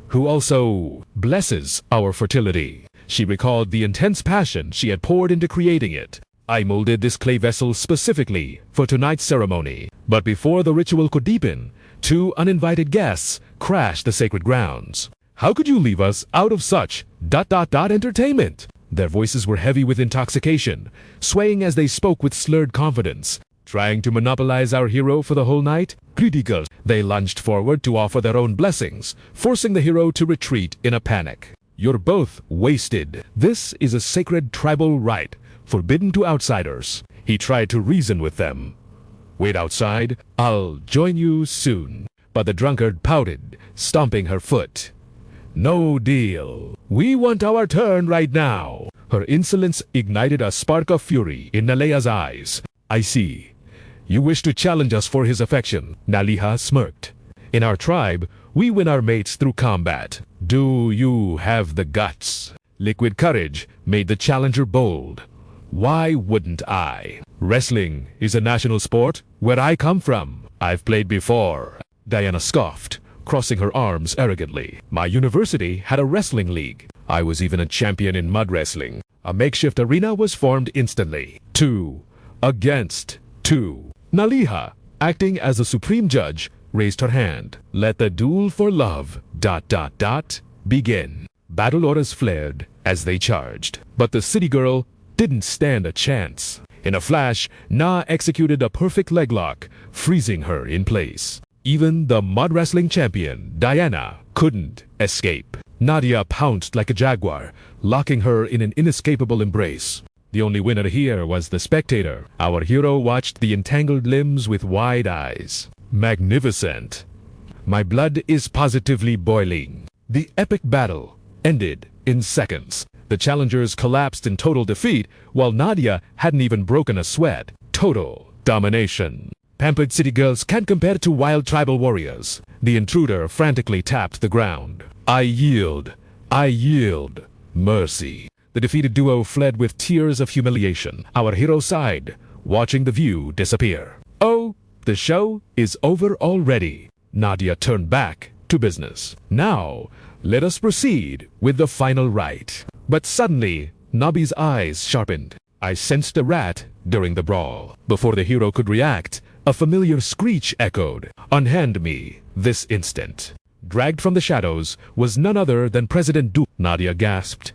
who also blesses our fertility. She recalled the intense passion she had poured into creating it. I molded this clay vessel specifically for tonight's ceremony. But before the ritual could deepen, 2 uninvited guests crashed the sacred grounds. How could you leave us out of such ... entertainment? Their voices were heavy with intoxication, swaying as they spoke with slurred confidence. Trying to monopolize our hero for the whole night? Critical. They lunged forward to offer their own blessings, forcing the hero to retreat in a panic. You're both wasted. This is a sacred tribal rite, forbidden to outsiders. He tried to reason with them. Wait outside. I'll join you soon. But the drunkard pouted, stomping her foot. No deal. We want our turn right now. Her insolence ignited a spark of fury in Naleha's eyes. I see. You wish to challenge us for his affection. Naleha smirked. In our tribe, we win our mates through combat. Do you have the guts? Liquid courage made the challenger bold. Why wouldn't I? Wrestling is a national sport where I come from. I've played before. Diana scoffed, crossing her arms arrogantly. My university had a wrestling league. I was even a champion in mud wrestling. A makeshift arena was formed instantly. 2 against 2. Naleha, acting as the supreme judge, raised her hand. Let the duel for love... begin. Battle orders flared as they charged. But the city girl didn't stand a chance. In a flash, Na executed a perfect leg lock, freezing her in place. Even the mud wrestling champion, Diana, couldn't escape. Nadia pounced like a jaguar, locking her in an inescapable embrace. The only winner here was the spectator. Our hero watched the entangled limbs with wide eyes. Magnificent. My blood is positively boiling. The epic battle ended in seconds. The challengers collapsed in total defeat, while Nadia hadn't even broken a sweat. Total domination. Pampered city girls can't compare to wild tribal warriors. The intruder frantically tapped the ground. I yield. I yield. Mercy. The defeated duo fled with tears of humiliation. Our hero sighed, watching the view disappear. Oh, the show is over already. Nadia turned back to business. Now, let us proceed with the final rite. But suddenly, Nabi's eyes sharpened. I sensed a rat during the brawl. Before the hero could react, a familiar screech echoed. Unhand me this instant. Dragged from the shadows was none other than President Du. Nadia gasped.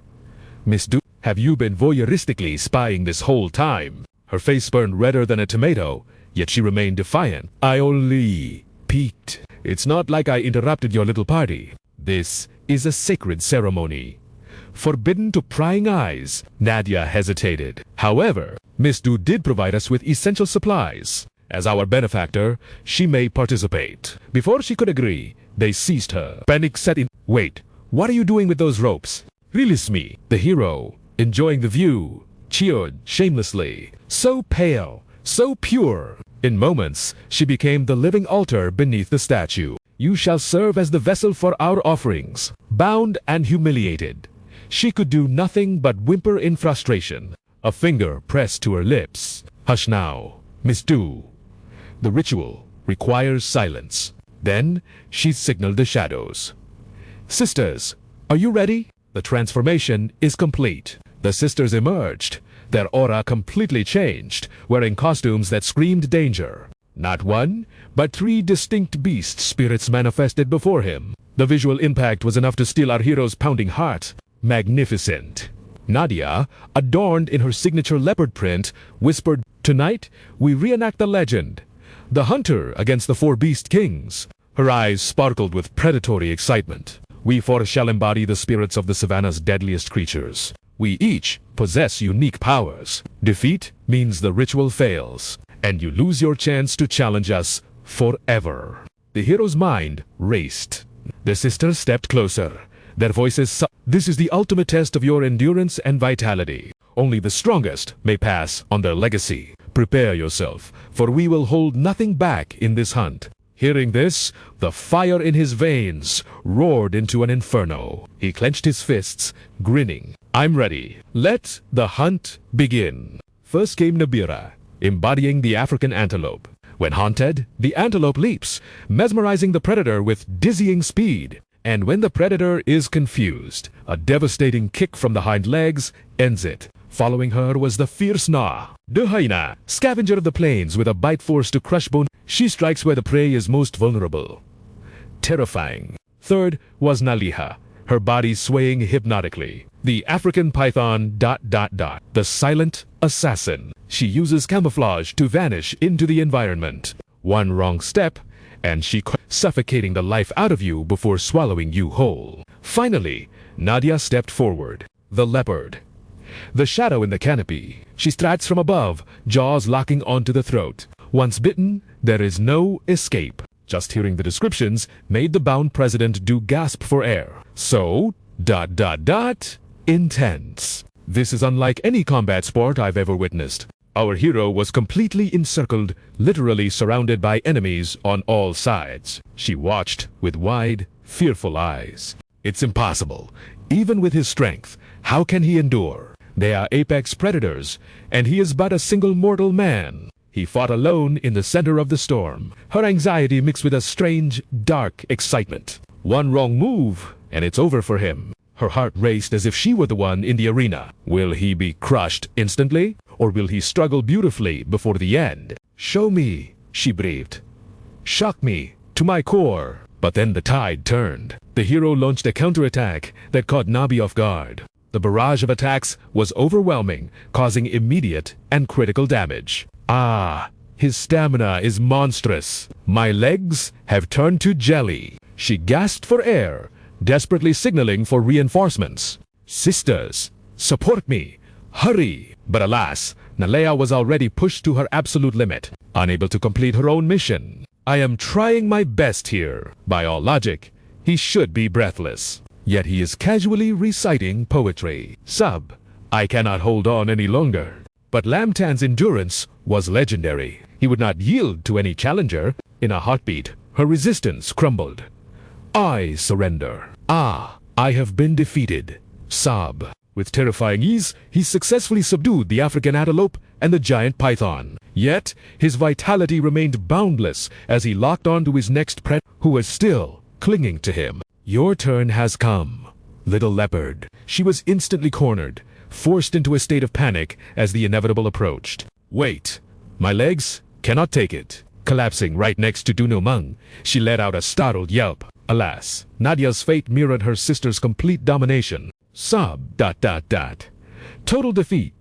Miss Du, have you been voyeuristically spying this whole time? Her face burned redder than a tomato, yet she remained defiant. I only peeked. It's not like I interrupted your little party. This is a sacred ceremony. Forbidden to prying eyes. Nadia hesitated. However, Miss Du did provide us with essential supplies. As our benefactor, she may participate. Before she could agree, they seized her. Panic set in. Wait, what are you doing with those ropes? Release me. The hero, enjoying the view, cheered shamelessly. So pale, so pure. In moments, she became the living altar beneath the statue. You shall serve as the vessel for our offerings. Bound and humiliated, she could do nothing but whimper in frustration. A finger pressed to her lips. Hush now, Miss Du. The ritual requires silence. Then she signaled the shadows. Sisters, are you ready? The transformation is complete. The sisters emerged, their aura completely changed, wearing costumes that screamed danger. Not one, but 3 distinct beast spirits manifested before him. The visual impact was enough to steal our hero's pounding heart. Magnificent. Nadia, adorned in her signature leopard print, whispered, Tonight, we reenact the legend. The hunter against the 4 beast kings. Her eyes sparkled with predatory excitement. We 4 shall embody the spirits of the savannah's deadliest creatures. We each possess unique powers. Defeat means the ritual fails, and you lose your chance to challenge us forever. The hero's mind raced. The sisters stepped closer. Their voices This is the ultimate test of your endurance and vitality. Only the strongest may pass on their legacy. Prepare yourself, for we will hold nothing back in this hunt. Hearing this, the fire in his veins roared into an inferno. He clenched his fists, grinning. I'm ready. Let the hunt begin. First came Nabira, embodying the African antelope. When haunted, the antelope leaps, mesmerizing the predator with dizzying speed. And when the predator is confused, a devastating kick from the hind legs ends it. Following her was the fierce Na, the hyena, scavenger of the plains with a bite force to crush bone. She strikes where the prey is most vulnerable. Terrifying. Third was Naleha, her body swaying hypnotically. The African python... The silent assassin. She uses camouflage to vanish into the environment. One wrong step, and she suffocating the life out of you before swallowing you whole. Finally, Nadia stepped forward. The leopard. The shadow in the canopy. She strikes from above, jaws locking onto the throat. Once bitten, there is no escape. Just hearing the descriptions made the bound president do gasp for air. So, ... intense. This is unlike any combat sport I've ever witnessed. Our hero was completely encircled, literally surrounded by enemies on all sides. She watched with wide, fearful eyes. It's impossible. Even with his strength, how can he endure? They are apex predators, and he is but a single mortal man. He fought alone in the center of the storm. Her anxiety mixed with a strange, dark excitement. One wrong move, and it's over for him. Her heart raced as if she were the one in the arena. Will he be crushed instantly, or will he struggle beautifully before the end? Show me, she breathed. Shock me to my core. But then the tide turned. The hero launched a counterattack that caught Nabi off guard. The barrage of attacks was overwhelming, causing immediate and critical damage. Ah, his stamina is monstrous. My legs have turned to jelly. She gasped for air, desperately signaling for reinforcements. Sisters, support me. Hurry! But alas, Nalea was already pushed to her absolute limit, unable to complete her own mission. I am trying my best here. By all logic, he should be breathless. Yet he is casually reciting poetry. Sub, I cannot hold on any longer. But Lamtan's endurance was legendary. He would not yield to any challenger. In a heartbeat, her resistance crumbled. I surrender. Ah, I have been defeated. Sob. With terrifying ease, he successfully subdued the African antelope and the giant python. Yet, his vitality remained boundless as he locked on to his next predator, who was still clinging to him. Your turn has come, little leopard. She was instantly cornered, forced into a state of panic as the inevitable approached. Wait, my legs cannot take it. Collapsing right next to Dunumang, she let out a startled yelp. Alas, Nadia's fate mirrored her sister's complete domination. Sob, ... Total defeat, ...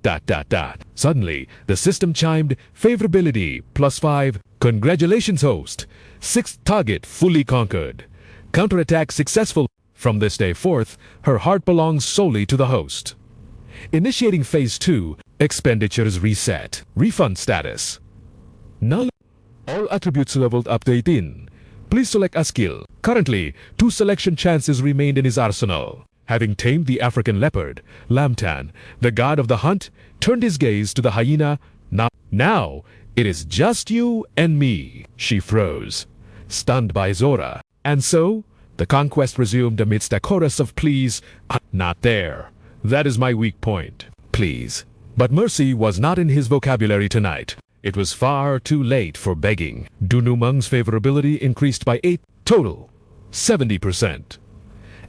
Suddenly, the system chimed, favorability, +5. Congratulations, host. 6th target fully conquered. Counterattack successful. From this day forth, her heart belongs solely to the host. Initiating Phase 2, expenditures reset. Refund status. Null. All attributes leveled up to 18. Please select a skill. Currently, 2 selection chances remained in his arsenal. Having tamed the African leopard, Lamtan, the god of the hunt, turned his gaze to the hyena. Now, it is just you and me. She froze, stunned by Zora. And so, the conquest resumed amidst a chorus of pleas. Not there. That is my weak point. Please. But mercy was not in his vocabulary tonight. It was far too late for begging. Dunumang's favorability increased by 8 total, 70%.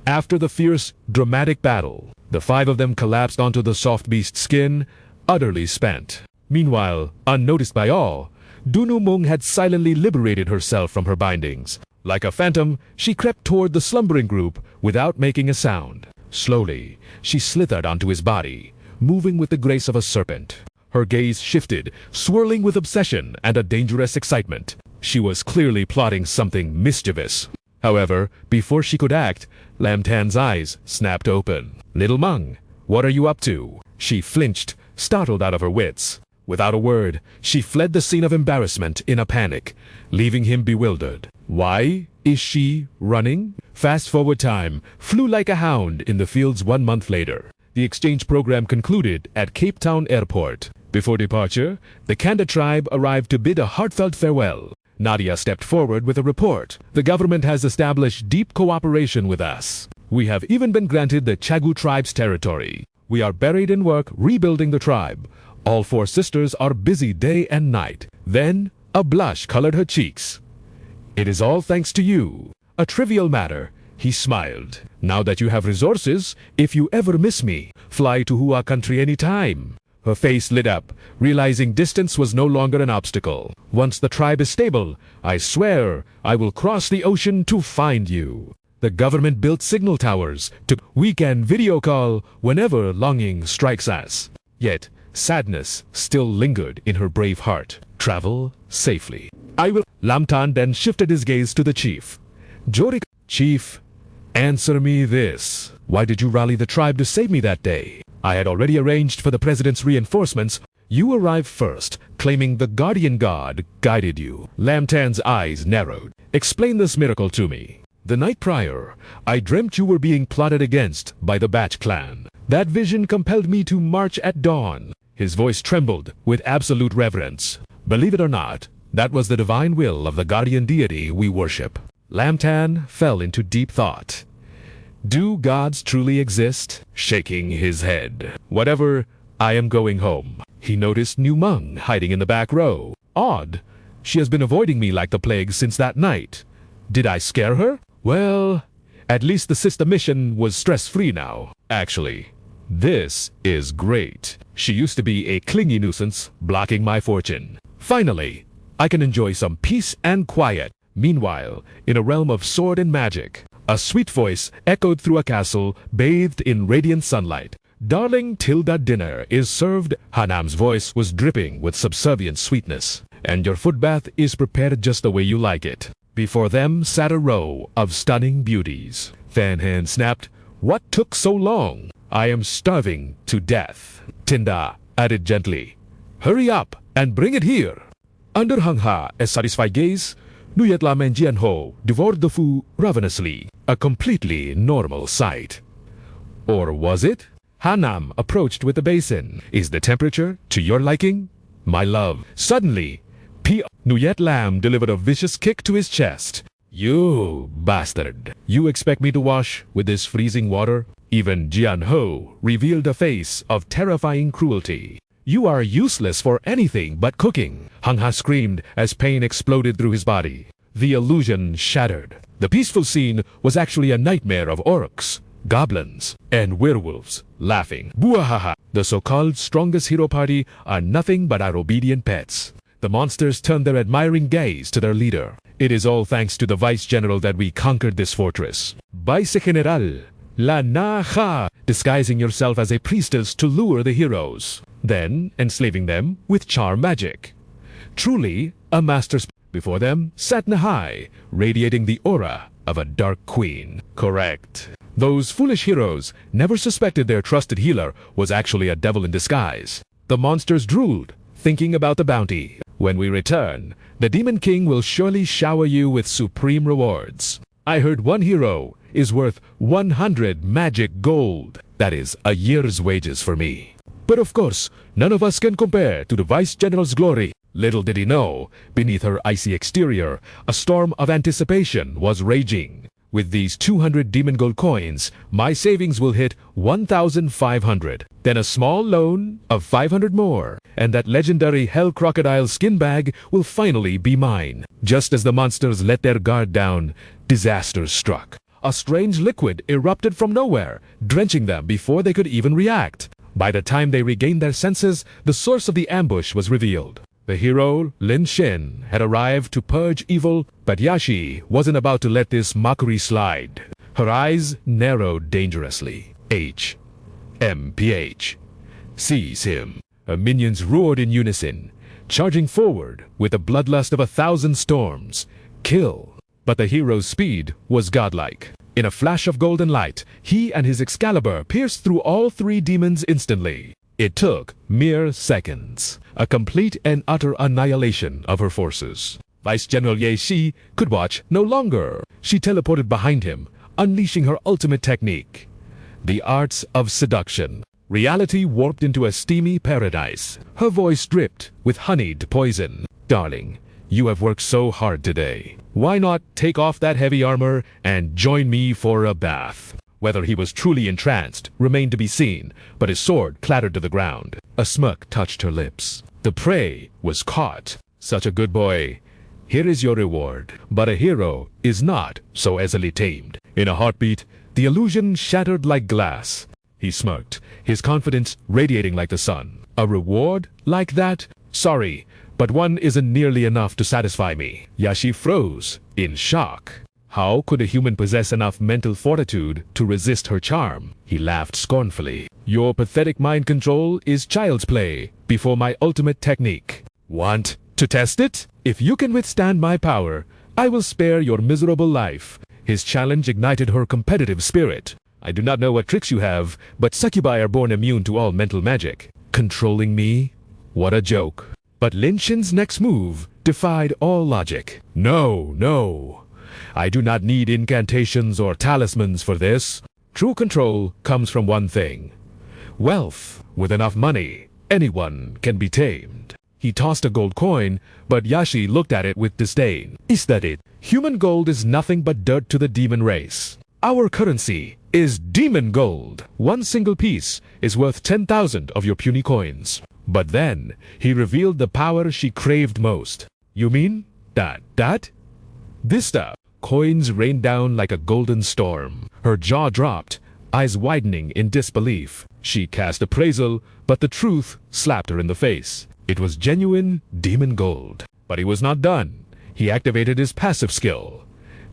After the fierce, dramatic battle, the 5 of them collapsed onto the soft beast skin, utterly spent. Meanwhile, unnoticed by all, Dunumang had silently liberated herself from her bindings. Like a phantom, she crept toward the slumbering group without making a sound. Slowly, she slithered onto his body, moving with the grace of a serpent. Her gaze shifted, swirling with obsession and a dangerous excitement. She was clearly plotting something mischievous. However, before she could act, Lamtan's eyes snapped open. Little Meng, what are you up to? She flinched, startled out of her wits. Without a word, she fled the scene of embarrassment in a panic, leaving him bewildered. Why is she running? Fast-forward time flew like a hound in the fields 1 month later. The exchange program concluded at Cape Town Airport. Before departure, the Kanda tribe arrived to bid a heartfelt farewell. Nadia stepped forward with a report. The government has established deep cooperation with us. We have even been granted the Chagu tribe's territory. We are buried in work rebuilding the tribe. All 4 sisters are busy day and night. Then, a blush colored her cheeks. It is all thanks to you. A trivial matter. He smiled. Now that you have resources, if you ever miss me, fly to Hua country any time. Her face lit up, realizing distance was no longer an obstacle. Once the tribe is stable, I swear I will cross the ocean to find you. The government built signal towers we can video call whenever longing strikes us. Yet, sadness still lingered in her brave heart. Travel safely. I will. Lamtan then shifted his gaze to the chief. Jorik, Chief, answer me this. Why did you rally the tribe to save me that day? I had already arranged for the president's reinforcements. You arrived first, claiming the guardian god guided you. Lam Tan's eyes narrowed. Explain this miracle to me. The night prior, I dreamt you were being plotted against by the Batch clan. That vision compelled me to march at dawn. His voice trembled with absolute reverence. Believe it or not, that was the divine will of the guardian deity we worship. Lam Tan fell into deep thought. Do gods truly exist? Shaking his head. Whatever, I am going home. He noticed New Meng hiding in the back row. Odd. She has been avoiding me like the plague since that night. Did I scare her? Well, at least the sister mission was stress-free now. Actually, this is great. She used to be a clingy nuisance, blocking my fortune. Finally, I can enjoy some peace and quiet. Meanwhile, in a realm of sword and magic, a sweet voice echoed through a castle bathed in radiant sunlight. Darling Tilda dinner is served. Hanam's voice was dripping with subservient sweetness. And your footbath is prepared just the way you like it. Before them sat a row of stunning beauties. Fan Han snapped, What took so long? I am starving to death. Tinda added gently, Hurry up and bring it here. Under Hang Ha-'s satisfied gaze, Nuyet Lam and Jian Ho devoured the food ravenously, a completely normal sight. Or was it? Hanam approached with the basin. Is the temperature to your liking? My love. Suddenly, Nuyet Lam delivered a vicious kick to his chest. You bastard. You expect me to wash with this freezing water? Even Jian Ho revealed a face of terrifying cruelty. You are useless for anything but cooking. Hang Ha screamed as pain exploded through his body. The illusion shattered. The peaceful scene was actually a nightmare of orcs, goblins, and werewolves, laughing. Boohaha! The so-called strongest hero party are nothing but our obedient pets. The monsters turned their admiring gaze to their leader. It is all thanks to the vice-general that we conquered this fortress. Vice-general, la na-ha, disguising yourself as a priestess to lure the heroes, then enslaving them with charm magic. Truly, a master's. Before them sat Nahai, radiating the aura of a dark queen. Correct. Those foolish heroes never suspected their trusted healer was actually a devil in disguise. The monsters drooled, thinking about the bounty. When we return, the Demon King will surely shower you with supreme rewards. I heard one hero is worth 100 magic gold. That is a year's wages for me. But of course, none of us can compare to the Vice-General's glory. Little did he know, beneath her icy exterior, a storm of anticipation was raging. With these 200 demon gold coins, my savings will hit 1,500. Then a small loan of 500 more, and that legendary Hell Crocodile skin bag will finally be mine. Just as the monsters let their guard down, disaster struck. A strange liquid erupted from nowhere, drenching them before they could even react. By the time they regained their senses, the source of the ambush was revealed. The hero, Lin Shen, had arrived to purge evil, but Yaxi wasn't about to let this mockery slide. Her eyes narrowed dangerously. MPH. Seize him. Her minions roared in unison, charging forward with the bloodlust of 1,000 storms. Kill. But the hero's speed was godlike. In a flash of golden light, he and his Excalibur pierced through all 3 demons instantly. It took mere seconds. A complete and utter annihilation of her forces. Vice-General Yaxi could watch no longer. She teleported behind him, unleashing her ultimate technique. The arts of seduction. Reality warped into a steamy paradise. Her voice dripped with honeyed poison. Darling, you have worked so hard today. Why not take off that heavy armor and join me for a bath? Whether he was truly entranced remained to be seen, but his sword clattered to the ground. A smirk touched her lips. The prey was caught. Such a good boy. Here is your reward. But a hero is not so easily tamed. In a heartbeat, the illusion shattered like glass. He smirked, his confidence radiating like the sun. A reward like that? Sorry, but one isn't nearly enough to satisfy me. Yaxi froze in shock. How could a human possess enough mental fortitude to resist her charm? He laughed scornfully. Your pathetic mind control is child's play before my ultimate technique. Want to test it? If you can withstand my power, I will spare your miserable life. His challenge ignited her competitive spirit. I do not know what tricks you have, but succubi are born immune to all mental magic. Controlling me? What a joke. But Lin Shin's next move defied all logic. No, no. I do not need incantations or talismans for this. True control comes from one thing. Wealth. With enough money, anyone can be tamed. He tossed a gold coin, but Yaxi looked at it with disdain. Is that it? Human gold is nothing but dirt to the demon race. Our currency is demon gold. One single piece is worth 10,000 of your puny coins. But then, he revealed the power she craved most. You mean that? This stuff. Coins rained down like a golden storm. Her jaw dropped, eyes widening in disbelief. She cast appraisal, but the truth slapped her in the face. It was genuine demon gold. But he was not done. He activated his passive skill.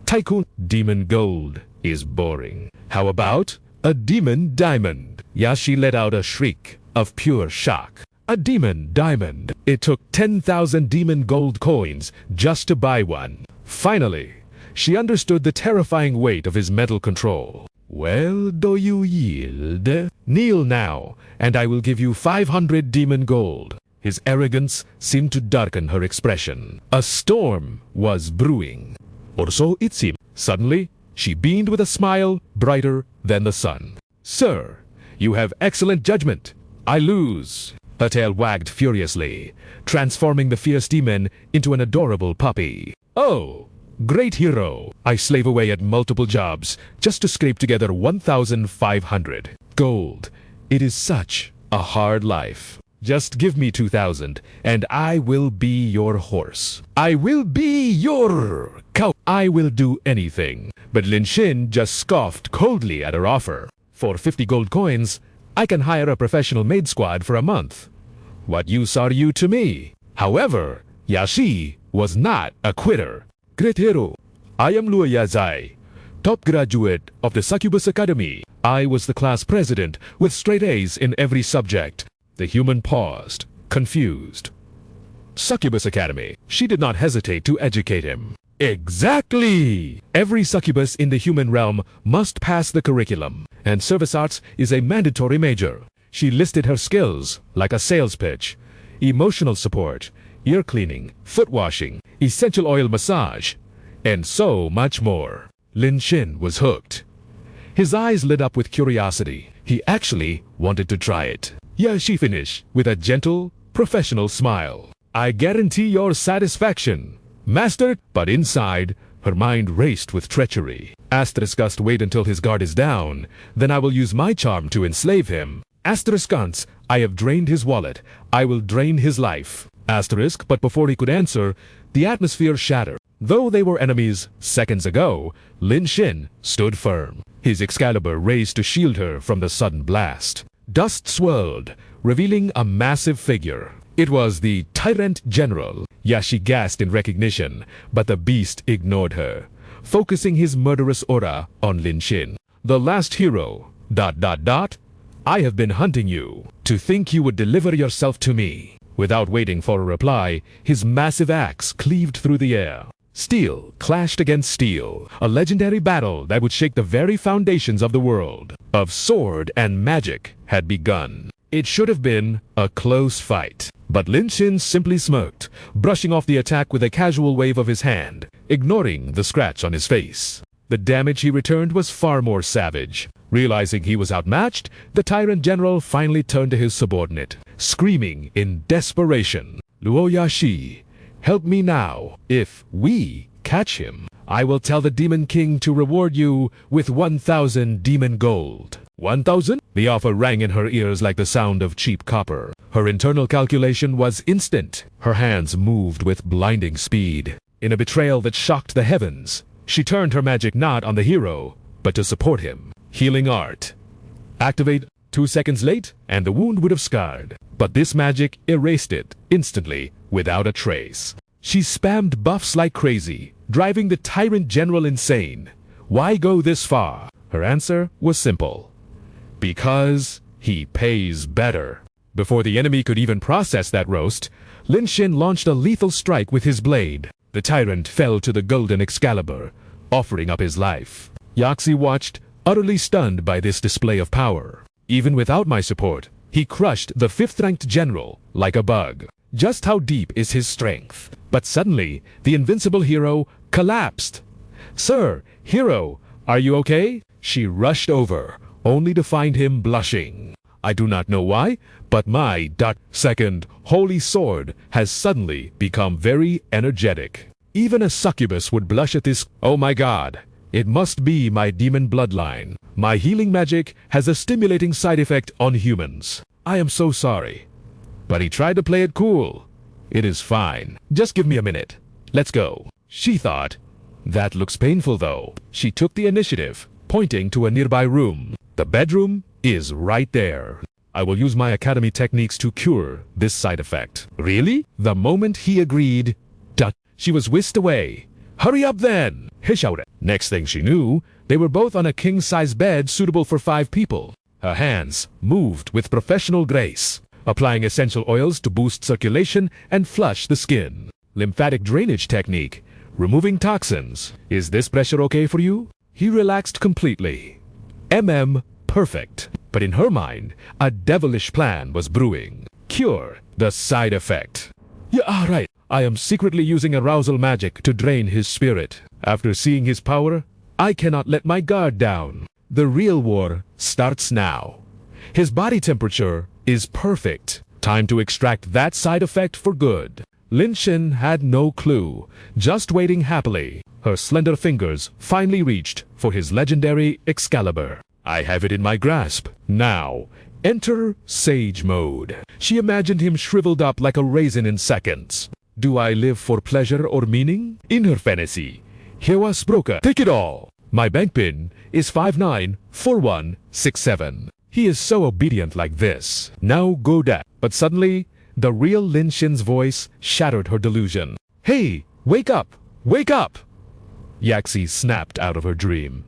Tycoon demon gold is boring. How about a demon diamond? Yaxi let out a shriek of pure shock. A demon diamond. It took 10,000 demon gold coins just to buy one. Finally, she understood the terrifying weight of his mental control. Well, do you yield? Kneel now, and I will give you 500 demon gold. His arrogance seemed to darken her expression. A storm was brewing. Or so it seemed. Suddenly, she beamed with a smile brighter than the sun. Sir, you have excellent judgment. I lose. Her tail wagged furiously, transforming the fierce demon into an adorable puppy. Oh, great hero. I slave away at multiple jobs just to scrape together 1,500. Gold. It is such a hard life. Just give me 2,000, and I will be your horse. I will be your cow. I will do anything. But Lin Shin just scoffed coldly at her offer. For 50 gold coins, I can hire a professional maid squad for a month. What use are you to me? However, Yaxi was not a quitter. Great hero, I am Luo Yaxi, top graduate of the Succubus Academy. I was the class president with straight A's in every subject. The human paused, confused. Succubus Academy. She did not hesitate to educate him. Exactly! Every succubus in the human realm must pass the curriculum, and service arts is a mandatory major. She listed her skills like a sales pitch: emotional support, ear cleaning, foot washing, essential oil massage, and so much more. Lin Shin was hooked. His eyes lit up with curiosity. He actually wanted to try it. Yaxi finished with a gentle, professional smile. I guarantee your satisfaction, master. But inside, her mind raced with treachery. Asteriskust, wait until his guard is down, then I will use my charm to enslave him. Asteriskance, I have drained his wallet. I will drain his life. Asterisk, but before he could answer, the atmosphere shattered. Though they were enemies seconds ago, Lin Shin stood firm. His Excalibur raised to shield her from the sudden blast. Dust swirled, revealing a massive figure. It was the Tyrant General. Yaxi gasped in recognition, but the beast ignored her, focusing his murderous aura on Lin Shin. The last hero, ... I have been hunting you. To think you would deliver yourself to me. Without waiting for a reply, his massive axe cleaved through the air. Steel clashed against steel, a legendary battle that would shake the very foundations of the world. Of sword and magic had begun. It should have been a close fight. But Lin Shin simply smirked, brushing off the attack with a casual wave of his hand, ignoring the scratch on his face. The damage he returned was far more savage. Realizing he was outmatched, the Tyrant General finally turned to his subordinate, screaming in desperation, Luo Yaxi, help me now. If we catch him, I will tell the Demon King to reward you with 1,000 demon gold. 1,000? The offer rang in her ears like the sound of cheap copper. Her internal calculation was instant. Her hands moved with blinding speed. In a betrayal that shocked the heavens, she turned her magic not on the hero, but to support him. Healing art. Activate 2 seconds late, and the wound would have scarred. But this magic erased it instantly, without a trace. She spammed buffs like crazy, driving the Tyrant General insane. Why go this far? Her answer was simple. Because he pays better. Before the enemy could even process that roast, Lin Shin launched a lethal strike with his blade. The tyrant fell to the golden Excalibur, offering up his life. Yaxi watched, utterly stunned by this display of power. Even without my support, He crushed the 5th-ranked general like a bug. Just how deep is his strength? But suddenly, the invincible hero collapsed. "Sir, hero, are you okay?" She rushed over, only to find him blushing. I do not know why, but my second holy sword has suddenly become very energetic. Even a succubus would blush at this. Oh my god, it must be my demon bloodline. My healing magic has a stimulating side effect on humans. I am so sorry. But he tried to play it cool. It is fine. Just give me a minute. Let's go. She thought. That looks painful though. She took the initiative, pointing to a nearby room. The bedroom is right there. I will use my academy techniques to cure this side effect. Really? The moment he agreed, she was whisked away. Hurry up then! Next thing she knew, they were both on a king-size bed suitable for 5 people. Her hands moved with professional grace, applying essential oils to boost circulation and flush the skin. Lymphatic drainage technique, removing toxins. Is this pressure okay for you? He relaxed completely. Perfect. But in her mind, a devilish plan was brewing. Cure the side effect. Yeah, right. I am secretly using arousal magic to drain his spirit. After seeing his power, I cannot let my guard down. The real war starts now. His body temperature is perfect. Time to extract that side effect for good. Lin Xin had no clue, just waiting happily. Her slender fingers finally reached for his legendary Excalibur. I have it in my grasp. Now, enter Sage Mode. She imagined him shriveled up like a raisin in seconds. Do I live for pleasure or meaning? In her fantasy, heartbroken. Take it all. My bank pin is 594167. He is so obedient like this. Now go that. But suddenly, the real Lin Xin's voice shattered her delusion. Hey, wake up! Wake up! Yaxi snapped out of her dream.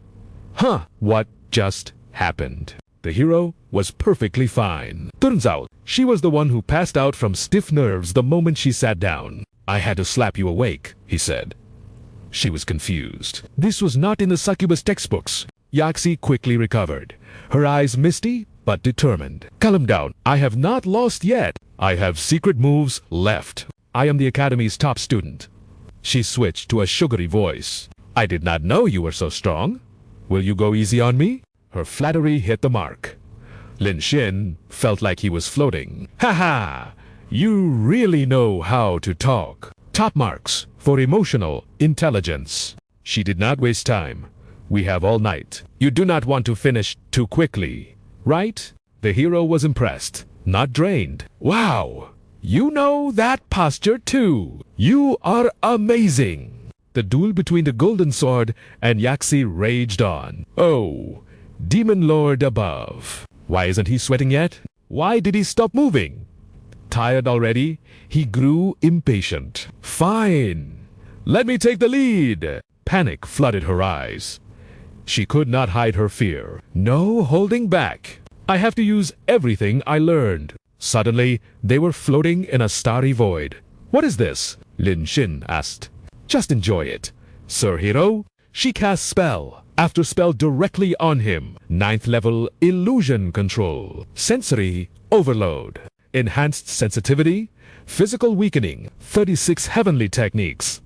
Huh, what just happened? The hero was perfectly fine. Turns out, she was the one who passed out from stiff nerves the moment she sat down. I had to slap you awake, he said. She was confused. This was not in the succubus textbooks. Yaxi quickly recovered, her eyes misty but determined. Calm down. I have not lost yet. I have secret moves left. I am the academy's top student. She switched to a sugary voice. I did not know you were so strong. Will you go easy on me? Her flattery hit the mark. Lin Xin felt like he was floating. Ha ha! You really know how to talk. Top marks for emotional intelligence. She did not waste time. We have all night. You do not want to finish too quickly, right? The hero was impressed, not drained. Wow! You know that posture too. You are amazing. The duel between the Golden Sword and Yaxi raged on. Oh, Demon Lord above. Why isn't he sweating yet? Why did he stop moving? Tired already, he grew impatient. Fine. Let me take the lead. Panic flooded her eyes. She could not hide her fear. No holding back. I have to use everything I learned. Suddenly, they were floating in a starry void. What is this? Lin Xin asked. Just enjoy it. Sir Hero, she cast spell after spell directly on him. 9th level illusion control. Sensory overload. Enhanced sensitivity. Physical weakening. 36 heavenly techniques.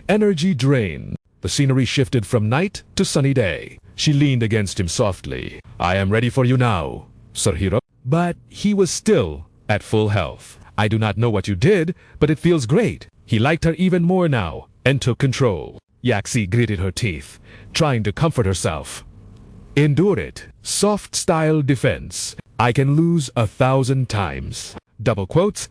Energy drain. The scenery shifted from night to sunny day. She leaned against him softly. I am ready for you now, Sir Hero. But he was still at full health. I do not know what you did, but it feels great. He liked her even more now and took control. Yaxi gritted her teeth, trying to comfort herself. Endure it. Soft style defense. I can lose 1,000 times. Double quotes, ...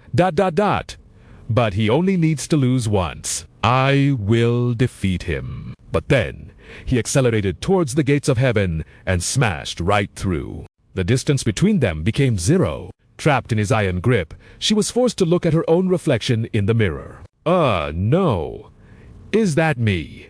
But he only needs to lose once. I will defeat him. But then, he accelerated towards the gates of heaven and smashed right through. The distance between them became 0. Trapped in his iron grip, she was forced to look at her own reflection in the mirror. No. Is that me?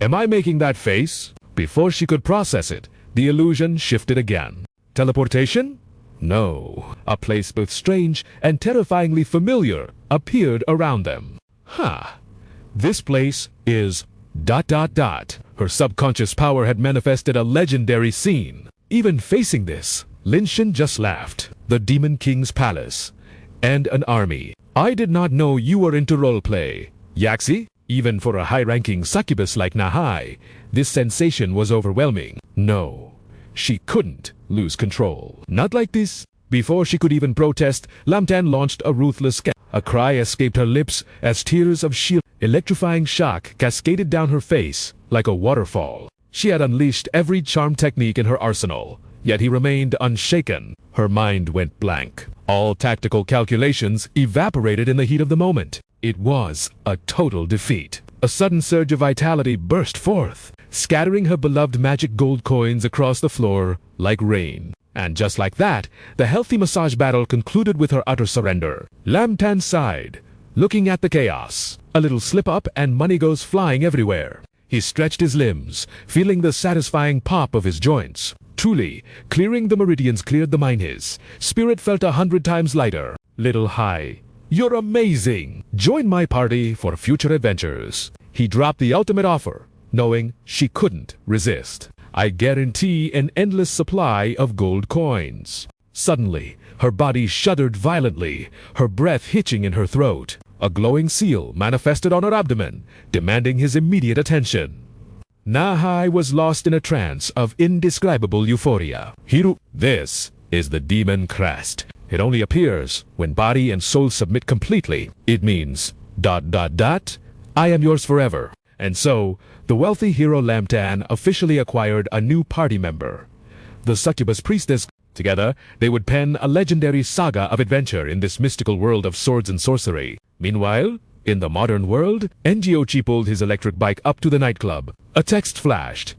Am I making that face? Before she could process it, the illusion shifted again. Teleportation? No. A place both strange and terrifyingly familiar appeared around them. This place is ... Her subconscious power had manifested a legendary scene. Even facing this, Lin Xin just laughed. the Demon King's palace, and an army. I did not know you were into roleplay, Yaxi. Even for a high-ranking succubus like Nahai, this sensation was overwhelming. No, she couldn't lose control. Not like this. Before she could even protest, Lamtan launched a ruthless A cry escaped her lips as tears of sheer electrifying shock cascaded down her face like a waterfall. She had unleashed every charm technique in her arsenal, yet he remained unshaken. Her mind went blank. All tactical calculations evaporated in the heat of the moment. It was a total defeat. A sudden surge of vitality burst forth, scattering her beloved magic gold coins across the floor like rain. And just like that, the healthy massage battle concluded with her utter surrender. Lamtan sighed, looking at the chaos. A little slip-up and money goes flying everywhere. He stretched his limbs, feeling the satisfying pop of his joints. Truly, clearing the meridians cleared the mind. His spirit felt 100 times lighter. Little Hai, you're amazing! Join my party for future adventures. He dropped the ultimate offer, knowing she couldn't resist. I guarantee an endless supply of gold coins. Suddenly, her body shuddered violently, her breath hitching in her throat. A glowing seal manifested on her abdomen, demanding his immediate attention. Nahai was lost in a trance of indescribable euphoria. Hiru, this is the demon crest. It only appears when body and soul submit completely. It means ... I am yours forever. And so, the wealthy hero Lamtan officially acquired a new party member, the succubus priestess. Together, they would pen a legendary saga of adventure in this mystical world of swords and sorcery. Meanwhile, in the modern world, Ngiochi pulled his electric bike up to the nightclub. A text flashed.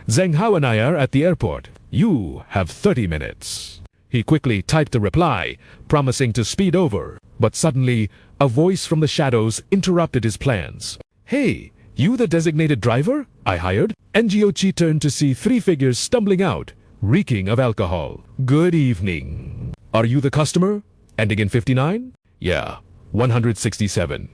Zheng Hao and I are at the airport. You have 30 minutes. He quickly typed a reply, promising to speed over. But suddenly, a voice from the shadows interrupted his plans. Hey! You the designated driver I hired? Ngiochi turned to see 3 figures stumbling out, reeking of alcohol. Good evening. Are you the customer? Ending in 59? Yeah, 167.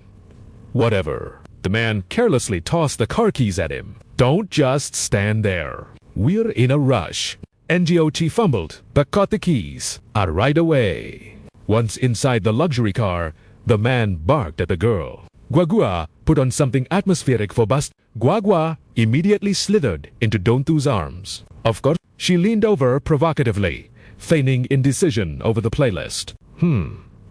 Whatever. The man carelessly tossed the car keys at him. Don't just stand there. We're in a rush. Ngiochi fumbled, but caught the keys. Right away. Once inside the luxury car, the man barked at the girl. Guagua put on something atmospheric for bust. Guagua immediately slithered into Donthu's arms. Of course, she leaned over provocatively, feigning indecision over the playlist.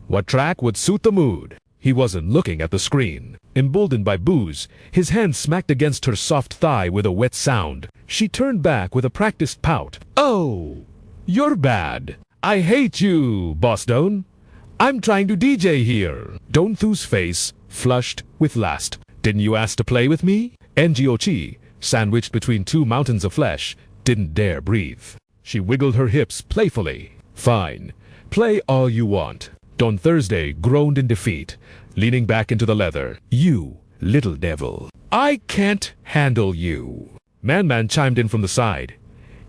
What track would suit the mood? He wasn't looking at the screen. Emboldened by booze, his hand smacked against her soft thigh with a wet sound. She turned back with a practiced pout. Oh, you're bad. I hate you, Boss Don. I'm trying to DJ here. Donthu's face flushed with lust. Didn't you ask to play with me? Ngiochi, sandwiched between 2 mountains of flesh, didn't dare breathe. She wiggled her hips playfully. Fine. Play all you want. Don Thursday groaned in defeat, leaning back into the leather. You, little devil. I can't handle you. Man chimed in from the side.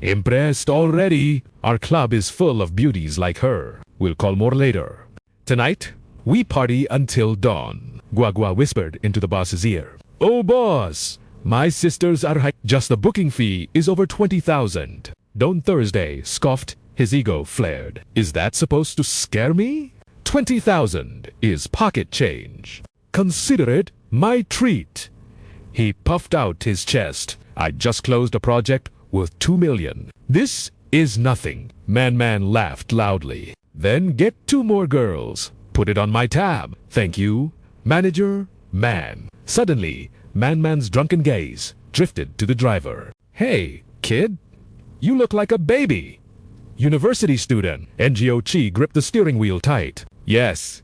Impressed already? Our club is full of beauties like her. We'll call more later. Tonight, we party until dawn. Guagua whispered into the boss's ear. Oh boss, my sisters are just the booking fee is over 20,000. Don Thursday scoffed, his ego flared. Is that supposed to scare me? 20,000 is pocket change. Consider it my treat. He puffed out his chest. I just closed a project worth 2 million. This is nothing. Man laughed loudly. Then get 2 more girls. Put it on my tab. Thank you. Manager, man. Suddenly, Man's drunken gaze drifted to the driver. Hey, kid. You look like a baby. University student. Ngiochi gripped the steering wheel tight. Yes.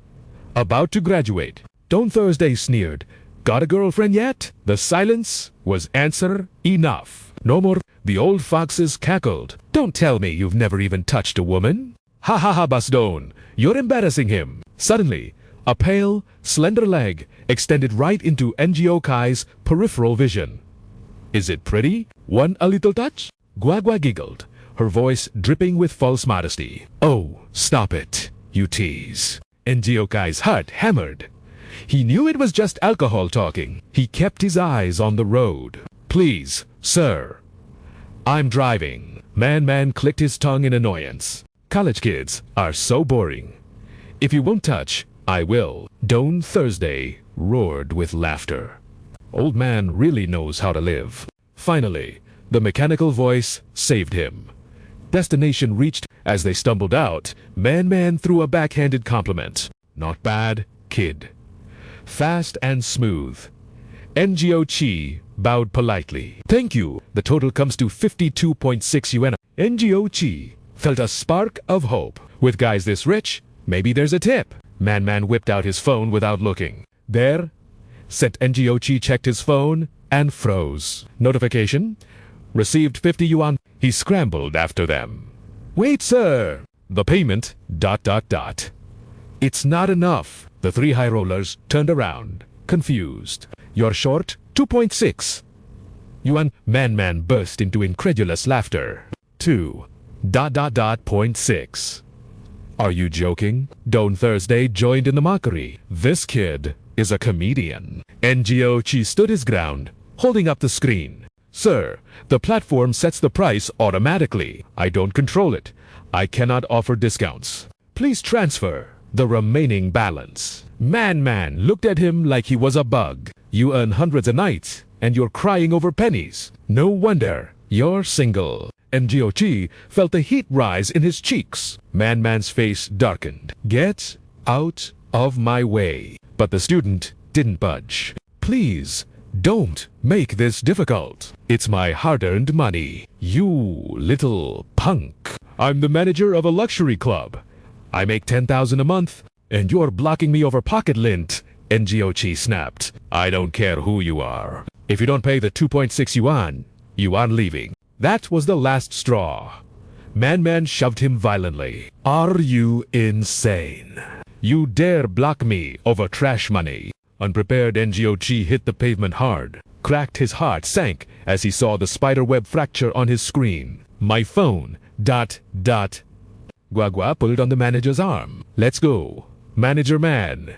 About to graduate. Don Thursday sneered. Got a girlfriend yet? The silence was answer enough. No more. The old foxes cackled. Don't tell me you've never even touched a woman. Ha ha ha, Basdon. You're embarrassing him. Suddenly, a pale, slender leg extended right into Ngiochi's peripheral vision. Is it pretty? Want a little touch? Guagua giggled, her voice dripping with false modesty. Oh, stop it, you tease. Ngiochi's heart hammered. He knew it was just alcohol talking. He kept his eyes on the road. Please, sir. I'm driving. Man clicked his tongue in annoyance. College kids are so boring. If you won't touch, I will. Don Thursday roared with laughter. Old man really knows how to live. Finally, the mechanical voice saved him. Destination reached. As they stumbled out, Man threw a backhanded compliment. Not bad, kid. Fast and smooth. NGO Chi bowed politely. Thank you. The total comes to 52.6 yuan. NGO Chi felt a spark of hope. With guys this rich, maybe there's a tip. Man whipped out his phone without looking. There. Sent NGO Chi checked his phone and froze. Notification. Received 50 yuan. He scrambled after them. Wait, sir. The payment... ... It's not enough. The three high rollers turned around, confused. You're short 2.6. Yuan. Man burst into incredulous laughter. 2.6. Are you joking? Don Thursday joined in the mockery. This kid is a comedian. NGO Chi stood his ground, holding up the screen. Sir, the platform sets the price automatically. I don't control it. I cannot offer discounts. Please transfer the remaining balance. Man looked at him like he was a bug. You earn hundreds a night, and you're crying over pennies. No wonder you're single. NGO Chi felt the heat rise in his cheeks. Man's face darkened. Get out of my way. But the student didn't budge. Please, don't make this difficult. It's my hard-earned money. You little punk. I'm the manager of a luxury club. I make 10,000 a month, and you're blocking me over pocket lint. NGO Chi snapped. I don't care who you are. If you don't pay the 2.6 yuan, you are leaving. That was the last straw. Man shoved him violently. Are you insane? You dare block me over trash money? Unprepared, NGO Chi hit the pavement hard. Cracked. His heart sank as he saw the spiderweb fracture on his screen. My phone... ... Guagua pulled on the manager's arm. Let's go. Manager man.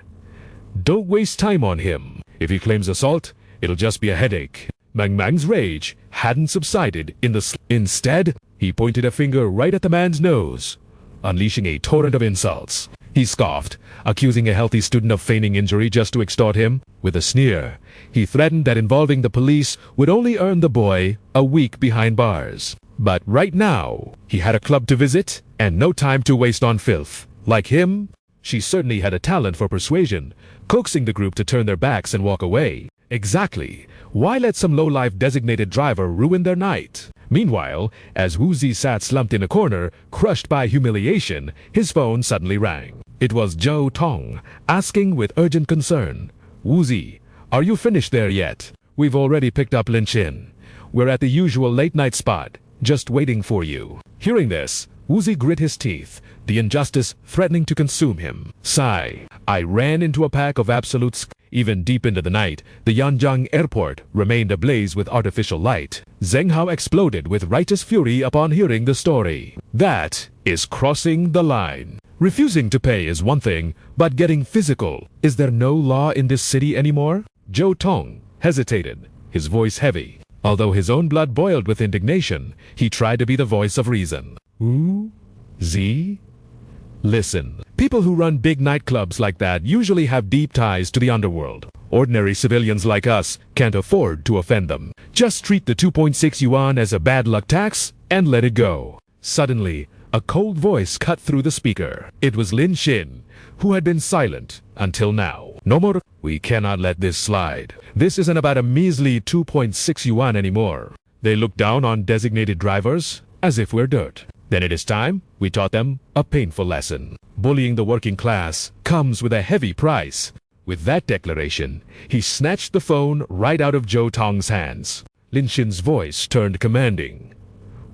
Don't waste time on him. If he claims assault, it'll just be a headache. Mang's rage hadn't subsided Instead, he pointed a finger right at the man's nose, unleashing a torrent of insults. He scoffed, accusing a healthy student of feigning injury just to extort him. With a sneer, he threatened that involving the police would only earn the boy a week behind bars. But right now, he had a club to visit and no time to waste on filth. Like him, she certainly had a talent for persuasion, coaxing the group to turn their backs and walk away. Exactly. Why let some low-life designated driver ruin their night? Meanwhile, as Woozy sat slumped in a corner, crushed by humiliation, his phone suddenly rang. It was Zhou Tong, asking with urgent concern, Woozy, are you finished there yet? We've already picked up Lin Chin. We're at the usual late-night spot, just waiting for you. Hearing this, Woozy grit his teeth, the injustice threatening to consume him. Sigh. I ran into a pack of absolutes. Even deep into the night, the Yanjiang airport remained ablaze with artificial light. Zheng Hao exploded with righteous fury upon hearing the story. That is crossing the line. Refusing to pay is one thing, but getting physical. Is there no law in this city anymore? Zhou Tong hesitated, his voice heavy. Although his own blood boiled with indignation, he tried to be the voice of reason. Z? Listen, people who run big nightclubs like that usually have deep ties to the underworld. Ordinary civilians like us can't afford to offend them. Just treat the 2.6 yuan as a bad luck tax and let it go. Suddenly, a cold voice cut through the speaker. It was Lin Xin, who had been silent until now. No more. We cannot let this slide. This isn't about a measly 2.6 yuan anymore. They look down on designated drivers as if we're dirt. Then it is time we taught them a painful lesson. Bullying the working class comes with a heavy price. With that declaration, he snatched the phone right out of Zhou Tong's hands. Lin Xin's voice turned commanding.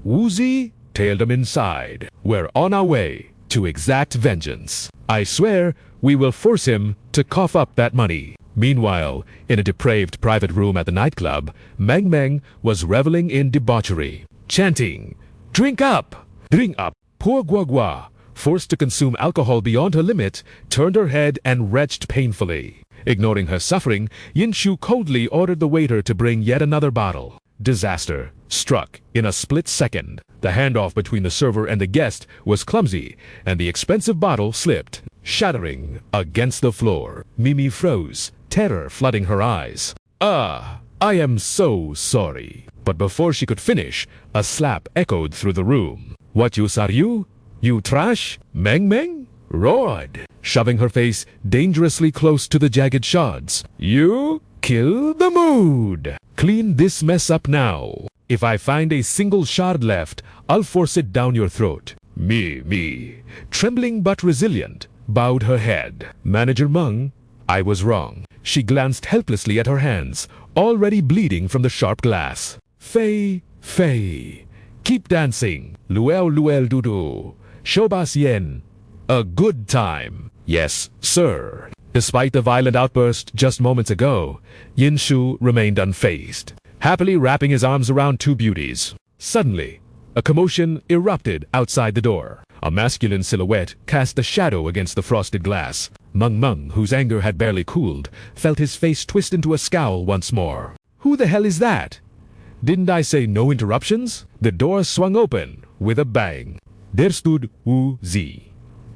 Woozy tailed him inside. We're on our way to exact vengeance. I swear we will force him to cough up that money. Meanwhile, in a depraved private room at the nightclub, Meng was reveling in debauchery, chanting, Drink up! Drink up! Poor Guagua, forced to consume alcohol beyond her limit, turned her head and retched painfully. Ignoring her suffering, Yin Shu coldly ordered the waiter to bring yet another bottle. Disaster struck in a split second. The handoff between the server and the guest was clumsy, and the expensive bottle slipped, shattering against the floor. Mimi froze, terror flooding her eyes. I am so sorry. But before she could finish, a slap echoed through the room. What use are you? You trash? Meng Meng roared, shoving her face dangerously close to the jagged shards. You kill the mood. Clean this mess up now. If I find a single shard left, I'll force it down your throat. Me, trembling but resilient, bowed her head. Manager Meng, I was wrong. She glanced helplessly at her hands, already bleeding from the sharp glass. Fei, keep dancing. Luel dudu. Shobas yen. A good time. Yes, sir. Despite the violent outburst just moments ago, Yin Shu remained unfazed, happily wrapping his arms around two beauties. Suddenly, a commotion erupted outside the door. A masculine silhouette cast a shadow against the frosted glass. Meng, whose anger had barely cooled, felt his face twist into a scowl once more. Who the hell is that? Didn't I say no interruptions? The door swung open with a bang. There stood Wu Zi,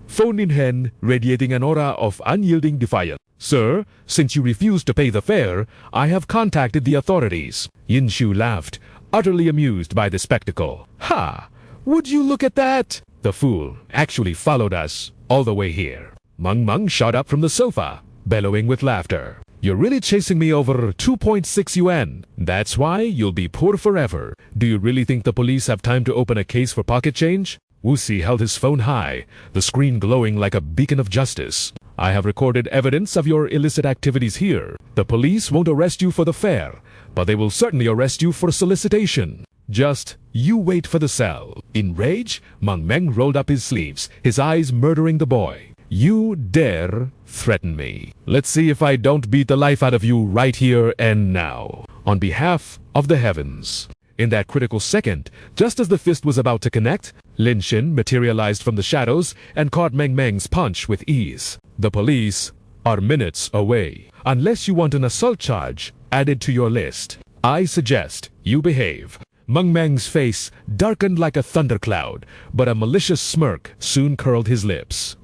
phone in hand, radiating an aura of unyielding defiance. Sir, since you refused to pay the fare, I have contacted the authorities. Yin Shu laughed, utterly amused by the spectacle. Ha! Would you look at that? The fool actually followed us all the way here. Meng shot up from the sofa, bellowing with laughter. You're really chasing me over 2.6 yuan. That's why you'll be poor forever. Do you really think the police have time to open a case for pocket change? Wuxi held his phone high, the screen glowing like a beacon of justice. I have recorded evidence of your illicit activities here. The police won't arrest you for the fare, but they will certainly arrest you for solicitation. Just you wait for the cell. In rage, Meng rolled up his sleeves, his eyes murdering the boy. You dare threaten me. Let's see if I don't beat the life out of you right here and now. On behalf of the heavens. In that critical second, just as the fist was about to connect, Lin Xin materialized from the shadows and caught Meng's punch with ease. The police are minutes away. Unless you want an assault charge added to your list, I suggest you behave. Meng's face darkened like a thundercloud, but a malicious smirk soon curled his lips.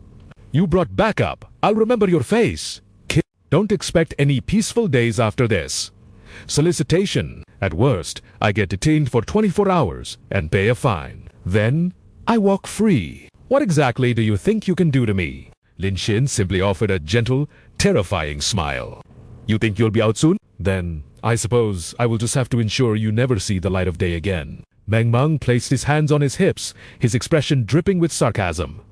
You brought backup. I'll remember your face. Kid, don't expect any peaceful days after this. Solicitation. At worst, I get detained for 24 hours and pay a fine. Then, I walk free. What exactly do you think you can do to me? Lin Xin simply offered a gentle, terrifying smile. You think you'll be out soon? Then, I suppose I will just have to ensure you never see the light of day again. Meng placed his hands on his hips, his expression dripping with sarcasm.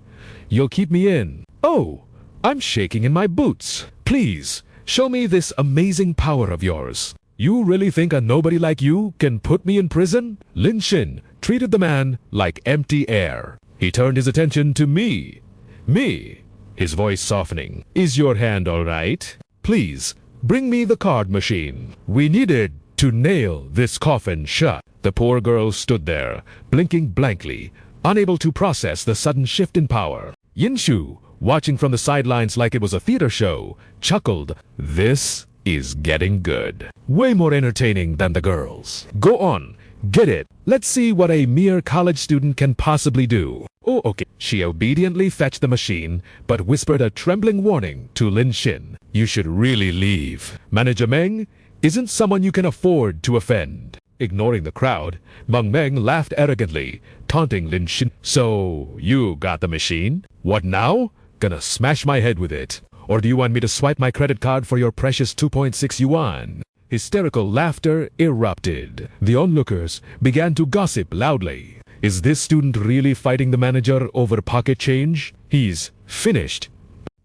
You'll keep me in. Oh, I'm shaking in my boots. Please, show me this amazing power of yours. You really think a nobody like you can put me in prison? Lin Xin treated the man like empty air. He turned his attention to me. Me, his voice softening. Is your hand all right? Please, bring me the card machine. We needed to nail this coffin shut. The poor girl stood there, blinking blankly, unable to process the sudden shift in power. Yin Shu, watching from the sidelines like it was a theater show, chuckled. This is getting good. Way more entertaining than the girls. Go on, get it. Let's see what a mere college student can possibly do. Oh, okay. She obediently fetched the machine, but whispered a trembling warning to Lin Xin. You should really leave. Manager Meng isn't someone you can afford to offend. Ignoring the crowd, Meng laughed arrogantly, taunting Lin Xin. So, you got the machine? What now? Gonna smash my head with it. Or do you want me to swipe my credit card for your precious 2.6 yuan? Hysterical laughter erupted. The onlookers began to gossip loudly. Is this student really fighting the manager over pocket change? He's finished.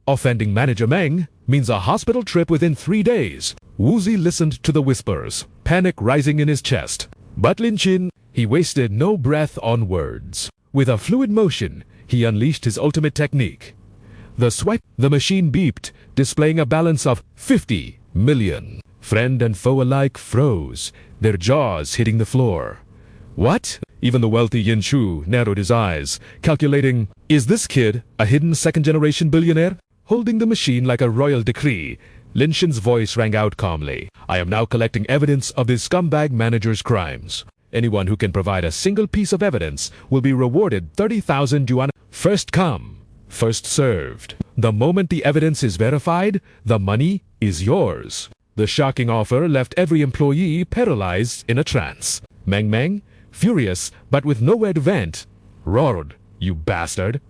Offending Manager Meng means a hospital trip within 3 days. Wuzi listened to the whispers, panic rising in his chest. But Lin Xin, he wasted no breath on words. With a fluid motion, he unleashed his ultimate technique. The swipe, the machine beeped, displaying a balance of 50 million. Friend and foe alike froze, their jaws hitting the floor. What? Even the wealthy Yin Shu narrowed his eyes, calculating, is this kid a hidden second-generation billionaire? Holding the machine like a royal decree, Lin Shin's voice rang out calmly. I am now collecting evidence of this scumbag manager's crimes. Anyone who can provide a single piece of evidence will be rewarded 30,000 yuan. First come, first served. The moment the evidence is verified, the money is yours. The shocking offer left every employee paralyzed in a trance. Meng Meng, furious but with nowhere to vent, roared, "You bastard!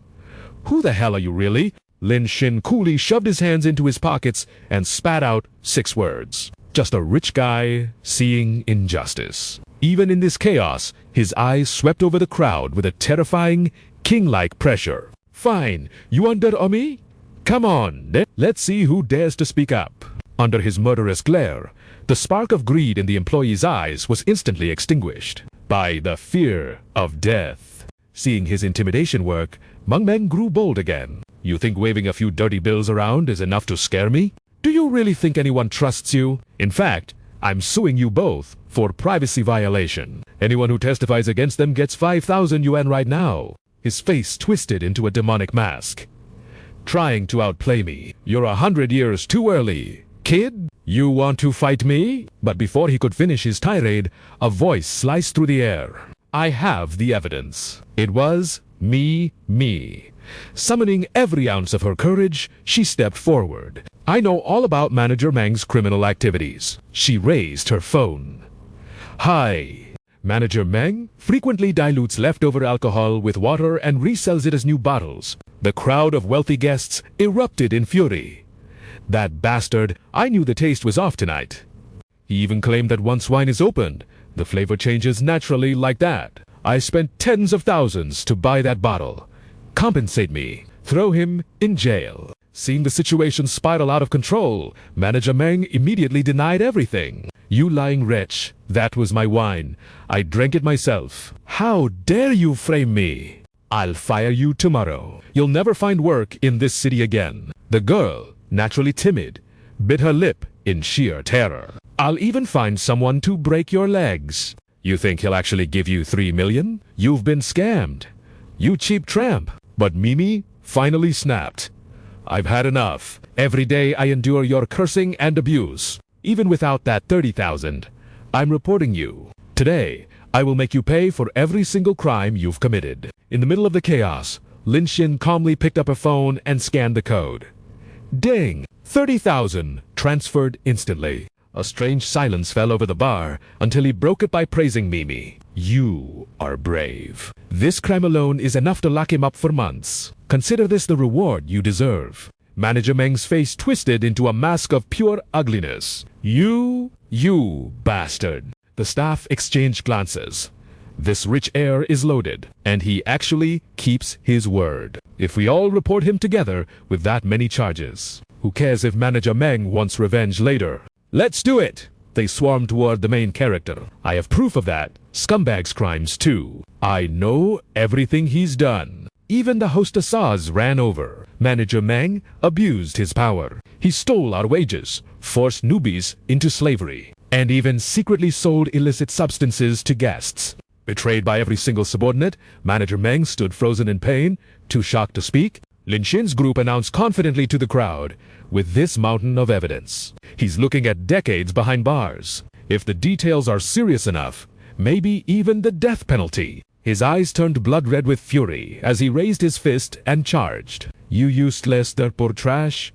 Who the hell are you really?" Lin Shin coolly shoved his hands into his pockets and spat out 6 words. Just a rich guy seeing injustice. Even in this chaos, his eyes swept over the crowd with a terrifying, king-like pressure. Fine, you under me? Come on, let's see who dares to speak up. Under his murderous glare, the spark of greed in the employee's eyes was instantly extinguished by the fear of death. Seeing his intimidation work, Meng Meng grew bold again. You think waving a few dirty bills around is enough to scare me? Do you really think anyone trusts you? In fact, I'm suing you both for privacy violation. Anyone who testifies against them gets 5,000 yuan right now. His face twisted into a demonic mask. Trying to outplay me. You're 100 years too early. Kid, you want to fight me? But before he could finish his tirade, a voice sliced through the air. I have the evidence. It was me. Summoning every ounce of her courage, she stepped forward. I know all about Manager Meng's criminal activities. She raised her phone. Hi. Manager Meng frequently dilutes leftover alcohol with water and resells it as new bottles. The crowd of wealthy guests erupted in fury. That bastard, I knew the taste was off tonight. He even claimed that once wine is opened, the flavor changes naturally like that. I spent tens of thousands to buy that bottle. Compensate me. Throw him in jail. Seeing the situation spiral out of control, Manager Meng immediately denied everything. You lying wretch, that was my wine. I drank it myself. How dare you frame me? I'll fire you tomorrow. You'll never find work in this city again. The girl, naturally timid, bit her lip in sheer terror. I'll even find someone to break your legs. You think he'll actually give you 3 million? You've been scammed. You cheap tramp. But Mimi finally snapped. I've had enough. Every day I endure your cursing and abuse. Even without that 30,000, I'm reporting you. Today, I will make you pay for every single crime you've committed. In the middle of the chaos, Lin Shin calmly picked up her phone and scanned the code. Ding! 30,000 transferred instantly. A strange silence fell over the bar until he broke it by praising Mimi. You are brave. This crime alone is enough to lock him up for months. Consider this the reward you deserve. Manager Meng's face twisted into a mask of pure ugliness. You bastard. The staff exchanged glances. This rich heir is loaded, and he actually keeps his word. If we all report him together with that many charges, who cares if Manager Meng wants revenge later? Let's do it! They swarmed toward the main character. I have proof of that. Scumbag's crimes too. I know everything he's done. Even the hostessas ran over. Manager Meng abused his power. He stole our wages, forced newbies into slavery, and even secretly sold illicit substances to guests. Betrayed by every single subordinate, Manager Meng stood frozen in pain, too shocked to speak. Lin Shin's group announced confidently to the crowd, with this mountain of evidence. He's looking at decades behind bars. If the details are serious enough, maybe even the death penalty. His eyes turned blood red with fury as he raised his fist and charged. You useless dirtbag trash.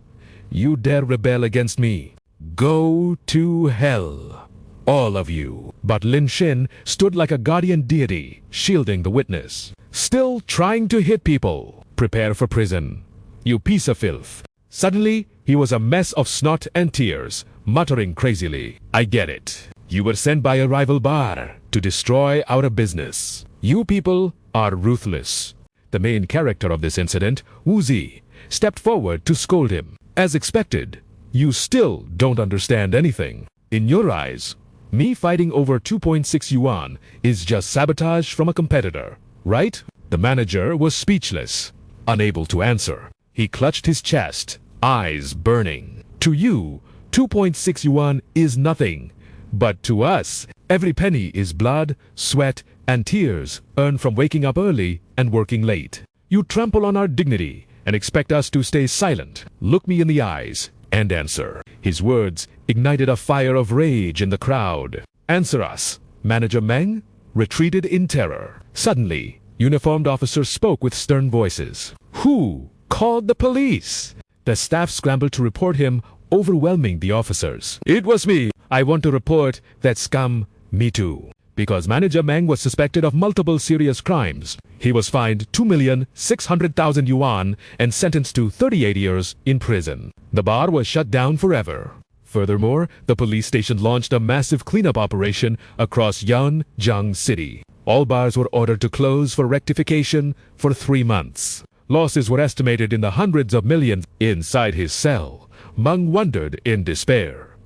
You dare rebel against me. Go to hell. All of you. But Lin Shin stood like a guardian deity, shielding the witness. Still trying to hit people. Prepare for prison. You piece of filth. Suddenly, he was a mess of snot and tears, muttering crazily. I get it. You were sent by a rival bar to destroy our business. You people are ruthless. The main character of this incident, Wu Zi, stepped forward to scold him. As expected, you still don't understand anything. In your eyes, me fighting over 2.6 yuan is just sabotage from a competitor, right? The manager was speechless, unable to answer. He clutched his chest, eyes burning. To you, 2.6 yuan is nothing. But to us, every penny is blood, sweat, and tears earned from waking up early and working late. You trample on our dignity and expect us to stay silent. Look me in the eyes. And answer. His words ignited a fire of rage in the crowd. Answer us. Manager Meng retreated in terror. Suddenly, uniformed officers spoke with stern voices. Who called the police? The staff scrambled to report him, overwhelming the officers. It was me. I want to report that scum. Me too. Because Manager Meng was suspected of multiple serious crimes. He was fined 2,600,000 yuan and sentenced to 38 years in prison. The bar was shut down forever. Furthermore, the police station launched a massive cleanup operation across Yanjiang City. All bars were ordered to close for rectification for 3 months. Losses were estimated in the hundreds of millions. Inside his cell, Meng wondered in despair.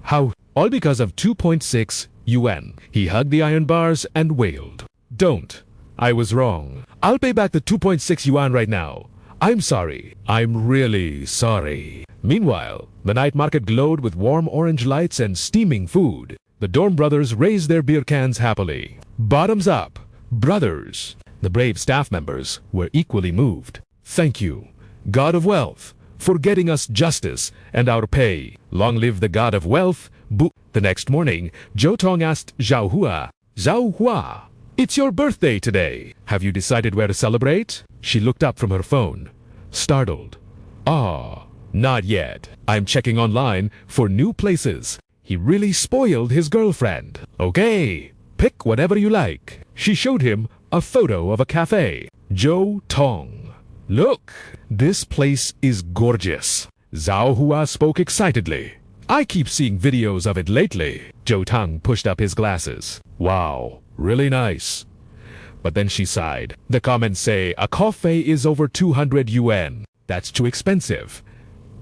How? All because of 2.6 yuan. He hugged the iron bars and wailed. Don't. I was wrong. I'll pay back the 2.6 yuan right now. I'm sorry. I'm really sorry. Meanwhile, the night market glowed with warm orange lights and steaming food. The Dorm brothers raised their beer cans happily. Bottoms up, brothers. The brave staff members were equally moved. Thank you, God of Wealth, for getting us justice and our pay. Long live the God of Wealth. The next morning, Zhou Tong asked Zhao Hua, Zhao Hua, it's your birthday today. Have you decided where to celebrate? She looked up from her phone, startled. Ah, not yet. I'm checking online for new places. He really spoiled his girlfriend. Okay, pick whatever you like. She showed him a photo of a cafe. Zhou Tong. Look, this place is gorgeous. Zhao Hua spoke excitedly. I keep seeing videos of it lately. Zhou Tong pushed up his glasses. Wow, really nice. But then she sighed. The comments say a coffee is over 200 yuan. That's too expensive.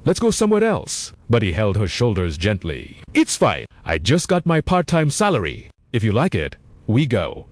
Let's go somewhere else. But he held her shoulders gently. It's fine. I just got my part-time salary. If you like it, we go.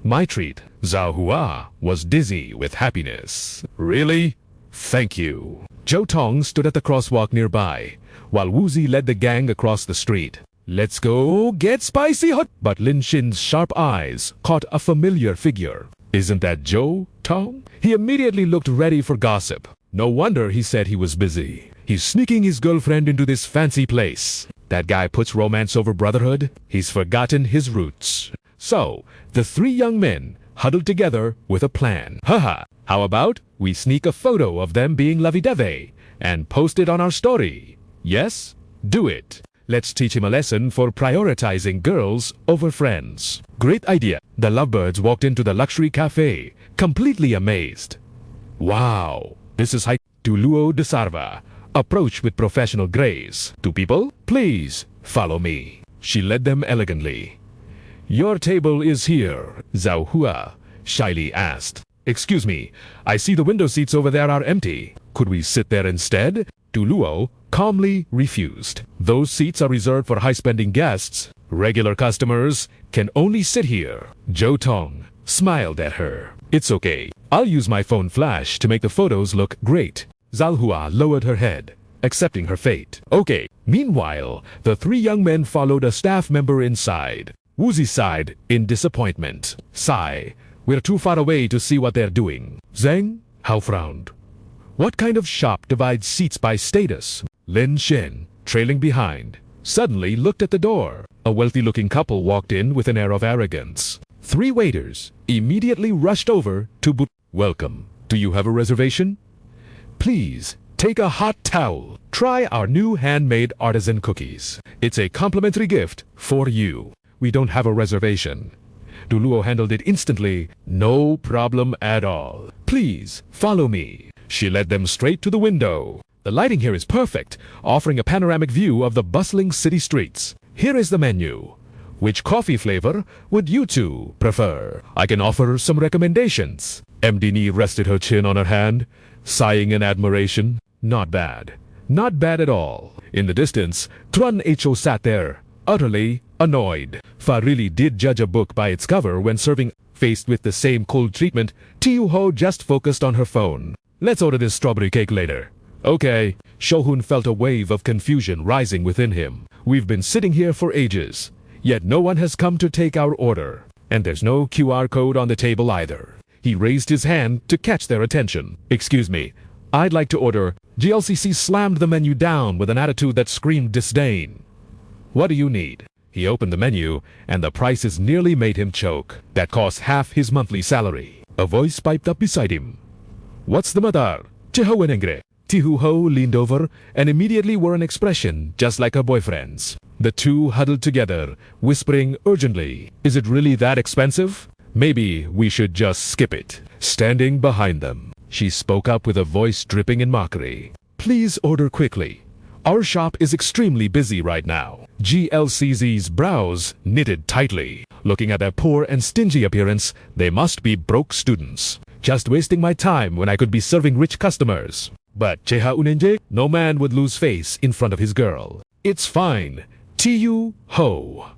My treat. Zhao Hua was dizzy with happiness. Really? Thank you. Zhou Tong stood at the crosswalk nearby, while Wuzi led the gang across the street. Let's go get spicy hot. But Lin Xin's sharp eyes caught a familiar figure. Isn't that Zhou Tong? He immediately looked ready for gossip. No wonder he said he was busy. He's sneaking his girlfriend into this fancy place. That guy puts romance over brotherhood. He's forgotten his roots. So, the three young men huddled together with a plan. Haha, how about we sneak a photo of them being lovey-dovey and post it on our story? Yes? Do it. Let's teach him a lesson for prioritizing girls over friends. Great idea. The lovebirds walked into the luxury cafe, completely amazed. Wow, this is high. To Luo de Sarva, approached with professional grace. Two people, please follow me. She led them elegantly. Your table is here, Zhao Hua shyly asked. Excuse me, I see the window seats over there are empty. Could we sit there instead? Tu Luo calmly refused. Those seats are reserved for high-spending guests. Regular customers can only sit here. Zhou Tong smiled at her. It's okay. I'll use my phone flash to make the photos look great. Zhao Hua lowered her head, accepting her fate. Okay. Meanwhile, the three young men followed a staff member inside. Wuzi sighed in disappointment. Sigh. We're too far away to see what they're doing. Zheng Hao frowned. What kind of shop divides seats by status? Lin Xin, trailing behind, suddenly looked at the door. A wealthy-looking couple walked in with an air of arrogance. Three waiters immediately rushed over to Welcome. Do you have a reservation? Please, take a hot towel. Try our new handmade artisan cookies. It's a complimentary gift for you. We don't have a reservation. Du Luo handled it instantly. No problem at all. Please, follow me. She led them straight to the window. The lighting here is perfect, offering a panoramic view of the bustling city streets. Here is the menu. Which coffee flavor would you two prefer? I can offer some recommendations. MD Ni rested her chin on her hand, sighing in admiration. Not bad. Not bad at all. In the distance, Truan Ho sat there, utterly annoyed. Fa really did judge a book by its cover when serving. Faced with the same cold treatment, Tiu Ho just focused on her phone. Let's order this strawberry cake later. Okay. Shohun felt a wave of confusion rising within him. We've been sitting here for ages, yet no one has come to take our order. And there's no QR code on the table either. He raised his hand to catch their attention. Excuse me, I'd like to order. GLCC slammed the menu down with an attitude that screamed disdain. What do you need? He opened the menu, and the prices nearly made him choke. That cost half his monthly salary. A voice piped up beside him. What's the matter? Chehowenengre. Tihu Ho leaned over and immediately wore an expression just like her boyfriend's. The two huddled together, whispering urgently, Is it really that expensive? Maybe we should just skip it. Standing behind them, she spoke up with a voice dripping in mockery. Please order quickly. Our shop is extremely busy right now. GLCZ's brows knitted tightly. Looking at their poor and stingy appearance, they must be broke students. Just wasting my time when I could be serving rich customers. But Cheha Unenje, no man would lose face in front of his girl. It's fine. Tiyu Ho.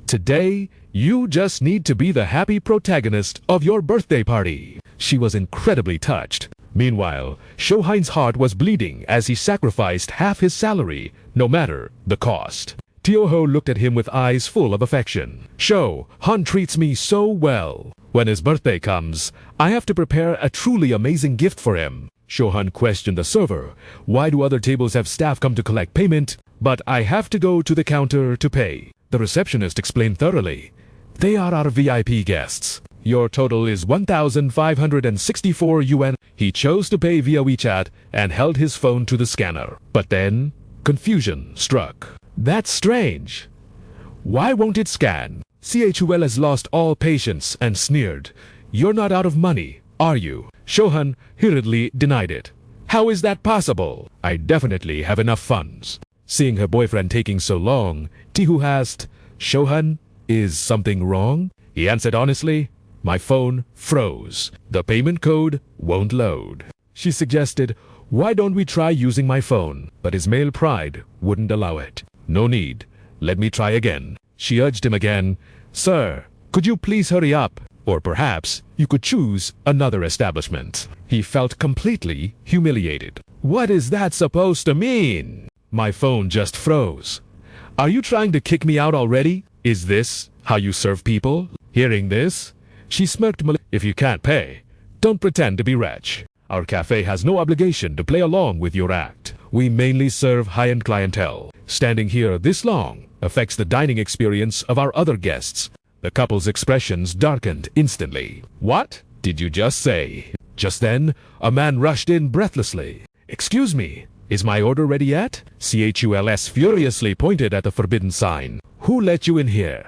Today, you just need to be the happy protagonist of your birthday party. She was incredibly touched. Meanwhile, Shohein's heart was bleeding as he sacrificed half his salary, no matter the cost. Tioho looked at him with eyes full of affection. Sho, Han treats me so well. When his birthday comes, I have to prepare a truly amazing gift for him. Shohan questioned the server. Why do other tables have staff come to collect payment, but I have to go to the counter to pay? The receptionist explained thoroughly. They are our VIP guests. Your total is 1,564 yuan. He chose to pay via WeChat and held his phone to the scanner. But then, confusion struck. That's strange. Why won't it scan? CHUL has lost all patience and sneered. You're not out of money, are you? Shohan hurriedly denied it. How is that possible? I definitely have enough funds. Seeing her boyfriend taking so long, Tihu asked, Shohan, is something wrong? He answered honestly, my phone froze. The payment code won't load. She suggested, why don't we try using my phone? But his male pride wouldn't allow it. No need. Let me try again. She urged him again, Sir, could you please hurry up? Or perhaps you could choose another establishment. He felt completely humiliated. What is that supposed to mean? My phone just froze. Are you trying to kick me out already? Is this how you serve people? Hearing this, she smirked. If you can't pay, don't pretend to be rich. Our cafe has no obligation to play along with your act. We mainly serve high-end clientele. Standing here this long affects the dining experience of our other guests. The couple's expressions darkened instantly. What did you just say? Just then, a man rushed in breathlessly. Excuse me, is my order ready yet? CHULS furiously pointed at the forbidden sign. Who let you in here?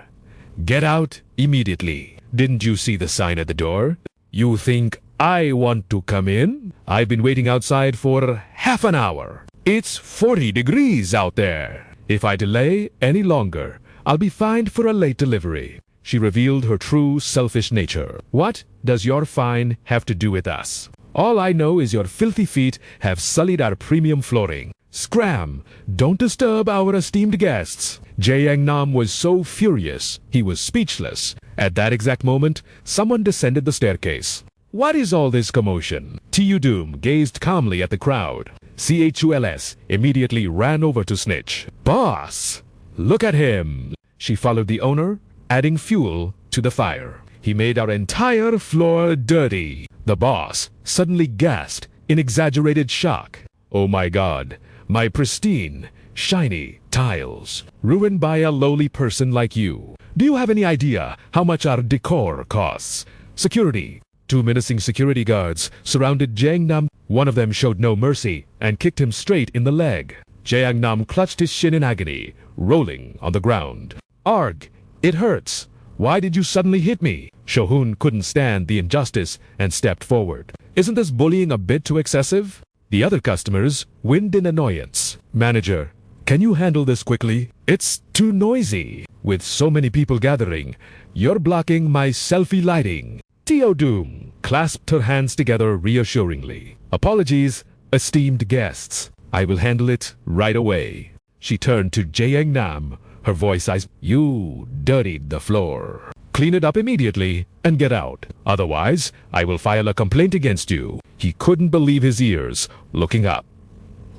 Get out immediately. Didn't you see the sign at the door? You think I want to come in? I've been waiting outside for half an hour. It's 40 degrees out there. If I delay any longer, I'll be fined for a late delivery. She revealed her true selfish nature. What does your fine have to do with us? All I know is your filthy feet have sullied our premium flooring. Scram! Don't disturb our esteemed guests. Jae Nam was so furious, he was speechless. At that exact moment, someone descended the staircase. What is all this commotion? Doom gazed calmly at the crowd. CHULS immediately ran over to snitch. Boss! Look at him! She followed the owner, adding fuel to the fire. He made our entire floor dirty. The boss suddenly gasped in exaggerated shock. Oh my God, my pristine, shiny tiles, ruined by a lowly person like you. Do you have any idea how much our decor costs? Security. Two menacing security guards surrounded Jiangnam. One of them showed no mercy and kicked him straight in the leg. Jiangnam clutched his shin in agony, rolling on the ground. Arg! It hurts. Why did you suddenly hit me? Shohun couldn't stand the injustice and stepped forward. Isn't this bullying a bit too excessive? The other customers whined in annoyance. Manager, can you handle this quickly? It's too noisy. With so many people gathering, you're blocking my selfie lighting. Doom clasped her hands together reassuringly. Apologies, esteemed guests. I will handle it right away. She turned to Jae-Nam. Her voice eyes, you dirtied the floor. Clean it up immediately and get out. Otherwise, I will file a complaint against you. He couldn't believe his ears, looking up.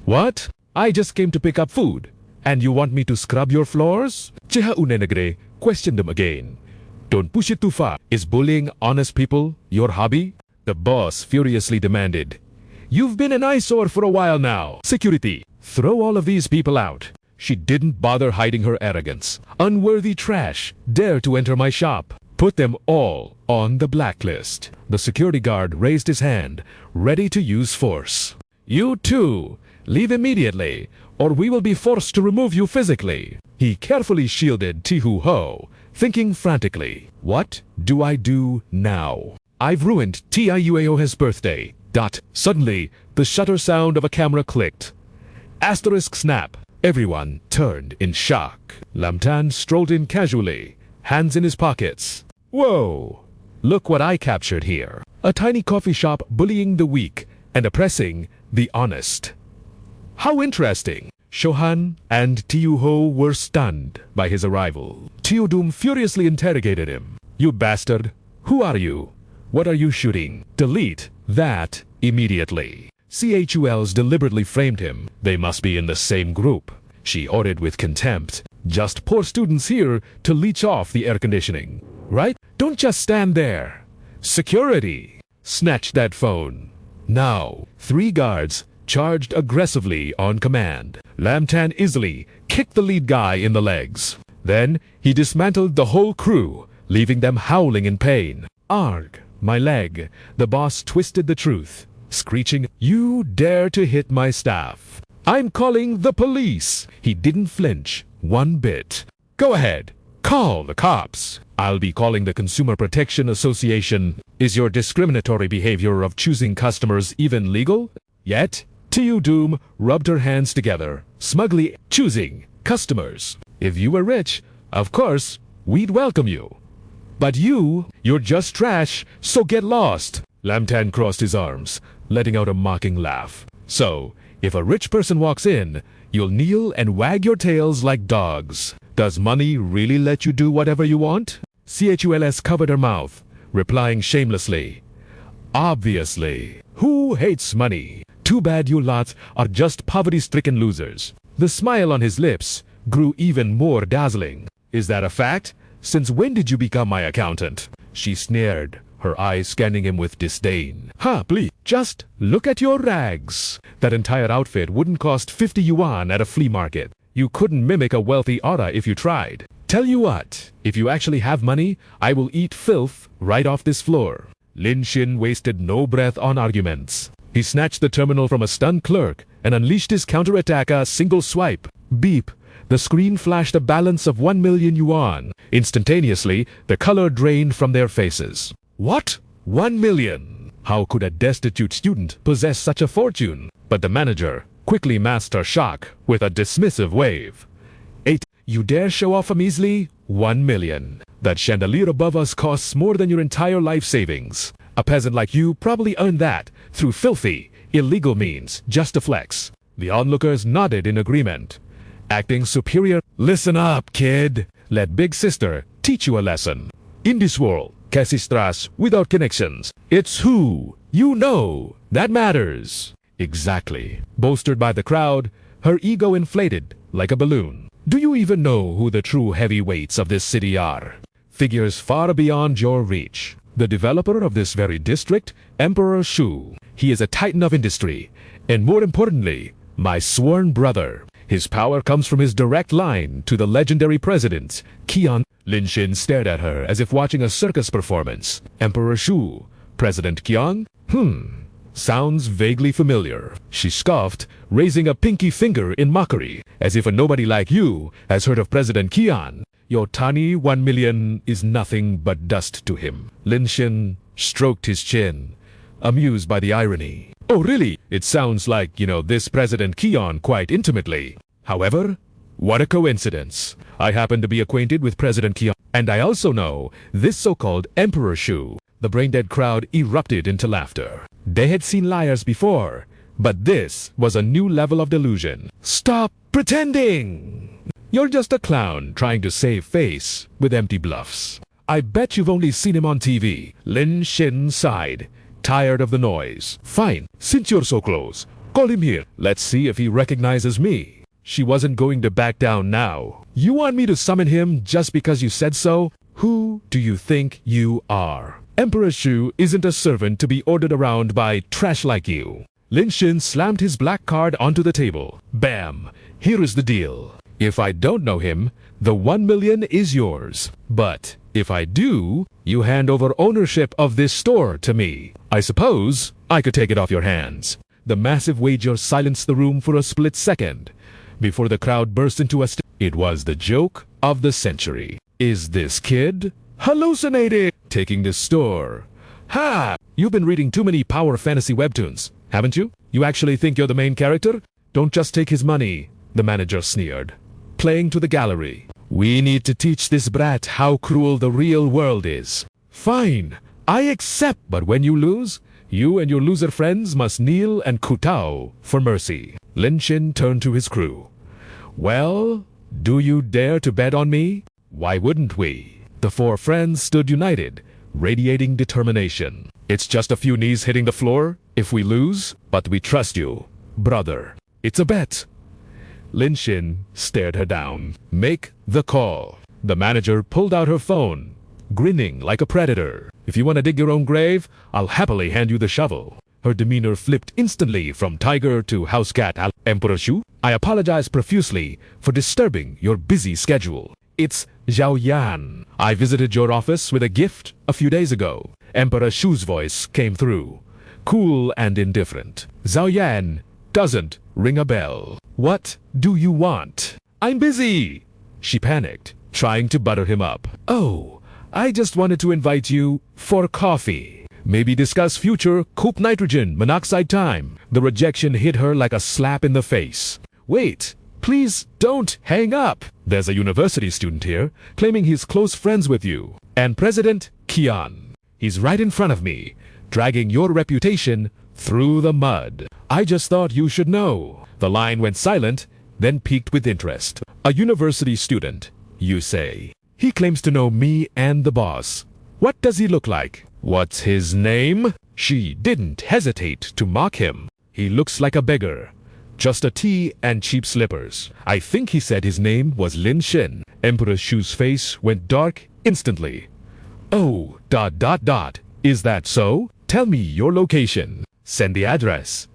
What? I just came to pick up food. And you want me to scrub your floors? Cheha Unenegre questioned him again. Don't push it too far. Is bullying honest people your hobby? The boss furiously demanded. You've been an eyesore for a while now. Security, throw all of these people out. She didn't bother hiding her arrogance. Unworthy trash dare to enter my shop. Put them all on the blacklist. The security guard raised his hand, ready to use force. You too, leave immediately, or we will be forced to remove you physically. He carefully shielded Tihu Ho, thinking frantically, what do I do now? I've ruined Tiuao's birthday. Suddenly, the shutter sound of a camera clicked. Asterisk snap. Everyone turned in shock. Lam Tan strolled in casually, hands in his pockets. Whoa! Look what I captured here. A tiny coffee shop bullying the weak and oppressing the honest. How interesting! Shohan and Tiu Ho were stunned by his arrival. Teodum furiously interrogated him. You bastard! Who are you? What are you shooting? Delete that immediately. CHULs deliberately framed him. They must be in the same group. She ordered with contempt. Just poor students here to leech off the air conditioning. Right? Don't just stand there. Security! Snatch that phone. Now, 3 guards charged aggressively on command. Lam Tan easily kicked the lead guy in the legs. Then, he dismantled the whole crew, leaving them howling in pain. Arg, my leg. The boss twisted the truth, screeching, you dare to hit my staff. I'm calling the police. He didn't flinch one bit. Go ahead, call the cops. I'll be calling the Consumer Protection Association. Is your discriminatory behavior of choosing customers even legal? Yet, Tiu Doom rubbed her hands together, smugly choosing customers. If you were rich, of course, we'd welcome you. But you're just trash, so get lost. Lam Tan crossed his arms, letting out a mocking laugh. So, if a rich person walks in, you'll kneel and wag your tails like dogs. Does money really let you do whatever you want? CHULS covered her mouth, replying shamelessly. Obviously. Who hates money? Too bad you lots are just poverty-stricken losers. The smile on his lips grew even more dazzling. Is that a fact? Since when did you become my accountant? She sneered, her eyes scanning him with disdain. Please, just look at your rags. That entire outfit wouldn't cost 50 yuan at a flea market. You couldn't mimic a wealthy aura if you tried. Tell you what, if you actually have money, I will eat filth right off this floor. Lin Xin wasted no breath on arguments. He snatched the terminal from a stunned clerk and unleashed his counterattack a single swipe. Beep. The screen flashed a balance of 1 million yuan. Instantaneously, the color drained from their faces. What? 1 million? How could a destitute student possess such a fortune? But the manager quickly masked her shock with a dismissive wave. 8. You dare show off a measly 1 million. That chandelier above us costs more than your entire life savings. A peasant like you probably earned that through filthy, illegal means, just to flex. The onlookers nodded in agreement. Acting superior. Listen up, kid. Let Big Sister teach you a lesson. In this world, Casistras without connections. It's who you know that matters. Exactly. Bolstered by the crowd, her ego inflated like a balloon. Do you even know who the true heavyweights of this city are? Figures far beyond your reach. The developer of this very district, Emperor Shu. He is a titan of industry, and more importantly, my sworn brother. His power comes from his direct line to the legendary president, Qian. Lin Xin stared at her as if watching a circus performance. Emperor Shu, President Qian? Sounds vaguely familiar. She scoffed, raising a pinky finger in mockery, as if a nobody like you has heard of President Qian. Your tiny 1 million is nothing but dust to him. Lin Xin stroked his chin, amused by the irony. Oh really? It sounds like, this President Qian quite intimately. However, what a coincidence. I happen to be acquainted with President Qian, and I also know this so-called Emperor Shu. The brain-dead crowd erupted into laughter. They had seen liars before, but this was a new level of delusion. Stop pretending! You're just a clown trying to save face with empty bluffs. I bet you've only seen him on TV. Lin Xin sighed, tired of the noise. Fine, since you're so close, call him here. Let's see if he recognizes me. She wasn't going to back down now. You want me to summon him just because you said so? Who do you think you are? Emperor Shu isn't a servant to be ordered around by trash like you. Lin Shin slammed his black card onto the table. Bam! Here is the deal. If I don't know him, the 1 million is yours. But if I do, you hand over ownership of this store to me. I suppose I could take it off your hands. The massive wager silenced the room for a split second before the crowd burst into a It was the joke of the century. Is this kid hallucinating? Taking this store. Ha! You've been reading too many power fantasy webtoons, haven't you? You actually think you're the main character? Don't just take his money, the manager sneered, playing to the gallery. We need to teach this brat how cruel the real world is. Fine, I accept, but when you lose, you and your loser friends must kneel and kowtow for mercy. Lin Shin turned to his crew. Well, do you dare to bet on me? Why wouldn't we? The four friends stood united, radiating determination. It's just a few knees hitting the floor if we lose, but we trust you, brother. It's a bet. Lin Shin stared her down. Make the call. The manager pulled out her phone, grinning like a predator. If you want to dig your own grave, I'll happily hand you the shovel. Her demeanor flipped instantly from tiger to house cat. Emperor Shu, I apologize profusely for disturbing your busy schedule. It's Zhao Yan. I visited your office with a gift a few days ago. Emperor Shu's voice came through, cool and indifferent. Zhao Yan doesn't ring a bell. What do you want? I'm busy. She panicked, trying to butter him up. Oh, I just wanted to invite you for coffee. Maybe discuss future coop nitrogen monoxide time. The rejection hit her like a slap in the face. Wait, please don't hang up. There's a university student here claiming he's close friends with you. And President Qian. He's right in front of me, dragging your reputation through the mud. I just thought you should know. The line went silent, then peaked with interest. A university student, you say. He claims to know me and the boss. What does he look like? What's his name? She didn't hesitate to mock him. He looks like a beggar. Just a tee and cheap slippers. I think he said his name was Lin Shin. Emperor Shu's face went dark instantly. Oh, ... Is that so? Tell me your location. Send the address.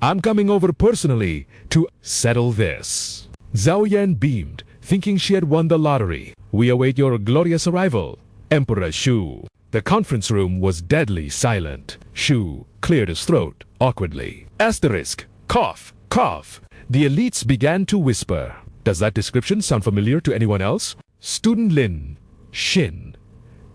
I'm coming over personally to settle this. Zhao Yan beamed, thinking she had won the lottery. We await your glorious arrival, Emperor Shu. The conference room was deadly silent. Shu cleared his throat awkwardly. Asterisk. Cough. Cough. The elites began to whisper. Does that description sound familiar to anyone else? Student Lin Shin.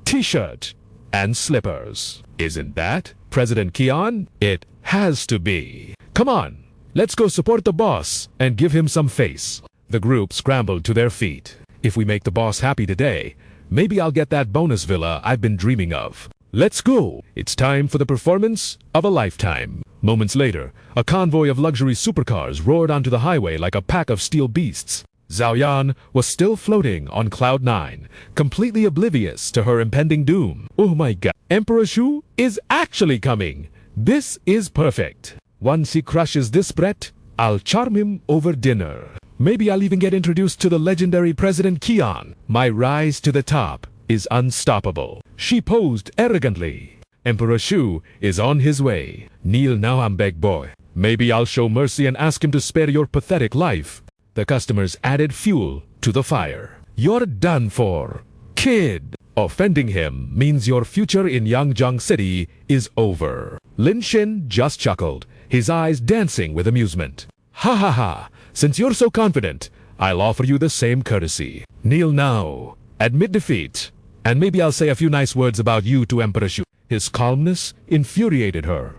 T-shirt and slippers. Isn't that President Qian? It has to be. Come on, let's go support the boss and give him some face. The group scrambled to their feet. If we make the boss happy today, maybe I'll get that bonus villa I've been dreaming of. Let's go. It's time for the performance of a lifetime. Moments later, a convoy of luxury supercars roared onto the highway like a pack of steel beasts. Zhao Yan was still floating on Cloud 9, completely oblivious to her impending doom. Oh my god, Emperor Shu is actually coming. This is perfect. Once he crushes this Brett, I'll charm him over dinner. Maybe I'll even get introduced to the legendary President Qian. My rise to the top is unstoppable. She posed arrogantly. Emperor Shu is on his way. Kneel now, Ambeg boy. Maybe I'll show mercy and ask him to spare your pathetic life. The customers added fuel to the fire. You're done for, kid. Offending him means your future in Yangzheng City is over. Lin Shin just chuckled, his eyes dancing with amusement. Ha ha ha, since you're so confident, I'll offer you the same courtesy. Kneel now, admit defeat, and maybe I'll say a few nice words about you to Emperor Shu. His calmness infuriated her.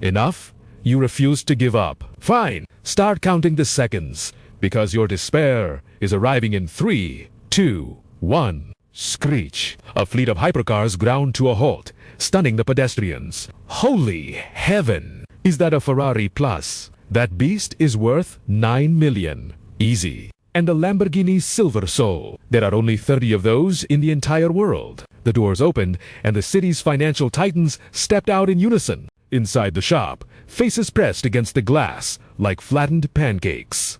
Enough? You refused to give up. Fine, start counting the seconds, because your despair is arriving in 3, 2, 1. Screech. A fleet of hypercars ground to a halt, stunning the pedestrians. Holy heaven! Is that a Ferrari Plus? That beast is worth 9 million. Easy. And a Lamborghini Silver Soul. There are only 30 of those in the entire world. The doors opened, and the city's financial titans stepped out in unison. Inside the shop, faces pressed against the glass like flattened pancakes.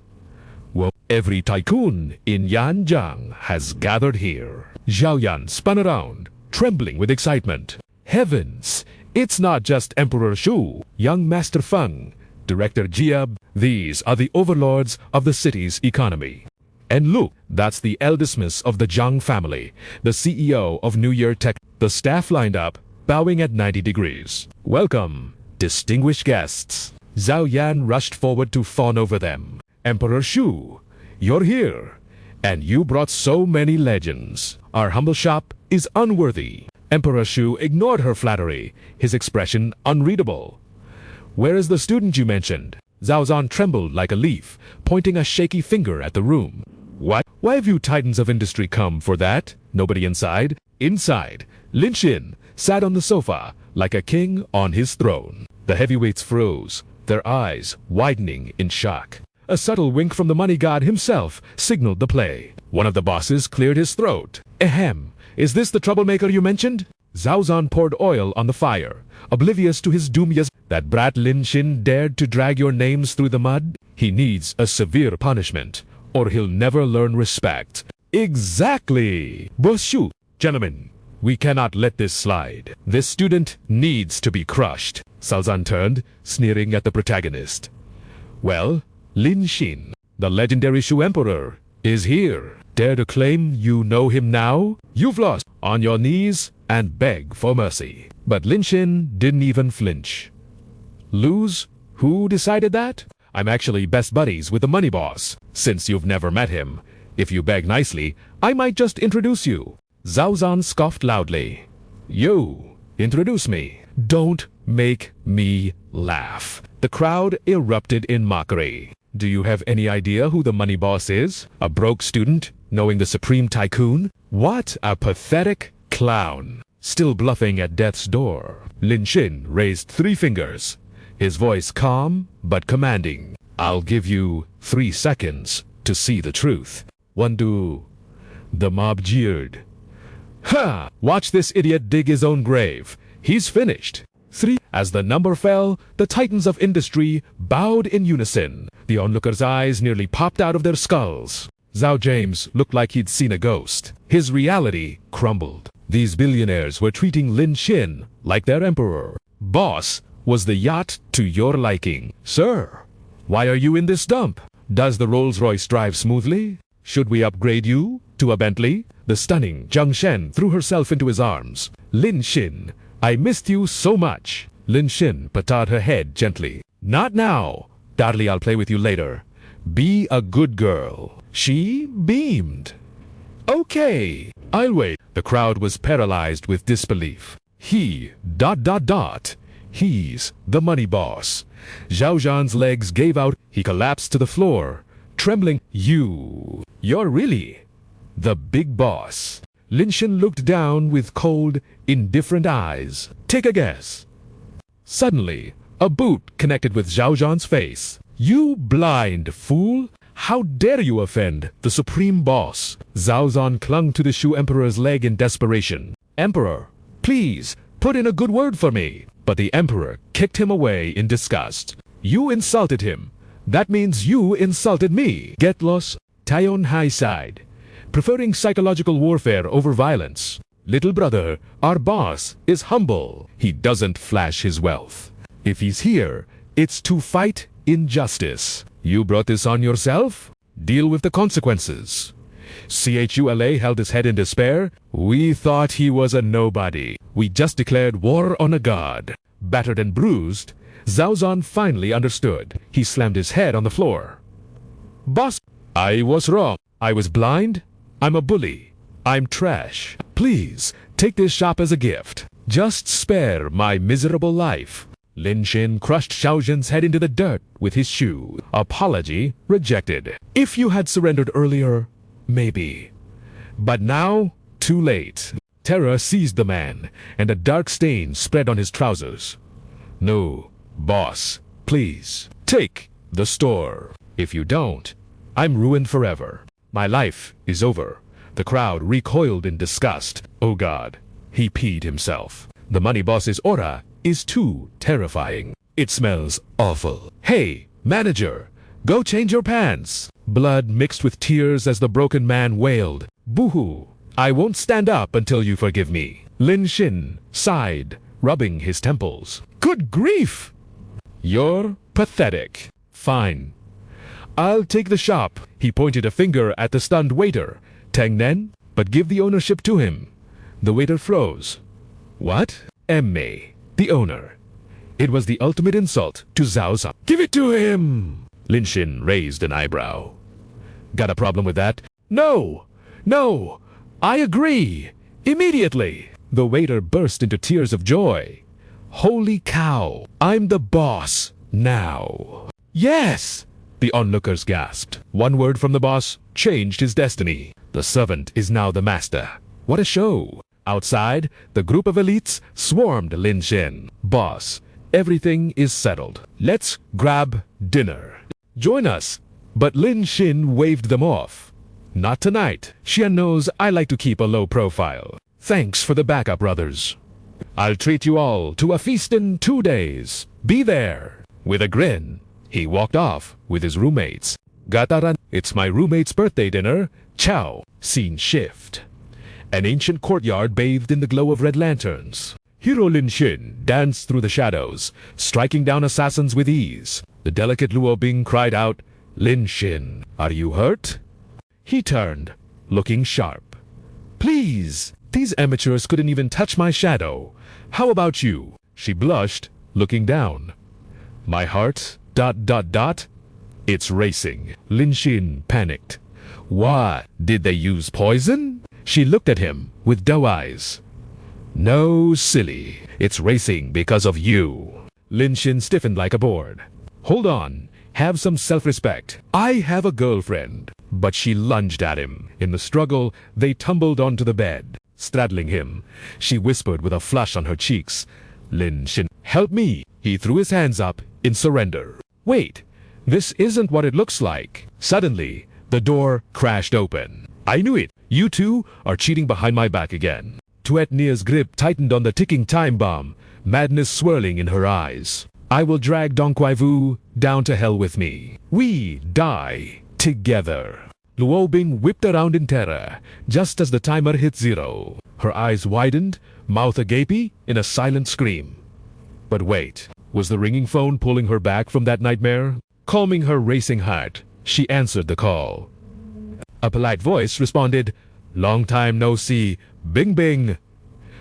Well, every tycoon in Yanjiang has gathered here. Zhao Yan spun around, trembling with excitement. Heavens! It's not just Emperor Shu, young Master Feng, Director Jia. These are the overlords of the city's economy. And Lu, that's the eldest miss of the Zhang family, the CEO of New Year Tech. The staff lined up, bowing at 90 degrees. Welcome, distinguished guests. Zhao Yan rushed forward to fawn over them. Emperor Shu, you're here, and you brought so many legends. Our humble shop is unworthy. Emperor Shu ignored her flattery, his expression unreadable. Where is the student you mentioned? Zhao Zhan trembled like a leaf, pointing a shaky finger at the room. What? Why have you titans of industry come for that? Nobody inside? Inside, Lin Xin sat on the sofa like a king on his throne. The heavyweights froze, their eyes widening in shock. A subtle wink from the money god himself signaled the play. One of the bosses cleared his throat. Ahem, is this the troublemaker you mentioned? Zhao Zhan poured oil on the fire, oblivious to his doom. That brat Lin Xin dared to drag your names through the mud? He needs a severe punishment, or he'll never learn respect. Exactly! Boss Shu, gentlemen, we cannot let this slide. This student needs to be crushed. Zhao Zhan turned, sneering at the protagonist. Well, Lin Xin, the legendary Shu Emperor, is here. Dare to claim you know him now? You've lost. On your knees and beg for mercy. But Lin Xin didn't even flinch. Lose? Who decided that? I'm actually best buddies with the money boss. Since you've never met him, if you beg nicely, I might just introduce you. Zhao Zhan scoffed loudly. You, introduce me. Don't make me laugh. The crowd erupted in mockery. Do you have any idea who the money boss is? A broke student, knowing the supreme tycoon? What a pathetic clown. Still bluffing at death's door. Lin Xin raised 3 fingers, his voice calm but commanding. I'll give you 3 seconds to see the truth. 1, 2. The mob jeered. Ha! Watch this idiot dig his own grave. He's finished. 3. As the number fell, the titans of industry bowed in unison. The onlookers' eyes nearly popped out of their skulls. Zhao James looked like he'd seen a ghost. His reality crumbled. These billionaires were treating Lin Xin like their emperor. Boss was the yacht to your liking. Sir, why are you in this dump? Does the Rolls-Royce drive smoothly? Should we upgrade you to a Bentley? The stunning Zhang Shen threw herself into his arms. Lin Xin, I missed you so much. Lin Xin patted her head gently. Not now. Darling, I'll play with you later. Be a good girl. She beamed. Okay, I'll wait. The crowd was paralyzed with disbelief. He's the money boss. Zhao Zhan's legs gave out. He collapsed to the floor, trembling. You're really the big boss. Lin Xin looked down with cold, indifferent eyes. Take a guess. Suddenly, a boot connected with Zhao Zhan's face. You blind fool! How dare you offend the supreme boss? Zhao Zhan clung to the Shu Emperor's leg in desperation. Emperor, please, put in a good word for me. But the Emperor kicked him away in disgust. You insulted him. That means you insulted me. Get lost. Tayon Hai sighed, preferring psychological warfare over violence. Little brother, our boss is humble. He doesn't flash his wealth. If he's here, it's to fight injustice. You brought this on yourself? Deal with the consequences. CHULA held his head in despair. We thought he was a nobody. We just declared war on a god. Battered and bruised, Zhao Zhan finally understood. He slammed his head on the floor. Boss, I was wrong. I was blind. I'm a bully. I'm trash. Please, take this shop as a gift. Just spare my miserable life. Lin Xin crushed Xiao Zhen's head into the dirt with his shoe. Apology rejected. If you had surrendered earlier, maybe. But now, too late. Terror seized the man, and a dark stain spread on his trousers. No, boss, please, take the store. If you don't, I'm ruined forever. My life is over. The crowd recoiled in disgust. Oh God, he peed himself. The money boss's aura is too terrifying. It smells awful. Hey, manager, go change your pants. Blood mixed with tears as the broken man wailed. Boo-hoo, I won't stand up until you forgive me. Lin Xin sighed, rubbing his temples. Good grief! You're pathetic. Fine. I'll take the shop. He pointed a finger at the stunned waiter. Tang Nen, but give the ownership to him. The waiter froze. What? Emme, the owner. It was the ultimate insult to Zhao Zhan. Give it to him! Lin Xin raised an eyebrow. Got a problem with that? No! No! I agree! Immediately! The waiter burst into tears of joy. Holy cow! I'm the boss now. Yes! The onlookers gasped. One word from the boss changed his destiny. The servant is now the master. What a show! Outside, the group of elites swarmed Lin Xin. Boss, everything is settled. Let's grab dinner. Join us. But Lin Xin waved them off. Not tonight. Xian knows I like to keep a low profile. Thanks for the backup, brothers. I'll treat you all to a feast in 2 days. Be there. With a grin, he walked off with his roommates. Gataran, it's my roommate's birthday dinner. Ciao. Scene shift. An ancient courtyard bathed in the glow of red lanterns. Hero Lin Xin danced through the shadows, striking down assassins with ease. The delicate Luo Bing cried out, Lin Xin, are you hurt? He turned, looking sharp. Please, these amateurs couldn't even touch my shadow. How about you? She blushed, looking down. My heart, ... It's racing. Lin Xin panicked. What? Did they use poison? She looked at him with doe eyes. No, silly. It's racing because of you. Lin Xin stiffened like a board. Hold on. Have some self-respect. I have a girlfriend. But she lunged at him. In the struggle, they tumbled onto the bed. Straddling him, she whispered with a flush on her cheeks. Lin Xin, help me. He threw his hands up in surrender. Wait, this isn't what it looks like. Suddenly, the door crashed open. I knew it. You two are cheating behind my back again. Tuet Nia's grip tightened on the ticking time bomb, madness swirling in her eyes. I will drag Dong Quai Vu down to hell with me. We die together. Luo Bing whipped around in terror, just as the timer hit 0. Her eyes widened, mouth agape, in a silent scream. But wait, was the ringing phone pulling her back from that nightmare? Calming her racing heart, she answered the call. A polite voice responded, Long time no see, Bing Bing.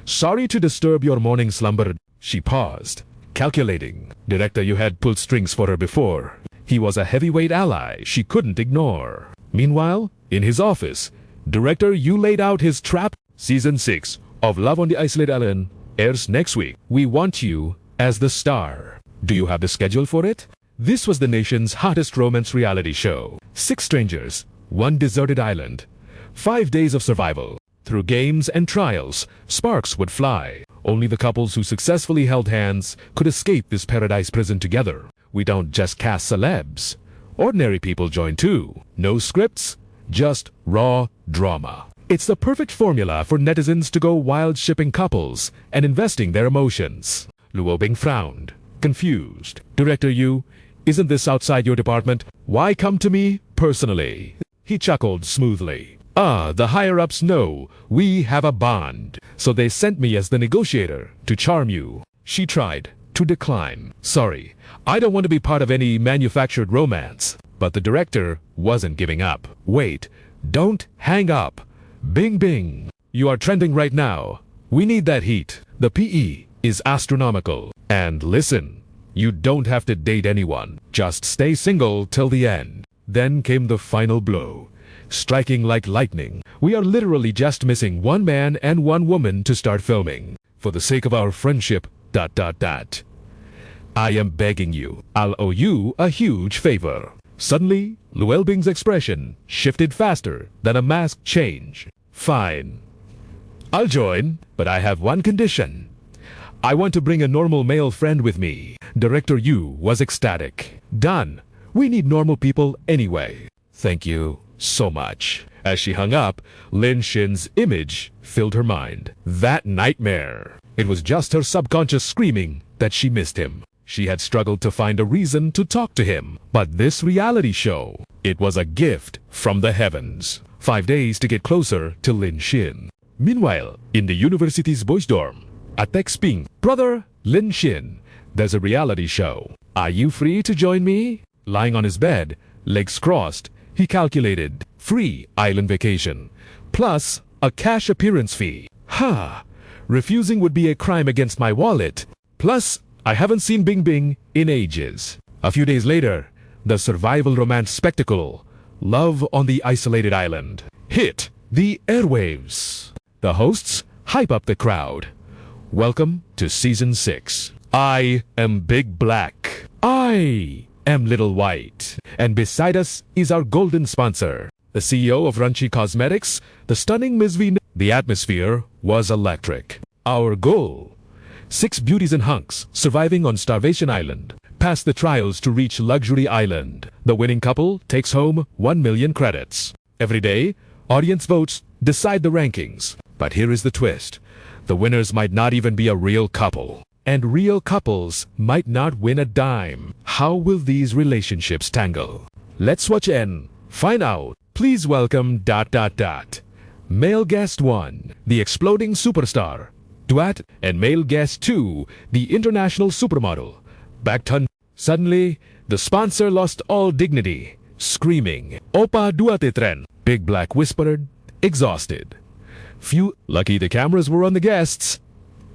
Sorry to disturb your morning slumber. She paused, calculating. Director, you had pulled strings for her before. He was a heavyweight ally she couldn't ignore. Meanwhile, in his office, Director Yu laid out his trap. Season 6 of Love on the Isolated Island airs next week. We want you as the star. Do you have the schedule for it? This was the nation's hottest romance reality show. 6 strangers, 1 deserted island, 5 days of survival. Through games and trials, sparks would fly. Only the couples who successfully held hands could escape this paradise prison together. We don't just cast celebs. Ordinary people join too. No scripts, just raw drama. It's the perfect formula for netizens to go wild shipping couples and investing their emotions. Luo Bing frowned, confused. Director Yu, isn't this outside your department? Why come to me personally? He chuckled smoothly. The higher-ups know we have a bond, so they sent me as the negotiator to charm you. She tried to decline. Sorry, I don't want to be part of any manufactured romance. But the director wasn't giving up. Wait, don't hang up. Bing Bing, you are trending right now. We need that heat. The PE is astronomical. And listen, you don't have to date anyone. Just stay single till the end. Then came the final blow. Striking like lightning, we are literally just missing 1 man and 1 woman to start filming. For the sake of our friendship, ... I am begging you, I'll owe you a huge favor. Suddenly, Luo Bing's expression shifted faster than a mask change. Fine. I'll join, but I have 1 condition. I want to bring a normal male friend with me. Director Yu was ecstatic. Done. We need normal people anyway. Thank you so much. As she hung up, Lin Xin's image filled her mind. That nightmare. It was just her subconscious screaming that she missed him. She had struggled to find a reason to talk to him. But this reality show, it was a gift from the heavens. 5 days to get closer to Lin Xin. Meanwhile, in the university's boys' dorm, At Ping, brother Lin Xin, there's a reality show. Are you free to join me? Lying on his bed, legs crossed, he calculated free island vacation, plus a cash appearance fee. Refusing would be a crime against my wallet. Plus, I haven't seen Bing Bing in ages. A few days later, the survival romance spectacle, Love on the Isolated Island, hit the airwaves. The hosts hype up the crowd. Welcome to Season 6. I am Big Black. I am Little White. And beside us is our golden sponsor, the CEO of Ranchi Cosmetics, the stunning Ms. V. The atmosphere was electric. Our goal: 6 beauties and hunks surviving on Starvation Island pass the trials to reach Luxury Island. The winning couple takes home 1 million credits. Every day, audience votes decide the rankings. But here is the twist. The winners might not even be a real couple. And real couples might not win a dime. How will these relationships tangle? Let's watch and find out. Please welcome ... Male guest 1, the exploding superstar, Duat, and male guest 2, the international supermodel, Backton. Suddenly, the sponsor lost all dignity, screaming, "Opa Duatetren!" Big Black whispered, exhausted. Phew, lucky the cameras were on the guests.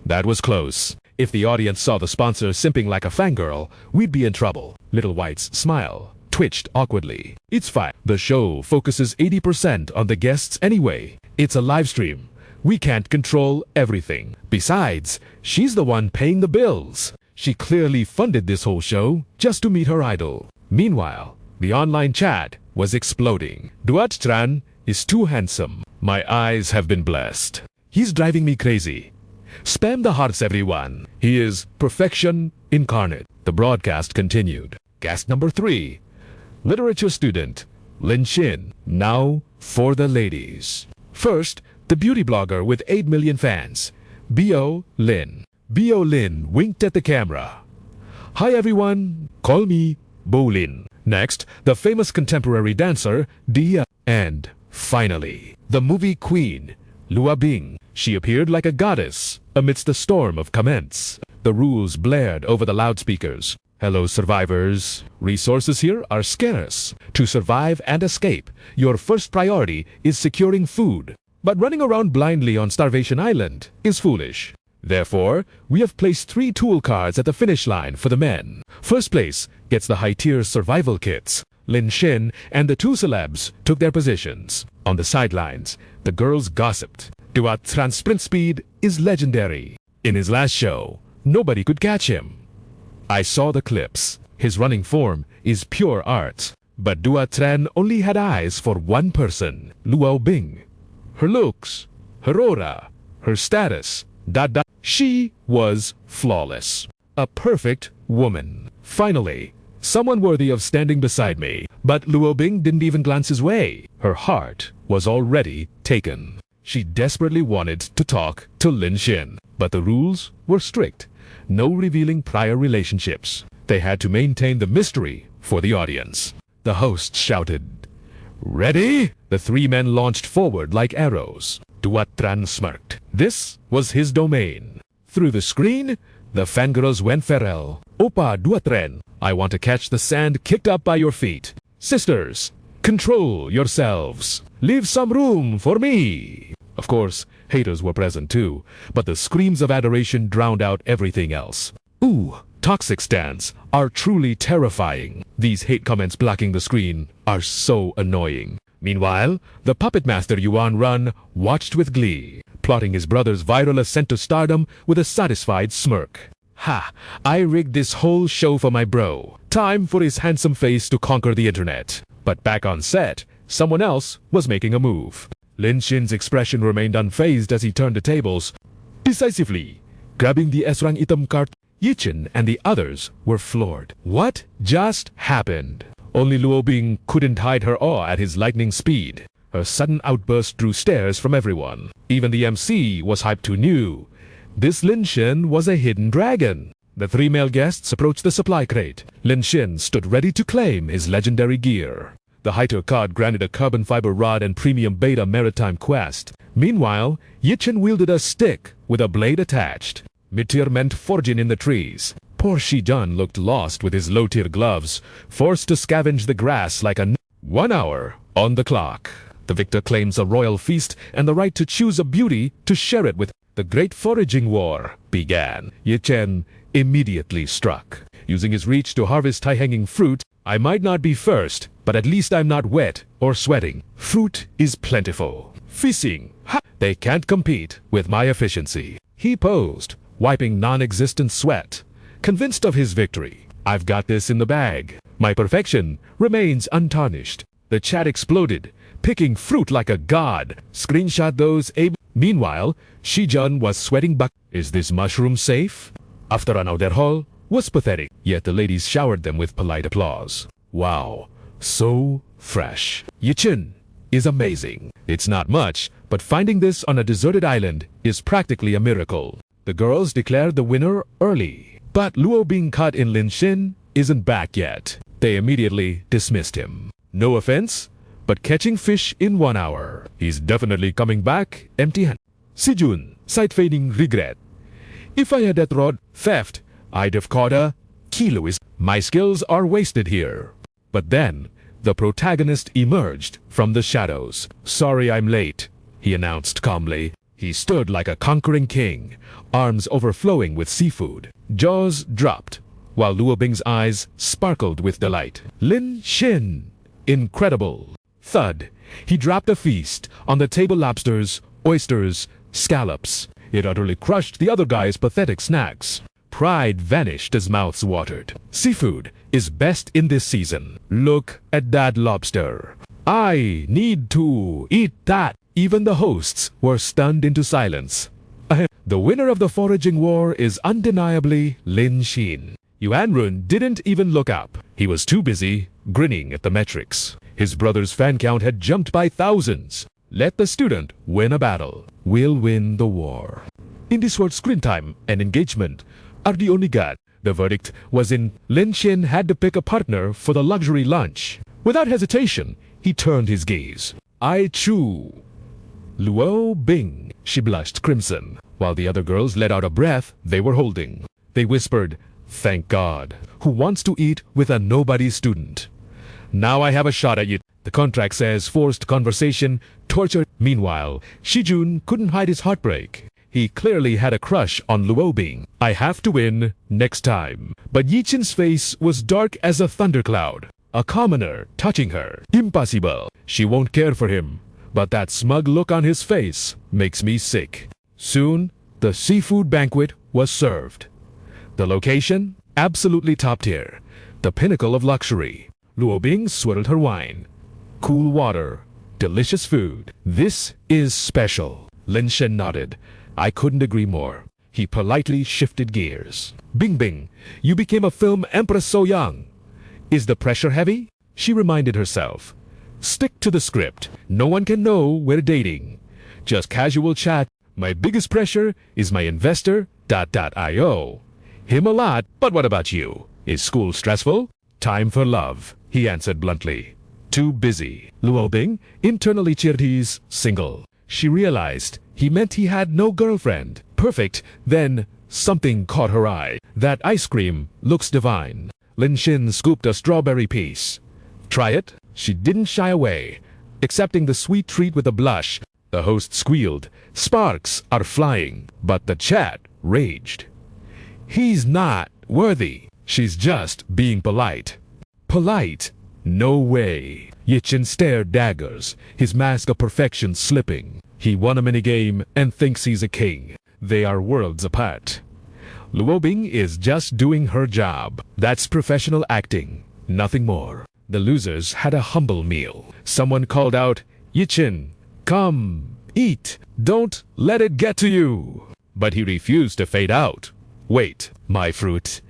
That was close. If the audience saw the sponsor simping like a fangirl, we'd be in trouble. Little White's smile twitched awkwardly. It's fine. The show focuses 80% on the guests anyway. It's a live stream. We can't control everything. Besides, she's the one paying the bills. She clearly funded this whole show just to meet her idol. Meanwhile, the online chat was exploding. Duat Tran is too handsome. My eyes have been blessed. He's driving me crazy. Spam the hearts, everyone. He is perfection incarnate. The broadcast continued. Guest number 3, literature student Lin Xin. Now for the ladies. First, the beauty blogger with 8 million fans, B.O. Lin. B.O. Lin winked at the camera. Hi everyone, call me Bo Lin. Next, the famous contemporary dancer, Dia. And finally, the movie queen, Luo Bing. She appeared like a goddess amidst a storm of comments. The rules blared over the loudspeakers. Hello survivors. Resources here are scarce. To survive and escape, your first priority is securing food. But running around blindly on Starvation Island is foolish. Therefore, we have placed 3 tool cards at the finish line for the men. First place gets the high-tier survival kits. Lin Xin and the 2 celebs took their positions. On the sidelines, the girls gossiped. Duat Tran's sprint speed is legendary. In his last show, nobody could catch him. I saw the clips. His running form is pure art. But Duat Tran only had eyes for one person, Luo Bing. Her looks, her aura, her status, she was flawless. A perfect woman. Finally, someone worthy of standing beside me. But Luo Bing didn't even glance his way. Her heart was already taken. She desperately wanted to talk to Lin Xin. But the rules were strict. No revealing prior relationships. They had to maintain the mystery for the audience. The host shouted, "Ready?" The 3 men launched forward like arrows. Duat Tran smirked. This was his domain. Through the screen, the fangirls went feral. "Opa Duat Tran, I want to catch the sand kicked up by your feet. Sisters, control yourselves. Leave some room for me." Of course, haters were present too, but the screams of adoration drowned out everything else. Ooh, toxic stans are truly terrifying. These hate comments blocking the screen are so annoying. Meanwhile, the puppet master Yuan Run watched with glee, plotting his brother's viral ascent to stardom with a satisfied smirk. Ha! I rigged this whole show for my bro. Time for his handsome face to conquer the internet. But back on set, someone else was making a move. Lin Xin's expression remained unfazed as he turned the tables decisively, grabbing the Esrang item card. Yizheng and the others were floored. What just happened? Only Luo Bing couldn't hide her awe at his lightning speed. Her sudden outburst drew stares from everyone. Even the MC was hyped to new. This Lin Xin was a hidden dragon. The 3 male guests approached the supply crate. Lin Xin stood ready to claim his legendary gear. The high-tier card granted a carbon fiber rod and premium beta maritime quest. Meanwhile, Yizheng wielded a stick with a blade attached. Mid-tier meant foraging in the trees. Poor Shijun looked lost with his low-tier gloves, forced to scavenge the grass like a 1 hour on the clock. The victor claims a royal feast and the right to choose a beauty to share it with. The Great Foraging War began. Yizheng immediately struck. Using his reach to harvest high-hanging fruit, I might not be first, but at least I'm not wet or sweating. Fruit is plentiful. Feasting, ha! They can't compete with my efficiency. He posed, wiping non-existent sweat. Convinced of his victory, I've got this in the bag. My perfection remains untarnished. The chat exploded, picking fruit like a god. Screenshot those, Abe. Meanwhile, Shijun was sweating buck. Is this mushroom safe? After another haul was pathetic, yet the ladies showered them with polite applause. Wow, so fresh. Yizheng is amazing. It's not much, but finding this on a deserted island is practically a miracle. The girls declared the winner early. But Luo being cut in Linshin isn't back yet. They immediately dismissed him. No offense, but catching fish in 1 hour. He's definitely coming back empty-handed. Sijun, sight-fading regret. If I had that rod theft, I'd have caught a kilo. My skills are wasted here. But then, the protagonist emerged from the shadows. Sorry I'm late, he announced calmly. He stood like a conquering king, arms overflowing with seafood. Jaws dropped, while Luo Bing's eyes sparkled with delight. Lin Shin! Incredible! Thud! He dropped a feast on the table: lobsters, oysters, scallops. It utterly crushed the other guy's pathetic snacks. Pride vanished as mouths watered. Seafood is best in this season. Look at that lobster. I need to eat that. Even the hosts were stunned into silence. The winner of the foraging war is undeniably Lin Xin. Yuan didn't even look up. He was too busy grinning at the metrics. His brother's fan count had jumped by thousands. Let the student win a battle. We'll win the war. In this world, screen time and engagement are the only god. The verdict was in. Lin Xin had to pick a partner for the luxury lunch. Without hesitation, he turned his gaze. I chew. Luo Bing. She blushed crimson, while the other girls let out a breath they were holding. They whispered, thank God. Who wants to eat with a nobody student? Now I have a shot at you. The contract says forced conversation, torture. Meanwhile, Shijun couldn't hide his heartbreak. He clearly had a crush on Luo Bing. I have to win next time. But Yizheng's face was dark as a thundercloud. A commoner touching her. Impossible. She won't care for him. But that smug look on his face makes me sick. Soon, the seafood banquet was served. The location? Absolutely top tier. The pinnacle of luxury. Luo Bing swirled her wine. Cool water. Delicious food. This is special. Lin Shen nodded. I couldn't agree more. He politely shifted gears. Bing Bing, you became a film empress so young. Is the pressure heavy? She reminded herself. Stick to the script. No one can know we're dating. Just casual chat. My biggest pressure is my investor, .io. Him a lot, but what about you? Is school stressful? Time for love, he answered bluntly. Too busy. Luo Bing internally cheered he's single. She realized he meant he had no girlfriend. Perfect. Then something caught her eye. That ice cream looks divine. Lin Xin scooped a strawberry piece. Try it? She didn't shy away, accepting the sweet treat with a blush. The host squealed. Sparks are flying, but the chat raged. He's not worthy. She's just being polite. Polite? No way. Yizheng stared daggers, his mask of perfection slipping. He won a minigame and thinks he's a king. They are worlds apart. Luo Bing is just doing her job. That's professional acting, nothing more. The losers had a humble meal. Someone called out, Yizheng, come, eat. Don't let it get to you. But he refused to fade out. Wait, my fruit.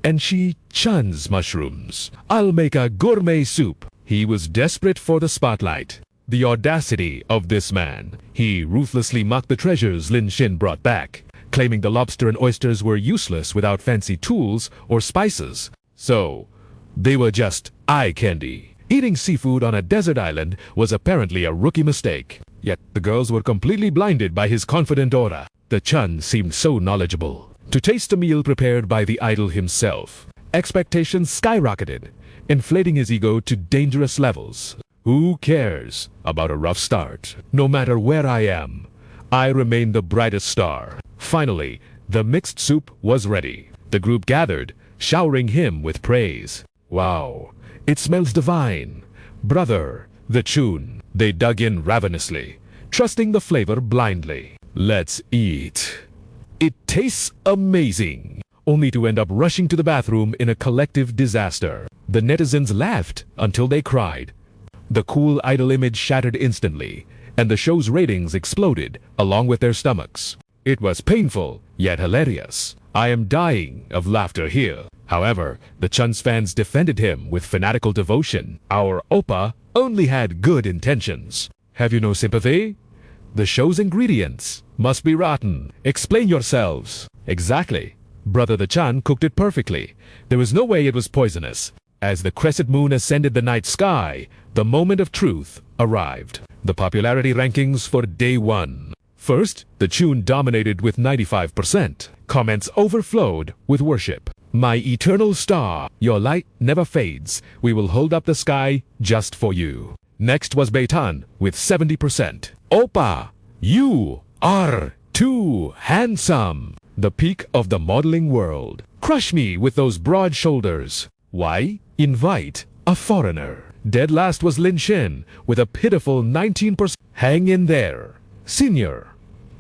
And she chuns mushrooms. I'll make a gourmet soup. He was desperate for the spotlight. The audacity of this man. He ruthlessly mocked the treasures Lin Xin brought back, claiming the lobster and oysters were useless without fancy tools or spices. So, they were just eye candy. Eating seafood on a desert island was apparently a rookie mistake. Yet the girls were completely blinded by his confident aura. The Chun seemed so knowledgeable. to taste a meal prepared by the idol himself. Expectations skyrocketed, inflating his ego to dangerous levels. Who cares about a rough start? No matter where I am, I remain the brightest star. Finally, the mixed soup was ready. The group gathered, showering him with praise. Wow, it smells divine. Brother, the tune. They dug in ravenously, trusting the flavor blindly. Let's eat. It tastes amazing, only to end up rushing to the bathroom in a collective disaster. The netizens laughed until they cried. The cool idol image shattered instantly, and the show's ratings exploded along with their stomachs. It was painful, yet hilarious. I am dying of laughter here. However, the Chun's fans defended him with fanatical devotion. Our oppa only had good intentions. Have you no sympathy? The show's ingredients must be rotten. Explain yourselves. Exactly. Brother the Chan cooked it perfectly. There was no way it was poisonous. As the crescent moon ascended the night sky, the moment of truth arrived. The popularity rankings for day 1. First, the tune dominated with 95%. Comments overflowed with worship. My eternal star, your light never fades. We will hold up the sky just for you. Next was Beitan with 70%. Oppa, you are too handsome. The peak of the modeling world. Crush me with those broad shoulders. Why invite a foreigner? Dead last was Lin Shin with a pitiful 19%. Hang in there. Senior,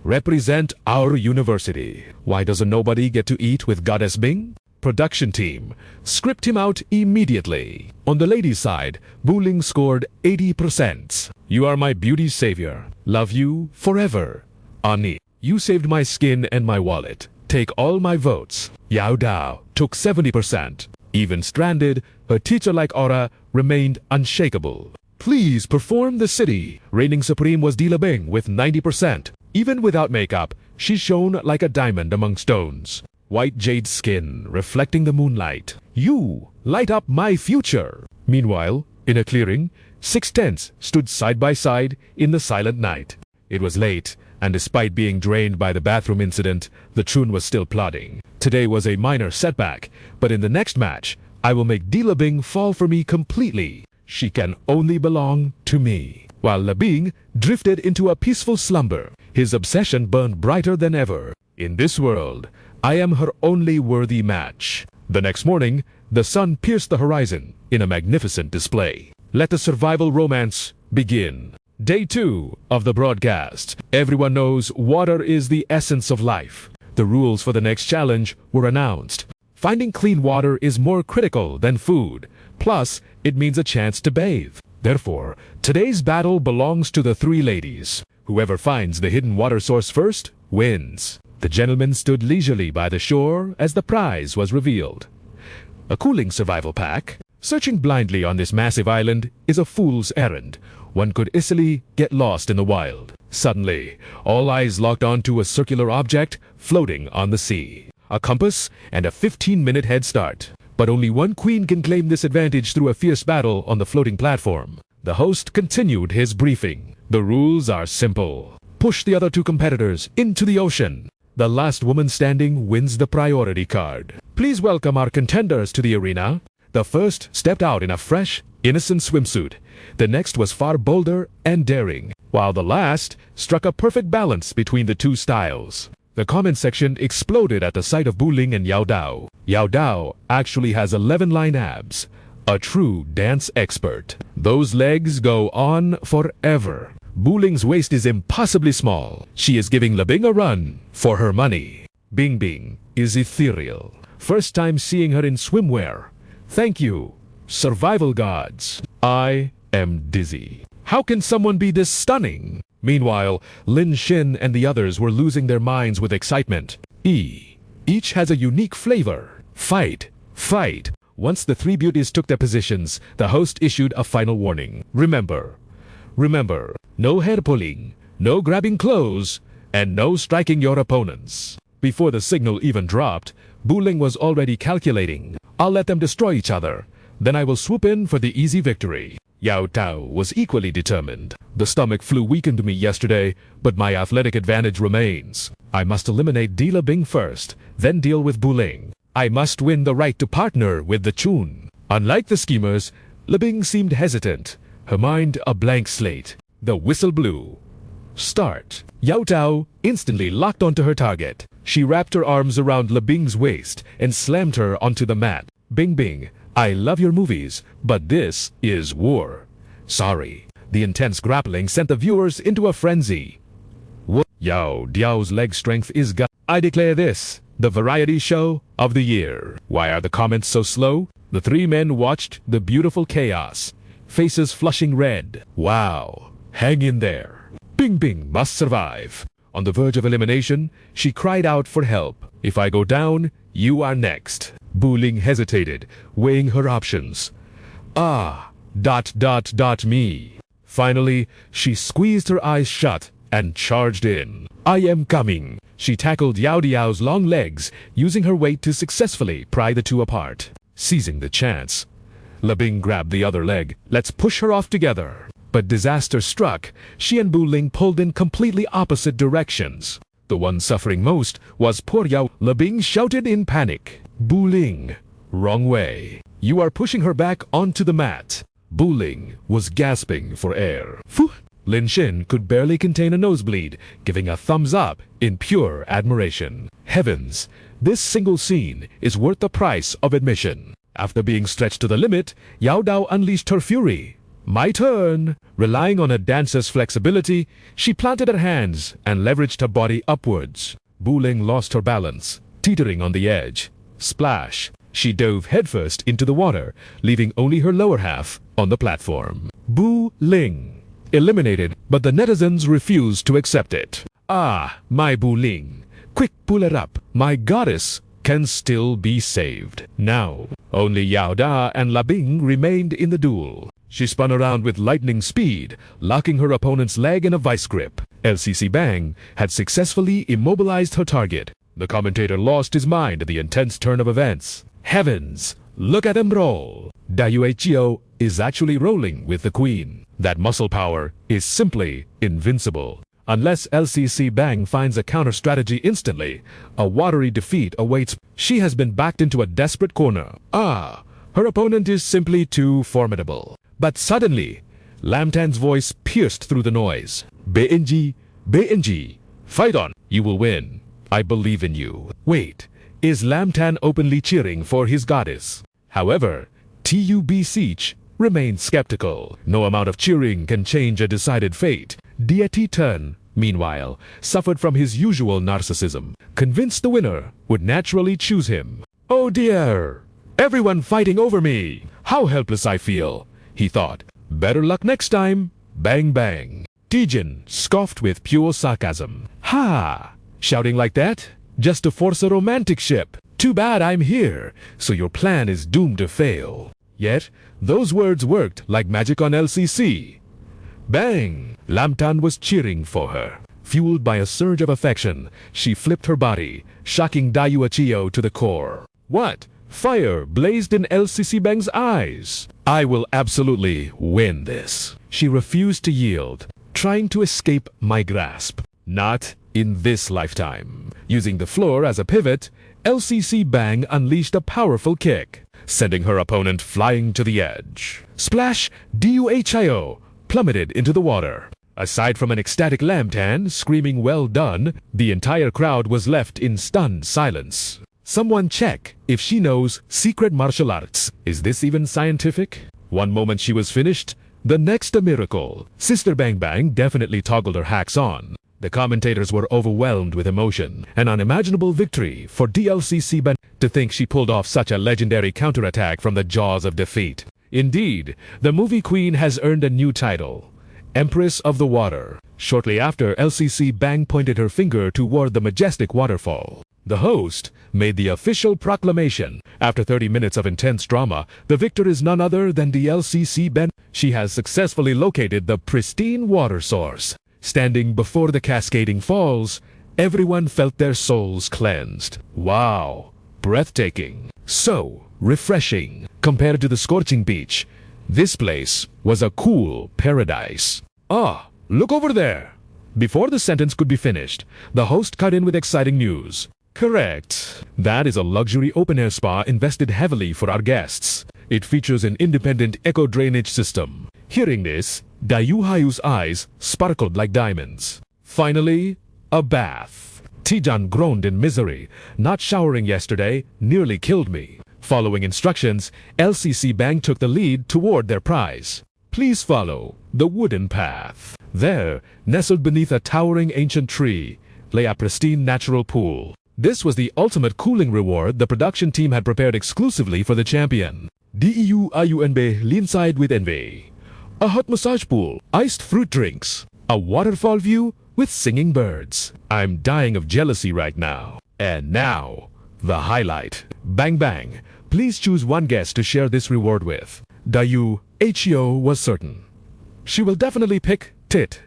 represent our university. Why doesn't nobody get to eat with Goddess Bing? Production team, script him out immediately. On the ladies' side, Buling scored 80%. You are my beauty savior. Love you forever. Ani, you saved my skin and my wallet. Take all my votes. Yao Dao took 70%. Even stranded, her teacher-like aura remained unshakable. Please perform the city. Reigning supreme was Dila Bing with 90%. Even without makeup, she shone like a diamond among stones. White jade skin reflecting the moonlight. You light up my future. Meanwhile, in a clearing, 6 tents stood side by side in the silent night. It was late, and despite being drained by the bathroom incident, the Chun was still plodding. Today was a minor setback, but in the next match, I will make Dila Bing fall for me completely. She can only belong to me. While Labing drifted into a peaceful slumber, his obsession burned brighter than ever. In this world, I am her only worthy match. The next morning, the sun pierced the horizon in a magnificent display. Let the survival romance begin. Day 2 of the broadcast. Everyone knows water is the essence of life. The rules for the next challenge were announced. Finding clean water is more critical than food. Plus, it means a chance to bathe. Therefore, today's battle belongs to the 3 ladies. Whoever finds the hidden water source first wins. The gentleman stood leisurely by the shore as the prize was revealed. A cooling survival pack. Searching blindly on this massive island is a fool's errand. One could easily get lost in the wild. Suddenly, all eyes locked onto a circular object floating on the sea. A compass and a 15-minute head start. But only one queen can claim this advantage through a fierce battle on the floating platform. The host continued his briefing. The rules are simple. Push the other 2 competitors into the ocean. The last woman standing wins the priority card. Please welcome our contenders to the arena. The first stepped out in a fresh, innocent swimsuit. The next was far bolder and daring, while the last struck a perfect balance between the 2 styles. The comment section exploded at the sight of Buling and Yao Dao. Yao Dao actually has 11-line abs. A true dance expert. Those legs go on forever. Buling's waist is impossibly small. She is giving Labing a run for her money. Bing Bing is ethereal. First time seeing her in swimwear. Thank you, survival gods. I am dizzy. How can someone be this stunning? Meanwhile, Lin Shin and the others were losing their minds with excitement. Each has a unique flavor. Fight, fight. Once the 3 beauties took their positions, the host issued a final warning. Remember, no hair pulling, no grabbing clothes, and no striking your opponents. Before the signal even dropped, Buling was already calculating. I'll let them destroy each other. Then I will swoop in for the easy victory. Yao Tao was equally determined. The stomach flu weakened me yesterday, but my athletic advantage remains. I must eliminate Di Lebing first, then deal with Buling. I must win the right to partner with the Chun. Unlike the schemers, Lebing seemed hesitant, her mind a blank slate. The whistle blew. Start. Yao Tao instantly locked onto her target. She wrapped her arms around Lebing's waist and slammed her onto the mat. Bing Bing, I love your movies, but this is war. Sorry. The intense grappling sent the viewers into a frenzy. Yao Diao's leg strength is I declare this the variety show of the year. Why are the comments so slow? The three men watched the beautiful chaos, faces flushing red. Wow. Hang in there. Bing Bing must survive. On the verge of elimination, she cried out for help. If I go down, you are next. Buling hesitated, weighing her options. Me. Finally, she squeezed her eyes shut and charged in. I am coming. She tackled Yao Diao's long legs, using her weight to successfully pry the two apart. Seizing the chance, Lebing grabbed the other leg. Let's push her off together. But disaster struck. She and Buling pulled in completely opposite directions. The one suffering most was poor Yao. Lebing shouted in panic. Buling, wrong way. You are pushing her back onto the mat. Buling was gasping for air. Phew! Lin Shin could barely contain a nosebleed, giving a thumbs up in pure admiration. Heavens, this single scene is worth the price of admission. After being stretched to the limit, Yao Dao unleashed her fury. My turn! Relying on her dancer's flexibility, she planted her hands and leveraged her body upwards. Buling lost her balance, teetering on the edge. Splash! She dove headfirst into the water, leaving only her lower half on the platform. Buling! Eliminated, but the netizens refused to accept it. Ah, my Buling! Quick, pull it up. My goddess can still be saved. Now, only Yao Da and Lebing remained in the duel. She spun around with lightning speed, locking her opponent's leg in a vice grip. LCC Bang had successfully immobilized her target. The commentator lost his mind at the intense turn of events. Heavens! Look at him roll! Dayuechio is actually rolling with the queen. That muscle power is simply invincible. Unless LCC Bang finds a counter-strategy instantly, a watery defeat awaits. She has been backed into a desperate corner. Her opponent is simply too formidable. But suddenly, Lam Tan's voice pierced through the noise. BNG, fight on. You will win. I believe in you. Wait, is Lam Tan openly cheering for his goddess? However, TUB Siege remained skeptical. No amount of cheering can change a decided fate. Deity Turn, meanwhile, suffered from his usual narcissism, convinced the winner would naturally choose him. Oh dear! Everyone fighting over me! How helpless I feel! He thought. Better luck next time. Bang bang. Tijin scoffed with pure sarcasm. Ha! Shouting like that? Just to force a romantic ship. Too bad I'm here, so your plan is doomed to fail. Yet, those words worked like magic on LCC. Bang! Lam Tan was cheering for her. Fueled by a surge of affection, she flipped her body, shocking Dayuechio to the core. What? Fire blazed in LCC Bang's eyes. I will absolutely win this. She refused to yield, trying to escape my grasp. Not in this lifetime. Using the floor as a pivot, LCC Bang unleashed a powerful kick, sending her opponent flying to the edge. Splash! Dayuechio plummeted into the water. Aside from an ecstatic Lam Tan screaming well done, the entire crowd was left in stunned silence. Someone check if she knows secret martial arts. Is this even scientific? One moment she was finished, the next a miracle. Sister Bang Bang definitely toggled her hacks on. The commentators were overwhelmed with emotion. An unimaginable victory for DLCC Bang. To think she pulled off such a legendary counterattack from the jaws of defeat. Indeed, the movie queen has earned a new title, Empress of the Water. Shortly after, LCC Bang pointed her finger toward the majestic waterfall. The host made the official proclamation. After 30 minutes of intense drama, the victor is none other than the LCC Bang. She has successfully located the pristine water source. Standing before the cascading falls, everyone felt their souls cleansed. Wow! Breathtaking. So refreshing. Compared to the scorching beach, This place was a cool paradise. Ah, look over there. Before the sentence could be finished, the host cut in with exciting news. Correct. That is a luxury open-air spa invested heavily for our guests. It features an independent eco-drainage system. Hearing this, Liu Hayu's eyes sparkled like diamonds. Finally, a bath. Tijan groaned in misery. Not showering yesterday nearly killed me. Following instructions, LCC Bang took the lead toward their prize. Please follow the wooden path. There, nestled beneath a towering ancient tree, lay a pristine natural pool. This was the ultimate cooling reward the production team had prepared exclusively for the champion. DEUIUNB Linside with Envy. A hot massage pool, iced fruit drinks, a waterfall view with singing birds. I'm dying of jealousy right now. And now, the highlight. Bang Bang, please choose one guest to share this reward with. Dayu Hyo was certain. She will definitely pick Tit.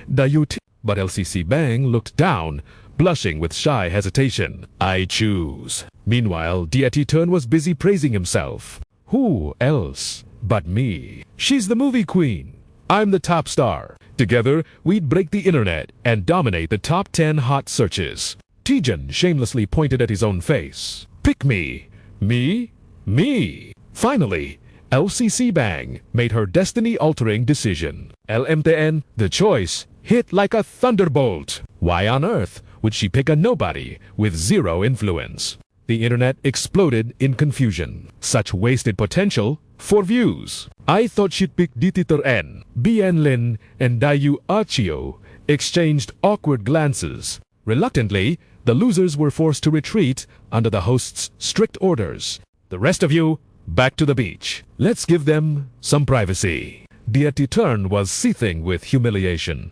Dayu Tit. But LCC Bang looked down, blushing with shy hesitation. I choose. Meanwhile, Deity Turn was busy praising himself. Who else but me? She's the movie queen. I'm the top star. Together, we'd break the internet and dominate the top 10 hot searches. Tijan shamelessly pointed at his own face. Pick me. Me? Me. Finally, LCC Bang made her destiny-altering decision. LMTN, the choice, hit like a thunderbolt. Why on earth would she pick a nobody with zero influence? The internet exploded in confusion. Such wasted potential for views. I thought she'd pick Dititer N. Bien Lin and Dayu Achio exchanged awkward glances. Reluctantly, the losers were forced to retreat under the host's strict orders. The rest of you, back to the beach. Let's give them some privacy. Deity Turn was seething with humiliation.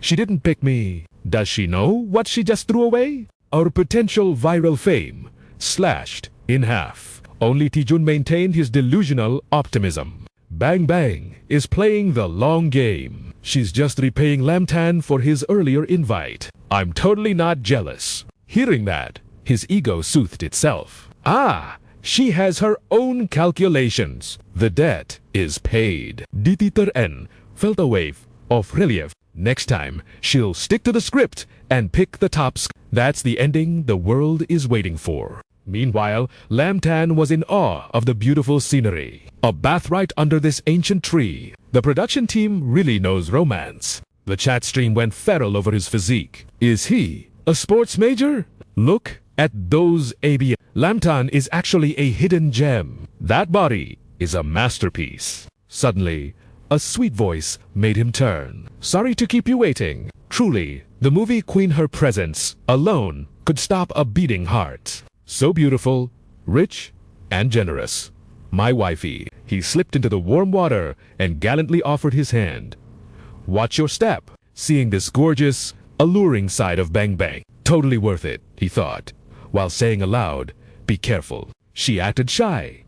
She didn't pick me. Does she know what she just threw away? Our potential viral fame slashed in half. Only Tijun maintained his delusional optimism. Bang Bang is playing the long game. She's just repaying Lamtan for his earlier invite. I'm totally not jealous. Hearing that, his ego soothed itself. Ah, she has her own calculations. The debt is paid. Dititer N felt a wave of relief. Next time, she'll stick to the script and pick the tops. That's the ending the world is waiting for. Meanwhile, Lamtan was in awe of the beautiful scenery. A bath right under this ancient tree. The production team really knows romance. The chat stream went feral over his physique. Is he a sports major? Look at those ABs. Lamtan is actually a hidden gem. That body is a masterpiece. Suddenly, a sweet voice made him turn. Sorry to keep you waiting. Truly, the movie queen, her presence alone could stop a beating heart. So beautiful, rich, and generous. My wifey. He slipped into the warm water and gallantly offered his hand. Watch your step. Seeing this gorgeous, alluring side of Bang Bang. Totally worth it, he thought, while saying aloud, be careful. She acted shy.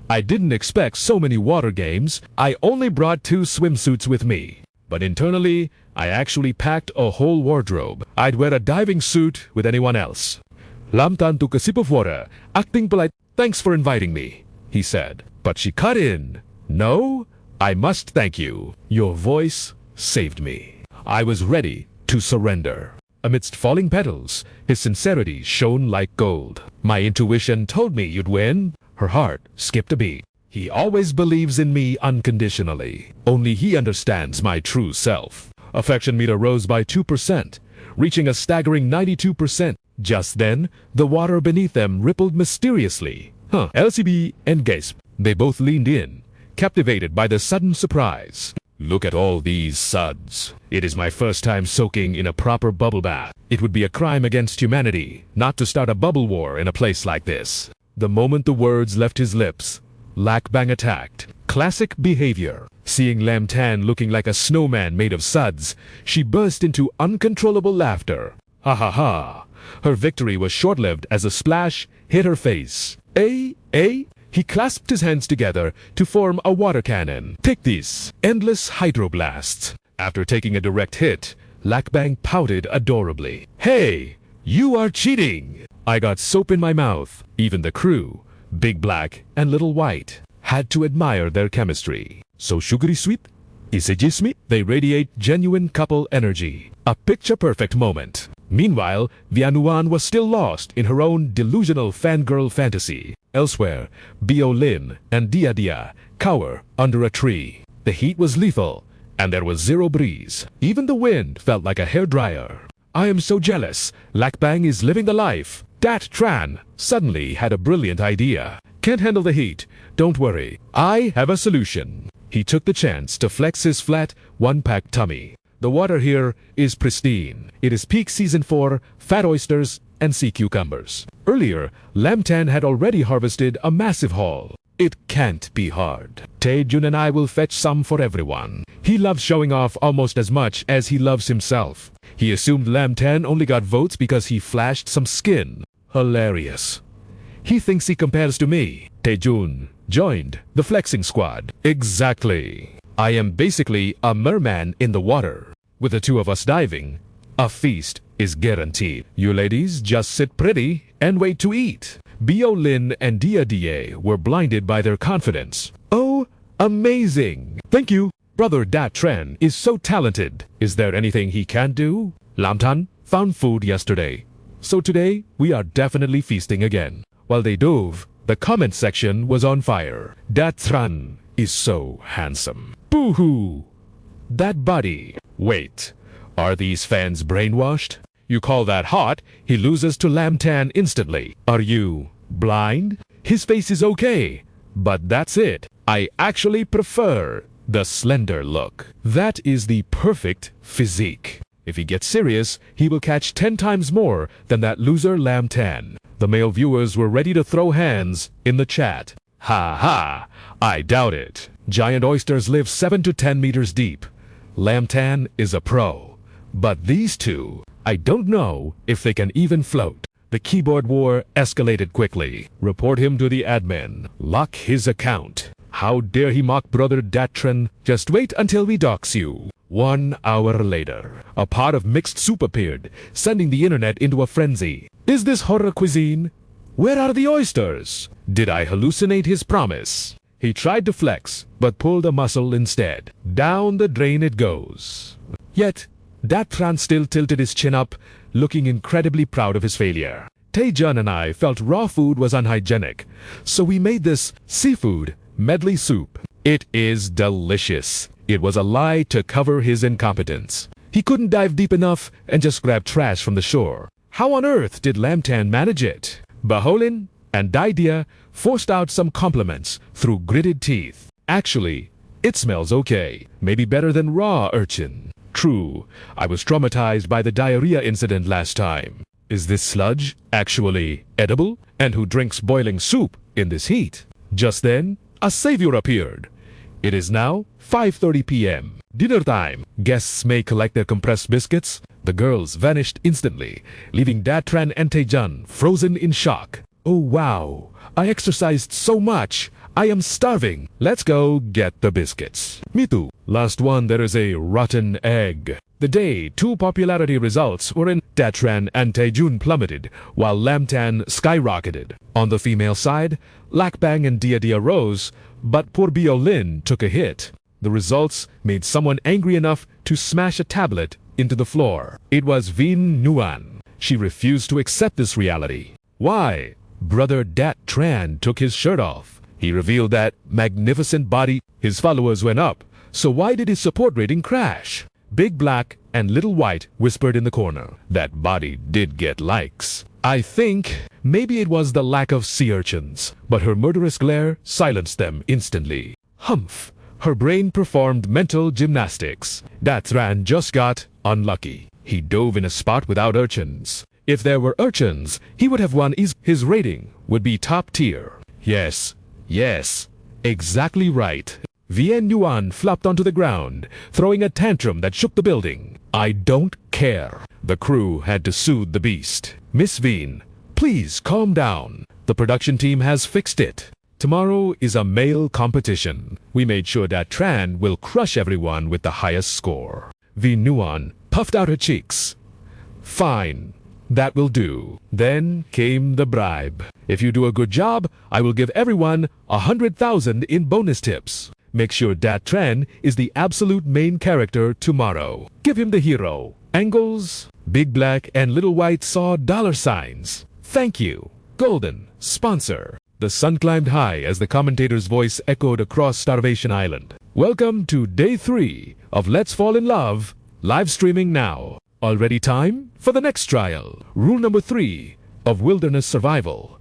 I didn't expect so many water games. I only brought 2 swimsuits with me. But internally, I actually packed a whole wardrobe. I'd wear a diving suit with anyone else. Lamtan took a sip of water, acting polite. Thanks for inviting me, he said. But she cut in. No, I must thank you. Your voice saved me. I was ready to surrender. Amidst falling petals, his sincerity shone like gold. My intuition told me you'd win. Her heart skipped a beat. He always believes in me unconditionally. Only he understands my true self. Affection meter rose by 2%, reaching a staggering 92%. Just then, the water beneath them rippled mysteriously. LCB and Gasp. They both leaned in, captivated by the sudden surprise. Look at all these suds. It is my first time soaking in a proper bubble bath. It would be a crime against humanity not to start a bubble war in a place like this. The moment the words left his lips, Lac Bang attacked. Classic behavior. Seeing Lamtan looking like a snowman made of suds, she burst into uncontrollable laughter. Ha ha ha. Her victory was short-lived as a splash hit her face. He clasped his hands together to form a water cannon. Take these. Endless hydroblasts. After taking a direct hit, Lac Bang pouted adorably. Hey, you are cheating. I got soap in my mouth. Even the crew, Big Black and Little White. had to admire their chemistry. So sugary sweet? Isejismi? They radiate genuine couple energy. A picture-perfect moment. Meanwhile, Vianuan was still lost in her own delusional fangirl fantasy. Elsewhere, Biolin and Dia Dia cower under a tree. The heat was lethal, and there was zero breeze. Even the wind felt like a hairdryer. I am so jealous. Lakbang is living the life. Dat Tran suddenly had a brilliant idea. Can't handle the heat. Don't worry. I have a solution. He took the chance to flex his flat, one-pack tummy. The water here is pristine. It is peak season for fat oysters and sea cucumbers. Earlier, Lamtan had already harvested a massive haul. It can't be hard. Taejun and I will fetch some for everyone. He loves showing off almost as much as he loves himself. He assumed Lamtan only got votes because he flashed some skin. Hilarious. He thinks he compares to me. Taejun joined the flexing squad. Exactly. I am basically a merman in the water. With the two of us diving, a feast is guaranteed. You ladies just sit pretty and wait to eat. Biolin and Dia Dia were blinded by their confidence. Oh, amazing. Thank you. Brother Dat Tran is so talented. Is there anything he can't do? Lamtan found food yesterday. So today, we are definitely feasting again. While they dove, the comment section was on fire. Dat Tran is so handsome. Boo-hoo! That body. Wait, are these fans brainwashed? You call that hot, he loses to Lamtan instantly. Are you blind? His face is okay, but that's it. I actually prefer the slender look. That is the perfect physique. If he gets serious, he will catch 10 times more than that loser Lamtan. The male viewers were ready to throw hands in the chat. Ha ha, I doubt it. Giant oysters live 7 to 10 meters deep. Lamtan is a pro. But these two, I don't know if they can even float. The keyboard war escalated quickly. Report him to the admin. Lock his account. How dare he mock Brother Datran? Just wait until we dox you. 1 hour later, a pot of mixed soup appeared, sending the internet into a frenzy. Is this horror cuisine? Where are the oysters? Did I hallucinate his promise? He tried to flex, but pulled a muscle instead. Down the drain it goes. Yet, Datran still tilted his chin up, looking incredibly proud of his failure. Taejun and I felt raw food was unhygienic, so we made this seafood medley soup. It is delicious. It was a lie to cover his incompetence. He couldn't dive deep enough and just grab trash from the shore. How on earth did Lamtan manage it? Baholin and Daidia forced out some compliments through gritted teeth. Actually, it smells okay. Maybe better than raw urchin. True, I was traumatized by the diarrhea incident last time. Is this sludge actually edible? And who drinks boiling soup in this heat? Just then, a savior appeared. It is now 5:30 p.m. Dinner time. Guests may collect their compressed biscuits. The girls vanished instantly, leaving Datran and Taejun frozen in shock. Oh wow, I exercised so much. I am starving. Let's go get the biscuits. Me too. Last one, there is a rotten egg. The day 2 popularity results were in, Datran and Taejun plummeted, while Lamtan skyrocketed. On the female side, Lakbang and Dia Dia rose, but poor Biolin took a hit. The results made someone angry enough to smash a tablet into the floor. It was Vin Nuan. She refused to accept this reality. Why? Brother Dat Tran took his shirt off. He revealed that magnificent body. His followers went up. So why did his support rating crash? Big Black and Little White whispered in the corner. That body did get likes. I think maybe it was the lack of sea urchins, but her murderous glare silenced them instantly. Humph! Her brain performed mental gymnastics. Datran just got unlucky. He dove in a spot without urchins. If there were urchins, he would have won. His rating would be top tier. Yes, exactly right. Vien Yuan flopped onto the ground, throwing a tantrum that shook the building. I don't care. The crew had to soothe the beast. Miss Vien, please calm down. The production team has fixed it. Tomorrow is a male competition. We made sure that Tran will crush everyone with the highest score. Vien Yuan puffed out her cheeks. Fine. That will do. Then came the bribe. If you do a good job, I will give everyone 100,000 in bonus tips. Make sure Dat Tran is the absolute main character tomorrow. Give him the hero. Angles, big black and little white saw dollar signs. Thank you. Golden, sponsor. The sun climbed high as the commentator's voice echoed across Starvation Island. Welcome to day 3 of Let's Fall in Love, live streaming now. Already time for the next trial. Rule number 3 of wilderness survival.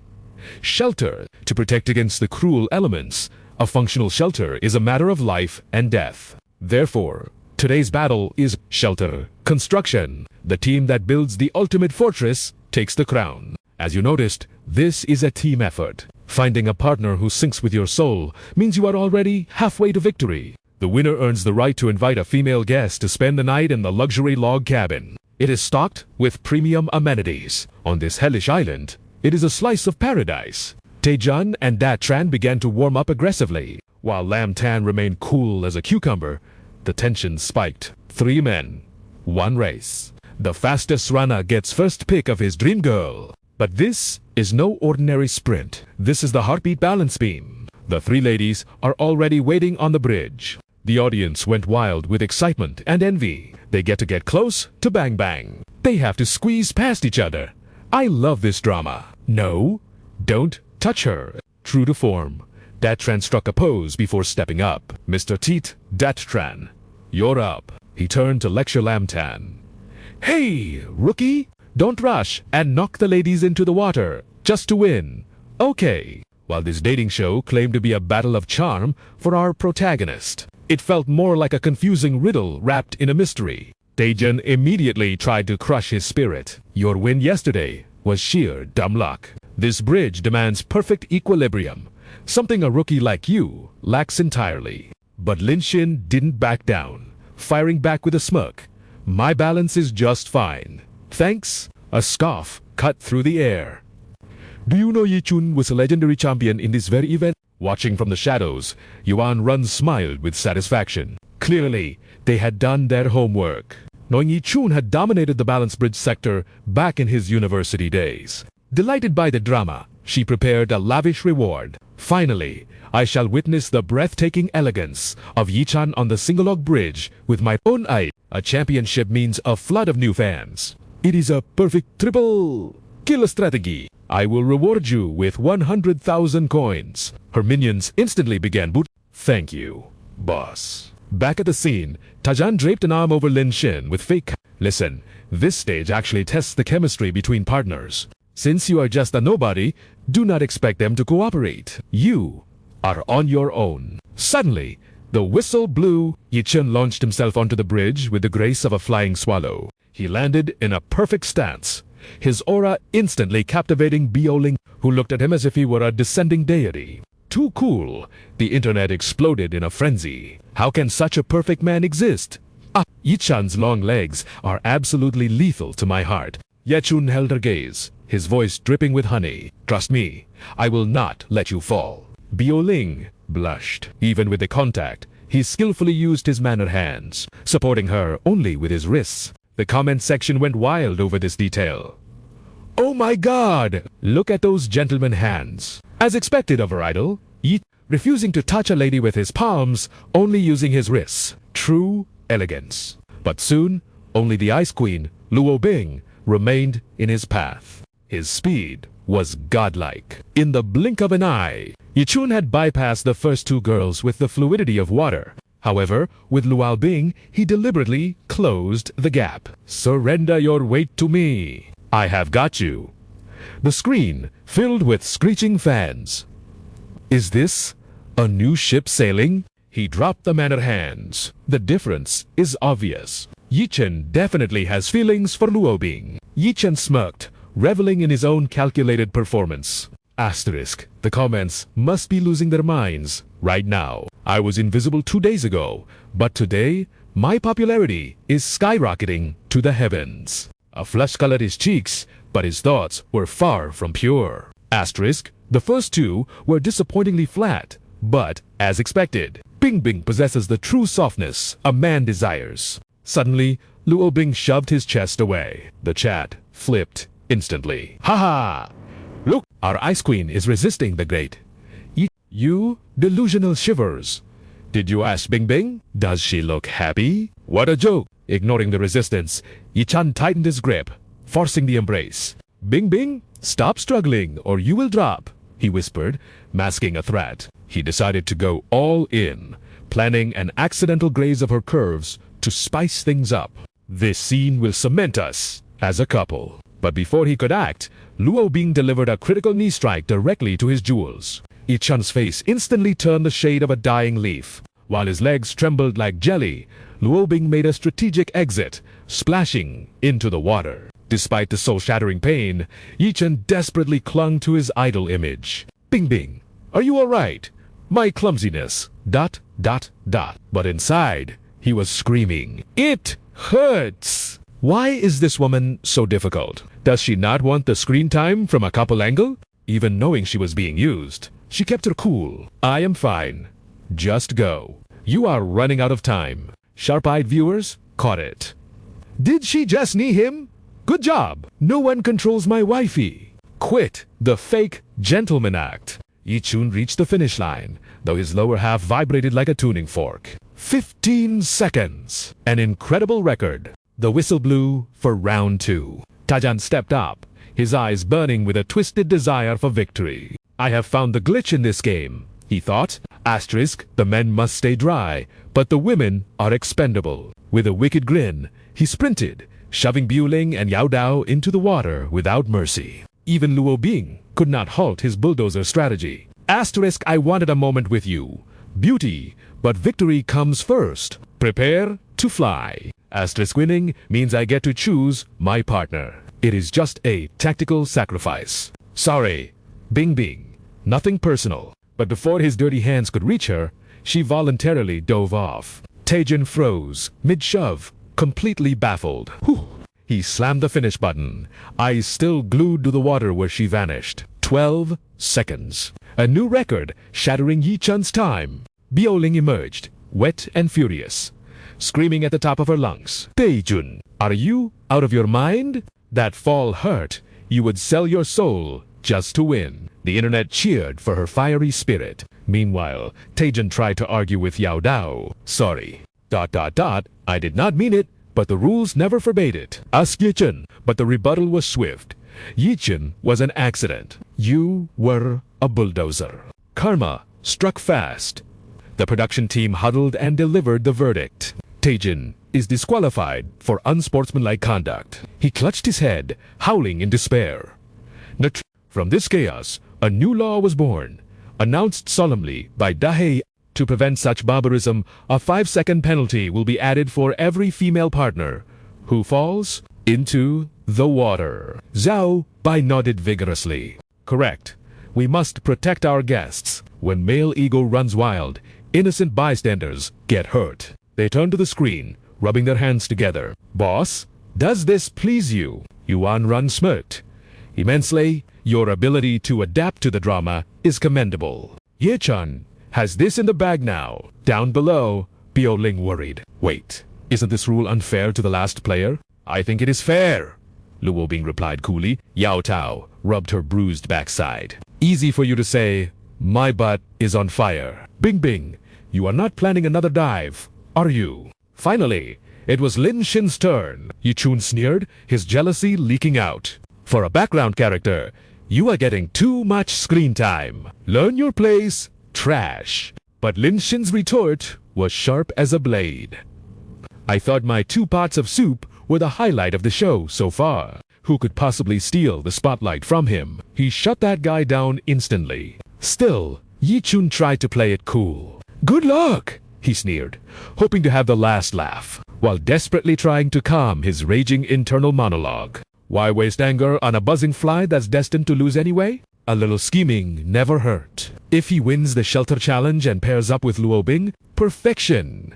Shelter. To protect against the cruel elements, a functional shelter is a matter of life and death. Therefore, today's battle is shelter construction. The team that builds the ultimate fortress takes the crown. As you noticed, this is a team effort. Finding a partner who syncs with your soul means you are already halfway to victory. The winner earns the right to invite a female guest to spend the night in the luxury log cabin. It is stocked with premium amenities. On this hellish island, it is a slice of paradise. Taejun and Dat Tran began to warm up aggressively. While Lam Tan remained cool as a cucumber, the tension spiked. 3 men, 1 race. The fastest runner gets first pick of his dream girl. But this is no ordinary sprint. This is the heartbeat balance beam. The 3 ladies are already waiting on the bridge. The audience went wild with excitement and envy. They get to get close to Bang Bang. They have to squeeze past each other. I love this drama. No, don't touch her. True to form, Dat Tran struck a pose before stepping up. Mr. Teet, Dat Tran, you're up. He turned to lecture Lam Tan. Hey, rookie! Don't rush and knock the ladies into the water, just to win. Okay. While this dating show claimed to be a battle of charm for our protagonist, it felt more like a confusing riddle wrapped in a mystery. Taejun immediately tried to crush his spirit. Your win yesterday was sheer dumb luck. This bridge demands perfect equilibrium, something a rookie like you lacks entirely. But Lin Shin didn't back down, firing back with a smirk. My balance is just fine. Thanks. A scoff cut through the air. Do you know Yi Chun was a legendary champion in this very event? Watching from the shadows, Yuan Run smiled with satisfaction. Clearly, they had done their homework. Knowing Yi Chun had dominated the balance bridge sector back in his university days. Delighted by the drama, she prepared a lavish reward. Finally, I shall witness the breathtaking elegance of Yi Chan on the single-log bridge with my own eye. A championship means a flood of new fans. It is a perfect triple kill strategy. I will reward you with 100,000 coins. Her minions instantly began boot. Thank you, boss. Back at the scene, Tajan draped an arm over Lin Shin with fake. Listen, this stage actually tests the chemistry between partners. Since you are just a nobody, do not expect them to cooperate. You are on your own. Suddenly, the whistle blew. Yi Chun launched himself onto the bridge with the grace of a flying swallow. He landed in a perfect stance, his aura instantly captivating Bioling, who looked at him as if he were a descending deity. Too cool. The internet exploded in a frenzy. How can such a perfect man exist? Yi Chan's long legs are absolutely lethal to my heart. Ye Chun held her gaze, his voice dripping with honey. Trust me, I will not let you fall. Bioling blushed. Even with the contact, he skillfully used his mannered hands, supporting her only with his wrists. The comment section went wild over this detail. Oh my god! Look at those gentleman hands. As expected of her idol, Yi refusing to touch a lady with his palms, only using his wrists. True elegance. But soon, only the Ice Queen, Luo Bing, remained in his path. His speed was godlike. In the blink of an eye, Yi Chun had bypassed the first 2 girls with the fluidity of water. However, with Luo Bing, he deliberately closed the gap. Surrender your weight to me. I have got you. The screen filled with screeching fans. Is this a new ship sailing? He dropped the mannered hands. The difference is obvious. Yi Chen definitely has feelings for Luo Bing. Yi Chen smirked, reveling in his own calculated performance. Asterisk. The comments must be losing their minds right now. I was invisible 2 days ago, but today, my popularity is skyrocketing to the heavens. A flush colored his cheeks, but his thoughts were far from pure. Asterisk. The first 2 were disappointingly flat, but as expected. Bing Bing possesses the true softness a man desires. Suddenly, Luo Bing shoved his chest away. The chat flipped instantly. Haha! Look, our Ice Queen is resisting the grate. You delusional shivers. Did you ask Bing Bing? Does she look happy? What a joke! Ignoring the resistance, Yi-chan tightened his grip, forcing the embrace. Bing Bing, stop struggling or you will drop, he whispered, masking a threat. He decided to go all in, planning an accidental graze of her curves to spice things up. This scene will cement us as a couple. But before he could act, Luo Bing delivered a critical knee strike directly to his jewels. Yi-chan's face instantly turned the shade of a dying leaf. While his legs trembled like jelly, Luo Bing made a strategic exit, splashing into the water. Despite the soul-shattering pain, Yi-chan desperately clung to his idol image. Bing Bing, are you alright? My clumsiness. ... But inside, he was screaming. It hurts! Why is this woman so difficult? Does she not want the screen time from a couple angle? Even knowing she was being used, she kept her cool. I am fine. Just go. You are running out of time. Sharp-eyed viewers caught it. Did she just knee him? Good job. No one controls my wifey. Quit the fake gentleman act. Yi-chun reached the finish line, though his lower half vibrated like a tuning fork. 15 seconds. An incredible record. The whistle blew for round 2. Tajan stepped up, his eyes burning with a twisted desire for victory. I have found the glitch in this game, he thought. Asterisk, the men must stay dry, but the women are expendable. With a wicked grin, he sprinted, shoving Bueling and Yao Dao into the water without mercy. Even Luo Bing could not halt his bulldozer strategy. Asterisk, I wanted a moment with you. Beauty, but victory comes first. Prepare to fly. Asterisk winning means I get to choose my partner. It is just a tactical sacrifice. Sorry, Bing Bing. Nothing personal. But before his dirty hands could reach her, she voluntarily dove off. Taejin froze, mid-shove, completely baffled. Whew. He slammed the finish button, eyes still glued to the water where she vanished. 12 seconds. A new record, shattering Yi-chan's time. Bioling emerged, wet and furious, screaming at the top of her lungs. Taejun, are you out of your mind? That fall hurt. You would sell your soul just to win. The internet cheered for her fiery spirit. Meanwhile, Taejun tried to argue with Yao Dao. Sorry. ... I did not mean it, but the rules never forbade it. Ask Yi-chan, but the rebuttal was swift. Yi-chan was an accident. You were a bulldozer. Karma struck fast. The production team huddled and delivered the verdict. Taejin is disqualified for unsportsmanlike conduct. He clutched his head, howling in despair. From this chaos, a new law was born, announced solemnly by Dahei. To prevent such barbarism, a 5-second penalty will be added for every female partner who falls into the water. Zhao Bai nodded vigorously. Correct. We must protect our guests. When male ego runs wild, innocent bystanders get hurt. They turned to the screen, rubbing their hands together. Boss, does this please you? Yuan Run smirked. Immensely, your ability to adapt to the drama is commendable. Ye-chan has this in the bag now. Down below, Bioling worried. Wait, isn't this rule unfair to the last player? I think it is fair, Luo Bing replied coolly. Yao Tao rubbed her bruised backside. Easy for you to say, my butt is on fire. Bing Bing, you are not planning another dive, are you? Finally, it was Lin Shin's turn. Yi-chun sneered, his jealousy leaking out. For a background character, you are getting too much screen time. Learn your place, trash. But Lin Shin's retort was sharp as a blade. I thought my 2 pots of soup were the highlight of the show so far. Who could possibly steal the spotlight from him? He shut that guy down instantly. Still, Yi-chun tried to play it cool. Good luck, he sneered, hoping to have the last laugh, while desperately trying to calm his raging internal monologue. Why waste anger on a buzzing fly that's destined to lose anyway? A little scheming never hurt. If he wins the shelter challenge and pairs up with Luo Bing, perfection.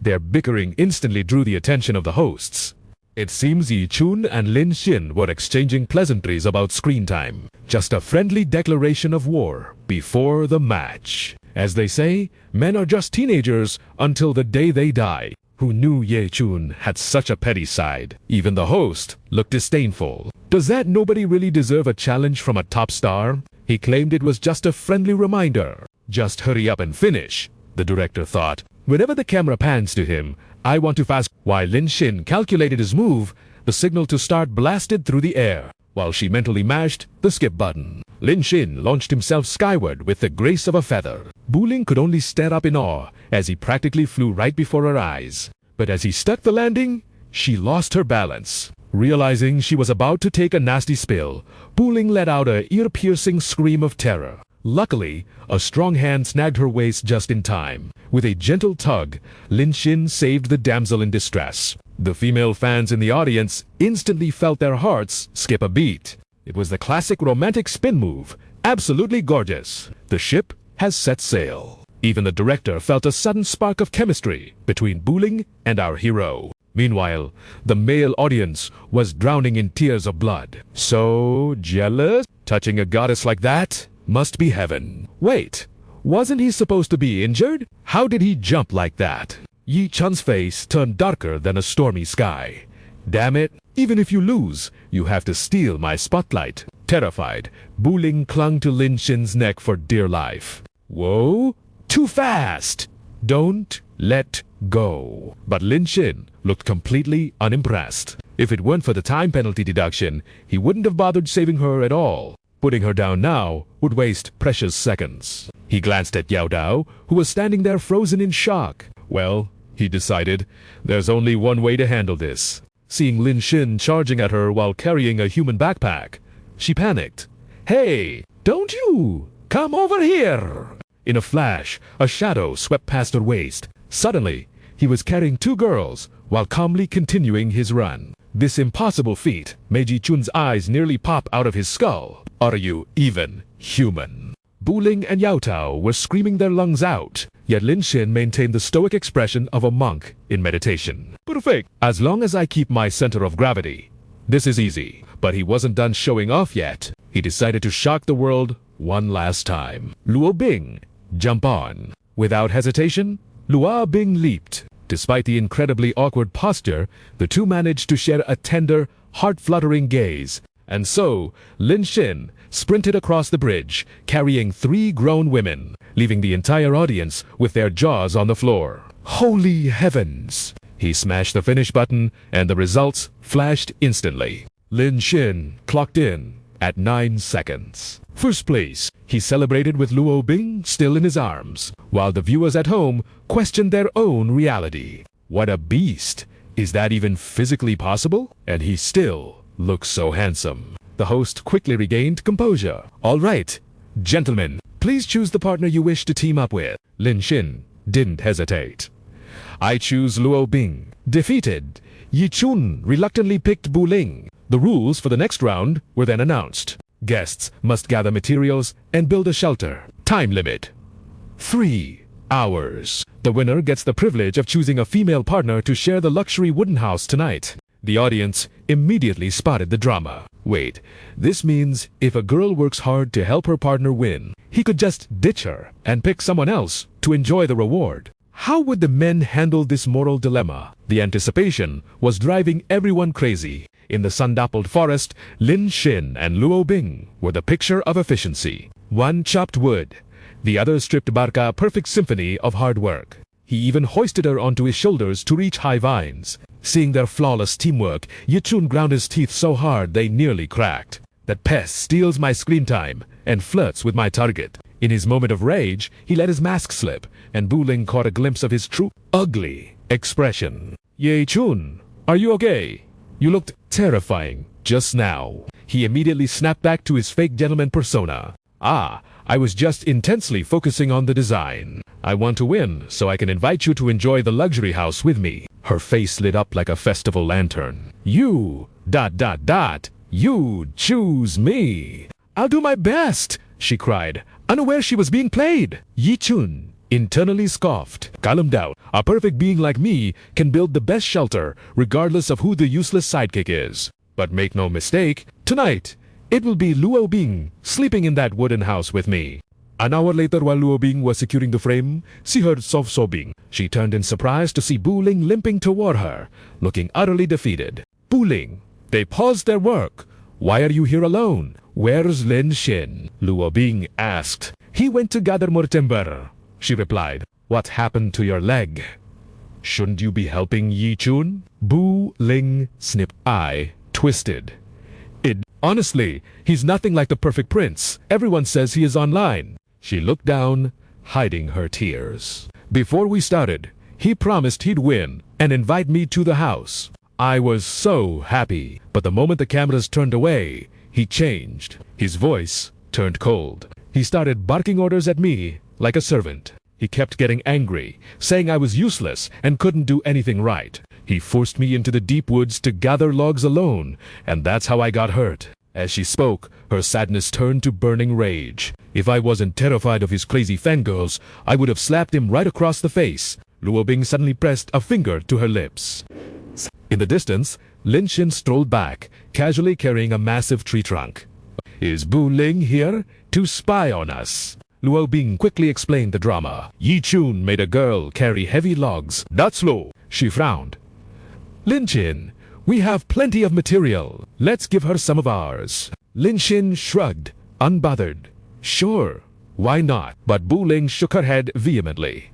Their bickering instantly drew the attention of the hosts. It seems Yi-chun and Lin Shin were exchanging pleasantries about screen time. Just a friendly declaration of war before the match. As they say, men are just teenagers until the day they die. Who knew Ye Chun had such a petty side? Even the host looked disdainful. Does that nobody really deserve a challenge from a top star? He claimed it was just a friendly reminder. Just hurry up and finish, the director thought. Whenever the camera pans to him, I want to fast. While Lin Shin calculated his move, the signal to start blasted through the air, while she mentally mashed the skip button. Lin Shin launched himself skyward with the grace of a feather. Bu Ling could only stare up in awe as he practically flew right before her eyes. But as he stuck the landing, she lost her balance. Realizing she was about to take a nasty spill, Bu Ling let out an ear-piercing scream of terror. Luckily, a strong hand snagged her waist just in time. With a gentle tug, Lin Shin saved the damsel in distress. The female fans in the audience instantly felt their hearts skip a beat. It was the classic romantic spin move, absolutely gorgeous. The ship has set sail. Even the director felt a sudden spark of chemistry between Bu Ling and our hero. Meanwhile, the male audience was drowning in tears of blood. So jealous? Touching a goddess like that must be heaven. Wait, wasn't he supposed to be injured? How did he jump like that? Yi Chun's face turned darker than a stormy sky. Damn it, even if you lose, you have to steal my spotlight. Terrified, Bu Ling clung to Lin Shin's neck for dear life. Whoa, too fast! Don't let go. But Lin Shin looked completely unimpressed. If it weren't for the time penalty deduction, he wouldn't have bothered saving her at all. Putting her down now would waste precious seconds. He glanced at Yao Dao, who was standing there frozen in shock. Well, he decided, there's only one way to handle this. Seeing Lin Shin charging at her while carrying a human backpack, she panicked. Hey, don't you! Come over here! In a flash, a shadow swept past her waist. Suddenly, he was carrying two girls while calmly continuing his run. This impossible feat made Yi Chun's eyes nearly pop out of his skull. Are you even human? Bu Ling and Yao Tao were screaming their lungs out, yet Lin Shin maintained the stoic expression of a monk in meditation. Perfect! As long as I keep my center of gravity. This is easy. But he wasn't done showing off yet. He decided to shock the world one last time. Luo Bing, jump on. Without hesitation, Luo Bing leaped. Despite the incredibly awkward posture, the two managed to share a tender, heart-fluttering gaze. And so, Lin Shin sprinted across the bridge, carrying three grown women, leaving the entire audience with their jaws on the floor. Holy heavens! He smashed the finish button, and the results flashed instantly. Lin Shin clocked in at 9 seconds. First place, he celebrated with Luo Bing still in his arms, while the viewers at home questioned their own reality. What a beast! Is that even physically possible? And he still looks so handsome. The host quickly regained composure. All right, gentlemen, please choose the partner you wish to team up with. Lin Shin didn't hesitate. I choose Luo Bing. Defeated, Yi Chun reluctantly picked Bu Ling. The rules for the next round were then announced. Guests must gather materials and build a shelter. Time limit: 3 hours. The winner gets the privilege of choosing a female partner to share the luxury wooden house tonight. The audience immediately spotted the drama. Wait, this means if a girl works hard to help her partner win, he could just ditch her and pick someone else to enjoy the reward. How would the men handle this moral dilemma? The anticipation was driving everyone crazy. In the sun-dappled forest, Lin Shin and Luo Bing were the picture of efficiency. One chopped wood, the other stripped bark, a perfect symphony of hard work. He even hoisted her onto his shoulders to reach high vines. Seeing their flawless teamwork, Yi Chun ground his teeth so hard they nearly cracked. That pest steals my screen time and flirts with my target. In his moment of rage, he let his mask slip, and Bu Ling caught a glimpse of his true, ugly expression. Ye Chun, are you okay? You looked terrifying just now. He immediately snapped back to his fake gentleman persona. Ah, I was just intensely focusing on the design. I want to win, so I can invite you to enjoy the luxury house with me. Her face lit up like a festival lantern. You, ... you choose me. I'll do my best, she cried, unaware she was being played. Yi Chun internally scoffed. Calm down. A perfect being like me can build the best shelter, regardless of who the useless sidekick is. But make no mistake, tonight, it will be Luo Bing sleeping in that wooden house with me. An hour later, while Luo Bing was securing the frame, she heard soft sobbing. She turned in surprise to see Bu Ling limping toward her, looking utterly defeated. Bu Ling, they paused their work. Why are you here alone? Where's Lin Xin? Luo Bing asked. He went to gather more timber, she replied. What happened to your leg? Shouldn't you be helping Yi Chun? Bu Ling snipped. Eye twisted. Honestly, he's nothing like the perfect prince. Everyone says he is online. She looked down, hiding her tears. Before we started, he promised he'd win and invite me to the house. I was so happy, but the moment the cameras turned away, he changed. His voice turned cold. He started barking orders at me like a servant. He kept getting angry, saying I was useless and couldn't do anything right. He forced me into the deep woods to gather logs alone, and that's how I got hurt. As she spoke, her sadness turned to burning rage. If I wasn't terrified of his crazy fangirls, I would have slapped him right across the face. Luo Bing suddenly pressed a finger to her lips. In the distance, Lin Xin strolled back, casually carrying a massive tree trunk. Is Bu Ling here to spy on us? Luo Bing quickly explained the drama. Yi Chun made a girl carry heavy logs. That's low. She frowned. Lin Xin, we have plenty of material. Let's give her some of ours. Lin Xin shrugged, unbothered. Sure, why not? But Bu Ling shook her head vehemently.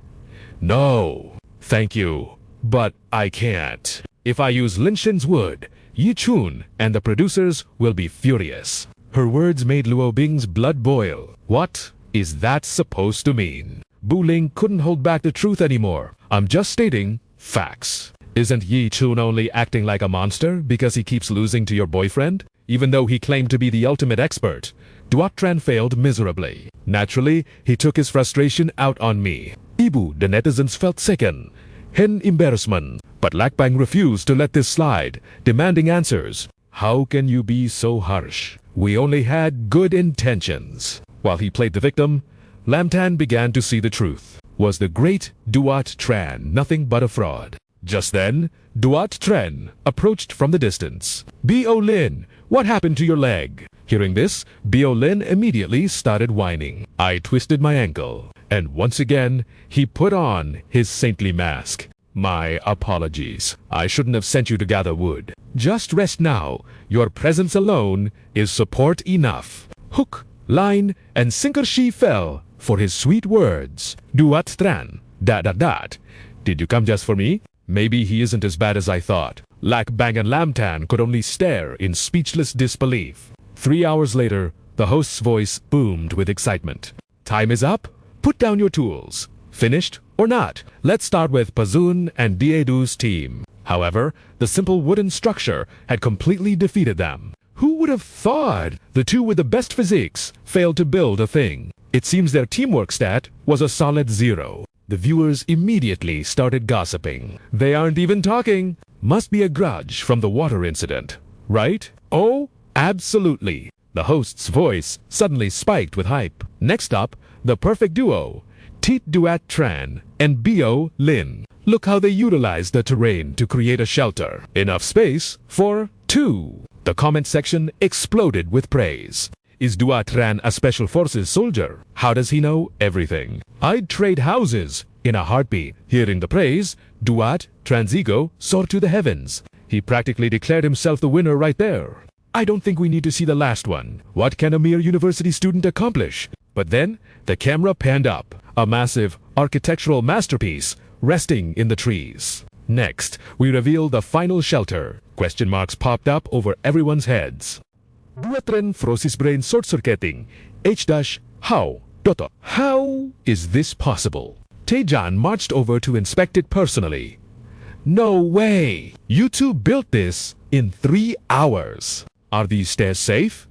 No, thank you, but I can't. If I use Lin Xin's wood, Yi Chun and the producers will be furious. Her words made Luo Bing's blood boil. What is that supposed to mean? Bu Ling couldn't hold back the truth anymore. I'm just stating facts. Isn't Yi Chun only acting like a monster because he keeps losing to your boyfriend? Even though he claimed to be the ultimate expert, Duat Tran failed miserably. Naturally, he took his frustration out on me. Ibu, the netizens felt sickened. Hen embarrassment. But Lakbang refused to let this slide, demanding answers. How can you be so harsh? We only had good intentions. While he played the victim, Lam Tan began to see the truth. Was the great Duat Tran nothing but a fraud? Just then, Duat Tran approached from the distance. B.O. Lin, what happened to your leg? Hearing this, B.O. Lin immediately started whining. I twisted my ankle, and once again, he put on his saintly mask. My apologies. I shouldn't have sent you to gather wood. Just rest now. Your presence alone is support enough. Hook, line, and sinker she fell for his sweet words. Duat Tran, dat. Did you come just for me? Maybe he isn't as bad as I thought. Lak Bang and Lam Tan could only stare in speechless disbelief. 3 hours later, the host's voice boomed with excitement. Time is up. Put down your tools. Finished or not? Let's start with Pazun and Diedu's team. However, the simple wooden structure had completely defeated them. Who would have thought the two with the best physiques failed to build a thing? It seems their teamwork stat was a solid 0. The viewers immediately started gossiping. They aren't even talking. Must be a grudge from the water incident, right? Oh, absolutely. The host's voice suddenly spiked with hype. Next up, the perfect duo, Tit Duat Tran and B.O. Lin. Look how they utilized the terrain to create a shelter. Enough space for 2. The comment section exploded with praise. Is Duat Tran a special forces soldier? How does he know everything? I'd trade houses in a heartbeat. Hearing the praise, Duat Tran's ego soared to the heavens. He practically declared himself the winner right there. I don't think we need to see the last one. What can a mere university student accomplish? But then, the camera panned up. A massive architectural masterpiece resting in the trees. Next, we reveal the final shelter. Question marks popped up over everyone's heads. Duat Tran froze his brain short-circuiting. How? How is this possible? Taejan marched over to inspect it personally. No way! You two built this in 3 hours. Are these stairs safe?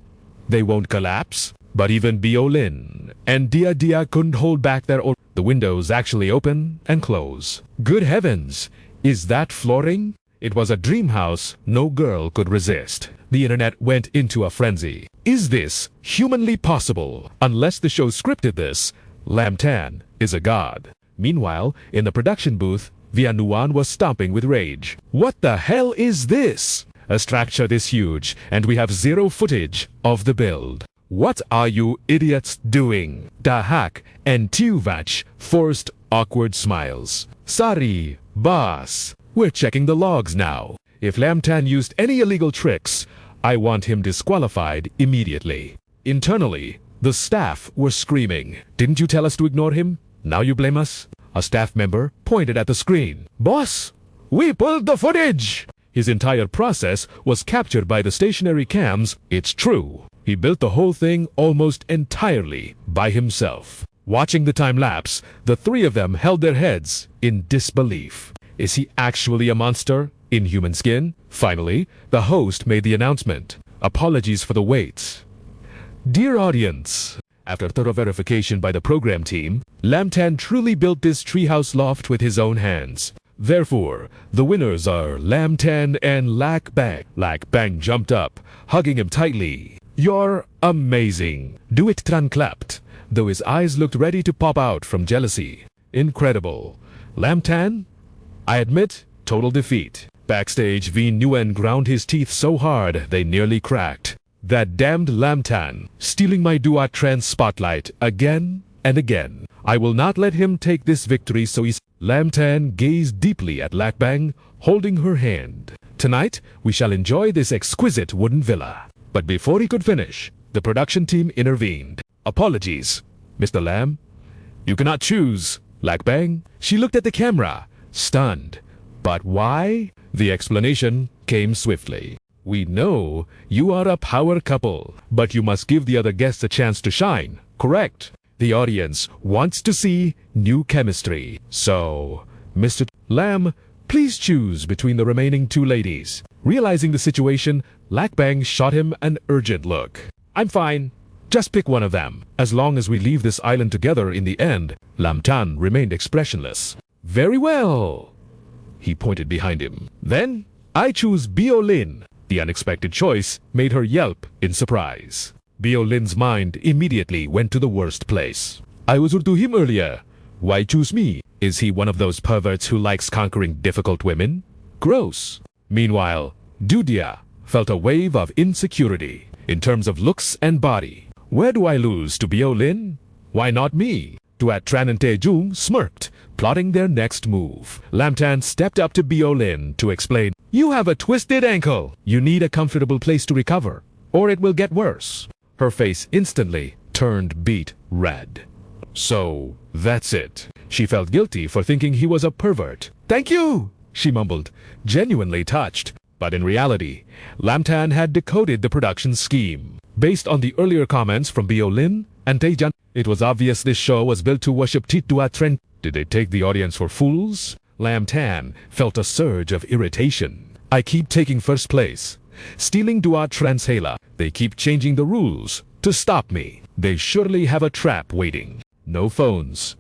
They won't collapse? But even B.O. Lin and Dia couldn't hold back their order. The windows actually open and close. Good heavens! Is that flooring? It was a dream house no girl could resist. The internet went into a frenzy. Is this humanly possible? Unless the show scripted this, Lam Tan is a god. Meanwhile, in the production booth, Vian Nuan was stomping with rage. What the hell is this? A structure this huge, and we have 0 footage of the build. What are you idiots doing? Dahak and Tuvach forced awkward smiles. Sorry, boss. We're checking the logs now. If Lamtan used any illegal tricks, I want him disqualified immediately. Internally, the staff were screaming. Didn't you tell us to ignore him? Now you blame us? A staff member pointed at the screen. Boss, we pulled the footage! His entire process was captured by the stationary cams. It's true. He built the whole thing almost entirely by himself. Watching the time lapse, the three of them held their heads in disbelief. Is he actually a monster in human skin? Finally, the host made the announcement. Apologies for the wait. Dear audience, after thorough verification by the program team, Lamtan truly built this treehouse loft with his own hands. Therefore, the winners are Lamtan and Lac Bang. Lac Bang jumped up, hugging him tightly. You're amazing. Do it, Tran clapped, though his eyes looked ready to pop out from jealousy. Incredible. Lamtan? I admit, total defeat. Backstage, Vin Nguyen ground his teeth so hard they nearly cracked. That damned Lamtan, stealing my Duat Trans spotlight again and again. I will not let him take this victory so easily. Lamtan gazed deeply at Lac Bang, holding her hand. Tonight, we shall enjoy this exquisite wooden villa. But before he could finish, the production team intervened. Apologies, Mr. Lam. You cannot choose. Lac Bang. She looked at the camera, stunned. But why? The explanation came swiftly. We know you are a power couple, but you must give the other guests a chance to shine, correct? The audience wants to see new chemistry. So, Mr. Lam, please choose between the remaining two ladies. Realizing the situation, Lac Bang shot him an urgent look. I'm fine. Just pick one of them. As long as we leave this island together in the end. Lamtan remained expressionless. Very well. He pointed behind him. Then, I choose Bio Lin. The unexpected choice made her yelp in surprise. Bio Lin's mind immediately went to the worst place. I was rude to him earlier. Why choose me? Is he one of those perverts who likes conquering difficult women? Gross. Meanwhile, Dudia felt a wave of insecurity in terms of looks and body. Where do I lose to Bio Lin? Why not me? Duat Tran and Taejung smirked, plotting their next move. Lamtan stepped up to Bio Lin to explain. You have a twisted ankle. You need a comfortable place to recover, or it will get worse. Her face instantly turned beet red. So, that's it. She felt guilty for thinking he was a pervert. Thank you, she mumbled, genuinely touched. But in reality, Lamtan had decoded the production scheme. Based on the earlier comments from Bio Lin and Taejan, it was obvious this show was built to worship Tit Duat Tren. Did they take the audience for fools? Lamtan felt a surge of irritation. I keep taking first place. Stealing Duat Transhela. They keep changing the rules to stop me. They surely have a trap waiting. No phones.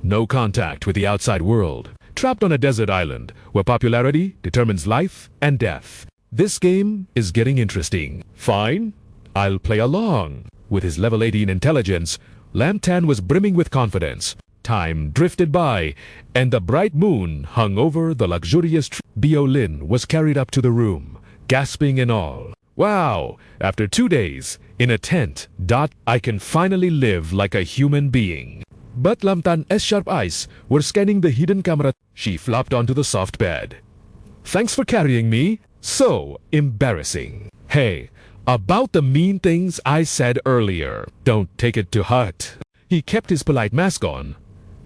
No contact with the outside world. Trapped on a desert island where popularity determines life and death. This game is getting interesting. Fine. I'll play along. With his level 18 intelligence, Lamtan was brimming with confidence. Time drifted by, and the bright moon hung over the luxurious tree. Bio Lin was carried up to the room, gasping in awe. Wow, after 2 days, in a tent, I can finally live like a human being. But Lamtan's sharp eyes were scanning the hidden camera. She flopped onto the soft bed. Thanks for carrying me. So embarrassing. Hey, about the mean things I said earlier. Don't take it to heart. He kept his polite mask on.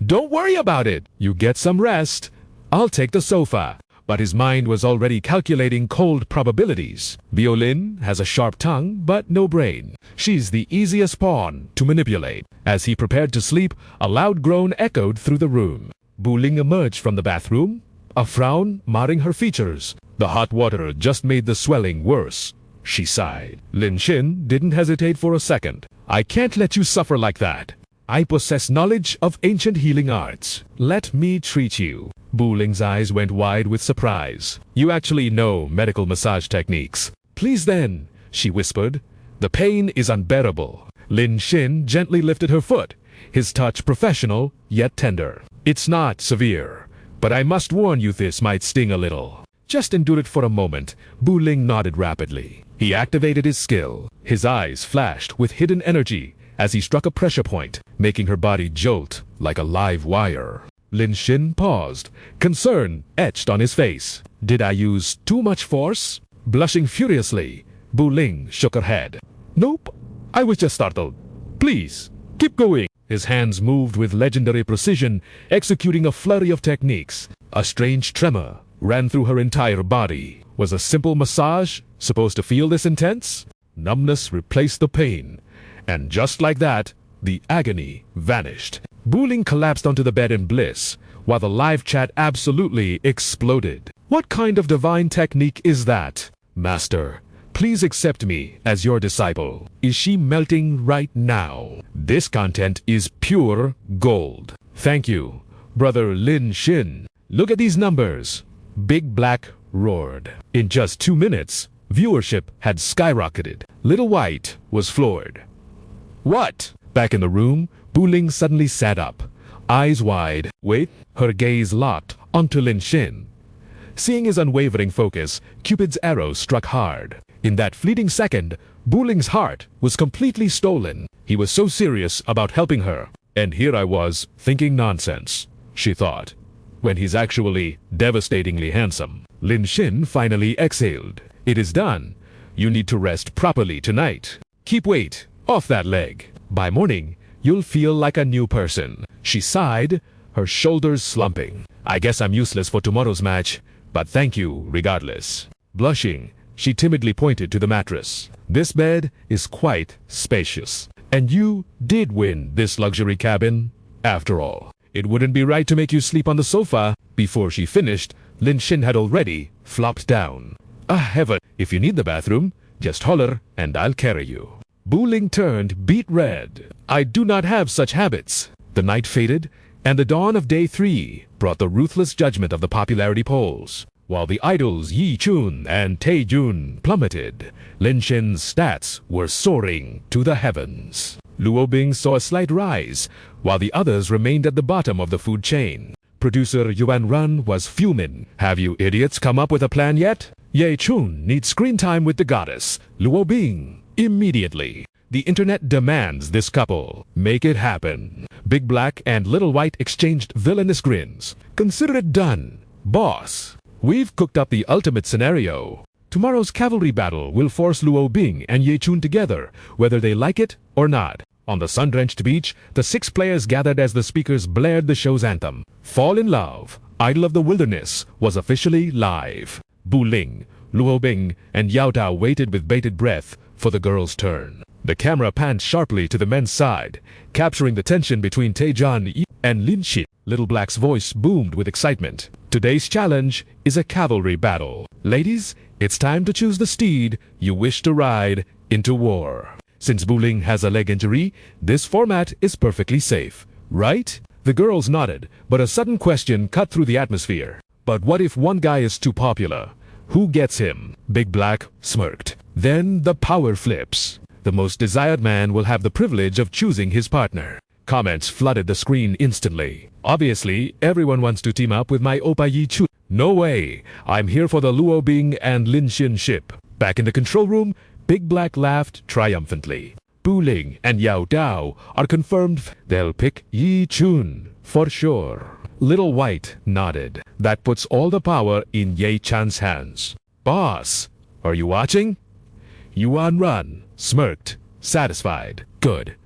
Don't worry about it. You get some rest. I'll take the sofa. But his mind was already calculating cold probabilities. Bio Lin has a sharp tongue, but no brain. She's the easiest pawn to manipulate. As he prepared to sleep, a loud groan echoed through the room. Bu Ling emerged from the bathroom, a frown marring her features. The hot water just made the swelling worse. She sighed. Lin Xin didn't hesitate for a second. I can't let you suffer like that. I possess knowledge of ancient healing arts. Let me treat you. Bu Ling's eyes went wide with surprise. You actually know medical massage techniques. Please then, she whispered. The pain is unbearable. Lin Xin gently lifted her foot, his touch professional yet tender. It's not severe, but I must warn you this might sting a little. Just endure it for a moment. Bu Ling nodded rapidly. He activated his skill. His eyes flashed with hidden energy as he struck a pressure point, making her body jolt like a live wire. Lin Xin paused, concern etched on his face. Did I use too much force? Blushing furiously, Bu Ling shook her head. Nope, I was just startled. Please, keep going. His hands moved with legendary precision, executing a flurry of techniques. A strange tremor ran through her entire body. Was a simple massage supposed to feel this intense? Numbness replaced the pain, and just like that, the agony vanished. Bu Ling collapsed onto the bed in bliss, while the live chat absolutely exploded. What kind of divine technique is that? Master, please accept me as your disciple. Is she melting right now? This content is pure gold. Thank you, brother Lin Xin. Look at these numbers. Big Black roared. In just 2 minutes, viewership had skyrocketed. Little White was floored. What? Back in the room, Bu Ling suddenly sat up, eyes wide. Wait, her gaze locked onto Lin Xin. Seeing his unwavering focus, Cupid's arrow struck hard. In that fleeting second, Bu Ling's heart was completely stolen. He was so serious about helping her. And here I was, thinking nonsense, she thought, when he's actually devastatingly handsome. Lin Xin finally exhaled. It is done. You need to rest properly tonight. Keep weight off that leg. By morning, you'll feel like a new person. She sighed, her shoulders slumping. I guess I'm useless for tomorrow's match, but thank you regardless. Blushing, she timidly pointed to the mattress. This bed is quite spacious, and you did win this luxury cabin. After all, it wouldn't be right to make you sleep on the sofa. Before she finished, Lin Xin had already flopped down. Ah, heaven, if you need the bathroom, just holler and I'll carry you. Bu Ling turned beet red. I do not have such habits. The night faded, and the dawn of day 3 brought the ruthless judgment of the popularity polls. While the idols Yi Chun and Tae Jun plummeted, Lin Xin's stats were soaring to the heavens. Luo Bing saw a slight rise, while the others remained at the bottom of the food chain. Producer Yuan Run was fuming. Have you idiots come up with a plan yet? Ye Chun needs screen time with the goddess, Luo Bing, immediately. The internet demands this couple. Make it happen. Big Black and Little White exchanged villainous grins. Consider it done, boss. We've cooked up the ultimate scenario. Tomorrow's cavalry battle will force Luo Bing and Ye Chun together, whether they like it or not. On the sun-drenched beach, the 6 players gathered as the speakers blared the show's anthem. Fall in Love, Idol of the Wilderness, was officially live. Bu Ling, Luo Bing, and Yao Dao waited with bated breath for the girls' turn. The camera panned sharply to the men's side, capturing the tension between Taejan and Lin Xin. Little Black's voice boomed with excitement. Today's challenge is a cavalry battle. Ladies, it's time to choose the steed you wish to ride into war. Since Bu Ling has a leg injury, this format is perfectly safe, right? The girls nodded, but a sudden question cut through the atmosphere. But what if one guy is too popular? Who gets him? Big Black smirked. Then the power flips. The most desired man will have the privilege of choosing his partner. Comments flooded the screen instantly. Obviously, everyone wants to team up with my Oppa Yi Chun. No way. I'm here for the Luo Bing and Lin Xin ship. Back in the control room, Big Black laughed triumphantly. Bu Ling and Yao Dao are confirmed. They'll pick Yi Chun for sure. Little White nodded. That puts all the power in Ye Chan's hands. Boss, are you watching? Yuan Run smirked, satisfied. Good.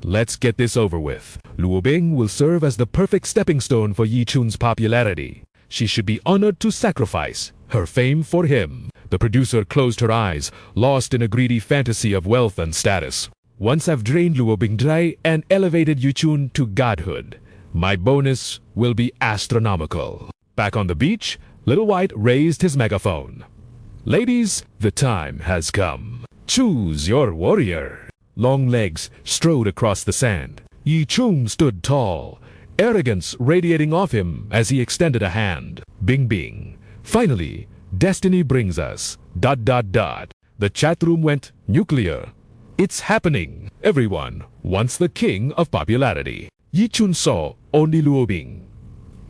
Let's get this over with. Luo Bing will serve as the perfect stepping stone for Yi Chun's popularity. She should be honored to sacrifice her fame for him. The producer closed her eyes, lost in a greedy fantasy of wealth and status. Once I've drained Luo Bing dry and elevated Yi Chun to godhood, my bonus will be astronomical. Back on the beach, Little White raised his megaphone. Ladies, the time has come. Choose your warrior. Long legs strode across the sand. Yi Chun stood tall, arrogance radiating off him as he extended a hand. Bing bing. Finally, destiny brings us. ... The chat room went nuclear. It's happening. Everyone wants the king of popularity. Yi Chun saw only Luo Bing.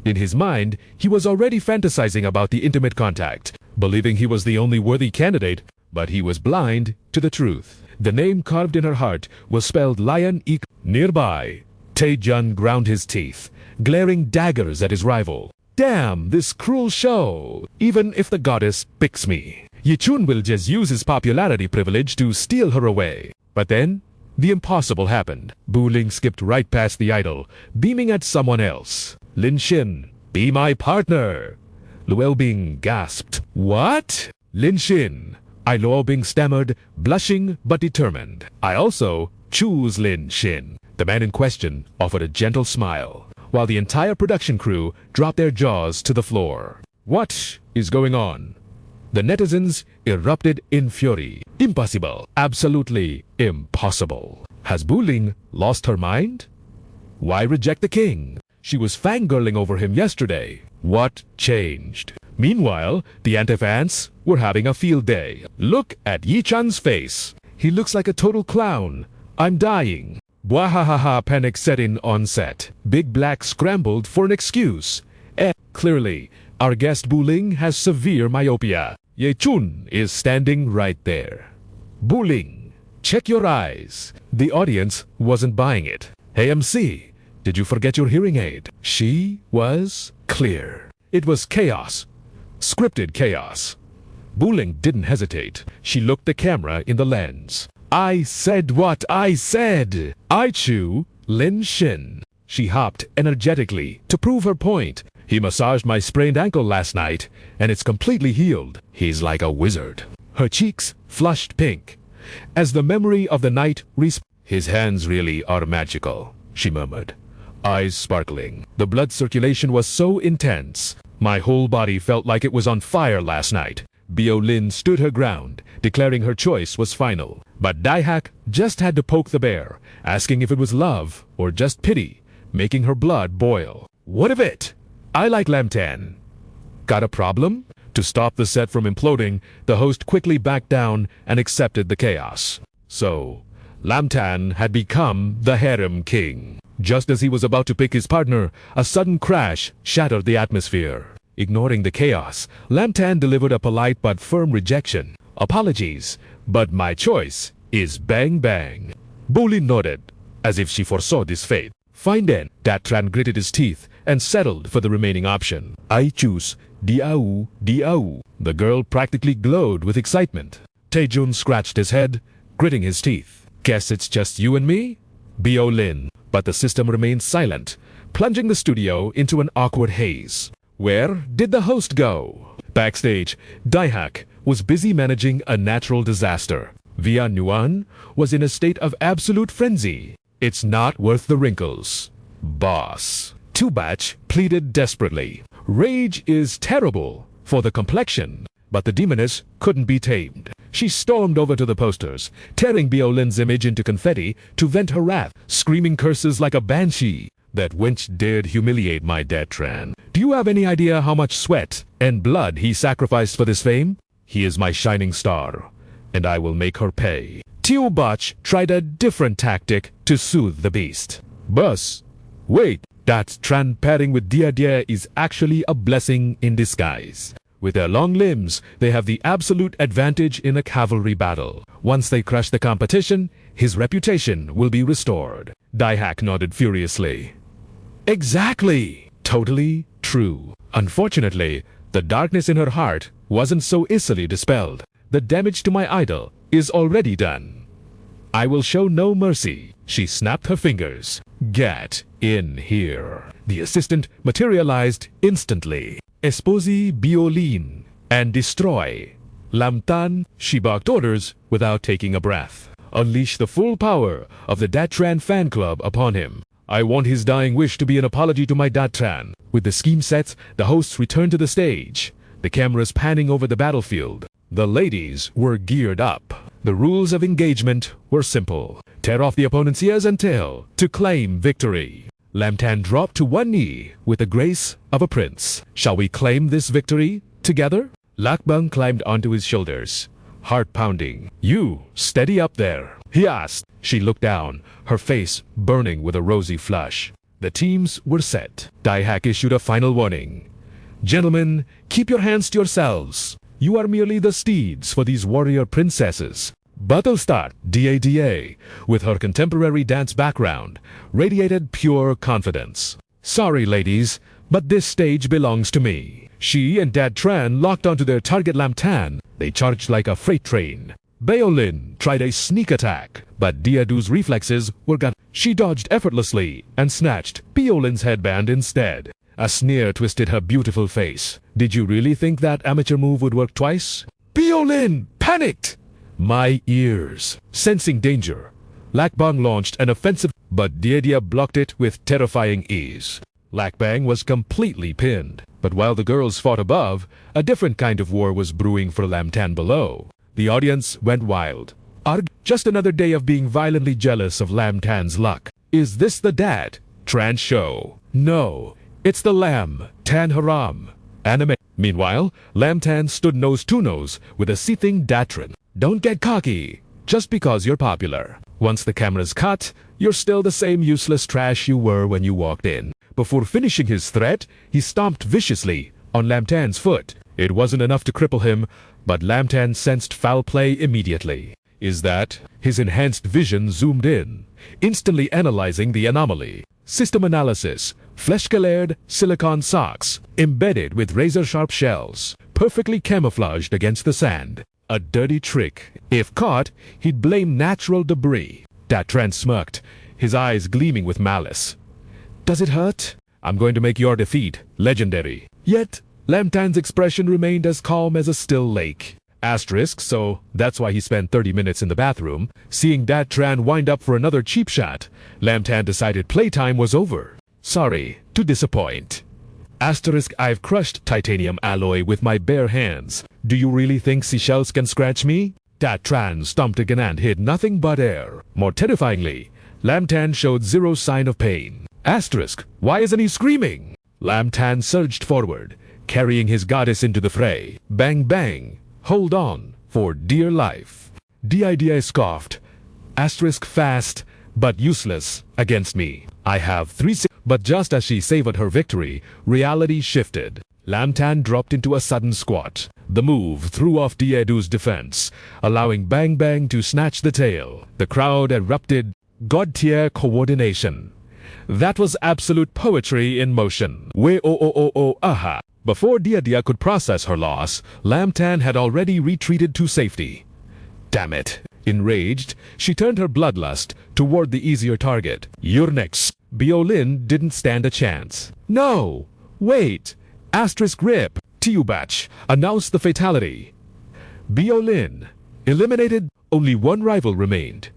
In his mind, he was already fantasizing about the intimate contact, believing he was the only worthy candidate. But he was blind to the truth. The name carved in her heart was spelled Lion Ik. Nearby, Taejun ground his teeth, glaring daggers at his rival. Damn, this cruel show. Even if the goddess picks me, Yichun will just use his popularity privilege to steal her away. But then, the impossible happened. Bu Ling skipped right past the idol, beaming at someone else. Lin Xin, be my partner. Luo Bing gasped. What? Lin Xin. Luo Bing stammered, blushing but determined. I also choose Lin Xin. The man in question offered a gentle smile, while the entire production crew dropped their jaws to the floor. What is going on? The netizens erupted in fury. Impossible. Absolutely impossible. Has Bu Ling lost her mind? Why reject the king? She was fangirling over him yesterday. What changed? Meanwhile, the anti-fans were having a field day. Look at Yi Chan's face. He looks like a total clown. I'm dying. Bwahahaha, panic set in on set. Big Black scrambled for an excuse. Clearly, our guest Bu Ling has severe myopia. Ye Chun is standing right there. Bu Ling, check your eyes. The audience wasn't buying it. Hey MC, did you forget your hearing aid? She was clear. It was chaos. Scripted chaos. Bu Ling didn't hesitate. She looked the camera in the lens. I said what I said. I chew Lin Xin. She hopped energetically to prove her point. He massaged my sprained ankle last night, and it's completely healed. He's like a wizard. Her cheeks flushed pink. As the memory of the night his hands really are magical, she murmured, eyes sparkling. The blood circulation was so intense. My whole body felt like it was on fire last night. Bio Lin stood her ground, declaring her choice was final. But Daihak just had to poke the bear, asking if it was love or just pity, making her blood boil. What of it? I like Lamtan. Got a problem? To stop the set from imploding, the host quickly backed down and accepted the chaos. So, Lamtan had become the harem king. Just as he was about to pick his partner, a sudden crash shattered the atmosphere. Ignoring the chaos, Lamtan delivered a polite but firm rejection. Apologies, but my choice is Bang Bang. Bu Ling nodded, as if she foresaw this fate. Fine then, Datran gritted his teeth and settled for the remaining option. I choose Diao, Diao. The girl practically glowed with excitement. Taejun scratched his head, gritting his teeth. Guess it's just you and me? Bio Lin. But the system remained silent, plunging the studio into an awkward haze. Where did the host go? Backstage, Daihak was busy managing a natural disaster. Yuan was in a state of absolute frenzy. It's not worth the wrinkles, boss. Tubach pleaded desperately. Rage is terrible for the complexion, but the demoness couldn't be tamed. She stormed over to the posters, tearing Bio Lin's image into confetti to vent her wrath, screaming curses like a banshee. That wench dared humiliate my Datran. Do you have any idea how much sweat and blood he sacrificed for this fame? He is my shining star, and I will make her pay. Tubach tried a different tactic to soothe the beast. Boss, wait. Datran pairing with Dia is actually a blessing in disguise. With their long limbs, they have the absolute advantage in a cavalry battle. Once they crush the competition, his reputation will be restored. Daihak nodded furiously. Exactly! Totally true. Unfortunately, the darkness in her heart wasn't so easily dispelled. The damage to my idol is already done. I will show no mercy. She snapped her fingers. Get in here. The assistant materialized instantly. Esposi Biolin and destroy. Lamtan, she barked orders without taking a breath. Unleash the full power of the Datran fan club upon him. I want his dying wish to be an apology to my Datran. With the scheme set, the hosts returned to the stage. The cameras panning over the battlefield. The ladies were geared up. The rules of engagement were simple. Tear off the opponent's ears and tail to claim victory. Lamtan dropped to one knee with the grace of a prince. Shall we claim this victory together? Lakbang climbed onto his shoulders, heart pounding. You, steady up there, he asked. She looked down, her face burning with a rosy flush. The teams were set. Daihak issued a final warning. Gentlemen, keep your hands to yourselves. You are merely the steeds for these warrior princesses. Battlestar DADA, with her contemporary dance background, radiated pure confidence. Sorry, ladies, but this stage belongs to me. She and Dad Tran locked onto their target Lam Tan. They charged like a freight train. Baolin tried a sneak attack, but Diadu's reflexes were gone. She dodged effortlessly and snatched Baolin's headband instead. A sneer twisted her beautiful face. Did you really think that amateur move would work twice? Baolin panicked! My ears. Sensing danger, Lakbang launched an offensive, but Diadia blocked it with terrifying ease. Lakbang was completely pinned, but while the girls fought above, a different kind of war was brewing for Lam Tan below. The audience went wild. Just another day of being violently jealous of Lam Tan's luck. Is this the Dad Tran show? No, it's the Lam Tan Haram anime. Meanwhile, Lam Tan stood nose to nose with a seething Datran. Don't get cocky, just because you're popular. Once the camera's cut, you're still the same useless trash you were when you walked in. Before finishing his threat, he stomped viciously on Lam Tan's foot. It wasn't enough to cripple him, but Lam Tan sensed foul play immediately. Is that? His enhanced vision zoomed in, instantly analyzing the anomaly. System analysis. Flesh-colored silicon socks, embedded with razor-sharp shells, perfectly camouflaged against the sand. A dirty trick. If caught, he'd blame natural debris. Datran smirked, his eyes gleaming with malice. Does it hurt? I'm going to make your defeat legendary. Yet, Lam Tan's expression remained as calm as a still lake. Asterisk, so that's why he spent 30 minutes in the bathroom. Seeing Datran wind up for another cheap shot, Lam Tan decided playtime was over. Sorry to disappoint. Asterisk, I've crushed titanium alloy with my bare hands. Do you really think seashells can scratch me? Datran stomped again and hit nothing but air. More terrifyingly, Lam Tan showed zero sign of pain. Asterisk, why isn't he screaming? Lam Tan surged forward, carrying his goddess into the fray. Bang bang, hold on for dear life. Dida scoffed. Asterisk fast, but useless against me. I have 3 But just as she savored her victory, reality shifted. Lam Tan dropped into a sudden squat. The move threw off Diedu's defense, allowing Bang Bang to snatch the tail. The crowd erupted. God-tier coordination. That was absolute poetry in motion. Aha. Before Dia could process her loss, Lam Tan had already retreated to safety. Damn it. Enraged, she turned her bloodlust toward the easier target. You're next. Baolin didn't stand a chance. No! Wait! Asterisk rip! Tiubach announced the fatality. Baolin eliminated. Only one rival remained.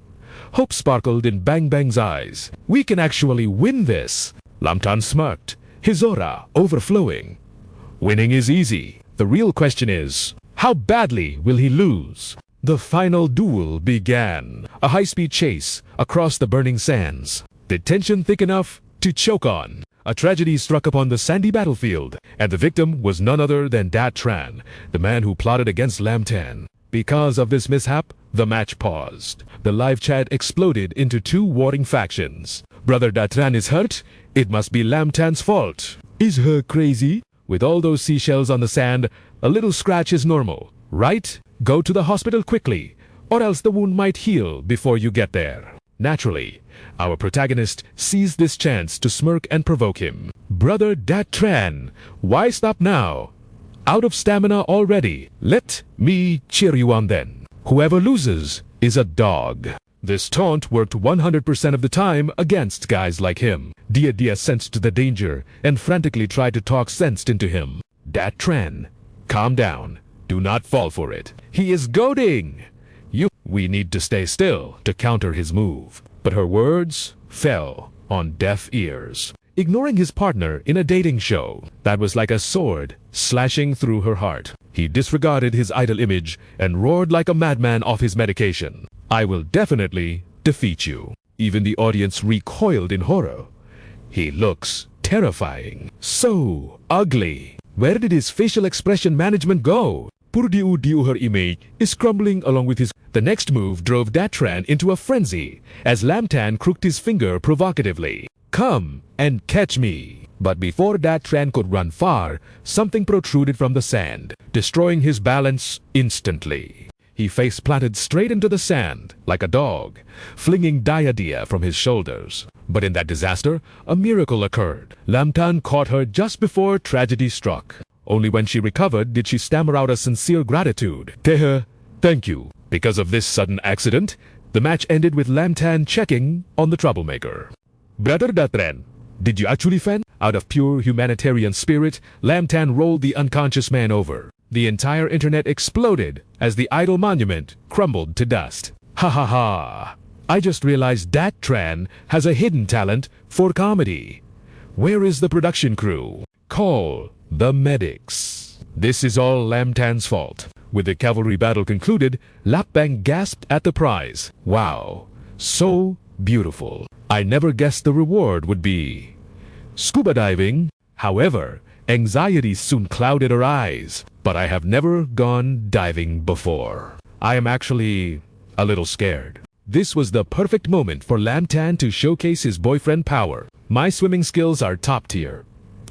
Hope sparkled in Bang Bang's eyes. We can actually win this. Lam Tan smirked, his aura overflowing. Winning is easy. The real question is, how badly will he lose? The final duel began. A high-speed chase across the burning sands. The tension thick enough to choke on. A tragedy struck upon the sandy battlefield, and the victim was none other than Dat Tran, the man who plotted against Lam Tan. Because of this mishap, the match paused. The live chat exploded into 2 warring factions. Brother Dat Tran is hurt? It must be Lam Tan's fault. Is her crazy? With all those seashells on the sand, a little scratch is normal, right? Go to the hospital quickly, or else the wound might heal before you get there. Naturally, our protagonist seized this chance to smirk and provoke him. Brother Dat Tran, why stop now? Out of stamina already. Let me cheer you on then. Whoever loses is a dog. This taunt worked 100% of the time against guys like him. Dia sensed the danger and frantically tried to talk sense into him. Dat Tran, calm down. Do not fall for it. He is goading. We need to stay still to counter his move. But her words fell on deaf ears. Ignoring his partner in a dating show, that was like a sword slashing through her heart. He disregarded his idol image and roared like a madman off his medication. I will definitely defeat you. Even the audience recoiled in horror. He looks terrifying. So ugly. Where did his facial expression management go? Her image is crumbling along with his... The next move drove Dat Tran into a frenzy as Lam Tan crooked his finger provocatively. Come and catch me. But before Dat Tran could run far, something protruded from the sand, destroying his balance instantly. He face-planted straight into the sand, like a dog, flinging diarrhea from his shoulders. But in that disaster, a miracle occurred. Lam Tan caught her just before tragedy struck. Only when she recovered did she stammer out a sincere gratitude. Tehe, thank you. Because of this sudden accident, the match ended with Lam Tan checking on the troublemaker. Brother Dat Tran, did you actually fan? Out of pure humanitarian spirit, Lam Tan rolled the unconscious man over. The entire internet exploded as the idol monument crumbled to dust. Ha ha ha! I just realized Dat Tran has a hidden talent for comedy. Where is the production crew? Call the medics. This is all Lam Tan's fault. With the cavalry battle concluded, Lap Bang gasped at the prize. Wow, so beautiful. I never guessed the reward would be scuba diving. However, anxiety soon clouded her eyes. But I have never gone diving before. I am actually a little scared. This was the perfect moment for Lam Tan to showcase his boyfriend power. My swimming skills are top tier.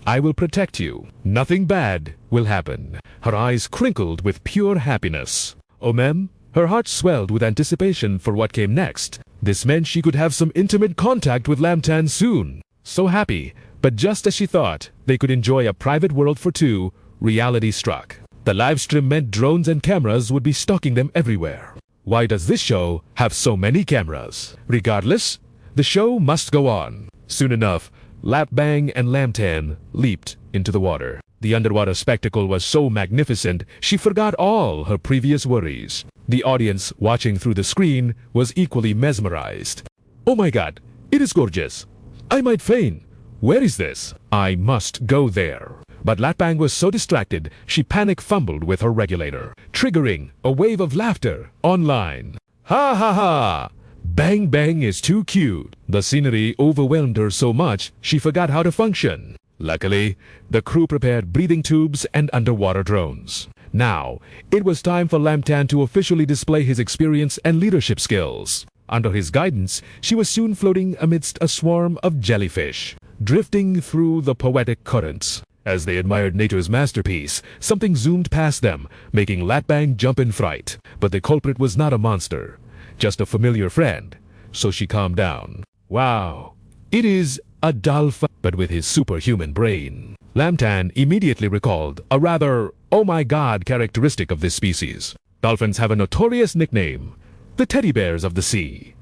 I will protect you. Nothing bad will happen. Her eyes crinkled with pure happiness. Oh ma'am, her heart swelled with anticipation for what came next. This meant she could have some intimate contact with Lam Tan soon. So happy, but just as she thought they could enjoy a private world for two, reality struck. The livestream meant drones and cameras would be stalking them everywhere. Why does this show have so many cameras? Regardless, the show must go on. Soon enough, Lap Bang and Lam Tan leaped into the water. The underwater spectacle was so magnificent, she forgot all her previous worries. The audience watching through the screen was equally mesmerized. Oh my God, it is gorgeous. I might faint. Where is this? I must go there. But Lat Bang was so distracted, she panic-fumbled with her regulator, triggering a wave of laughter online. Ha ha ha! Bang Bang is too cute. The scenery overwhelmed her so much, she forgot how to function. Luckily, the crew prepared breathing tubes and underwater drones. Now, it was time for Lam Tan to officially display his experience and leadership skills. Under his guidance, she was soon floating amidst a swarm of jellyfish, drifting through the poetic currents. As they admired nature's masterpiece, something zoomed past them, making Lat Bang jump in fright. But the culprit was not a monster, just a familiar friend, so she calmed down. Wow, it is a dolphin, but with his superhuman brain. Lam Tan immediately recalled a rather oh my god characteristic of this species. Dolphins have a notorious nickname, the teddy bears of the sea.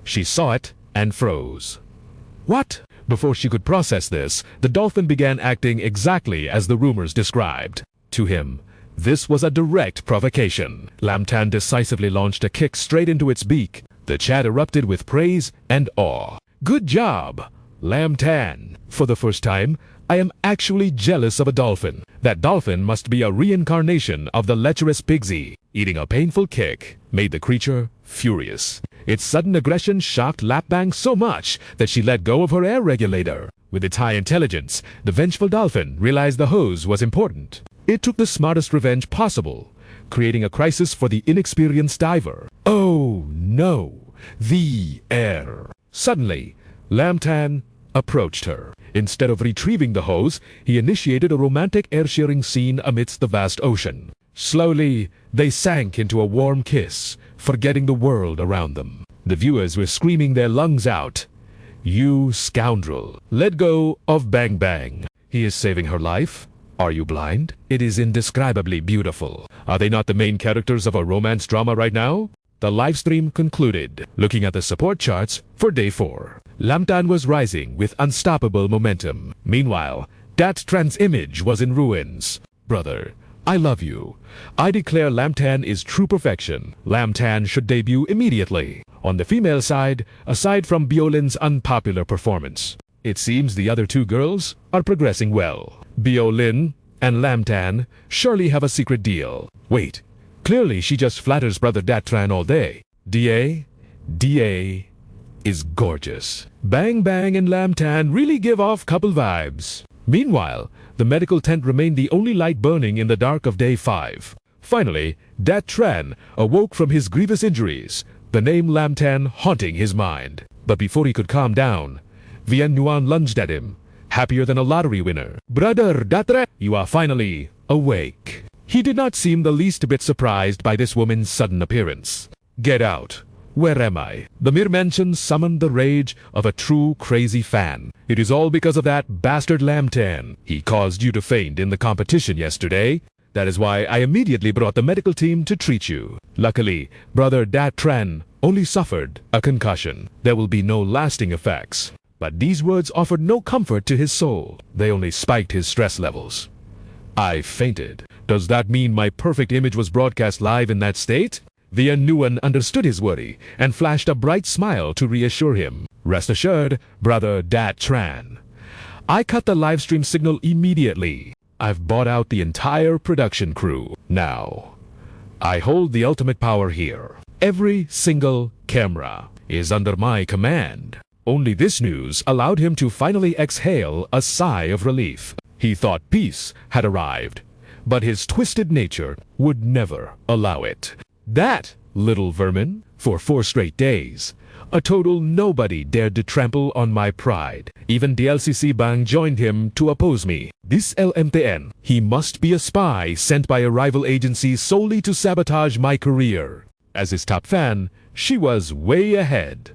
She saw it and froze. What? Before she could process this, the dolphin began acting exactly as the rumors described. To him, this was a direct provocation. Lam Tan decisively launched a kick straight into its beak. The chat erupted with praise and awe. Good job, Lam Tan. For the first time, I am actually jealous of a dolphin. That dolphin must be a reincarnation of the lecherous Pigsy. Eating a painful kick made the creature furious. Its sudden aggression shocked Lap Bang so much that she let go of her air regulator. With its high intelligence, the vengeful dolphin realized the hose was important. It took the smartest revenge possible, creating a crisis for the inexperienced diver. Oh no, the air. Suddenly, Lam Tan approached her. Instead of retrieving the hose, he initiated a romantic air-sharing scene amidst the vast ocean. Slowly, they sank into a warm kiss, forgetting the world around them. The viewers were screaming their lungs out. You scoundrel. Let go of Bang Bang. He is saving her life. Are you blind? It is indescribably beautiful. Are they not the main characters of a romance drama right now? The livestream concluded. Looking at the support charts for day 4, Lam Tan was rising with unstoppable momentum. Meanwhile, Dat Tran's image was in ruins. Brother, I love you. I declare Lam Tan is true perfection. Lam Tan should debut immediately. On the female side, aside from Biolin's unpopular performance, it seems the other two girls are progressing well. Biolin and Lam Tan surely have a secret deal. Wait, clearly she just flatters Brother Dat Tran all day. DA is gorgeous. Bang Bang and Lam Tan really give off couple vibes. Meanwhile, the medical tent remained the only light burning in the dark of day 5. Finally, Dat Tran awoke from his grievous injuries, the name Lam Tan haunting his mind. But before he could calm down, Vian Nguyen lunged at him, happier than a lottery winner. Brother Datre, you are finally awake. He did not seem the least bit surprised by this woman's sudden appearance. Get out. Where am I? The mere mention summoned the rage of a true crazy fan. It is all because of that bastard Lamtan. He caused you to faint in the competition yesterday. That is why I immediately brought the medical team to treat you. Luckily, Brother Dat Tran only suffered a concussion. There will be no lasting effects. But these words offered no comfort to his soul. They only spiked his stress levels. I fainted. Does that mean my perfect image was broadcast live in that state? The Nguyen understood his worry and flashed a bright smile to reassure him. Rest assured, Brother Dat Tran. I cut the livestream signal immediately. I've bought out the entire production crew. Now, I hold the ultimate power here. Every single camera is under my command. Only this news allowed him to finally exhale a sigh of relief. He thought peace had arrived, but his twisted nature would never allow it. That little vermin, for 4 straight days, a total nobody dared to trample on my pride. Even DLCC Bang joined him to oppose me. This LMTN, he must be a spy sent by a rival agency solely to sabotage my career. As his top fan, she was way ahead.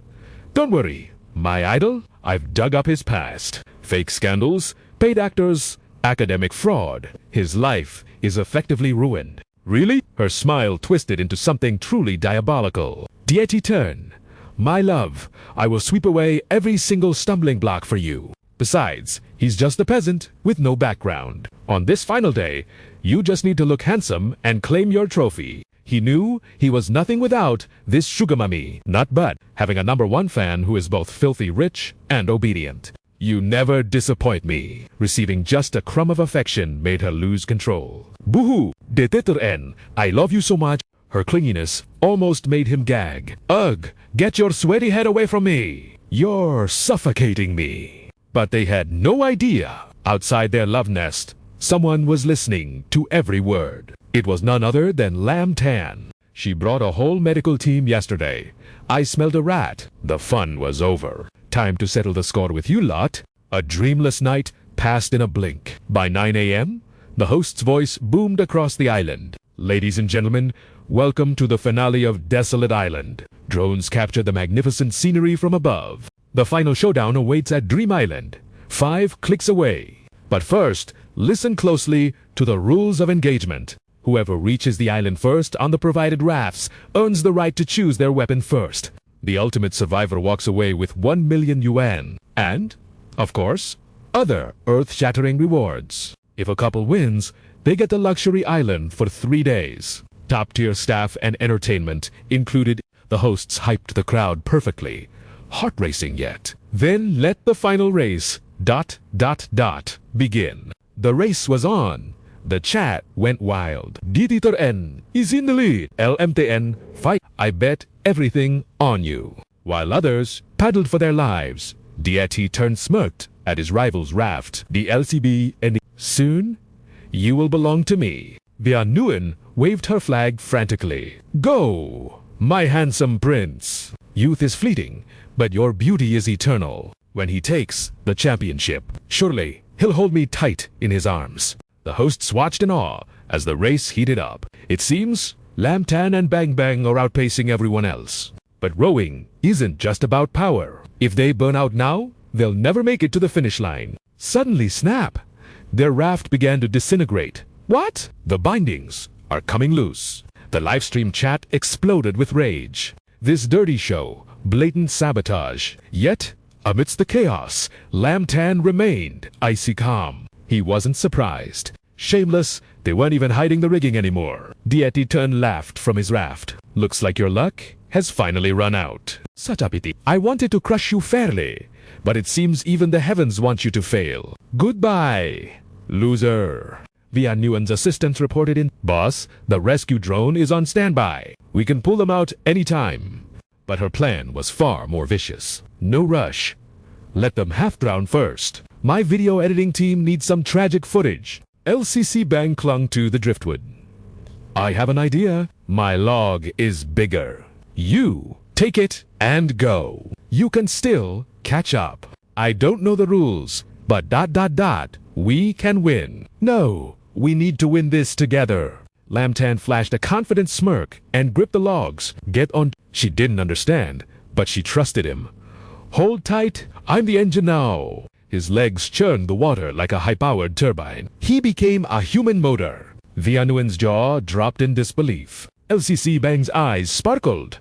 Don't worry, my idol, I've dug up his past. Fake scandals, paid actors, academic fraud. His life is effectively ruined. Really? Her smile twisted into something truly diabolical. Deity turn. My love, I will sweep away every single stumbling block for you. Besides, he's just a peasant with no background. On this final day, you just need to look handsome and claim your trophy. He knew he was nothing without this sugar mummy. Not but having a #1 fan who is both filthy rich and obedient. You never disappoint me. Receiving just a crumb of affection made her lose control. Boohoo! Detiteren, I love you so much. Her clinginess almost made him gag. Ugh! Get your sweaty head away from me! You're suffocating me. But they had no idea. Outside their love nest, someone was listening to every word. It was none other than Lam Tan. She brought a whole medical team yesterday. I smelled a rat. The fun was over. Time to settle the score with you lot. A dreamless night passed in a blink. By 9 a.m., the host's voice boomed across the island. Ladies and gentlemen, welcome to the finale of Desolate Island. Drones capture the magnificent scenery from above. The final showdown awaits at Dream Island, 5 clicks away. But first, listen closely to the rules of engagement. Whoever reaches the island first on the provided rafts earns the right to choose their weapon first. The ultimate survivor walks away with 1 million yuan and, of course, other earth-shattering rewards. If a couple wins, they get the luxury island for 3 days. Top-tier staff and entertainment included. The hosts hyped the crowd perfectly. Heart-racing yet. Then let the final race, ... begin. The race was on. The chat went wild. Dieter N is in the lead. LMTN fight. I bet everything on you. While others paddled for their lives, Deity turned smirked at his rival's raft. The LCB and soon, you will belong to me. Via Nguyen waved her flag frantically. Go, my handsome prince. Youth is fleeting, but your beauty is eternal. When he takes the championship, surely he'll hold me tight in his arms. The hosts watched in awe as the race heated up. It seems Lam Tan and Bang Bang are outpacing everyone else. But rowing isn't just about power. If they burn out now, they'll never make it to the finish line. Suddenly, snap! Their raft began to disintegrate. What? The bindings are coming loose. The livestream chat exploded with rage. This dirty show, blatant sabotage. Yet, amidst the chaos, Lam Tan remained icy calm. He wasn't surprised. Shameless, they weren't even hiding the rigging anymore. Deity Turn laughed from his raft. Looks like your luck has finally run out. Such a pity. I wanted to crush you fairly, but it seems even the heavens want you to fail. Goodbye, loser. Via Nguyen's assistants reported in. Boss, the rescue drone is on standby. We can pull them out anytime. But her plan was far more vicious. No rush. Let them half-drown first. My video editing team needs some tragic footage. LCC Bang clung to the driftwood. I have an idea. My log is bigger. You take it and go. You can still catch up. I don't know the rules, but ... we can win. No, we need to win this together. Lam Tan flashed a confident smirk and gripped the logs. Get on. She didn't understand, but she trusted him. Hold tight, I'm the engine now. His legs churned the water like a high-powered turbine. He became a human motor. Via Nguyen's jaw dropped in disbelief. LCC Bang's eyes sparkled.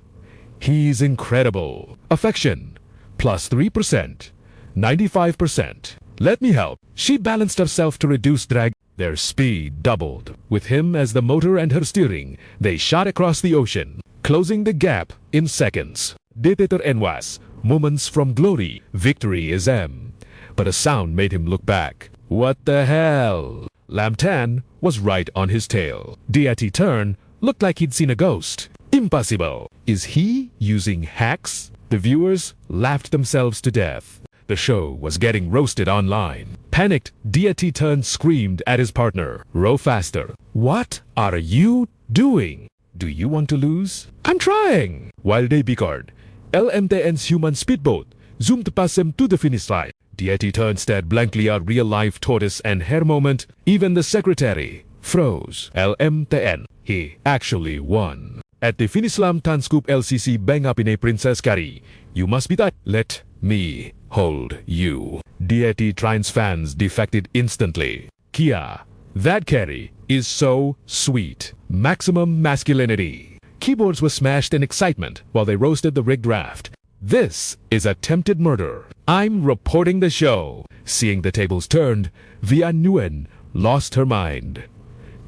He's incredible. Affection, plus 3%. 95%. Let me help. She balanced herself to reduce drag. Their speed doubled. With him as the motor and her steering, they shot across the ocean, closing the gap in seconds. Dictator Enwas, moments from glory, victory is M. But a sound made him look back. What the hell? Lam Tan was right on his tail. Deity Turn looked like he'd seen a ghost. Impossible. Is he using hacks? The viewers laughed themselves to death. The show was getting roasted online. Panicked, Deity Turn screamed at his partner. Row faster. What are you doing? Do you want to lose? I'm trying. While they bickered, LMTN's human speedboat zoomed past them to the finish line. Deity Turn stared blankly at real-life tortoise and hare moment. Even the secretary froze. LMTN. He actually won. At the finish line, Tan scoop LCC bang up in a princess curry. You must be that. Let me hold you. Deity Trine's fans defected instantly. Kia, that carry is so sweet. Maximum masculinity. Keyboards were smashed in excitement while they roasted the rigged raft. This is attempted murder. I'm reporting the show. Seeing the tables turned, Via Nguyen lost her mind.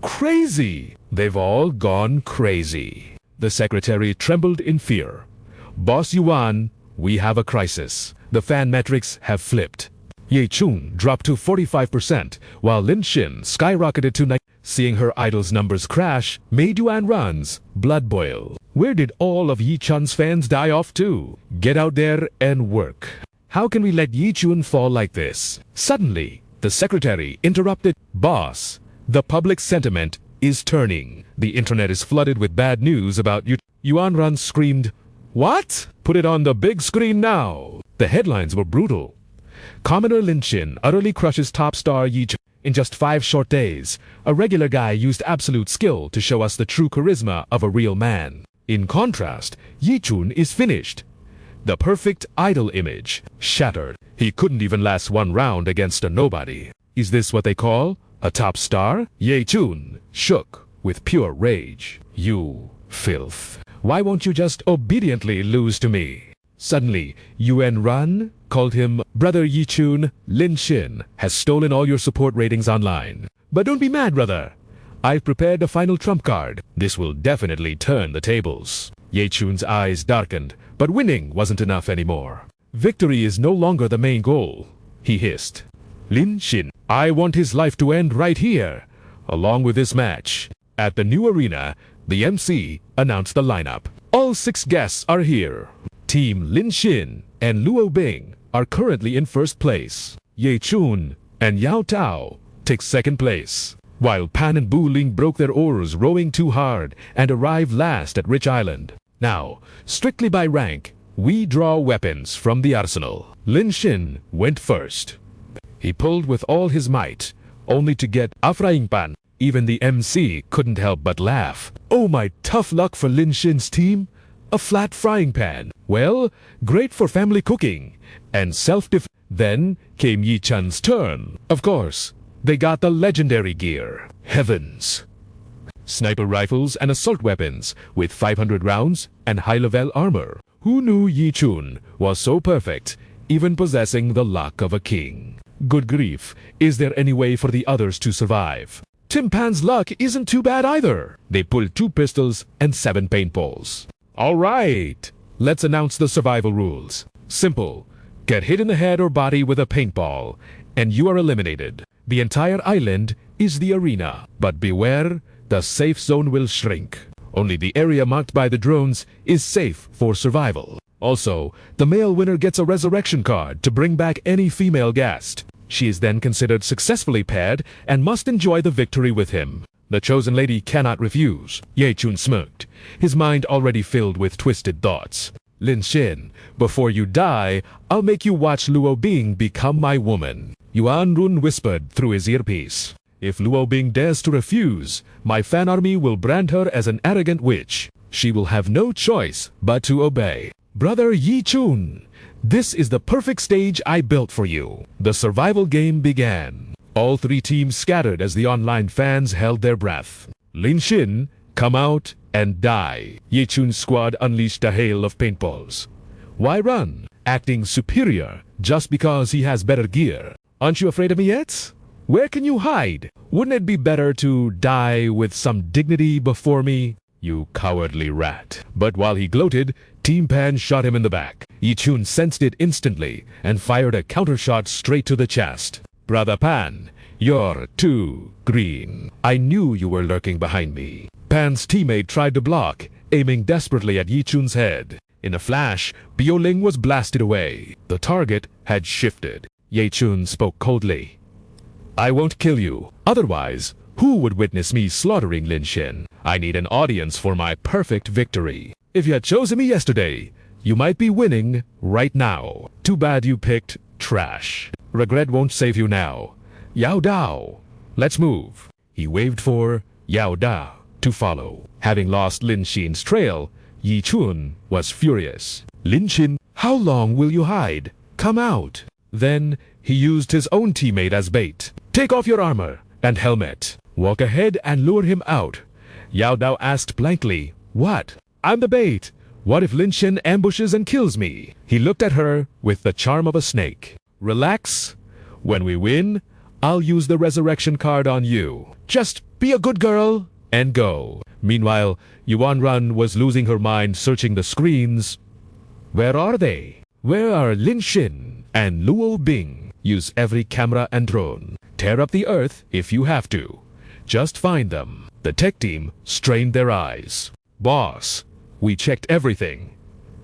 Crazy. They've all gone crazy. The secretary trembled in fear. Boss Yuan, we have a crisis. The fan metrics have flipped. Ye Chun dropped to 45%, while Lin Xin skyrocketed to 9%. Seeing her idol's numbers crash made Yuan Run's blood boil. Where did all of Yi Chun's fans die off to? Get out there and work. How can we let Yi Chun fall like this? Suddenly, the secretary interrupted. Boss, the public sentiment is turning. The internet is flooded with bad news about you. Yuan Run screamed, what? Put it on the big screen now. The headlines were brutal. Commoner Lin Xin utterly crushes top star Yi Chun. In just 5 short days, a regular guy used absolute skill to show us the true charisma of a real man. In contrast, Yi Chun is finished. The perfect idol image, shattered. He couldn't even last 1 round against a nobody. Is this what they call a top star? Ye Chun shook with pure rage. You filth. Why won't you just obediently lose to me? Suddenly, Yuan Ran called him Brother Yi Chun. Lin Xin has stolen all your support ratings online. But don't be mad, brother. I've prepared a final trump card. This will definitely turn the tables. Ye Chun's eyes darkened, but winning wasn't enough anymore. Victory is no longer the main goal, he hissed. Lin Xin, I want his life to end right here, along with this match. At the new arena, the MC announced the lineup. All 6 guests are here. Team Lin Xin and Luo Bing are currently in first place. Ye Chun and Yao Tao take second place, while Pan and Bu Ling broke their oars rowing too hard and arrived last at Rich Island. Now, strictly by rank, we draw weapons from the arsenal. Lin Xin went first. He pulled with all his might, only to get a frying pan. Even the MC couldn't help but laugh. Oh my tough luck for Lin Xin's team. A flat frying pan. Well, great for family cooking and self-defense. Then came Yi Chun's turn. Of course, they got the legendary gear. Heavens! Sniper rifles and assault weapons with 500 rounds and high-level armor. Who knew Yi Chun was so perfect, even possessing the luck of a king? Good grief, is there any way for the others to survive? Tim Pan's luck isn't too bad either. They pulled 2 pistols and 7 paintballs. All right, let's announce the survival rules. Simple. Get hit in the head or body with a paintball, and you are eliminated. The entire island is the arena. But beware, the safe zone will shrink. Only the area marked by the drones is safe for survival. Also, the male winner gets a resurrection card to bring back any female guest. She is then considered successfully paired and must enjoy the victory with him. The chosen lady cannot refuse. Ye Chun smirked, his mind already filled with twisted thoughts. Lin Xin, before you die, I'll make you watch Luo Bing become my woman. Yuan Run whispered through his earpiece. If Luo Bing dares to refuse, my fan army will brand her as an arrogant witch. She will have no choice but to obey. Brother Yi Chun, this is the perfect stage I built for you. The survival game began. All three teams scattered as the online fans held their breath. Lin Xin, come out and die. Yi Chun's squad unleashed a hail of paintballs. Why run? Acting superior just because he has better gear. Aren't you afraid of me yet? Where can you hide? Wouldn't it be better to die with some dignity before me? You cowardly rat. But while he gloated, Team Pan shot him in the back. Yi Chun sensed it instantly and fired a countershot straight to the chest. Brother Pan, you're too green. I knew you were lurking behind me. Pan's teammate tried to block, aiming desperately at Yi Chun's head. In a flash, Bioling was blasted away. The target had shifted. Yi Chun spoke coldly. I won't kill you. Otherwise, who would witness me slaughtering Lin Xin? I need an audience for my perfect victory. If you had chosen me yesterday, you might be winning right now. Too bad you picked trash. Regret won't save you now. Yao Dao, let's move. He waved for Yao Da to follow. Having lost Lin Xin's trail, Yi Chun was furious. Lin Xin, how long will you hide? Come out. Then he used his own teammate as bait. Take off your armor and helmet. Walk ahead and lure him out. Yao Dao asked blankly, what? I'm the bait. What if Lin Xin ambushes and kills me? He looked at her with the charm of a snake. Relax. When we win, I'll use the resurrection card on you. Just be a good girl and go. Meanwhile, Yuan Run was losing her mind searching the screens. Where are they? Where are Lin Xin and Luo Bing? Use every camera and drone. Tear up the earth if you have to. Just find them. The tech team strained their eyes. Boss, we checked everything.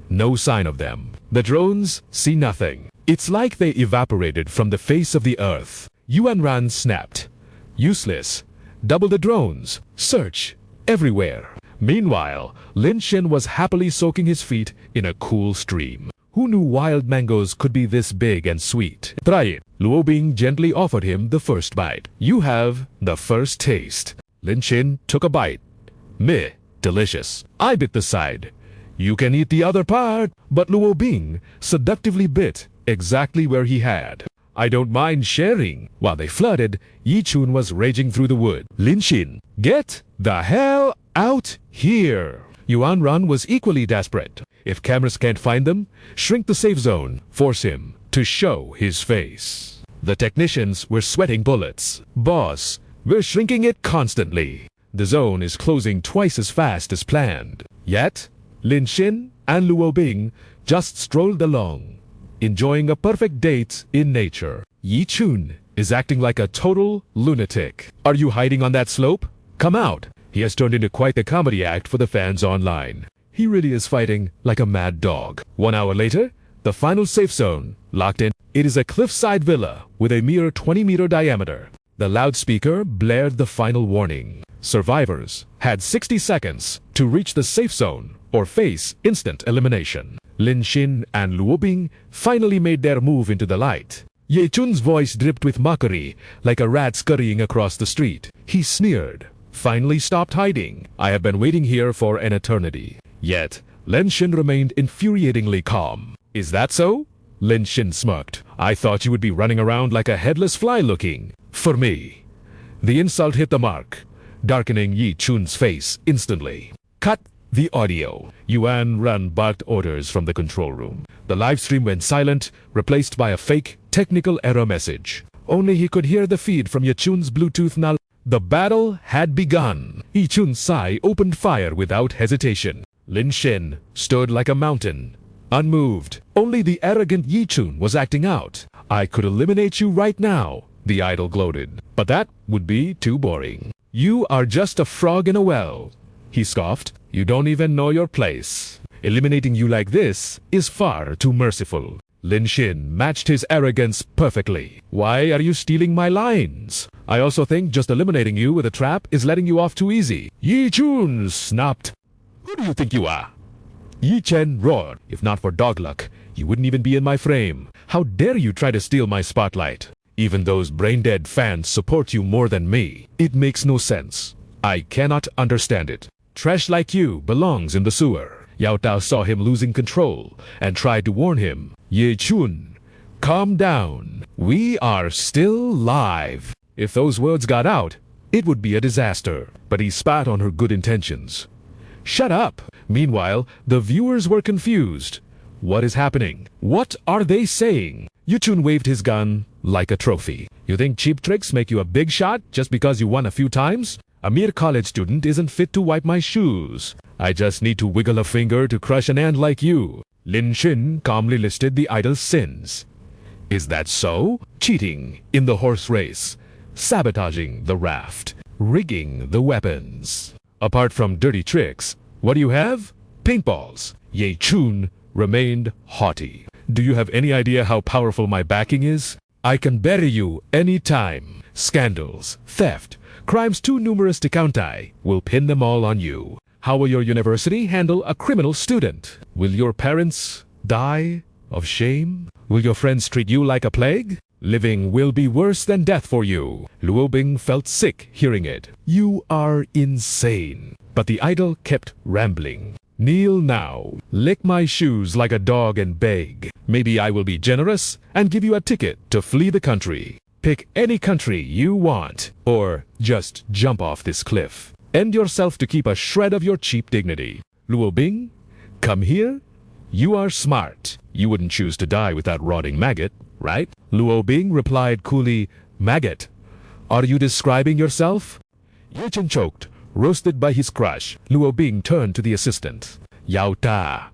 No sign of them. The drones see nothing. It's like they evaporated from the face of the earth. Yuan Ran snapped. Useless. Double the drones. Search everywhere. Meanwhile, Lin Xin was happily soaking his feet in a cool stream. Who knew wild mangoes could be this big and sweet? Try it. Luo Bing gently offered him the first bite. You have the first taste. Lin Xin took a bite. Meh, delicious. I bit the side. You can eat the other part. But Luo Bing seductively bit exactly where he had. I don't mind sharing. While they flirted, Yi Chun was raging through the wood. Lin Xin, get the hell out here. Yuan Ran was equally desperate. If cameras can't find them, shrink the safe zone. Force him to show his face. The technicians were sweating bullets. Boss, we're shrinking it constantly. The zone is closing twice as fast as planned. Yet, Lin Xin and Luo Bing just strolled along, enjoying a perfect date in nature. Yi Chun is acting like a total lunatic. Are you hiding on that slope? Come out. He has turned into quite the comedy act for the fans online. He really is fighting like a mad dog. 1 hour later, the final safe zone locked in. It is a cliffside villa with a mere 20-meter diameter. The loudspeaker blared the final warning. Survivors had 60 seconds to reach the safe zone or face instant elimination. Lin Xin and Luo Bing finally made their move into the light. Ye Chun's voice dripped with mockery like a rat scurrying across the street. He sneered. Finally stopped hiding. I have been waiting here for an eternity. Yet, Lin Xin remained infuriatingly calm. Is that so? Lin Xin smirked. I thought you would be running around like a headless fly looking for me. The insult hit the mark, darkening Yi Chun's face instantly. Cut the audio. Yuan Ran barked orders from the control room. The live stream went silent, replaced by a fake technical error message. Only he could hear the feed from Yi Chun's Bluetooth null. The battle had begun. Yi Chun's Sai opened fire without hesitation. Lin Xin stood like a mountain, unmoved. Only the arrogant Yi Chun was acting out. I could eliminate you right now, the idol gloated. But that would be too boring. You are just a frog in a well, he scoffed. You don't even know your place. Eliminating you like this is far too merciful. Lin Xin matched his arrogance perfectly. Why are you stealing my lines? I also think just eliminating you with a trap is letting you off too easy. Yi Chun snapped. Who do you think you are? Yi Chen roared. If not for dog luck, you wouldn't even be in my frame. How dare you try to steal my spotlight? Even those brain-dead fans support you more than me. It makes no sense. I cannot understand it. Trash like you belongs in the sewer. Yao Dao saw him losing control and tried to warn him. Ye Chun, calm down. We are still live. If those words got out, it would be a disaster. But he spat on her good intentions. Shut up. Meanwhile, the viewers were confused. What is happening? What are they saying? Ye Chun waved his gun like a trophy. You think cheap tricks make you a big shot just because you won a few times? A mere college student isn't fit to wipe my shoes. I just need to wiggle a finger to crush an ant like you. Lin Shin calmly listed the idol's sins. Is that so? Cheating in the horse race, sabotaging the raft, rigging the weapons. Apart from dirty tricks, what do you have? Paintballs. Ye Chun remained haughty. Do you have any idea how powerful my backing is? I can bury you any time. Scandals, theft, crimes too numerous to count. I will pin them all on you. How will your university handle a criminal student? Will your parents die of shame? Will your friends treat you like a plague? Living will be worse than death for you. Luo Bing felt sick hearing it. You are insane. But the idol kept rambling. Kneel now, lick my shoes like a dog and beg. Maybe I will be generous and give you a ticket to flee the country. Pick any country you want, or just jump off this cliff. End yourself to keep a shred of your cheap dignity. Luo Bing, come here. You are smart. You wouldn't choose to die with that rotting maggot, right? Luo Bing replied coolly, Maggot, are you describing yourself? Ye Chun choked, roasted by his crush. Luo Bing turned to the assistant. Yao Ta,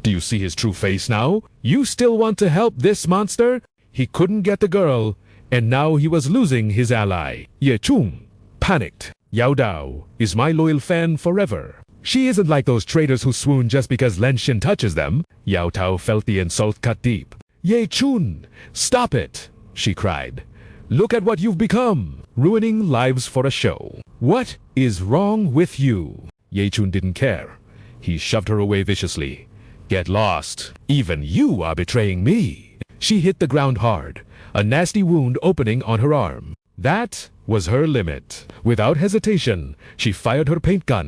do you see his true face now? You still want to help this monster? He couldn't get the girl, and now he was losing his ally. Ye Chun panicked. Yao Dao is my loyal fan forever. She isn't like those traitors who swoon just because Len Xin touches them. Yao Tao felt the insult cut deep. Ye Chun, stop it, she cried. Look at what you've become, ruining lives for a show. What is wrong with you? Ye Chun didn't care. He shoved her away viciously. Get lost. Even you are betraying me. She hit the ground hard, a nasty wound opening on her arm. That was her limit. Without hesitation, she fired her paint gun